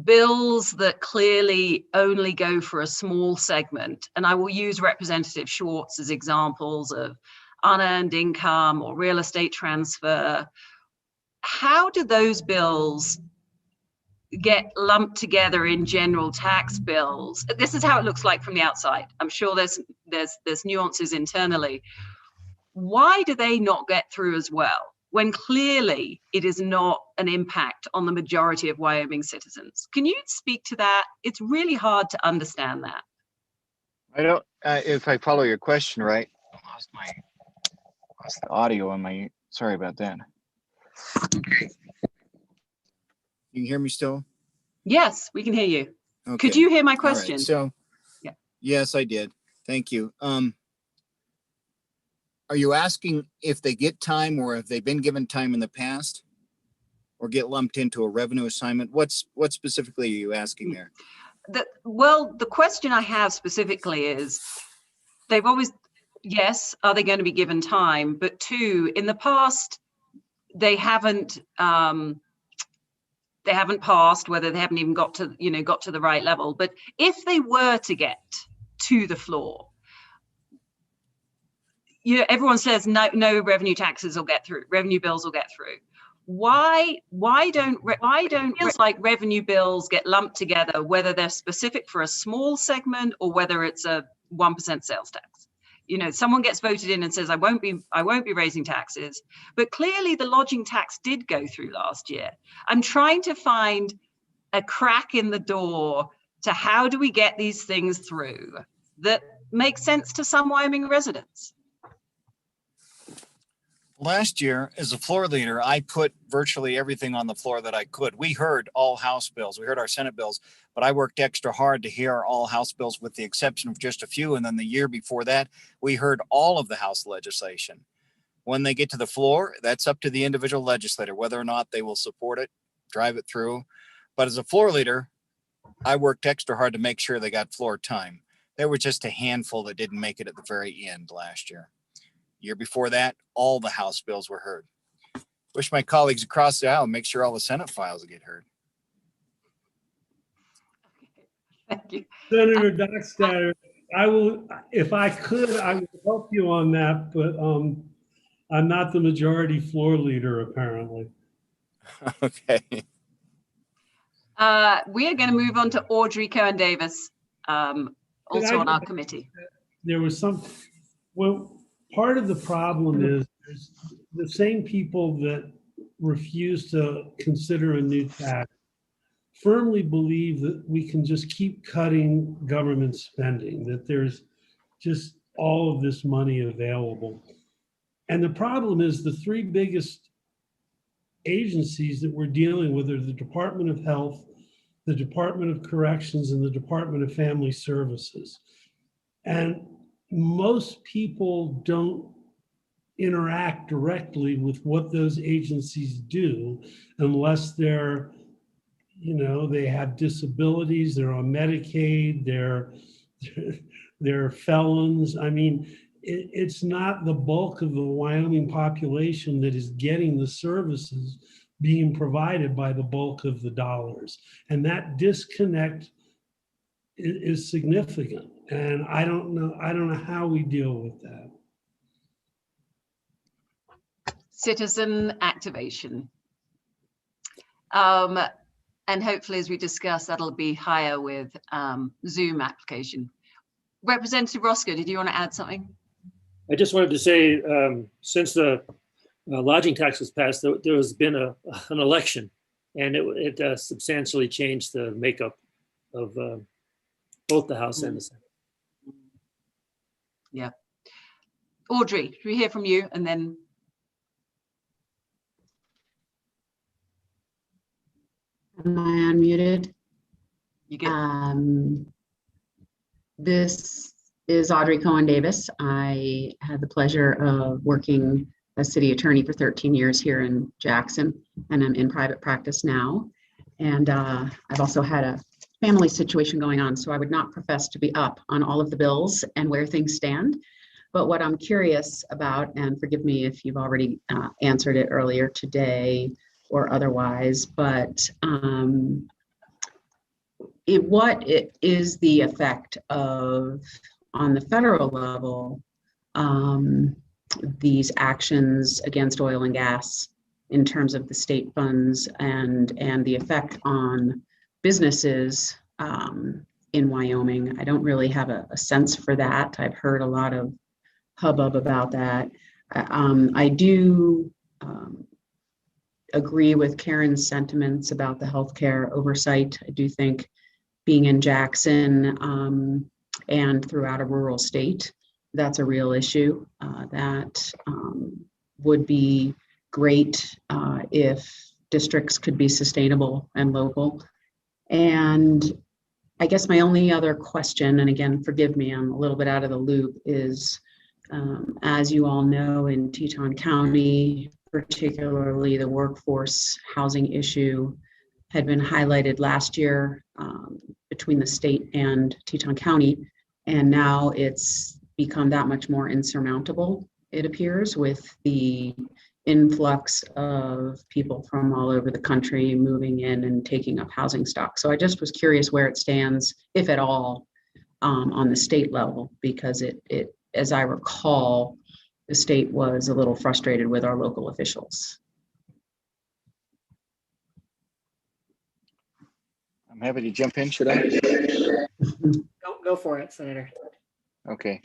bills that clearly only go for a small segment? And I will use Representative Schwartz as examples of unearned income or real estate transfer. How do those bills get lumped together in general tax bills? This is how it looks like from the outside. I'm sure there's nuances internally. Why do they not get through as well, when clearly it is not an impact on the majority of Wyoming citizens? Can you speak to that? It's really hard to understand that. I don't, if I follow your question right, I lost the audio on my, sorry about that. Okay. You can hear me still? Yes, we can hear you. Okay. Could you hear my question? Right. So, yeah. Yes, I did. Thank you. Are you asking if they get time, or have they been given time in the past, or get lumped into a revenue assignment? What specifically are you asking there? The question I have specifically is, they've always, yes, are they going to be given time? But two, in the past, they haven't passed, whether they haven't even got to the right level. But if they were to get to the floor, everyone says no revenue taxes will get through, revenue bills will get through. Why don't feels like revenue bills get lumped together, whether they're specific for a small segment or whether it's a 1% sales tax? Someone gets voted in and says, I won't be raising taxes, but clearly the lodging tax did go through last year. I'm trying to find a crack in the door to how do we get these things through that make sense to some Wyoming residents. Last year, as a floor leader, I put virtually everything on the floor that I could. We heard all House bills. We heard our Senate bills, but I worked extra hard to hear all House bills with the exception of just a few. And then the year before that, we heard all of the House legislation. When they get to the floor, that's up to the individual legislator, whether or not they will support it, drive it through. But as a floor leader, I worked extra hard to make sure they got floor time. There were just a handful that didn't make it at the very end last year. Year before that, all the House bills were heard. Wish my colleagues across the aisle make sure all the Senate files get heard. Thank you. Senator Dockstader, I will, if I could, I would help you on that, but I'm not the majority floor leader, apparently. Okay. We are going to move on to Audrey Cohen-Davis, also on our committee. There was some, well, part of the problem is there's the same people that refuse to consider a new tax firmly believe that we can just keep cutting government spending, that there's just all of this money available. And the problem is the three biggest agencies that we're dealing with are the Department of Health, the Department of Corrections, and the Department of Family Services. And most people don't interact directly with what those agencies do unless they're, you know, they have disabilities, they're on Medicaid, they're felons. I mean, it's not the bulk of the Wyoming population that is getting the services being provided by the bulk of the dollars. And that disconnect is significant. And I don't know how we deal with that. Citizen activation. And hopefully, as we discuss, that'll be higher with Zoom application. Representative Roscoe, did you want to add something? I just wanted to say, since the lodging tax was passed, there has been an election, and it substantially changed the makeup of both the House and the Senate. Yeah. Audrey, can we hear from you? And then. Am I unmuted? You get. This is Audrey Cohen-Davis. I had the pleasure of working as city attorney for 13 years here in Jackson, and I'm in private practice now. And I've also had a family situation going on, so I would not profess to be up on all of the bills and where things stand. But what I'm curious about, and forgive me if you've already answered it earlier today or otherwise, but what is the effect of, on the federal level, these actions against oil and gas in terms of the state funds and the effect on businesses in Wyoming? I don't really have a sense for that. I've heard a lot of hubbub about that. I do agree with Karen's sentiments about the healthcare oversight. I do think being in Jackson and throughout a rural state, that's a real issue that would be great if districts could be sustainable and local. And I guess my only other question, and again, forgive me, I'm a little bit out of the loop, is as you all know, in Teton County, particularly the workforce housing issue had been highlighted last year between the state and Teton County, and now it's become that much more insurmountable, it appears, with the influx of people from all over the country moving in and taking up housing stock. So I just was curious where it stands, if at all, on the state level, because it as I recall, the state was a little frustrated with our local officials. I'm happy to jump in, should I? Go for it, Senator. Okay.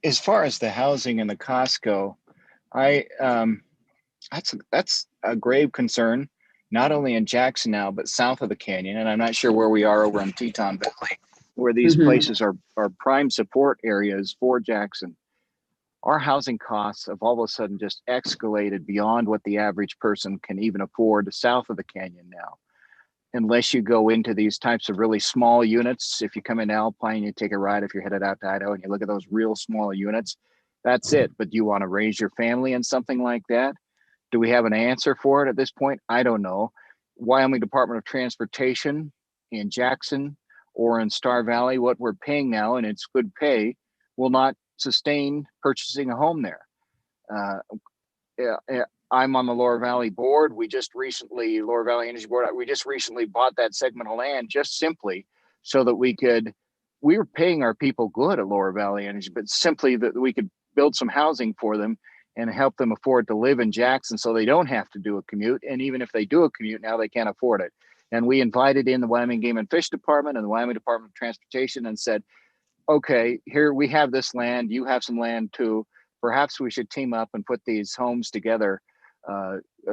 As far as the housing and the costs go, that's a grave concern, not only in Jackson now, but south of the canyon. And I'm not sure where we are over in Teton Valley, where these places are prime support areas for Jackson. our housing costs have all of a sudden just escalated beyond what the average person can even afford south of the canyon now. Unless you go into these types of really small units, if you come into Alpine, you take a ride, if you're headed out to Idaho and you look at those real small units, that's it. But do you want to raise your family in something like that? Do we have an answer for it at this point? I don't know. Wyoming Department of Transportation in Jackson or in Star Valley, what we're paying now, and it's good pay, will not sustain purchasing a home there. I'm on the Lower Valley board. Lower Valley Energy Board, we just recently bought that segment of land just simply so that we were paying our people good at Lower Valley Energy, but simply that we could build some housing for them and help them afford to live in Jackson so they don't have to do a commute. And even if they do a commute now, they can't afford it. And we invited in the Wyoming Game and Fish Department and the Wyoming Department of Transportation and said, okay, here we have this land, you have some land too. Perhaps we should team up and put these homes together,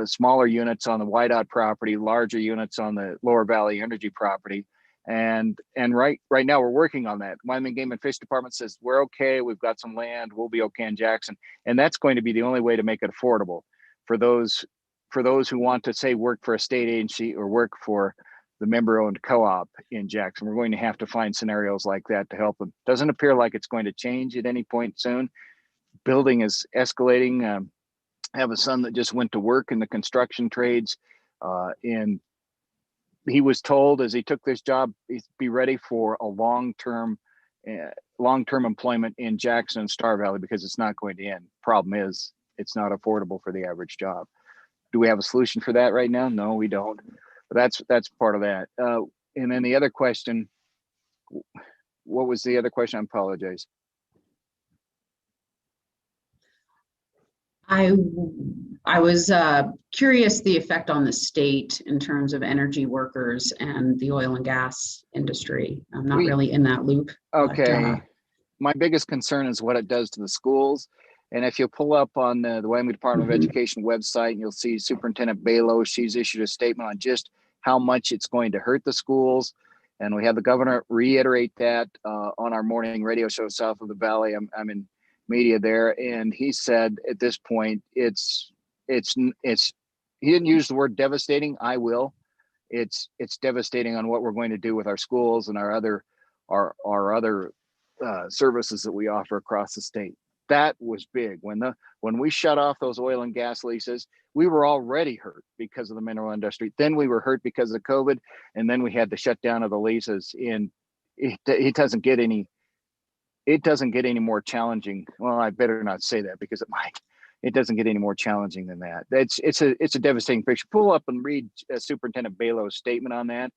smaller units on the Whiteout property, larger units on the Lower Valley Energy property. And right now we're working on that. Wyoming Game and Fish Department says, we're okay, we've got some land, we'll be okay in Jackson. And that's going to be the only way to make it affordable for those who want to say work for a state agency or work for the member-owned co-op in Jackson. We're going to have to find scenarios like that to help them. Doesn't appear like it's going to change at any point soon. Building is escalating. I have a son that just went to work in the construction trades, and he was told as he took this job, be ready for a long-term employment in Jackson and Star Valley because it's not going to end. Problem is, it's not affordable for the average job. Do we have a solution for that right now? No, we don't. But that's part of that. And then the other question, what was the other question? I apologize. I was curious the effect on the state in terms of energy workers and the oil and gas industry. I'm not really in that loop. Okay. My biggest concern is what it does to the schools. And if you pull up on the Wyoming Department of Education website, you'll see Superintendent Balo. She's issued a statement on just how much it's going to hurt the schools. And we have the governor reiterate that on our morning radio show south of the valley. I'm in media there, and he said at this point it's he didn't use the word devastating. I will. It's devastating on what we're going to do with our schools and our other services that we offer across the state. That was big. When we shut off those oil and gas leases, we were already hurt because of the mineral industry. Then we were hurt because of COVID, and then we had the shutdown of the leases. And it doesn't get any more challenging. Well, I better not say that because it might. It doesn't get any more challenging than that. It's a devastating picture. Pull up and read Superintendent Balo's statement on that.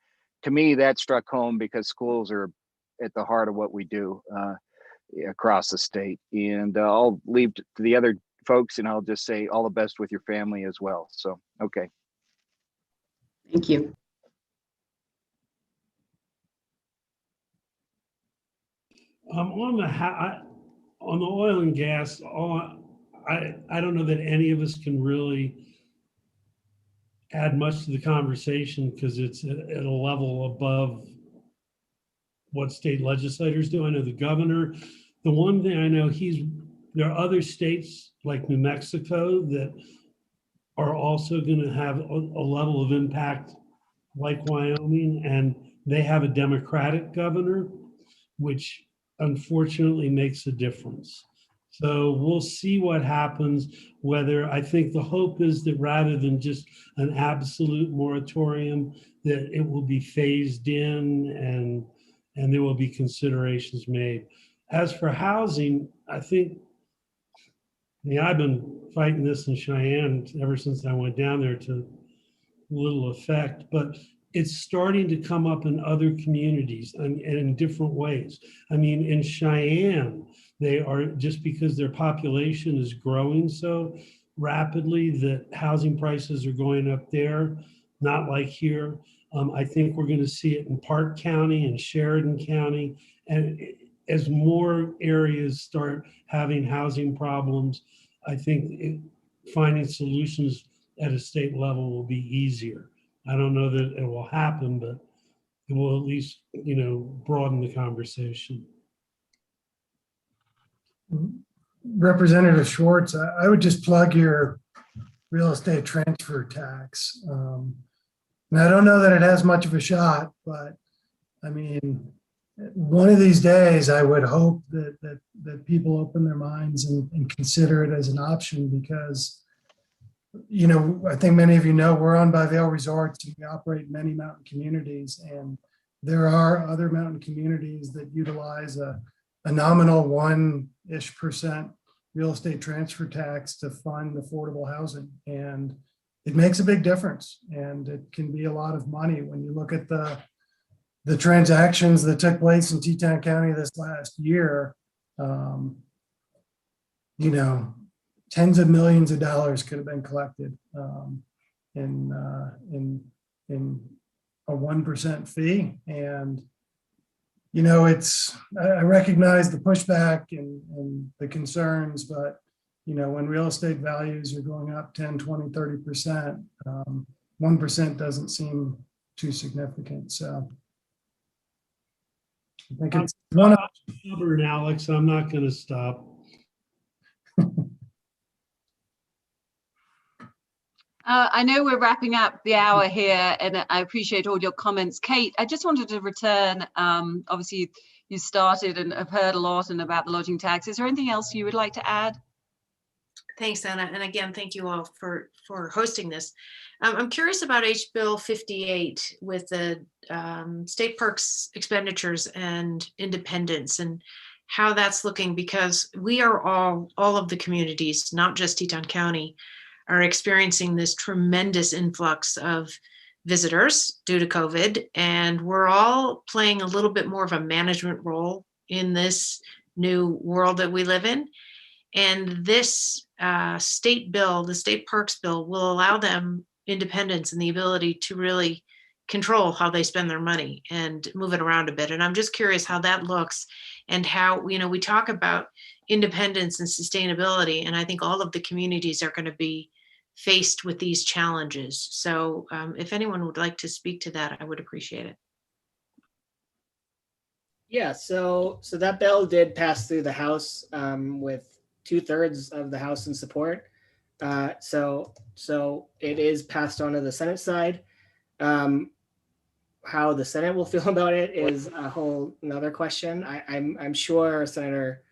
To me, that struck home because schools are at the heart of what we do across the state. And I'll leave to the other folks, and I'll just say all the best with your family as well. So, okay. Thank you. On the oil and gas, I don't know that any of us can really add much to the conversation because it's at a level above what state legislators do. I know the governor. The one thing I know, there are other states like New Mexico that are also going to have a level of impact like Wyoming, and they have a Democratic governor, which unfortunately makes a difference. So we'll see what happens, whether I think the hope is that rather than just an absolute moratorium, that it will be phased in and there will be considerations made. As for housing, I think, I've been fighting this in Cheyenne ever since I went down there to little effect, but it's starting to come up in other communities and in different ways. I mean, in Cheyenne, they are, just because their population is growing so rapidly that housing prices are going up there, not like here. I think we're going to see it in Park County and Sheridan County. And as more areas start having housing problems, I think finding solutions at a state level will be easier. I don't know that it will happen, but it will at least, broaden the conversation. Representative Schwartz, I would just plug your real estate transfer tax. And I don't know that it has much of a shot, but I mean, one of these days, I would hope that people open their minds and consider it as an option because, you know, I think many of you know we're on by Vail Resorts and we operate many mountain communities, and there are other mountain communities that utilize a nominal 1-ish% real estate transfer tax to fund affordable housing. And it makes a big difference. And it can be a lot of money when you look at the transactions that took place in Teton County this last year. You know, tens of millions of dollars could have been collected in a 1% fee. And you know, I recognize the pushback and the concerns, but, you know, when real estate values are going up 10, 20, 30%, 1% doesn't seem too significant. So I think it's one of stubborn, Alex. I'm not going to stop. I know we're wrapping up the hour here, and I appreciate all your comments. Kate, I just wanted to return. Obviously, you started and have heard a lot and about the lodging tax. Is there anything else you would like to add? Thanks, Anna. And again, thank you all for hosting this. I'm curious about H Bill 58 with the state parks expenditures and independence and how that's looking, because we are all of the communities, not just Teton County, are experiencing this tremendous influx of visitors due to COVID. And we're all playing a little bit more of a management role in this new world that we live in. And this state bill, the state parks bill, will allow them independence and the ability to really control how they spend their money and move it around a bit. And I'm just curious how that looks and how, you know, we talk about independence and sustainability, and I think all of the communities are going to be faced with these challenges. So if anyone would like to speak to that, I would appreciate it. Yeah, so that bill did pass through the House with 2/3 of the House in support. So it is passed on to the Senate side. How the Senate will feel about it is a whole another question. I'm sure Senator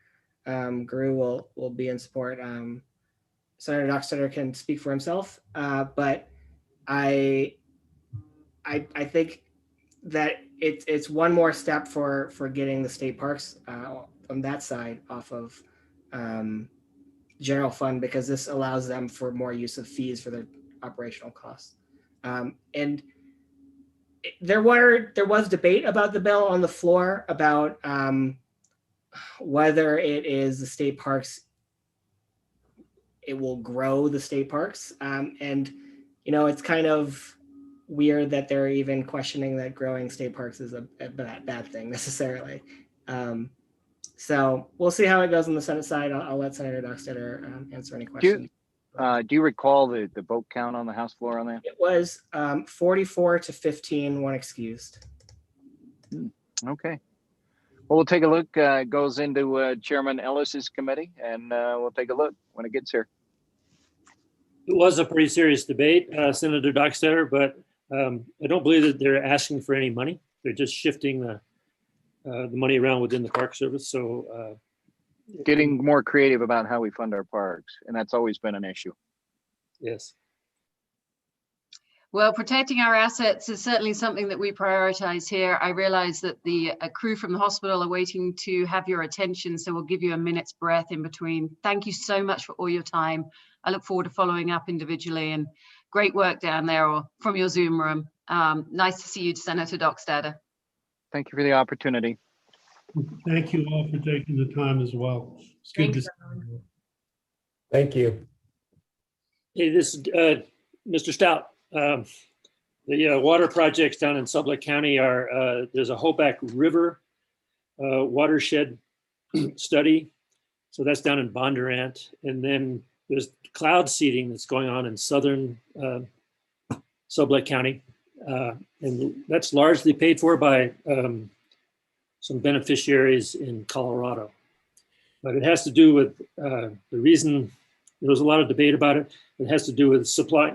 Gierau will be in support. Senator Dockstader can speak for himself, but I think that it's one more step for getting the state parks from that side off of general fund, because this allows them for more use of fees for their operational costs. And there was debate about the bill on the floor about whether it is the state parks, it will grow the state parks. And, you know, it's kind of weird that they're even questioning that growing state parks is a bad thing necessarily. So we'll see how it goes on the Senate side. I'll let Senator Dockstader answer any questions. Do you recall the vote count on the House floor on that? It was 44 to 15, one excused. Okay. Well, we'll take a look. It goes into Chairman Ellis's committee, and we'll take a look when it gets here. It was a pretty serious debate, Senator Dockstader, but I don't believe that they're asking for any money. They're just shifting the money around within the Park Service. So getting more creative about how we fund our parks, and that's always been an issue. Yes. Well, protecting our assets is certainly something that we prioritize here. I realize that the crew from the hospital are waiting to have your attention, so we'll give you a minute's breath in between. Thank you so much for all your time. I look forward to following up individually, and great work down there or from your Zoom room. Nice to see you, Senator Dockstader. Thank you for the opportunity. Thank you all for taking the time as well. It's good to see you. Thank you. Hey, this is Mr. Stout. The water projects down in Sublette County are, there's a Hoback River watershed study. So that's down in Bondurant. And then there's cloud seeding that's going on in southern Sublette County. And that's largely paid for by some beneficiaries in Colorado. But it has to do with the reason there's a lot of debate about it. It has to do with supply,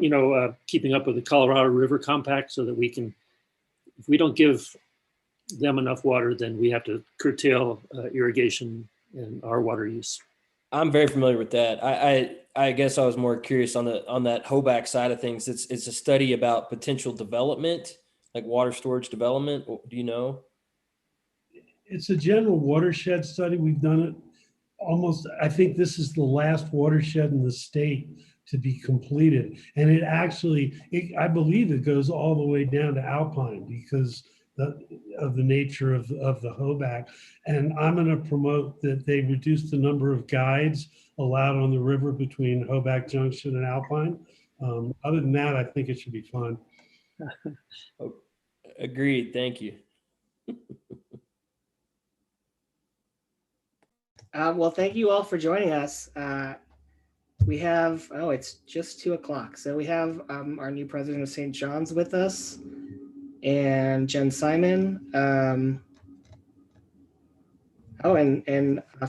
keeping up with the Colorado River Compact so that we can, if we don't give them enough water, then we have to curtail irrigation and our water use. I'm very familiar with that. I guess I was more curious on that HOBAC side of things. It's a study about potential development, like water storage development. Do you know? It's a general watershed study. We've done it almost, I think this is the last watershed in the state to be completed. And it actually, I believe it goes all the way down to Alpine because of the nature of the HOBAC. And I'm going to promote that they reduce the number of guides allowed on the river between HOBAC Junction and Alpine. Other than that, I think it should be fun. Agreed. Thank you. Well, thank you all for joining us. We have, it's just 2:00. So we have our new president of St. John's with us and Jen Simon. And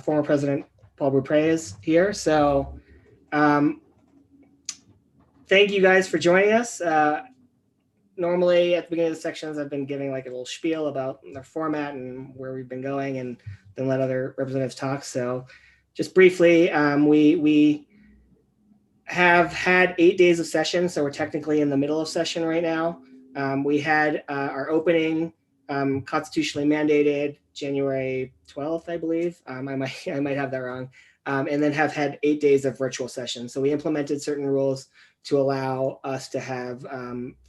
former President Paul Beaupre is here. So thank you guys for joining us. Normally at the beginning of the sections, I've been giving like a little spiel about the format and where we've been going and then let other representatives talk. So just briefly, we have had 8 days of session. So we're technically in the middle of session right now. We had our opening constitutionally mandated January 12th, I believe. I might have that wrong. And then have had 8 days of virtual session. So we implemented certain rules to allow us to have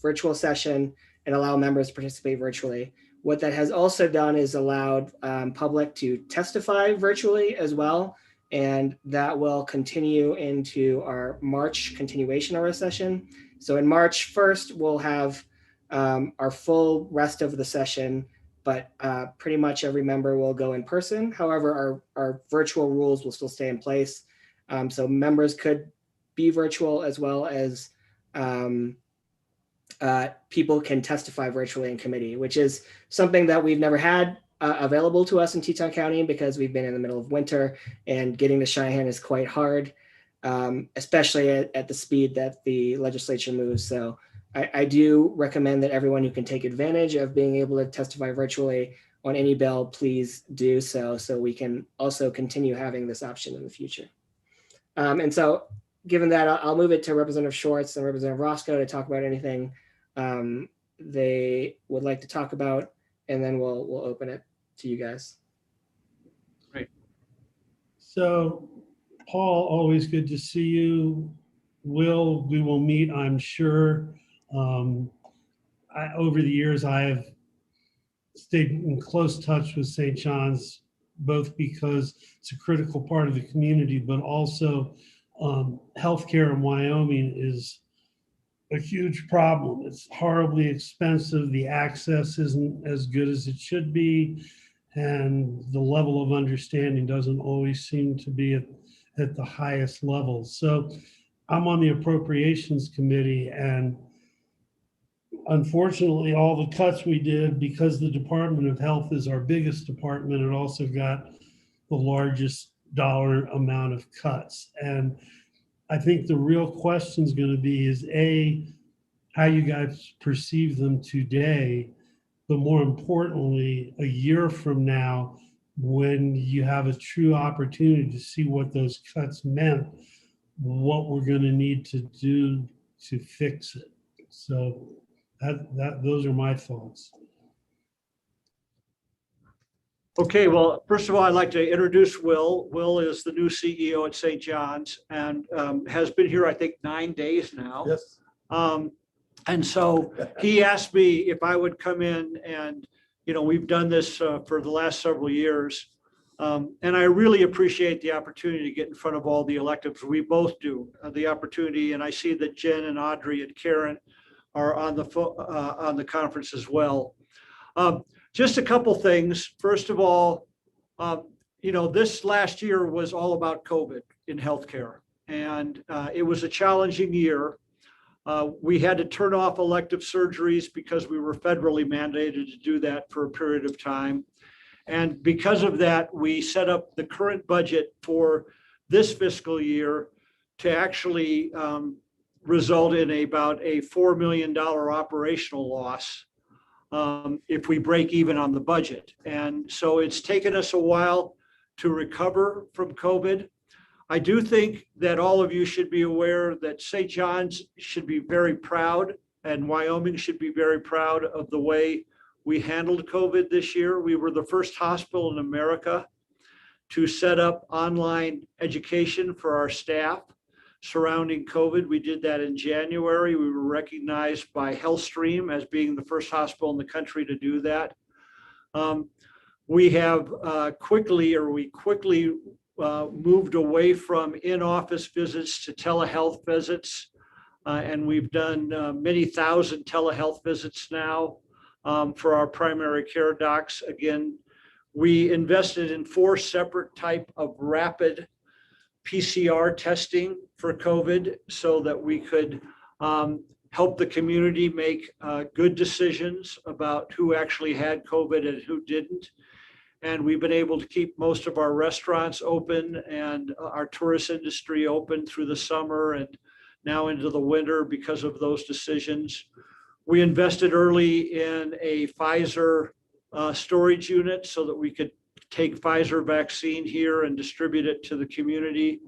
virtual session and allow members to participate virtually. What that has also done is allowed public to testify virtually as well. And that will continue into our March continuation of our session. So in March 1st, we'll have our full rest of the session, but pretty much every member will go in person. However, our virtual rules will still stay in place. So members could be virtual as well as people can testify virtually in committee, which is something that we've never had available to us in Teton County because we've been in the middle of winter and getting to Cheyenne is quite hard, especially at the speed that the legislature moves. So I do recommend that everyone who can take advantage of being able to testify virtually on any bill, please do so we can also continue having this option in the future. And so given that, I'll move it to Representative Schwartz and Representative Roscoe to talk about anything they would like to talk about, and then we'll open it to you guys. Great. So Paul, always good to see you. We will meet, I'm sure. Over the years, I have stayed in close touch with St. John's, both because it's a critical part of the community, but also healthcare in Wyoming is a huge problem. It's horribly expensive. The access isn't as good as it should be. And the level of understanding doesn't always seem to be at the highest level. So I'm on the Appropriations Committee, and unfortunately, all the cuts we did, because the Department of Health is our biggest department, it also got the largest dollar amount of cuts. And I think the real question is going to be is how you guys perceive them today, but more importantly, a year from now, when you have a true opportunity to see what those cuts meant, what we're going to need to do to fix it. So those are my thoughts. Okay, well, first of all, I'd like to introduce Will. Will is the new CEO at St. John's and has been here, I think, 9 days now. Yes. And so he asked me if I would come in and, we've done this for the last several years. And I really appreciate the opportunity to get in front of all the electeds. We both do the opportunity. And I see that Jen and Audrey and Karen are on the conference as well. Just a couple things. First of all, this last year was all about COVID in healthcare. And it was a challenging year. We had to turn off elective surgeries because we were federally mandated to do that for a period of time. And because of that, we set up the current budget for this fiscal year to actually result in about a $4 million operational loss if we break even on the budget. And so it's taken us a while to recover from COVID. I do think that all of you should be aware that St. John's should be very proud, and Wyoming should be very proud of the way we handled COVID this year. We were the first hospital in America to set up online education for our staff surrounding COVID. We did that in January. We were recognized by HealthStream as being the first hospital in the country to do that. We quickly moved away from in-office visits to telehealth visits. And we've done many thousand telehealth visits now for our primary care docs. Again, we invested in 4 separate type of rapid PCR testing for COVID so that we could help the community make good decisions about who actually had COVID and who didn't. And we've been able to keep most of our restaurants open and our tourist industry open through the summer and now into the winter because of those decisions. We invested early in a Pfizer storage unit so that we could take Pfizer vaccine here and distribute it to the community.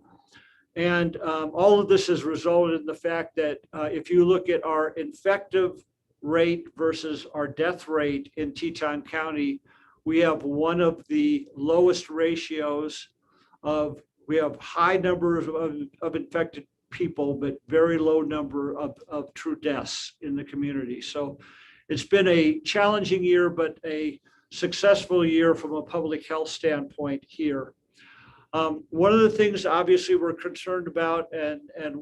And all of this has resulted in the fact that if you look at our infective rate versus our death rate in Teton County, we have one of the lowest ratios we have high numbers of infected people, but very low number of true deaths in the community. So it's been a challenging year, but a successful year from a public health standpoint here. One of the things obviously we're concerned about and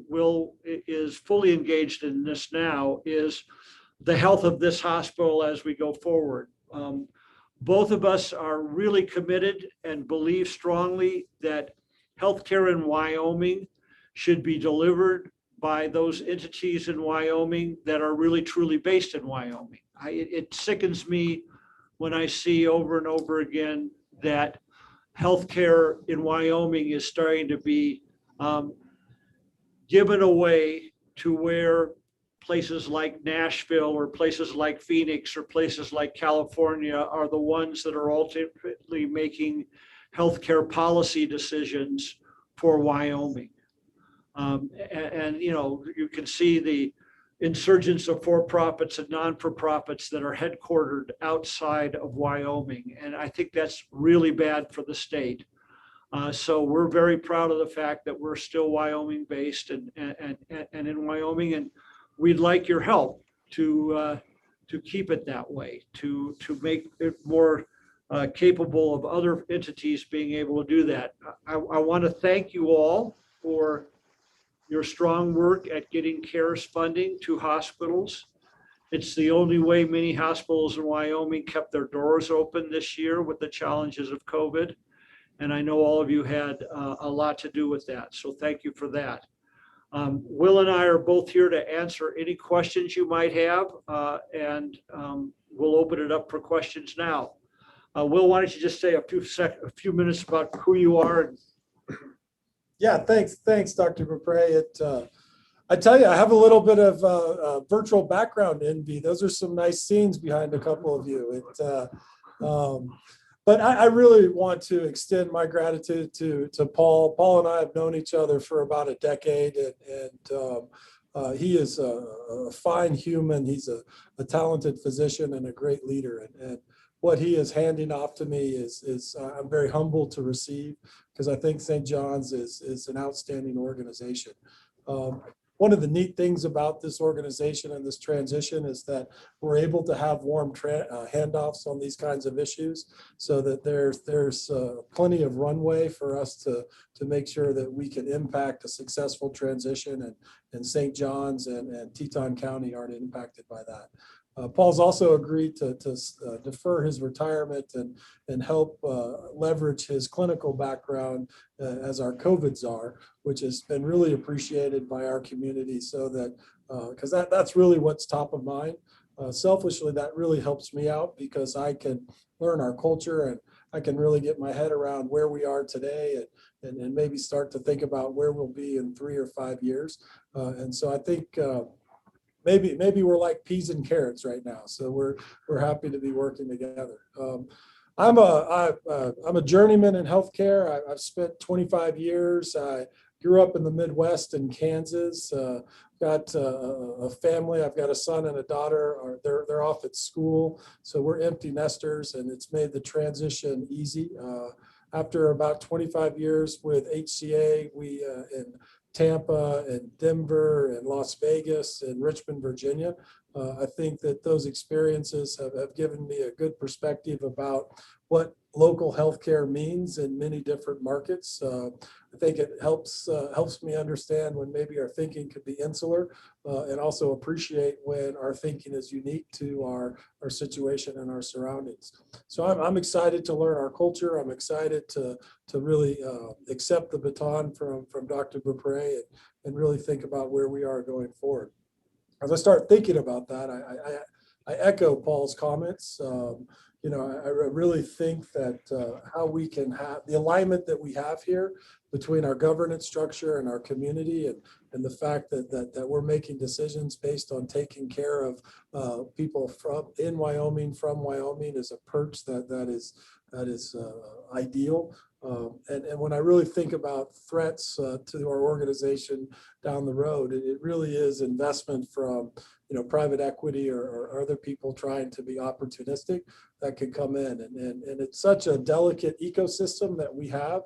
Will is fully engaged in this now is the health of this hospital as we go forward. Both of us are really committed and believe strongly that healthcare in Wyoming should be delivered by those entities in Wyoming that are really truly based in Wyoming. It sickens me when I see over and over again that healthcare in Wyoming is starting to be given away to where places like Nashville or places like Phoenix or places like California are the ones that are ultimately making healthcare policy decisions for Wyoming. And you know, you can see the insurgence of for-profits and non-for-profits that are headquartered outside of Wyoming. And I think that's really bad for the state. So we're very proud of the fact that we're still Wyoming based and in Wyoming, and we'd like your help to keep it that way, to make it more capable of other entities being able to do that. I want to thank you all for your strong work at getting CARES funding to hospitals. It's the only way many hospitals in Wyoming kept their doors open this year with the challenges of COVID. And I know all of you had a lot to do with that. So thank you for that. Will and I are both here to answer any questions you might have, and we'll open it up for questions now. Will, why don't you just say a few minutes about who you are? Yeah, thanks, Dr. Beaupre. I tell you, I have a little bit of virtual background envy. Those are some nice scenes behind a couple of you. But I really want to extend my gratitude to Paul. Paul and I have known each other for about a decade, and he is a fine human. He's a talented physician and a great leader. And what he is handing off to me is I'm very humbled to receive, because I think St. John's is an outstanding organization. One of the neat things about this organization and this transition is that we're able to have warm handoffs on these kinds of issues, so that there's plenty of runway for us to make sure that we can impact a successful transition, and St. John's and Teton County aren't impacted by that. Paul's also agreed to defer his retirement and help leverage his clinical background as our COVID czar, which has been really appreciated by our community, so that because that's really what's top of mind. selfishly, that really helps me out because I can learn our culture and I can really get my head around where we are today and maybe start to think about where we'll be in 3 or 5 years. And so I think maybe we're like peas and carrots right now. So we're happy to be working together. I'm a journeyman in healthcare. I've spent 25 years. I grew up in the Midwest in Kansas. Got a family. I've got a son and a daughter. They're off at school, so we're empty nesters, and it's made the transition easy. After about 25 years with HCA, we in Tampa and Denver and Las Vegas and Richmond, Virginia. I think that those experiences have given me a good perspective about what local healthcare means in many different markets. I think it helps me understand when maybe our thinking could be insular and also appreciate when our thinking is unique to our situation and our surroundings. So I'm excited to learn our culture. I'm excited to really accept the baton from Dr. Beaupre and really think about where we are going forward. As I start thinking about that, I echo Paul's comments. I really think that how we can have the alignment that we have here between our governance structure and our community and the fact that we're making decisions based on taking care of people from Wyoming is a perch that is ideal. And when I really think about threats to our organization down the road, it really is investment from private equity or other people trying to be opportunistic that could come in. And it's such a delicate ecosystem that we have.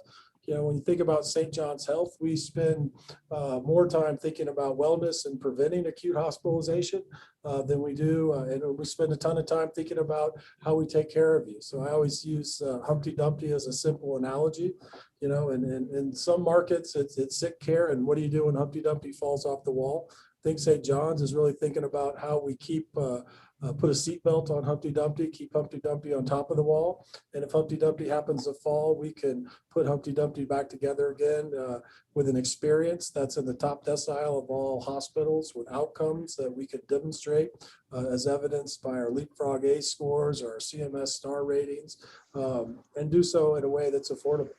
When you think about St. John's Health, we spend more time thinking about wellness and preventing acute hospitalization than we do. And we spend a ton of time thinking about how we take care of you. So I always use Humpty Dumpty as a simple analogy. And in some markets, it's sick care. And what do you do when Humpty Dumpty falls off the wall? I think St. John's is really thinking about how we keep put a seatbelt on Humpty Dumpty, keep Humpty Dumpty on top of the wall. And if Humpty Dumpty happens to fall, we can put Humpty Dumpty back together again with an experience that's in the top decile of all hospitals with outcomes that we could demonstrate as evidenced by our Leapfrog A scores or our CMS star ratings, and do so in a way that's affordable.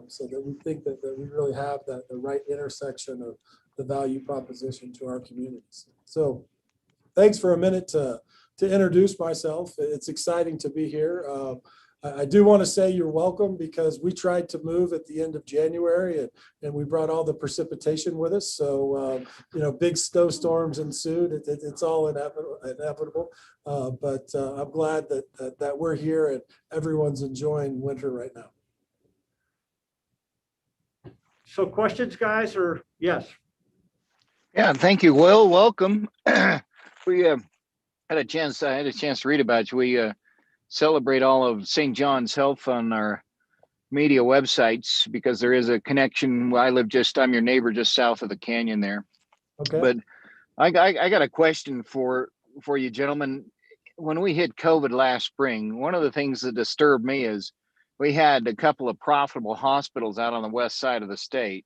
So that we think that we really have the right intersection of the value proposition to our communities. So thanks for a minute to introduce myself. It's exciting to be here. I do want to say you're welcome because we tried to move at the end of January and we brought all the precipitation with us. So, big snowstorms ensued. It's all inevitable. But I'm glad that we're here and everyone's enjoying winter right now. So questions, guys, or yes? Yeah, thank you, Will. Welcome. We had a chance. I had a chance to read about you. We celebrate all of St. John's Health on our media websites because there is a connection. I'm your neighbor just south of the canyon there. Okay. But I got a question for you, gentlemen. When we hit COVID last spring, one of the things that disturbed me is we had a couple of profitable hospitals out on the west side of the state,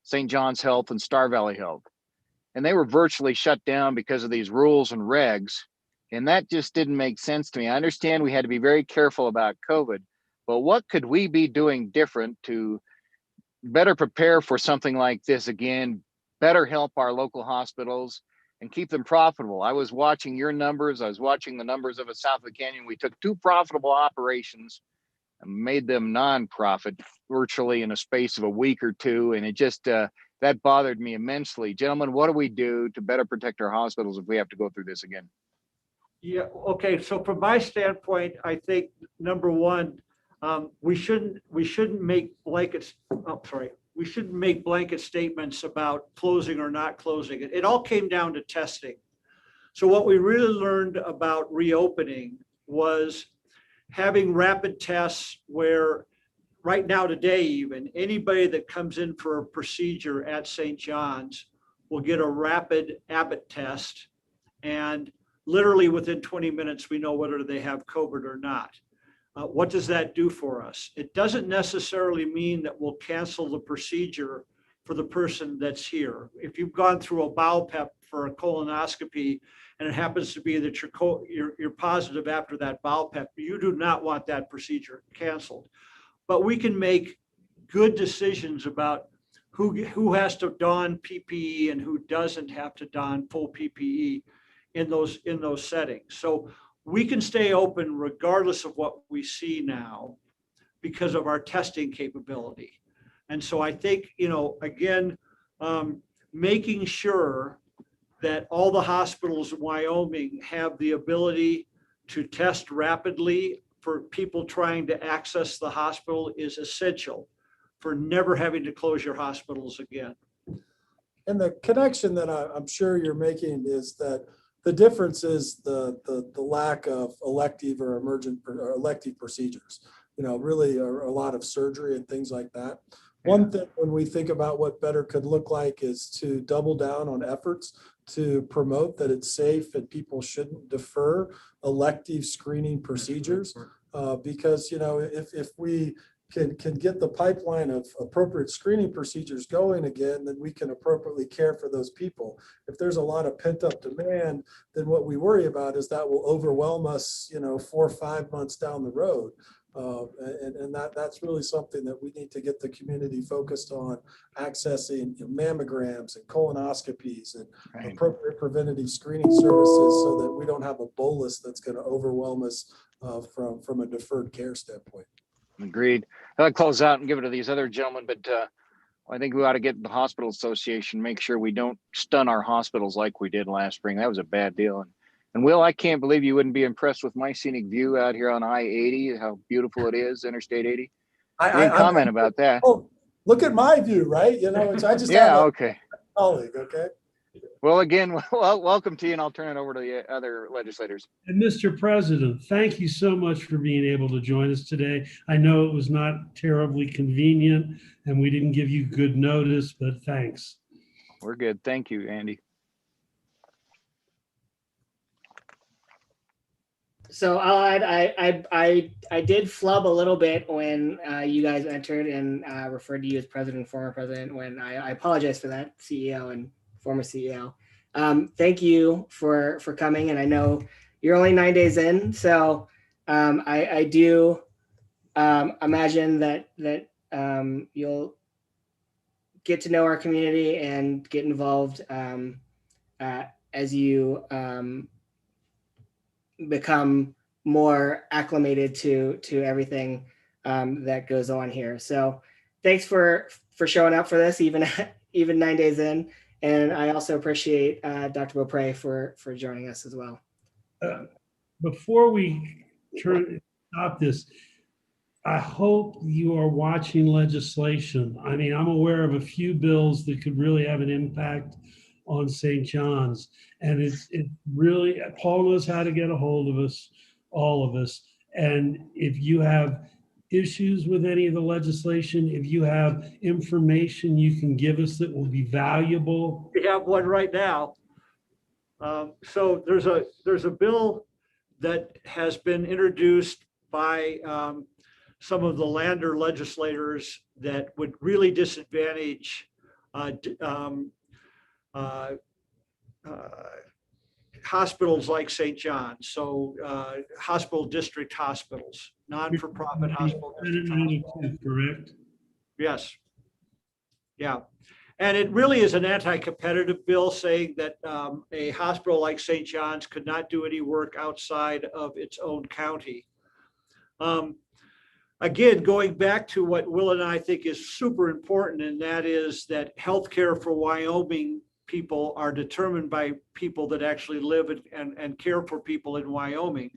St. John's Health and Star Valley Health. And they were virtually shut down because of these rules and regs. And that just didn't make sense to me. I understand we had to be very careful about COVID, but what could we be doing different to better prepare for something like this again, better help our local hospitals and keep them profitable? I was watching your numbers. I was watching the numbers of a south of the canyon. We took 2 profitable operations and made them nonprofit virtually in a space of a week or 2. And it just, that bothered me immensely. Gentlemen, what do we do to better protect our hospitals if we have to go through this again? Yeah, okay. So from my standpoint, I think number one, we shouldn't make blanket statements about closing or not closing. It all came down to testing. So what we really learned about reopening was having rapid tests where right now today, even anybody that comes in for a procedure at St. John's will get a rapid Abbott test. And literally within 20 minutes, we know whether they have COVID or not. What does that do for us? It doesn't necessarily mean that we'll cancel the procedure for the person that's here. If you've gone through a bowel PEP for a colonoscopy and it happens to be that you're positive after that bowel PEP, you do not want that procedure canceled. But we can make good decisions about who has to don PPE and who doesn't have to don full PPE in those settings. So we can stay open regardless of what we see now because of our testing capability. And so I think, again, making sure that all the hospitals in Wyoming have the ability to test rapidly for people trying to access the hospital is essential for never having to close your hospitals again. And the connection that I'm sure you're making is that the difference is the lack of elective or emergent or elective procedures, really a lot of surgery and things like that. One thing when we think about what better could look like is to double down on efforts to promote that it's safe and people shouldn't defer elective screening procedures because, if we can get the pipeline of appropriate screening procedures going again, then we can appropriately care for those people. If there's a lot of pent up demand, then what we worry about is that will overwhelm us, 4 or 5 months down the road. And that's really something that we need to get the community focused on, accessing mammograms and colonoscopies and appropriate preventative screening services so that we don't have a bolus that's going to overwhelm us from a deferred care standpoint. Agreed. I'll close out and give it to these other gentlemen, but I think we ought to get the hospital association, make sure we don't stun our hospitals like we did last spring. That was a bad deal. And Will, I can't believe you wouldn't be impressed with my scenic view out here on I-80, how beautiful it is, Interstate 80. I didn't comment about that. Oh, look at my view, right? I just yeah, have okay. Colleague, okay. Well, again, welcome to you, and I'll turn it over to the other legislators. And Mr. President, thank you so much for being able to join us today. I know it was not terribly convenient and we didn't give you good notice, but thanks. We're good. Thank you, Andy. So I'll add, I did flub a little bit when you guys entered and referred to you as president and former president. When I apologize for that, CEO and former CEO. Thank you for coming, and I know you're only 9 days in, so I do imagine that you'll get to know our community and get involved as you become more acclimated to everything that goes on here. So thanks for showing up for this, even 9 days in. And I also appreciate Dr. Beaupre for joining us as well. Before we stop this, I hope you are watching legislation. I mean, I'm aware of a few bills that could really have an impact on St. John's. And it really, Paul knows how to get a hold of us, all of us. And if you have issues with any of the legislation, if you have information you can give us that will be valuable. We have one right now. So there's a bill that has been introduced by some of the Lander legislators that would really disadvantage hospitals like St. John's, so hospital district hospitals, non-for-profit hospital district hospitals. Correct? Yes. Yeah. And it really is an anti-competitive bill saying that a hospital like St. John's could not do any work outside of its own county. Again, going back to what Will and I think is super important, and that is that healthcare for Wyoming people are determined by people that actually live and care for people in Wyoming.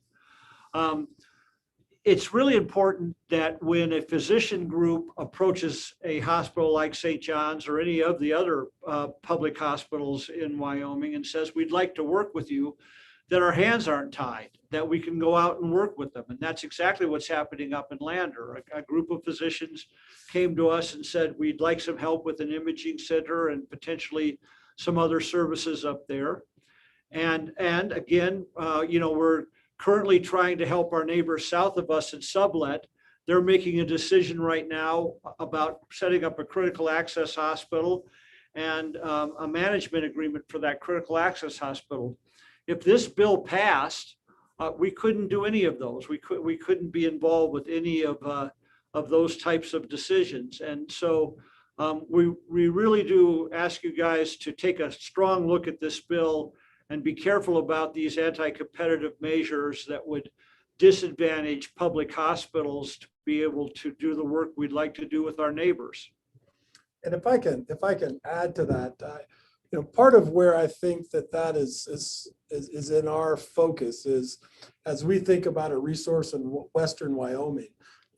It's really important that when a physician group approaches a hospital like St. John's or any of the other public hospitals in Wyoming and says, we'd like to work with you, that our hands aren't tied, that we can go out and work with them. And that's exactly what's happening up in Lander. A group of physicians came to us and said, we'd like some help with an imaging center and potentially some other services up there. And again, we're currently trying to help our neighbors south of us in Sublet They're making a decision right now about setting up a critical access hospital and a management agreement for that critical access hospital. If this bill passed, we couldn't do any of those. We couldn't be involved with any of those types of decisions. And so we really do ask you guys to take a strong look at this bill and be careful about these anti-competitive measures that would disadvantage public hospitals to be able to do the work we'd like to do with our neighbors. And if I can add to that, part of where I think that is in our focus is as we think about a resource in Western Wyoming.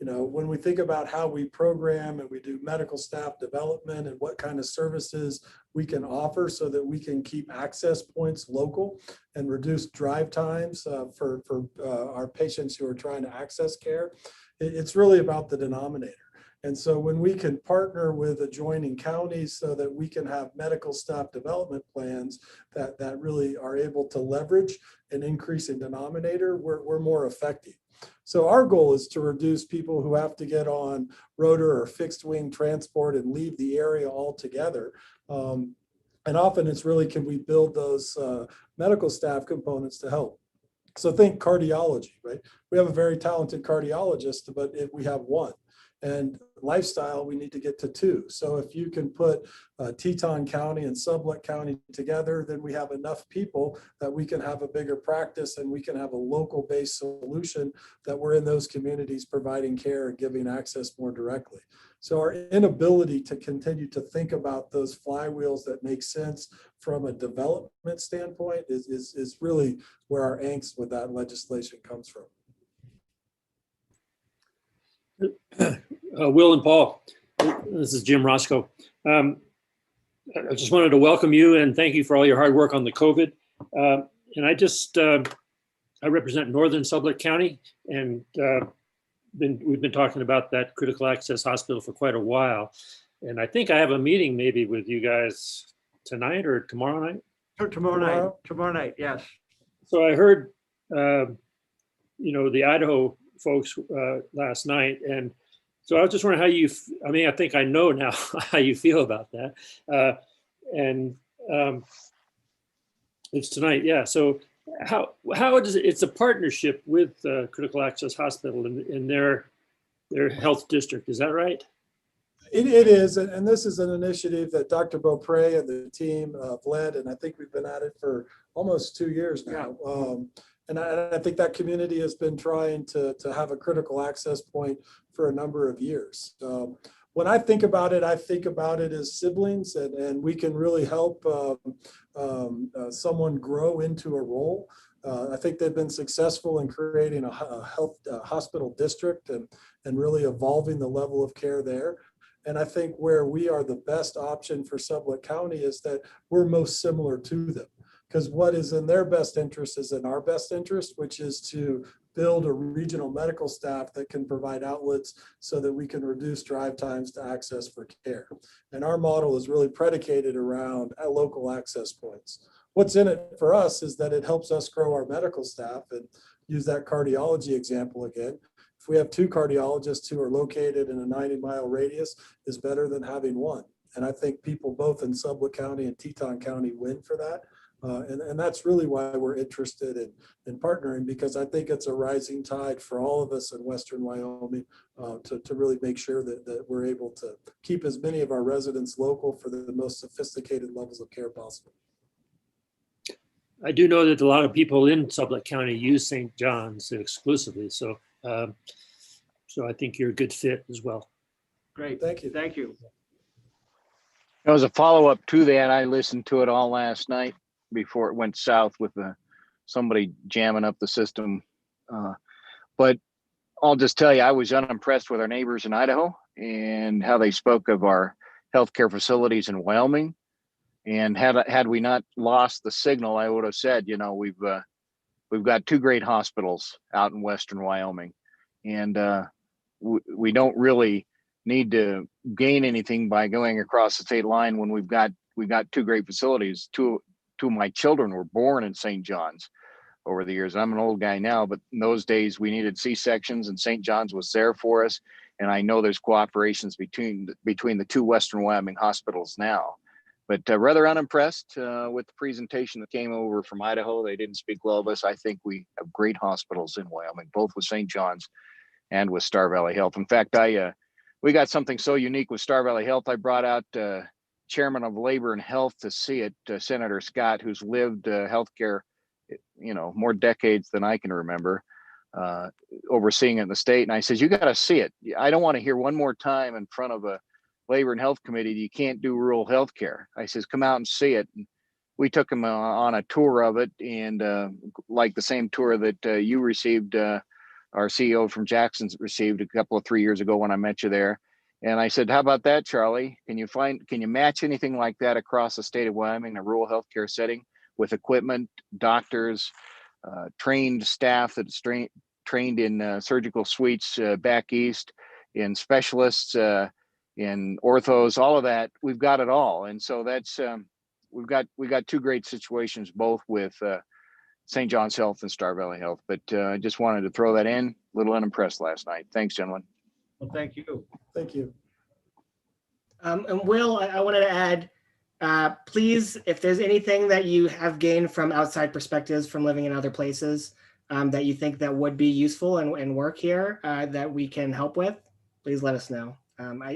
When we think about how we program and we do medical staff development and what kind of services we can offer so that we can keep access points local and reduce drive times for our patients who are trying to access care, it's really about the denominator. And so when we can partner with adjoining counties so that we can have medical staff development plans that really are able to leverage an increasing denominator, we're more effective. So our goal is to reduce people who have to get on rotor or fixed wing transport and leave the area altogether. And often it's really, can we build those medical staff components to help? So think cardiology, right? We have a very talented cardiologist, but if we have one. And lifestyle, we need to get to 2. So if you can put Teton County and Sublette County together, then we have enough people that we can have a bigger practice and we can have a local based solution that we're in those communities providing care and giving access more directly. So our inability to continue to think about those flywheels that make sense from a development standpoint is really where our angst with that legislation comes from. Will and Paul, this is Jim Roscoe. I just wanted to welcome you and thank you for all your hard work on the COVID. And I represent Northern Sublette County, and we've been talking about that critical access hospital for quite a while. And I think I have a meeting maybe with you guys tonight or tomorrow night. Tomorrow night, yes. So I heard, the Idaho folks last night, and so I was just wondering how I think I know now how you feel about that, and it's tonight, yeah. So how does it's a partnership with Critical Access Hospital in their health district, is that right? It is, and this is an initiative that Dr. Beaupre and the team have led, and I think we've been at it for almost 2 years now. And I think that community has been trying to have a critical access point for a number of years. When I think about it as siblings, and we can really help someone grow into a role. I think they've been successful in creating a hospital district and really evolving the level of care there. And I think where we are the best option for Sublette County is that we're most similar to them. Because what is in their best interest is in our best interest, which is to build a regional medical staff that can provide outlets so that we can reduce drive times to access for care. And our model is really predicated around local access points. What's in it for us is that it helps us grow our medical staff, and use that cardiology example again. If we have 2 cardiologists who are located in a 90-mile radius, is better than having 1. And I think people both in Sublette County and Teton County win for that. And that's really why we're interested in partnering, because I think it's a rising tide for all of us in Western Wyoming to really make sure that we're able to keep as many of our residents local for the most sophisticated levels of care possible. I do know that a lot of people in Sublette County use St. John's exclusively, so I think you're a good fit as well. Great, thank you. Thank you. As a follow-up to that, I listened to it all last night before it went south with somebody jamming up the system. But I'll just tell you, I was unimpressed with our neighbors in Idaho and how they spoke of our healthcare facilities in Wyoming. And had we not lost the signal, I would have said, we've got 2 great hospitals out in Western Wyoming, and we don't really need to gain anything by going across the state line when we've got 2 great facilities. Two of my children were born in St. John's, over the years. I'm an old guy now, but in those days we needed C-sections and St. John's was there for us. And I know there's cooperations between the two Western Wyoming hospitals now. But rather unimpressed with the presentation that came over from Idaho. They didn't speak well of us. I think we have great hospitals in Wyoming, both with St. John's and with Star Valley Health. In fact, we got something so unique with Star Valley Health. I brought out Chairman of Labor and Health to see it, Senator Scott, who's lived healthcare, more decades than I can remember, overseeing it in the state. And I said, you got to see it. I don't want to hear one more time in front of a Labor and Health Committee, you can't do rural health care. I says, come out and see it. And we took him on a tour of it, and like the same tour that you received, our CEO from Jackson received a couple of 3 years ago when I met you there. And I said, how about that, Charlie? Can you match anything like that across the state of Wyoming in a rural healthcare setting with equipment, doctors, trained staff that's trained in surgical suites back east, in specialists, in orthos, all of that? We've got it all. And so that's, we've got two great situations, both with St. John's Health and Star Valley Health. But I just wanted to throw that in. A little unimpressed last night. Thanks, gentlemen. Well, thank you. Thank you. And Will, I wanted to add, please, if there's anything that you have gained from outside perspectives from living in other places that you think that would be useful and work here that we can help with, please let us know.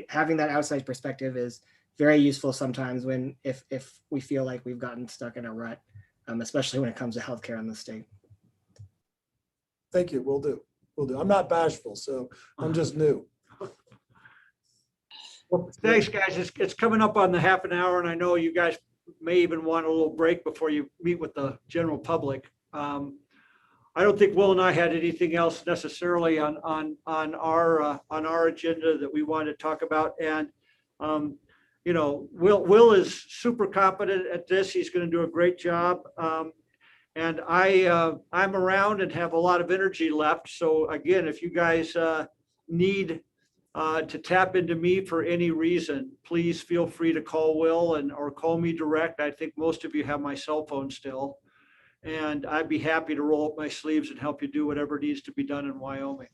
Having that outside perspective is very useful sometimes if we feel like we've gotten stuck in a rut, especially when it comes to healthcare in the state. Thank you. Will do. Will do. I'm not bashful, so I'm just new. Well, thanks, guys. It's coming up on the half an hour, and I know you guys may even want a little break before you meet with the general public. I don't think Will and I had anything else necessarily on our agenda that we wanted to talk about. And Will is super competent at this. He's going to do a great job. And I'm around and have a lot of energy left. So again, if you guys need to tap into me for any reason, please feel free to call Will or call me direct. I think most of you have my cell phone still. And I'd be happy to roll up my sleeves and help you do whatever needs to be done in Wyoming.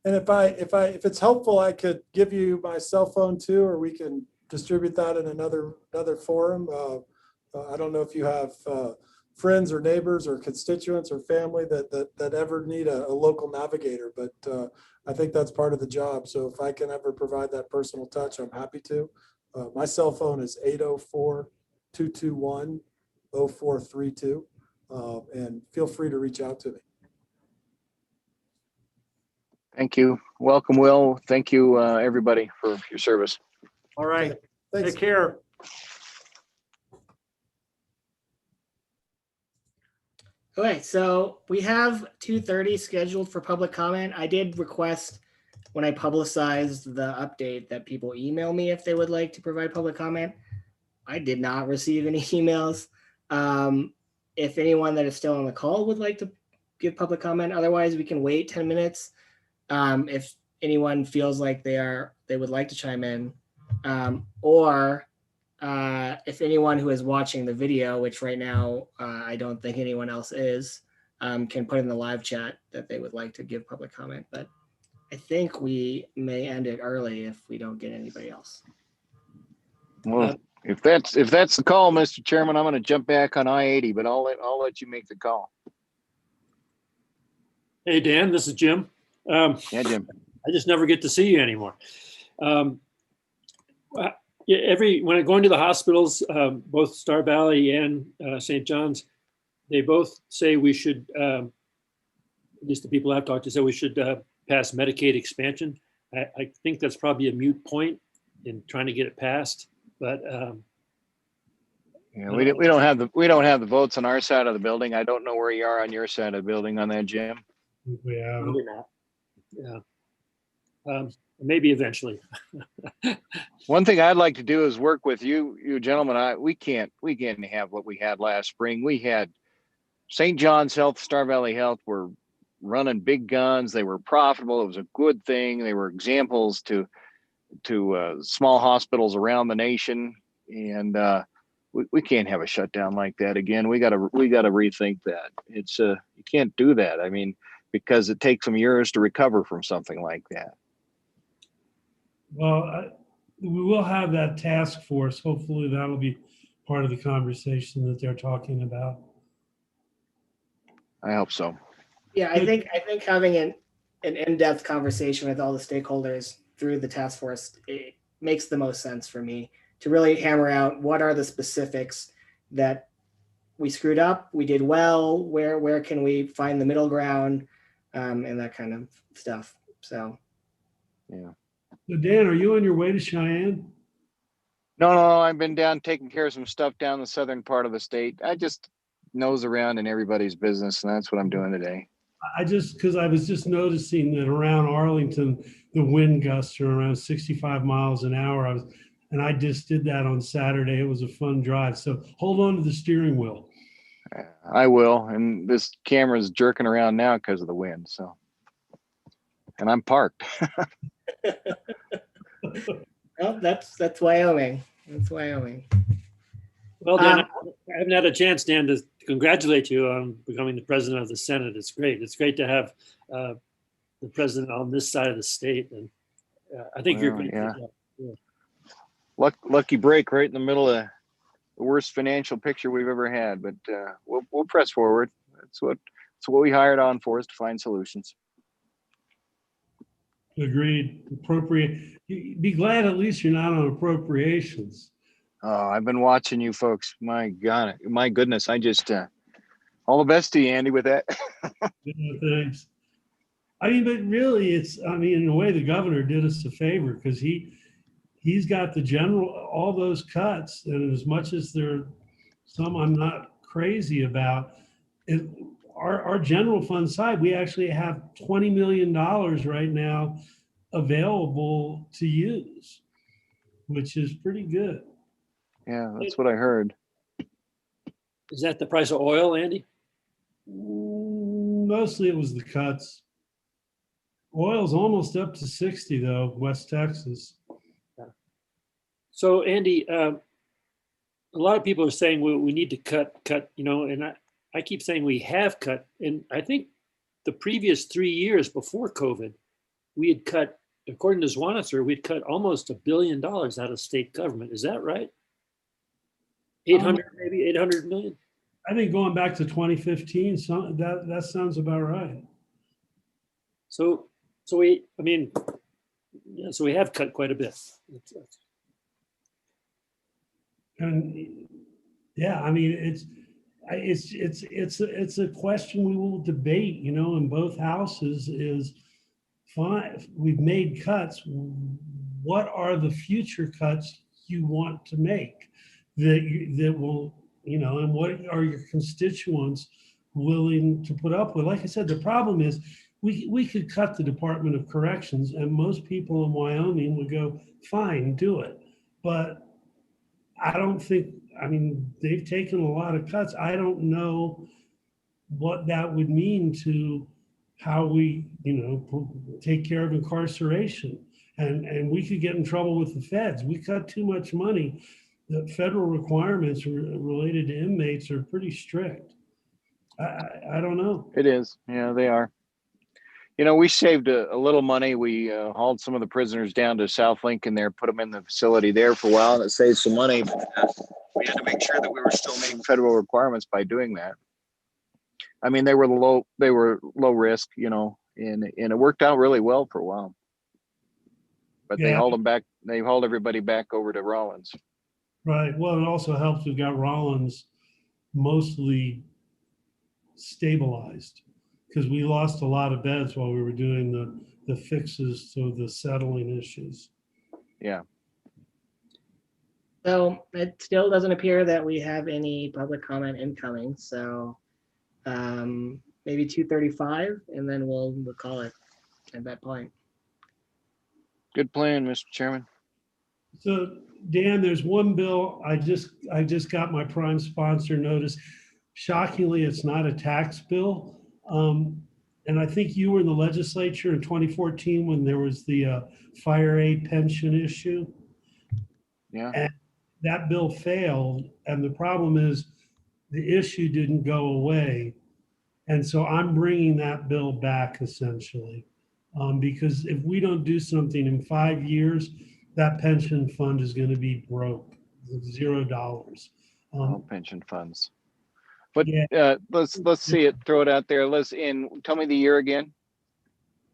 And if it's helpful, I could give you my cell phone too, or we can distribute that in another forum. I don't know if you have friends or neighbors or constituents or family that ever need a local navigator, but I think that's part of the job. So if I can ever provide that personal touch, I'm happy to. My cell phone is 804-221-0432, and feel free to reach out to me. Thank you. Welcome, Will. Thank you, everybody, for your service. All right. Thanks. Take care. Okay, so we have 2:30 scheduled for public comment. I did request when I publicized the update that people email me if they would like to provide public comment. I did not receive any emails. If anyone that is still on the call would like to give public comment, otherwise we can wait 10 minutes. If anyone feels like they would like to chime in, or if anyone who is watching the video, which right now I don't think anyone else is, can put in the live chat that they would like to give public comment. But I think we may end it early if we don't get anybody else. Well, if that's the call, Mr. Chairman, I'm going to jump back on I-80, but I'll let you make the call. Hey, Dan, this is Jim. Yeah, Jim. I just never get to see you anymore. When I go into the hospitals, both Star Valley and St. John's, they both say we should, at least the people I've talked to say we should pass Medicaid expansion. I think that's probably a moot point in trying to get it passed, but yeah, we don't have the votes on our side of the building. I don't know where you are on your side of the building on that, Jim. We have. Probably not. Yeah. Maybe eventually. One thing I'd like to do is work with you gentlemen. We can't have what we had last spring. We had St. John's Health, Star Valley Health were running big guns. They were profitable. It was a good thing. They were examples to small hospitals around the nation. And we can't have a shutdown like that again. We gotta rethink that. It's you can't do that. I mean, because it takes some years to recover from something like that. Well, we will have that task force. Hopefully that'll be part of the conversation that they're talking about. I hope so. Yeah, I think having an in-depth conversation with all the stakeholders through the task force, it makes the most sense for me to really hammer out what are the specifics that we screwed up, we did well, where can we find the middle ground, and that kind of stuff. So, yeah. So Dan, are you on your way to Cheyenne? No, I've been down taking care of some stuff down the southern part of the state. I just nose around in everybody's business, and that's what I'm doing today. Because I was just noticing that around Arlington, the wind gusts are around 65 miles an hour. And I just did that on Saturday. It was a fun drive. So hold on to the steering wheel. I will. And this camera's jerking around now because of the wind. So, and I'm parked. Well, that's Wyoming. That's Wyoming. Well, Dan, I haven't had a chance, Dan, to congratulate you on becoming the president of the Senate. It's great. It's great to have the president on this side of the state. And I think you're great. Yeah. Lucky break right in the middle of the worst financial picture we've ever had, but we'll press forward. That's what we hired on for, is to find solutions. Agreed. Appropriate. Be glad at least you're not on appropriations. Oh, I've been watching you folks. My God, my goodness. I just all the best to you, Andy, with that. Yeah, thanks. I mean, but really, in a way, the governor did us a favor, because he's got the all those cuts, and as much as there are some I'm not crazy about, our general fund side, we actually have $20 million right now available to use, which is pretty good. Yeah, that's what I heard. Is that the price of oil, Andy? Mostly it was the cuts. Oil's almost up to 60 though, West Texas. So Andy, a lot of people are saying we need to cut, and I keep saying we have cut. And I think the previous 3 years before COVID, we had cut, according to Schwartz, we'd cut almost $1 billion out of state government. Is that right? 800 million? I think going back to 2015, that sounds about right. So we have cut quite a bit. And yeah, I mean, it's a question we will debate, in both houses. Is fine. We've made cuts. What are the future cuts you want to make that will, and what are your constituents willing to put up with? Like I said, the problem is we could cut the Department of Corrections, and most people in Wyoming would go, fine, do it. But I don't think, they've taken a lot of cuts. I don't know what that would mean to how we, take care of incarceration. And we could get in trouble with the feds. We cut too much money. The federal requirements related to inmates are pretty strict. I don't know. It is. Yeah, they are. We saved a little money. We hauled some of the prisoners down to South Lincoln there, put them in the facility there for a while, and it saved some money. But we had to make sure that we were still meeting federal requirements by doing that. I mean, they were low risk, and it worked out really well for a while. But they hauled them back. They hauled everybody back over to Rollins. Right. Well, it also helps we've got Rollins mostly stabilized, because we lost a lot of beds while we were doing the fixes to the settling issues. Yeah. So it still doesn't appear that we have any public comment incoming. So maybe 2:35, and then we'll call it at that point. Good plan, Mr. Chairman. So Dan, there's one bill I just got my prime sponsor notice. Shockingly, it's not a tax bill. And I think you were in the legislature in 2014 when there was the fire aid pension issue. Yeah. And that bill failed, and the problem is the issue didn't go away. And so I'm bringing that bill back essentially, because if we don't do something in 5 years, that pension fund is going to be broke, $0. All pension funds. But Yeah. let's see it. Throw it out there. Tell me the year again.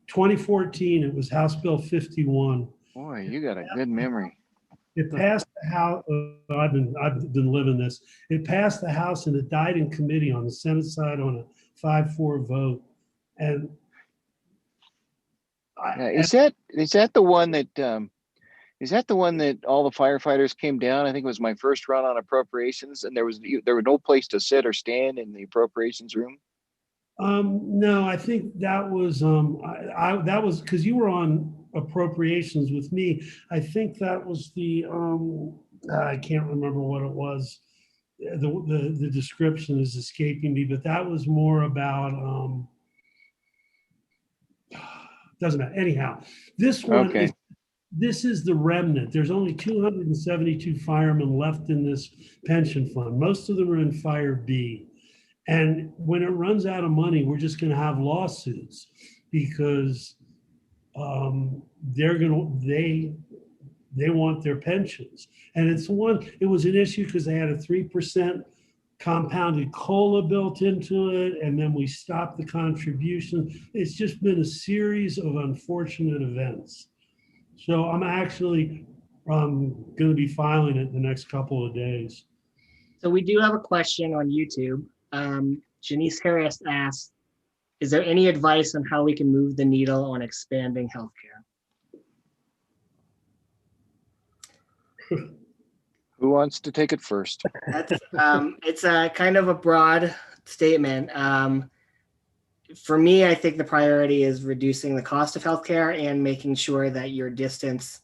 2014, it was House Bill 51. Boy, you got a good memory. It passed the House. I've been living this. It passed the House and it died in committee on the Senate side on a 5-4 vote. And is that the one that is that the one that all the firefighters came down? I think it was my first run on appropriations, and there was no place to sit or stand in the appropriations room. No, I think that was that was because you were on appropriations with me. I think that was the I can't remember what it was. The description is escaping me, but that was more about doesn't matter. Anyhow, this one is, this is the remnant. There's only 272 firemen left in this pension fund. Most of them are in Fire B. And when it runs out of money, we're just going to have lawsuits because they want their pensions. And it was an issue because they had a 3% compounded COLA built into it, and then we stopped the contribution. It's just been a series of unfortunate events. So I'm actually going to be filing it in the next couple of days. So we do have a question on YouTube. Janice Harris asked, is there any advice on how we can move the needle on expanding healthcare? Who wants to take it first? It's a kind of a broad statement. For me, I think the priority is reducing the cost of healthcare and making sure that your distance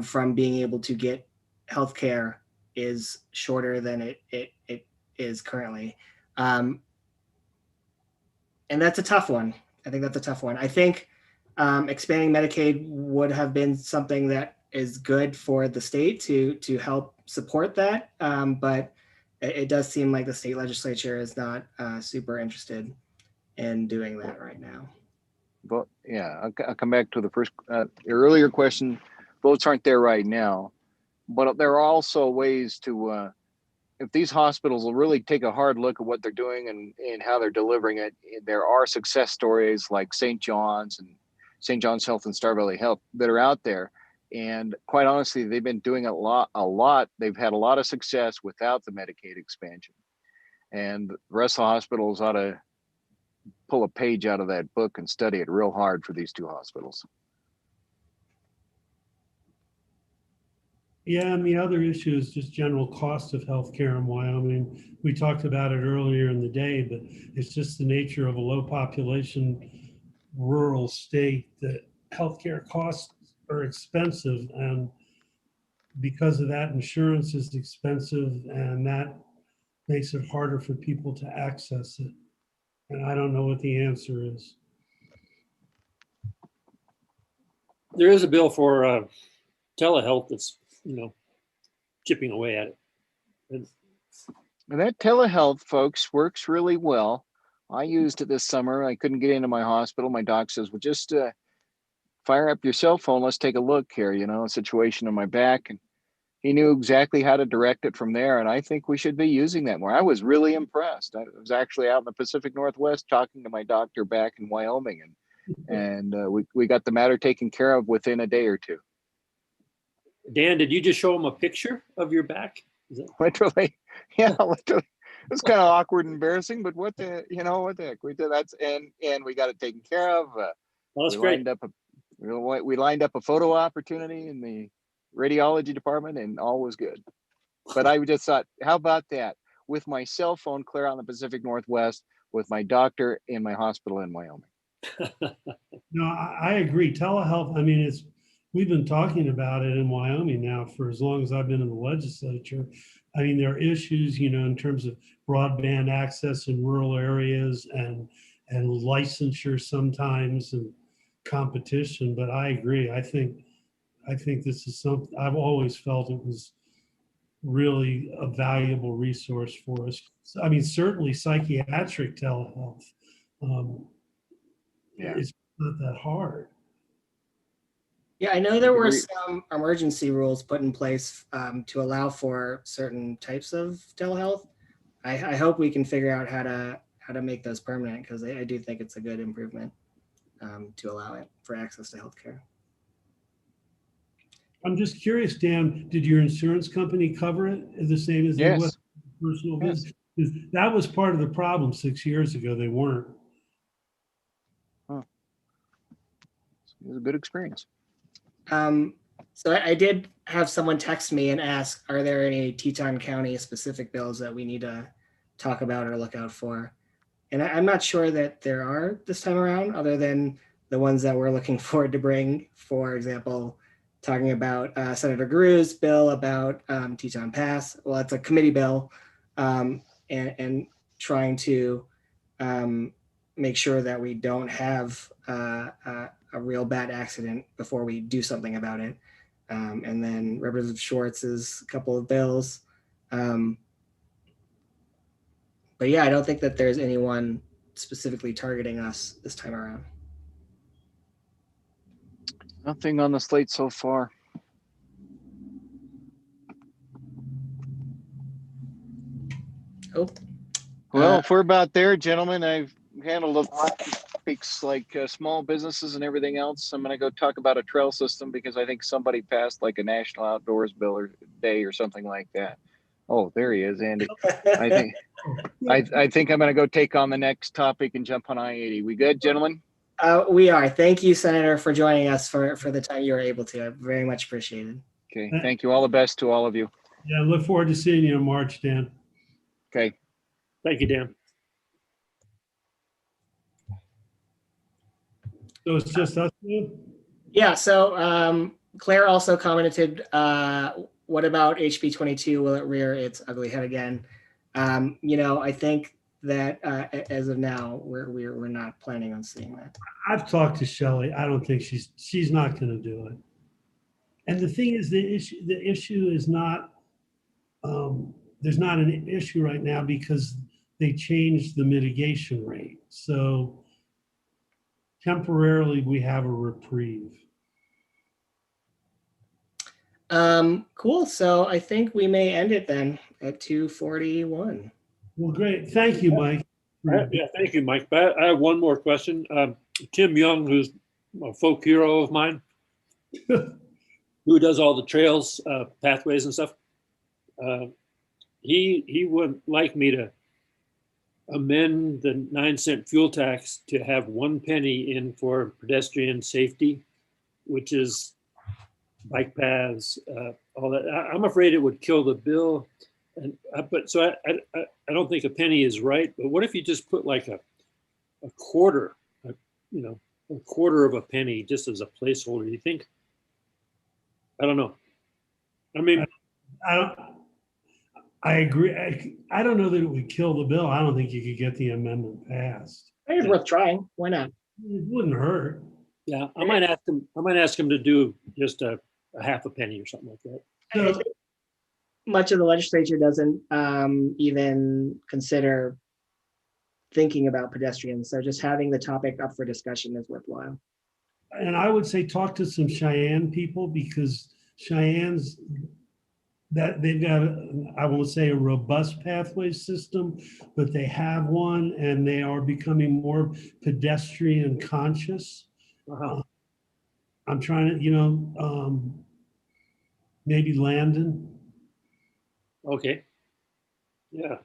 from being able to get healthcare is shorter than it is currently. And that's a tough one. I think that's a tough one. I think expanding Medicaid would have been something that is good for the state to help support that. But it does seem like the state legislature is not super interested in doing that right now. But yeah, I'll come back to the first earlier question. Votes aren't there right now, but there are also ways to, if these hospitals will really take a hard look at what they're doing and how they're delivering it, there are success stories like St. John's Health and Star Valley Health that are out there. And quite honestly, they've been doing a lot. They've had a lot of success without the Medicaid expansion. And the rest of the hospitals ought to pull a page out of that book and study it real hard for these two hospitals. Yeah, and the other issue is just general cost of healthcare in Wyoming. We talked about it earlier in the day, but it's just the nature of a low population rural state that healthcare costs are expensive, and because of that, insurance is expensive, and that makes it harder for people to access it. And I don't know what the answer is. There is a bill for telehealth that's, chipping away at it. And that telehealth, folks, works really well. I used it this summer. I couldn't get into my hospital. My doc says, well, just fire up your cell phone. Let's take a look here, a situation on my back. And he knew exactly how to direct it from there. And I think we should be using that more. I was really impressed. I was actually out in the Pacific Northwest talking to my doctor back in Wyoming. And we got the matter taken care of within a day or two. Dan, did you just show him a picture of your back? Literally, yeah, literally. It was kind of awkward and embarrassing, but what the heck? We did that, and we got it taken care of. That's great. We lined up a photo opportunity in the radiology department, and all was good. But I just thought, how about that? With my cell phone clear out in the Pacific Northwest, with my doctor in my hospital in Wyoming. No, I agree. Telehealth, we've been talking about it in Wyoming now for as long as I've been in the legislature. There are issues, in terms of broadband access in rural areas and licensure sometimes and competition. But I agree. I think this is something I've always felt it was really a valuable resource for us. I mean, certainly psychiatric telehealth. It's not that hard. Yeah, I know there were Agreed. some emergency rules put in place to allow for certain types of telehealth. I hope we can figure out how to make those permanent, because I do think it's a good improvement to allow it for access to healthcare. I'm just curious, Dan, did your insurance company cover it the same as they would Yes. personal Yes. business? 'Cause that was part of the problem 6 years ago. They weren't. It was a good experience. So I did have someone text me and ask, are there any Teton County specific bills that we need to talk about or look out for? And I'm not sure that there are this time around, other than the ones that we're looking forward to bring. For example, talking about Senator Gierau's bill about Teton Pass. Well, it's a committee bill, and trying to make sure that we don't have a real bad accident before we do something about it. And then Representative Schwartz's couple of bills. But yeah, I don't think that there's anyone specifically targeting us this time around. Nothing on the slate so far. Oh. Well, if we're about there, gentlemen, I've handled a lot of topics like small businesses and everything else. I'm going to go talk about a trail system because I think somebody passed like a national outdoors bill or day or something like that. Oh, there he is, Andy. I think I'm going to go take on the next topic and jump on I-80. We good, gentlemen? We are. Thank you, Senator, for joining us for the time you were able to. I very much appreciated. Okay. Thank you. All the best to all of you. Yeah, look forward to seeing you in March, Dan. Okay. Thank you, Dan. So it's just us? Yeah, so Claire also commented, what about HB 22? Will it rear its ugly head again? I think that as of now, we're not planning on seeing that. I've talked to Shelley. I don't think she's not going to do it. And the thing is, the issue is not, there's not an issue right now because they changed the mitigation rate. So temporarily we have a reprieve. Cool. So I think we may end it then at 2:41. Well, great. Thank you, Mike. Yeah, thank you, Mike. But I have one more question. Tim Young, who's a folk hero of mine, who does all the trails, pathways and stuff, he would like me to amend the 9-cent fuel tax to have 1 penny in for pedestrian safety, which is bike paths, all that. I'm afraid it would kill the bill. And but so I don't think a penny is right. But what if you just put like a quarter, a quarter of a penny just as a placeholder? You think? I don't know. I mean, I agree. I don't know that it would kill the bill. I don't think you could get the amendment passed. I think it's worth trying. Why not? It wouldn't hurt. Yeah, I might ask him to do just a half a penny or something like that. I think much of the legislature doesn't even consider thinking about pedestrians. So just having the topic up for discussion is worthwhile. And I would say talk to some Cheyenne people, because Cheyenne's that they've got, I won't say a robust pathway system, but they have one, and they are becoming more pedestrian conscious. I'm trying to, maybe Landon. Okay. Yeah.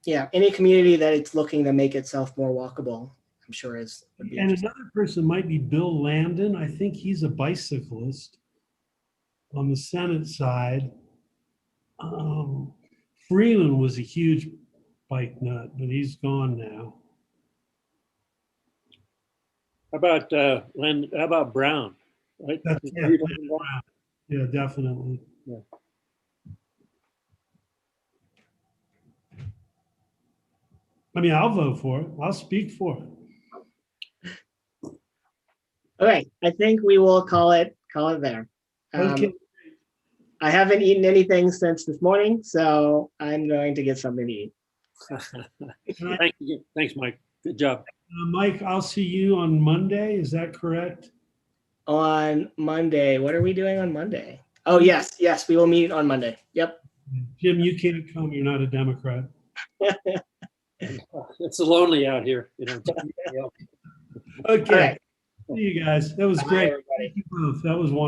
Yeah, any community that it's looking to make itself more walkable, I'm sure would be And another person might be Bill Landon. I think he's a bicyclist on the Senate side. Freeland was a huge bike nut, but he's gone now. How about Brown? Right? Yeah, definitely. Yeah. I mean, I'll vote for it. I'll speak for it. All right, I think we will call it there. Okay. I haven't eaten anything since this morning, so I'm going to get something to eat. Thank you. Thanks, Mike. Good job. Mike, I'll see you on Monday. Is that correct? On Monday, what are we doing on Monday? Oh, yes, we will meet on Monday. Yep. Jim, you can't come. You're not a Democrat. It's lonely out here, you know. Okay. All right. See you guys. That was Bye, great. everybody. Thank you both. That was wonderful.